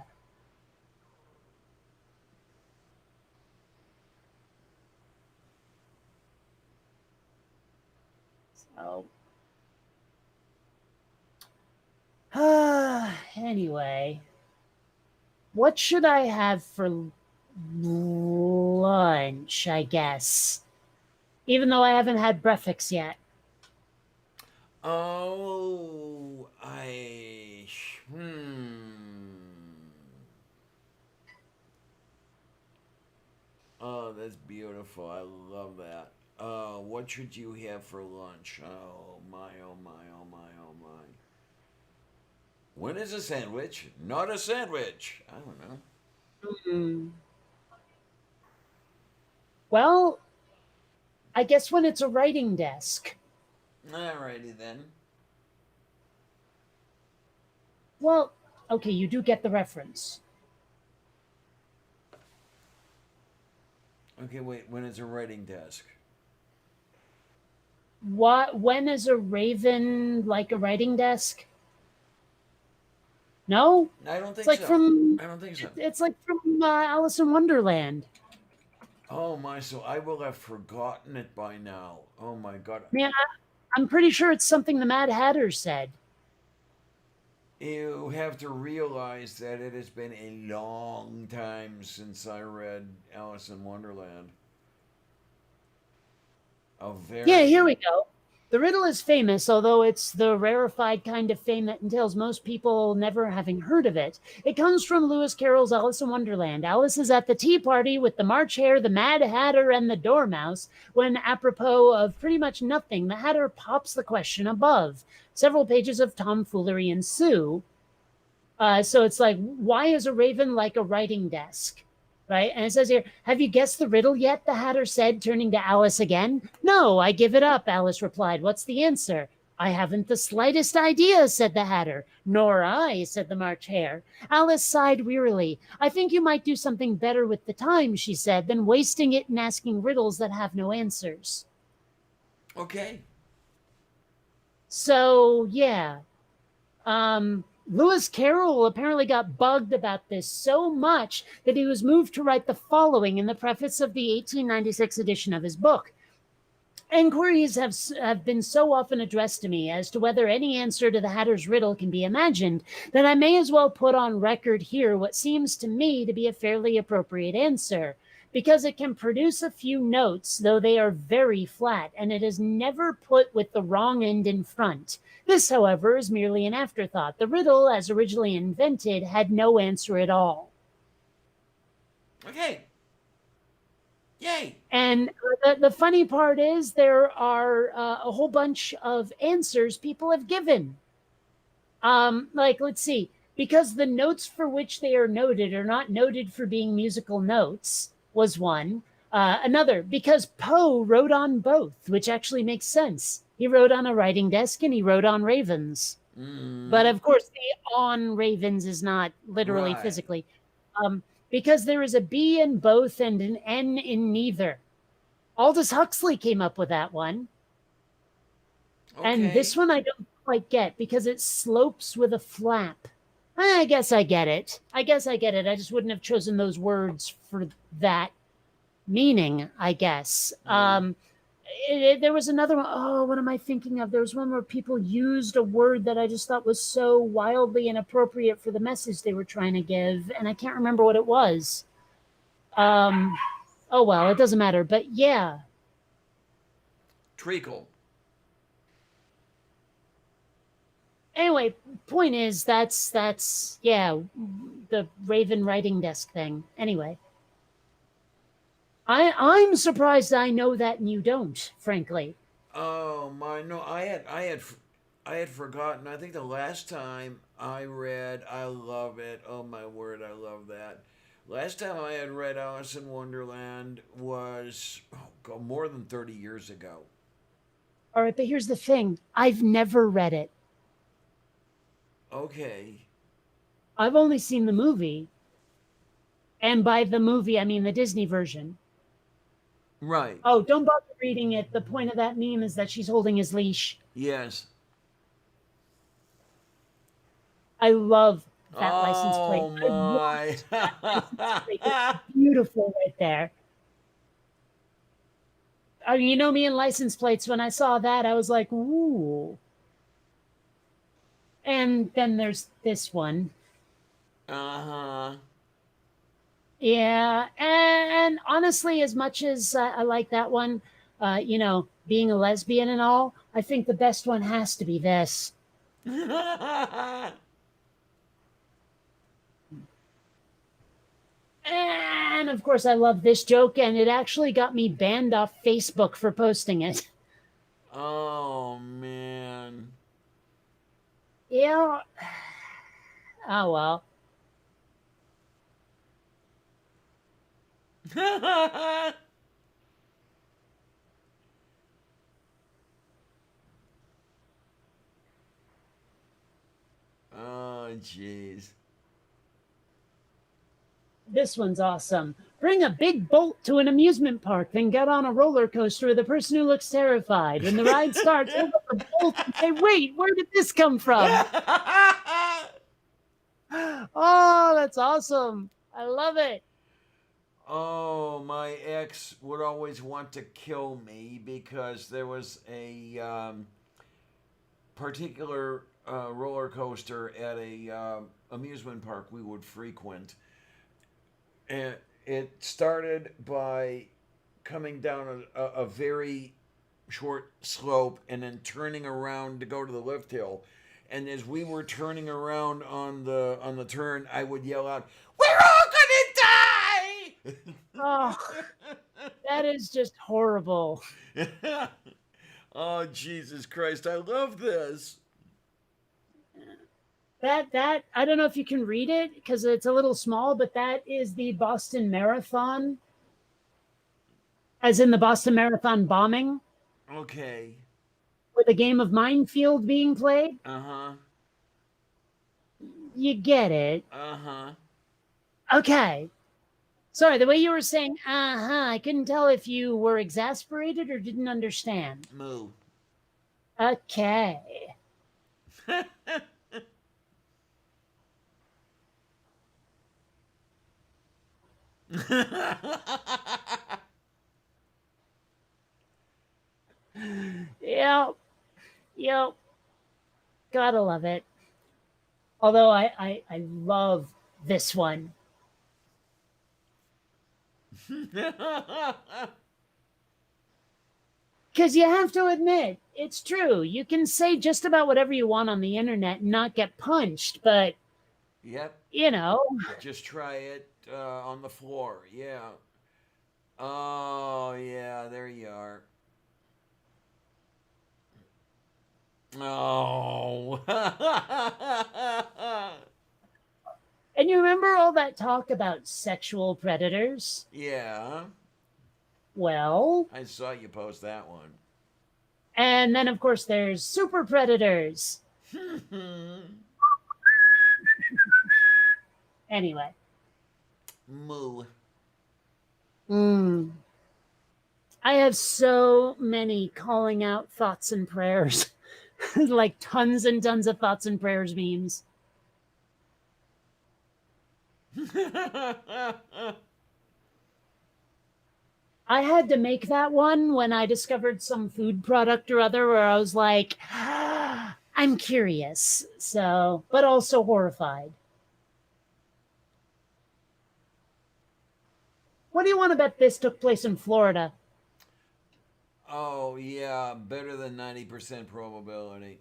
So, anyway, what should I have for lunch? I guess, even though I haven't had breakfast yet. Oh, hmm. Oh, that's beautiful. I love that. What should you have for lunch? Oh my, oh my, oh my, oh my. When is a sandwich not a sandwich? I don't know. Hmm. Well, I guess when it's a writing desk. Alrighty then. Well, okay, you do get the reference. Okay, wait. When it's a writing desk. What? When is a raven like a writing desk? No, I don't it's think like so. from I don't think so. it's like from Alice in Wonderland. Oh my, so I will have forgotten it by now. Oh my god. Man, I'm pretty sure it's something the Mad Hatter said. You have to realize that it has been a long time since I read Alice in Wonderland. A Yeah, here very. we go. The riddle is famous, although it's the rarefied kind of fame that entails most people never having heard of it. It comes from Lewis Carroll's Alice in Wonderland. Alice is at the tea party with the March Hare, the Mad Hatter, and the Dormouse when, apropos of pretty much nothing, the Hatter pops the question above. Several pages of tomfoolery ensue. So it's like, why is a raven like a writing desk? Right? And it says here, have you guessed the riddle yet? The Hatter said, turning to Alice again. No, I give it up, Alice replied. What's the answer? I haven't the slightest idea, said the Hatter. Nor I, said the March Hare. Alice sighed wearily. I think you might do something better with the time, she said, than wasting it in asking riddles that have no answers. Okay. So, yeah. Lewis Carroll apparently got bugged about this so much that he was moved to write the following in the preface of the 1896 edition of his book. Inquiries have been so often addressed to me as to whether any answer to the Hatter's riddle can be imagined that I may as well put on record here what seems to me to be a fairly appropriate answer, because it can produce a few notes, though they are very flat, and it is never put with the wrong end in front. This, however, is merely an afterthought. The riddle, as originally invented, had no answer at all. Okay. Yay. And the funny part is there are a whole bunch of answers people have given. Like, let's see, because the notes for which they are noted are not noted for being musical notes, was one. Another, because Poe wrote on both, which actually makes sense. He wrote on a writing desk and he wrote on ravens. But Mm, of course, the on ravens is not literally right. physically. Because there is a B in both and an N in neither. Aldous Huxley came up with that one. And this Okay. one I don't quite get because it slopes with a flap. I guess I get it. I guess I get it. I just wouldn't have chosen those words for that meaning, I guess. Mm. There was another one. Oh, what am I thinking of? There was one where people used a word that I just thought was so wildly inappropriate for the message they were trying to give, and I can't remember what it was. Um, oh well, it doesn't matter. But yeah. Treacle. Anyway, point is that's yeah, the Raven writing desk thing. Anyway, I'm surprised I know that and you don't, frankly. Oh my, no, I had forgotten. I think the last time I read, I love it. Oh my word, I love that. Last time I had read Alice in Wonderland was more than 30 years ago. All right, but here's the thing: I've never read it. Okay. I've only seen the movie, and by the movie I mean the Disney version. Right. Oh, don't bother reading it. The point of that meme is that she's holding his leash. Yes. I love that license plate. Oh I love my. that license plate. It's beautiful right there. I mean, you know me and license plates. When I saw that, I was like, ooh. And then there's this one. Uh-huh. Yeah. And honestly, as much as I like that one, being a lesbian and all, I think the best one has to be this. And of course, I love this joke, and it actually got me banned off Facebook for posting it. Oh man. Yeah. Oh, well. Oh jeez. This one's awesome. Bring a big bolt to an amusement park, then get on a roller coaster with a person who looks terrified. When the ride starts, hold up the bolt and say, wait, where did this come from? Oh, that's awesome. I love it. Oh, my ex would always want to kill me because there was a particular roller coaster at a amusement park we would frequent, and it started by coming down a very short slope and then turning around to go to the lift hill. And as we were turning around on the turn, I would yell out, "We're all gonna die!" Oh, that is just horrible. Oh Jesus Christ! I love this. That I don't know if you can read it because it's a little small, but that is the Boston Marathon, as in the Boston Marathon bombing, Okay. with a game of Minefield being played. Uh huh. You get it. Uh huh. Okay. Sorry, the way you were saying, I couldn't tell if you were exasperated or didn't understand. Moo. Okay. Yep. Yep. Gotta love it. Although I love this one. Because you have to admit, it's true. You can say just about whatever you want on the internet and not get punched, but, Yep. you know. Just try it on the floor. Yeah. Oh yeah. There you are. Oh. And you remember all that talk about sexual predators? Yeah. Well, I saw you post that one. and then of course there's super predators. Anyway. Moo. I have so many calling out thoughts and prayers. Like tons and tons of thoughts and prayers memes. I had to make that one when I discovered some food product or other where I was like, I'm curious. So, but also horrified. What do you want to bet this took place in Florida? Oh, yeah, better than 90% probability.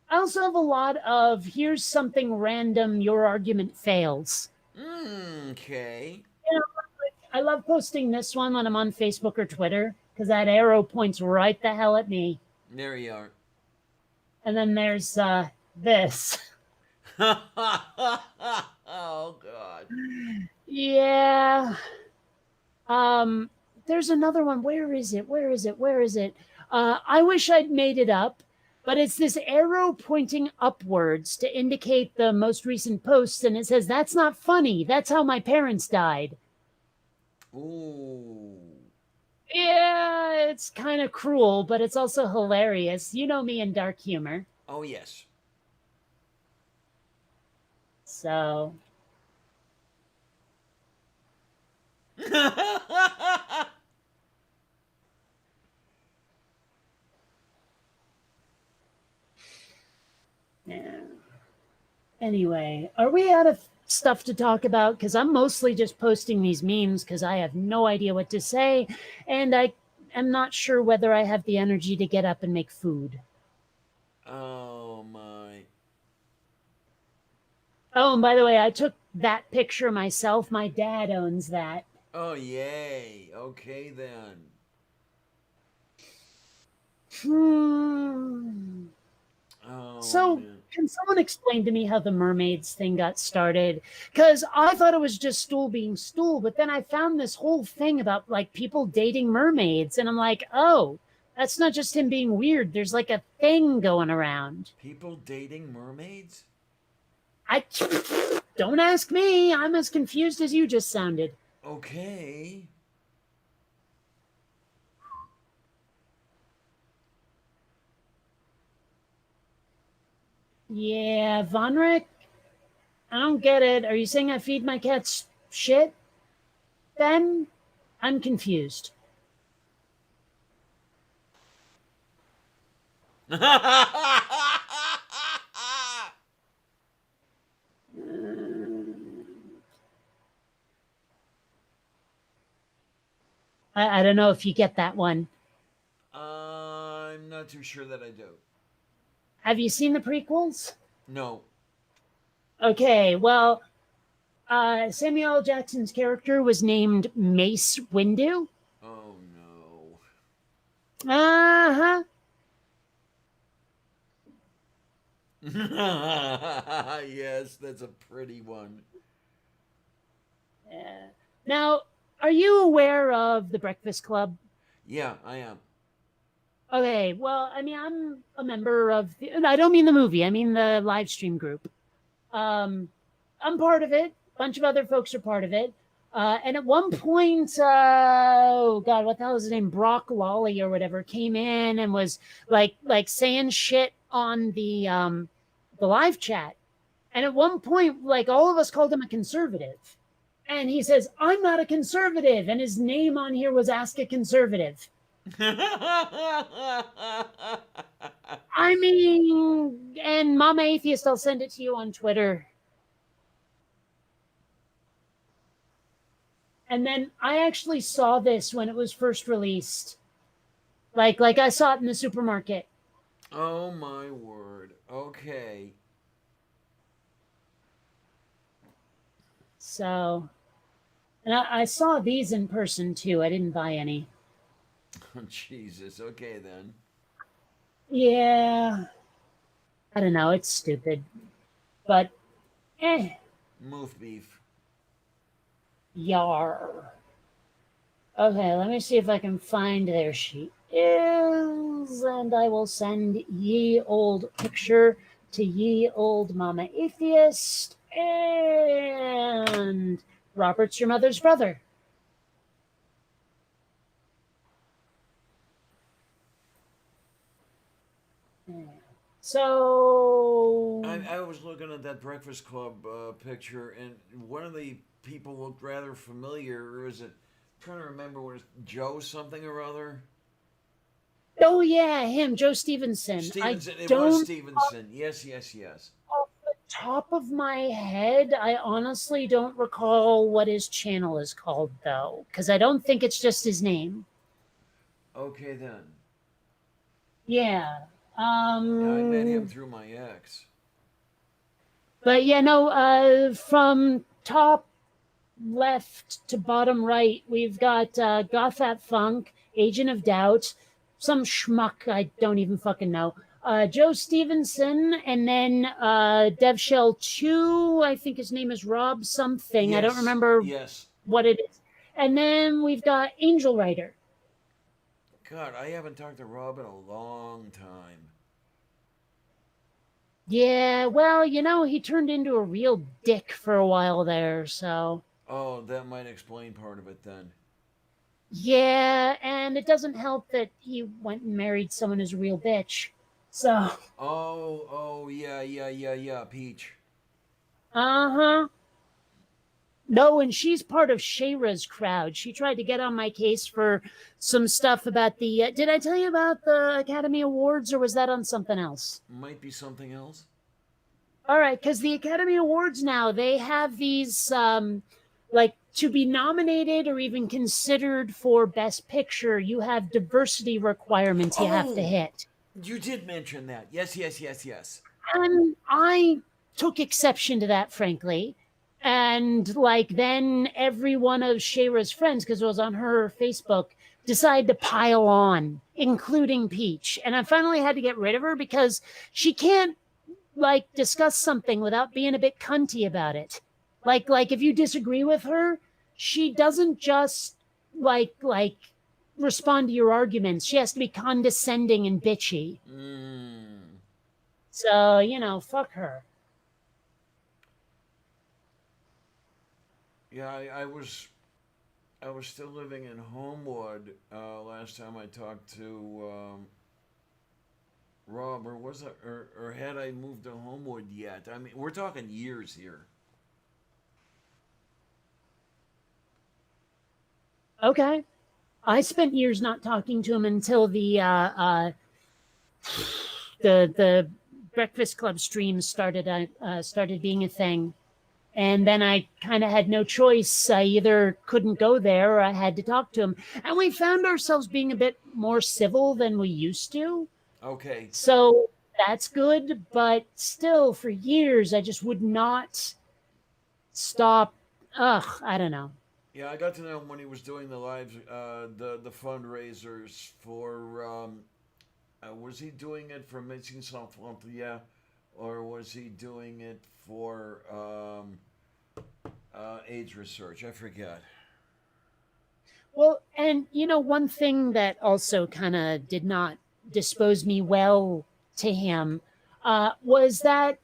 I also have a lot of here's something random, your argument fails. Okay. You know, I love posting this one when I'm on Facebook or Twitter because that arrow points right the hell at me. There you are. And then there's this. Oh, God. Yeah. Um, there's another one. Where is it? Where is it? Where is it? I wish I'd made it up, but it's this arrow pointing upwards to indicate the most recent post, and it says, "That's not funny. That's how my parents died." Ooh. Yeah, it's kind of cruel, but it's also hilarious. You know me and dark humor. Oh, yes. So, yeah. Anyway, are we out of stuff to talk about? Because I'm mostly just posting these memes because I have no idea what to say, and I am not sure whether I have the energy to get up and make food. Oh, my. Oh, and by the way, I took that picture myself. My dad owns that. Oh, yay. Okay, then. Hmm. Oh, So, man. can someone explain to me how the mermaids thing got started? Because I thought it was just Stool being Stool, but then I found this whole thing about like people dating mermaids, and I'm like, oh, that's not just him being weird. There's like a thing going around. People dating mermaids? I don't ask me. I'm as confused as you just sounded. Okay. Yeah, Von Rick, I don't get it. Are you saying I feed my cats shit? Then I'm confused. I don't know if you get that one. I'm not too sure that I do. Have you seen the prequels? No. Okay, well, Samuel L. Jackson's character was named Mace Windu. Oh, no. Uh huh. Yes, that's a pretty one. Yeah. Now, are you aware of the Breakfast Club? Yeah, I am. Okay, well, I mean, I'm a member of I don't mean the movie, I mean the live stream group. Um, I'm part of it. A bunch of other folks are part of it. And at one point, oh God, what the hell is his name? Brock Lolly or whatever came in and was like saying shit on the live chat. And at one point, like all of us called him a conservative. And he says, I'm not a conservative. And his name on here was Ask a Conservative. I mean, and Mama Atheist, I'll send it to you on Twitter. And then I actually saw this when it was first released. Like I saw it in the supermarket. Oh, my word. Okay. So, and I saw these in person too. I didn't buy any. Oh, Jesus. Okay, then. Yeah. I don't know. It's stupid. But, Moof beef. yar. Okay, let me see if I can find. There she is. And I will send ye old picture to ye old Mama Atheist. And Robert's your mother's brother. So I was looking at that Breakfast Club picture, and one of the people looked rather familiar. Or is it? I'm trying to remember what it's Joe something or other. oh yeah, him, Joe Stevenson. I Stevenson. It was don't Stevenson. Yes, yes, yes. off the top of my head, I honestly don't recall what his channel is called though, because I don't think it's just his name. Okay then. Yeah. Yeah, I met him through my ex. But yeah, no, from top left to bottom right, we've got Goth That Funk, Agent of Doubt, some schmuck I don't even fucking know. Joe Stevenson, and then Dev Shell 2, I think his name is Rob something. I don't Yes, remember yes. what it is. And then we've got Angel Rider. God, I haven't talked to Rob in a long time. Yeah, well, he turned into a real dick for a while there, so. Oh, that might explain part of it then. Yeah, and it doesn't help that he went and married someone who's a real bitch. So, Oh, yeah, Peach. uh-huh. No, and she's part of Shayra's crowd. She tried to get on my case for some stuff about the. Did I tell you about the Academy Awards, or was that on something else? Might be something else. All right, because the Academy Awards now, they have these, like, to be nominated or even considered for Best Picture, you have diversity requirements you have to Oh, hit. you did mention that. Yes. And I took exception to that, frankly. And like then every one of Shayra's friends, because it was on her Facebook, decided to pile on, including Peach. And I finally had to get rid of her because she can't like discuss something without being a bit cunty about it. Like if you disagree with her, she doesn't just like respond to your arguments. She has to be condescending and bitchy. So, fuck her. Yeah, I was still living in Homewood last time I talked to Rob, or was it, or had I moved to Homewood yet? I mean, we're talking years here. Okay. I spent years not talking to him until the Breakfast Club streams started being a thing, and then I kind of had no choice. I either couldn't go there or I had to talk to him, and we found ourselves being a bit more civil than we used to. Okay. So that's good, but still, for years I just would not stop. Ugh, I don't know. Yeah, I got to know him when he was doing the live, the fundraisers for. Was he doing it for Missing Sans Frontières, or was he doing it for AIDS research? I forget. Well, and one thing that also kind of did not dispose me well to him was that,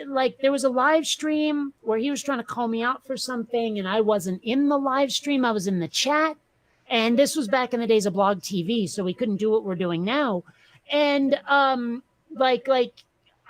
like, there was a live stream where he was trying to call me out for something, and I wasn't in the live stream, I was in the chat. And this was back in the days of blog TV, so we couldn't do what we're doing now. And, like,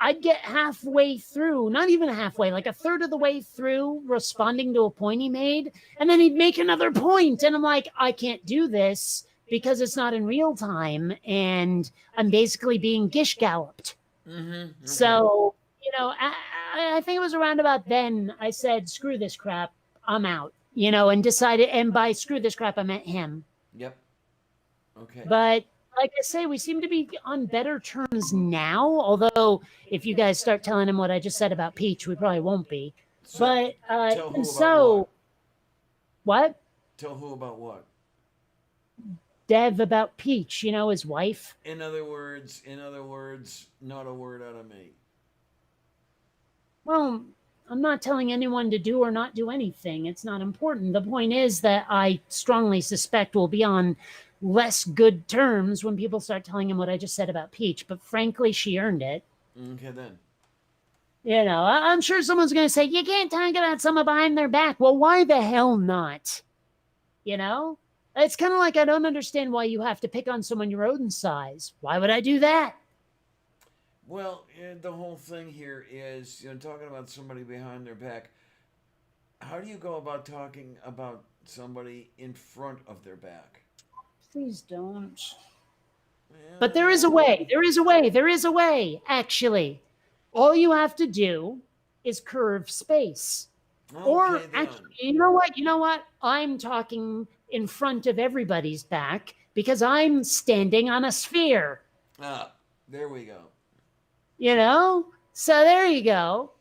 I'd get halfway through, not even halfway, like a third of the way through responding to a point he made. And then he'd make another point, and I'm like, I can't do this because it's not in real time. And I'm basically being gish galloped. Okay. So, I think it was around about then I said, screw this crap, I'm out, and decided, and by screw this crap, I meant him. Yep. Okay. But like I say, we seem to be on better terms now. Although, if you guys start telling him what I just said about Peach, we probably won't be. So, But tell who and about so, what? Tell who about what? Dev about Peach, his wife. In other words, not a word out of me. Well, I'm not telling anyone to do or not do anything. It's not important. The point is that I strongly suspect we'll be on less good terms when people start telling him what I just said about Peach. But frankly, she earned it. Okay, then. I'm sure someone's going to say, you can't talk about someone behind their back. Well, why the hell not? It's kind of like I don't understand why you have to pick on someone your own size. Why would I do that? Well, the whole thing here is, talking about somebody behind their back. How do you go about talking about somebody in front of their back? Please don't. But there is a way. Well, There is a way. There is a way, actually. All you have to do is curve space. okay Or then. actually, you know what? You know what? I'm talking in front of everybody's back because I'm standing on a sphere. Ah, there we go. You know? So there you go.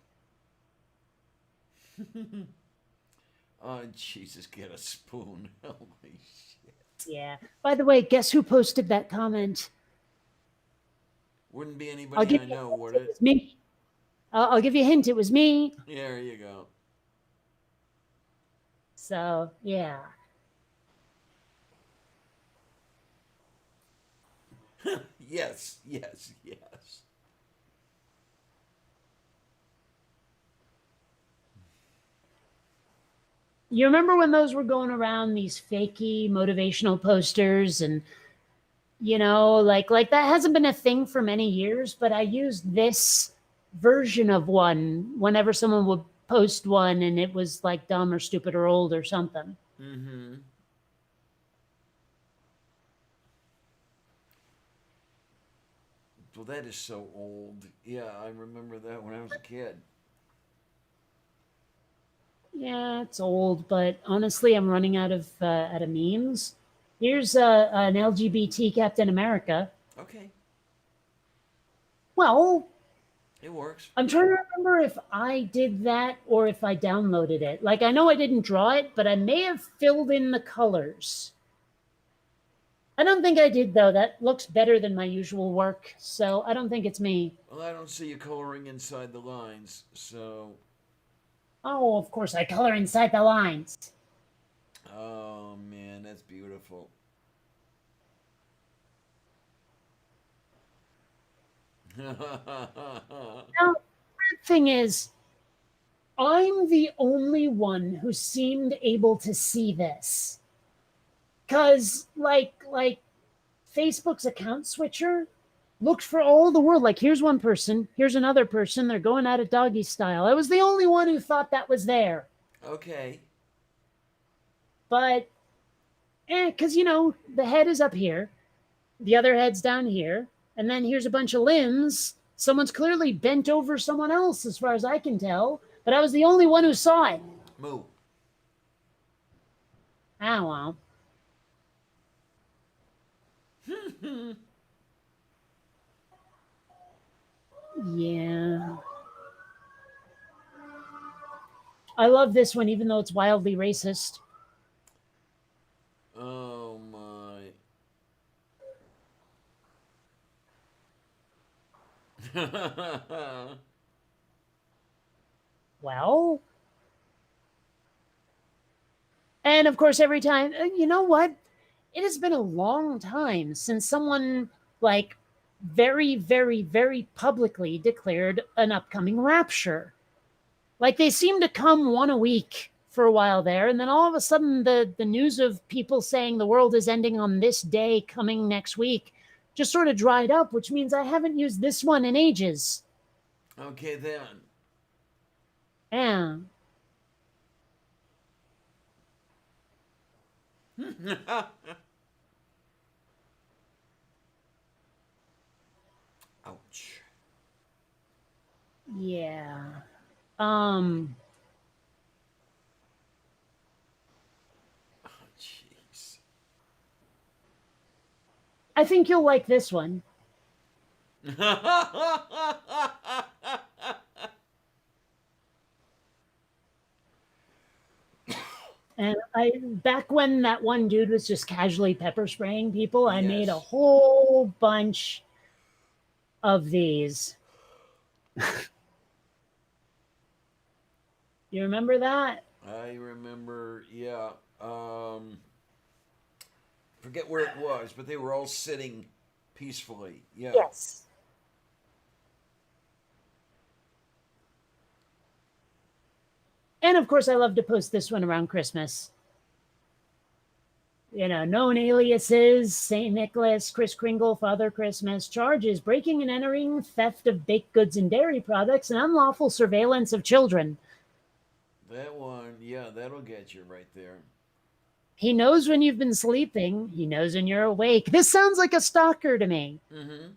Oh, Jesus, get a spoon. Holy shit. Yeah. By the way, guess who posted that comment? Wouldn't be I'll anybody give I you a know, hint. would It it? was me. I'll give you a hint. It was me. Yeah, there you go. So yeah. Yes, yes, yes. You remember when those were going around, these fakey motivational posters, and like that hasn't been a thing for many years, but I used this version of one whenever someone would post one and it was like dumb or stupid or old or something. Mm-hmm. Well, that is so old. Yeah, I remember that when I was a kid. Yeah, it's old, but honestly, I'm running out of memes. Here's an LGBT Captain America. Okay, Well, it works. I'm trying to remember if I did that or if I downloaded it. Like, I know I didn't draw it, but I may have filled in the colors. I don't think I did, though. That looks better than my usual work, so I don't think it's me. Well, I don't see you coloring inside the lines, so. Oh, of course, I color inside the lines. Oh, man, that's beautiful. Now, the thing is, I'm the only one who seemed able to see this. Because, like Facebook's account switcher looked for all the world. Like, here's one person, here's another person. They're going at it doggy style. I was the only one who thought that was there. Okay. But, because, the head is up here, the other head's down here, and then here's a bunch of limbs. Someone's clearly bent over someone else, as far as I can tell. But I was the only one who saw it. Moo. Ah, well. Yeah. I love this one, even though it's wildly racist. Oh, my. Well, and of course, every time, you know what? It has been a long time since someone, like, very, very, very publicly declared an upcoming rapture. Like, they seem to come one a week for a while there, and then all of a sudden, the news of people saying the world is ending on this day coming next week just sort of dried up, which means I haven't used this one in ages. Okay, then. Yeah. Ouch. Yeah. Um, Oh, jeez. I think you'll like this one. And back when that one dude was just casually pepper spraying people, I made a Yes. whole bunch of these. You remember that? I remember, yeah. Forget where it was, but they were all sitting peacefully. Yeah. Yes. And of course, I love to post this one around Christmas. known aliases: St. Nicholas, Kris Kringle, Father Christmas. Charges: breaking and entering, theft of baked goods and dairy products, and unlawful surveillance of children. That one, yeah, that'll get you right there. He knows when you've been sleeping. He knows when you're awake. This sounds like a stalker to me. Mm-hmm.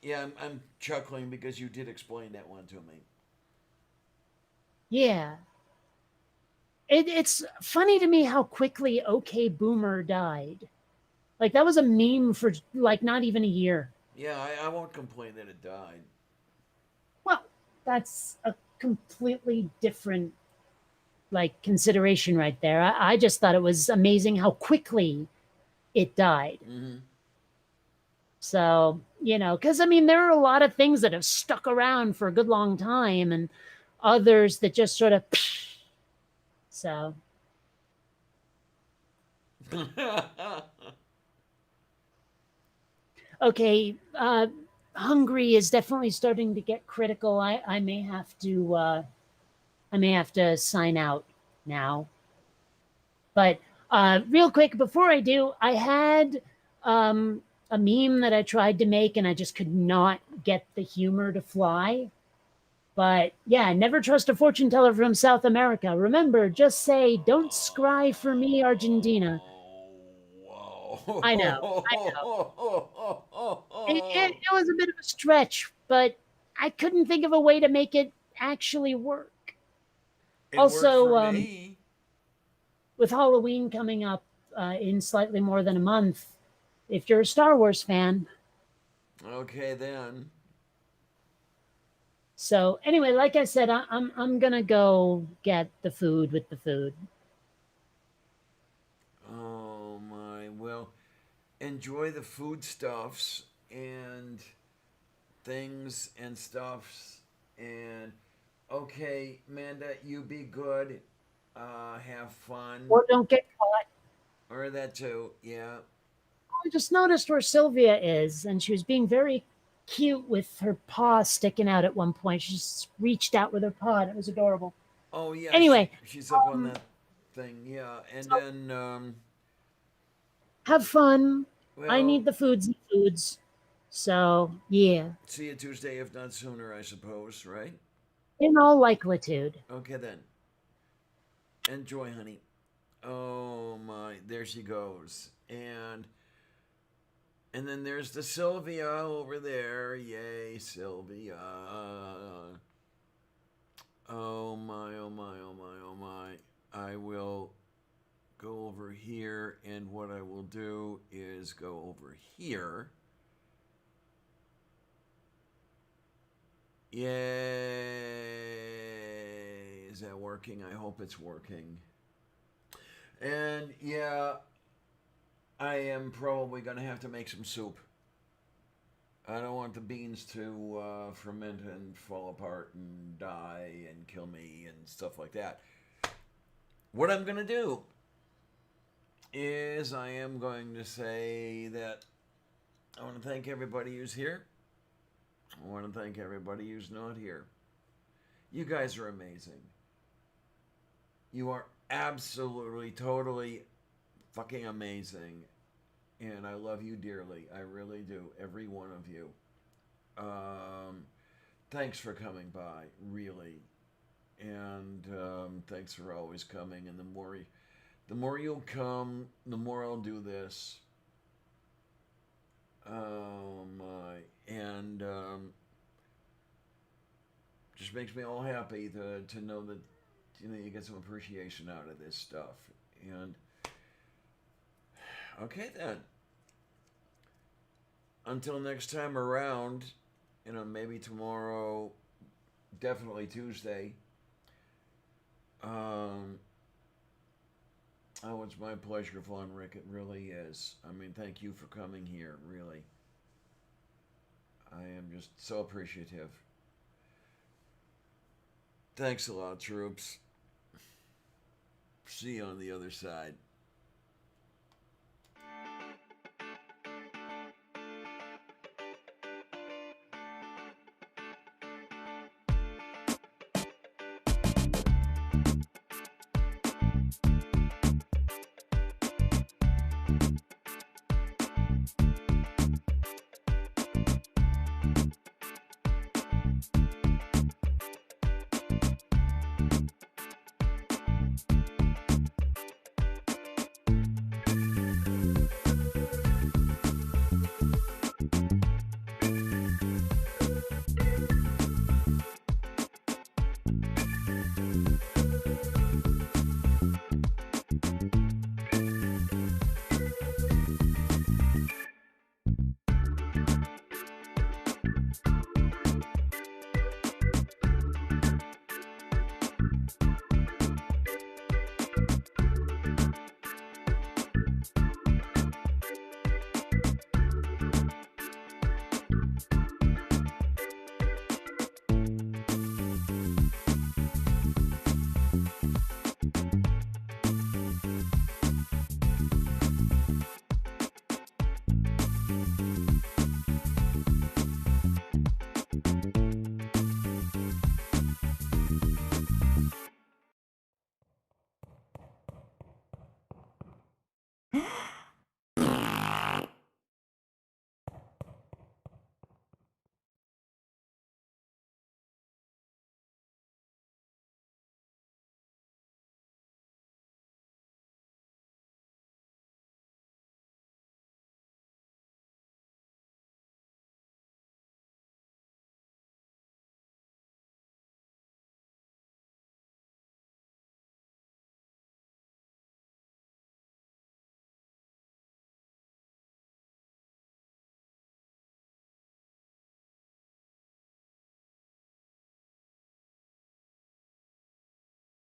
Yeah, I'm chuckling because you did explain that one to me. Yeah. It's funny to me how quickly OK Boomer died. Like, that was a meme for, like, not even a year. Yeah, I won't complain that it died. Well, that's a completely different, like, consideration right there. I just thought it was amazing how quickly it died. Mm-hmm. So, because I mean, there are a lot of things that have stuck around for a good long time, and others that just sort of. So, okay, hungry is definitely starting to get critical. I may have to sign out now. But real quick, before I do, I had a meme that I tried to make, and I just could not get the humor to fly. But yeah, never trust a fortune teller from South America. Remember, just say, "Don't scry for me, Argentina." I know, I know. It was a bit of a stretch, but I couldn't think of a way to make it actually work. It worked Also, for me. with Halloween coming up in slightly more than a month, if you're a Star Wars fan. Okay then. So anyway, like I said, I'm gonna go get the food with the food. Oh my. Well, enjoy the foodstuffs and things and stuffs and okay, Amanda, you be good. Have fun. Or don't get caught. Or that too, yeah. I just noticed where Sylvia is, and she was being very cute with her paw sticking out at one point. She just reached out with her paw, and it was adorable. Oh yeah, Anyway, she's up on um, that thing, yeah. And so then have fun. I well, need the foods. So yeah, see you Tuesday if not sooner, I suppose, right? in all likelihood. Okay then. Enjoy, honey. Oh my, there she goes. And then there's the Sylvia over there. Yay, Sylvia. Oh my, oh my, oh my, oh my. I will go over here, and what I will do is go over here. Yay! Is that working? I hope it's working. And yeah, I am probably going to have to make some soup. I don't want the beans to ferment and fall apart and die and kill me and stuff like that. What I'm going to do is I am going to say that I want to thank everybody who's here. I want to thank everybody who's not here. You guys are amazing. You are absolutely, totally fucking amazing. And I love you dearly. I really do. Every one of you. Thanks for coming by, really. And thanks for always coming. And the more you'll come, the more I'll do this. Oh my. And just makes me all happy to know that you get some appreciation out of this stuff. And okay then. Until next time around, maybe tomorrow, definitely Tuesday. Oh, it's my pleasure, Vaughn Rick. It really is. I mean, thank you for coming here, really. I am just so appreciative. Thanks a lot, troops. See you on the other side.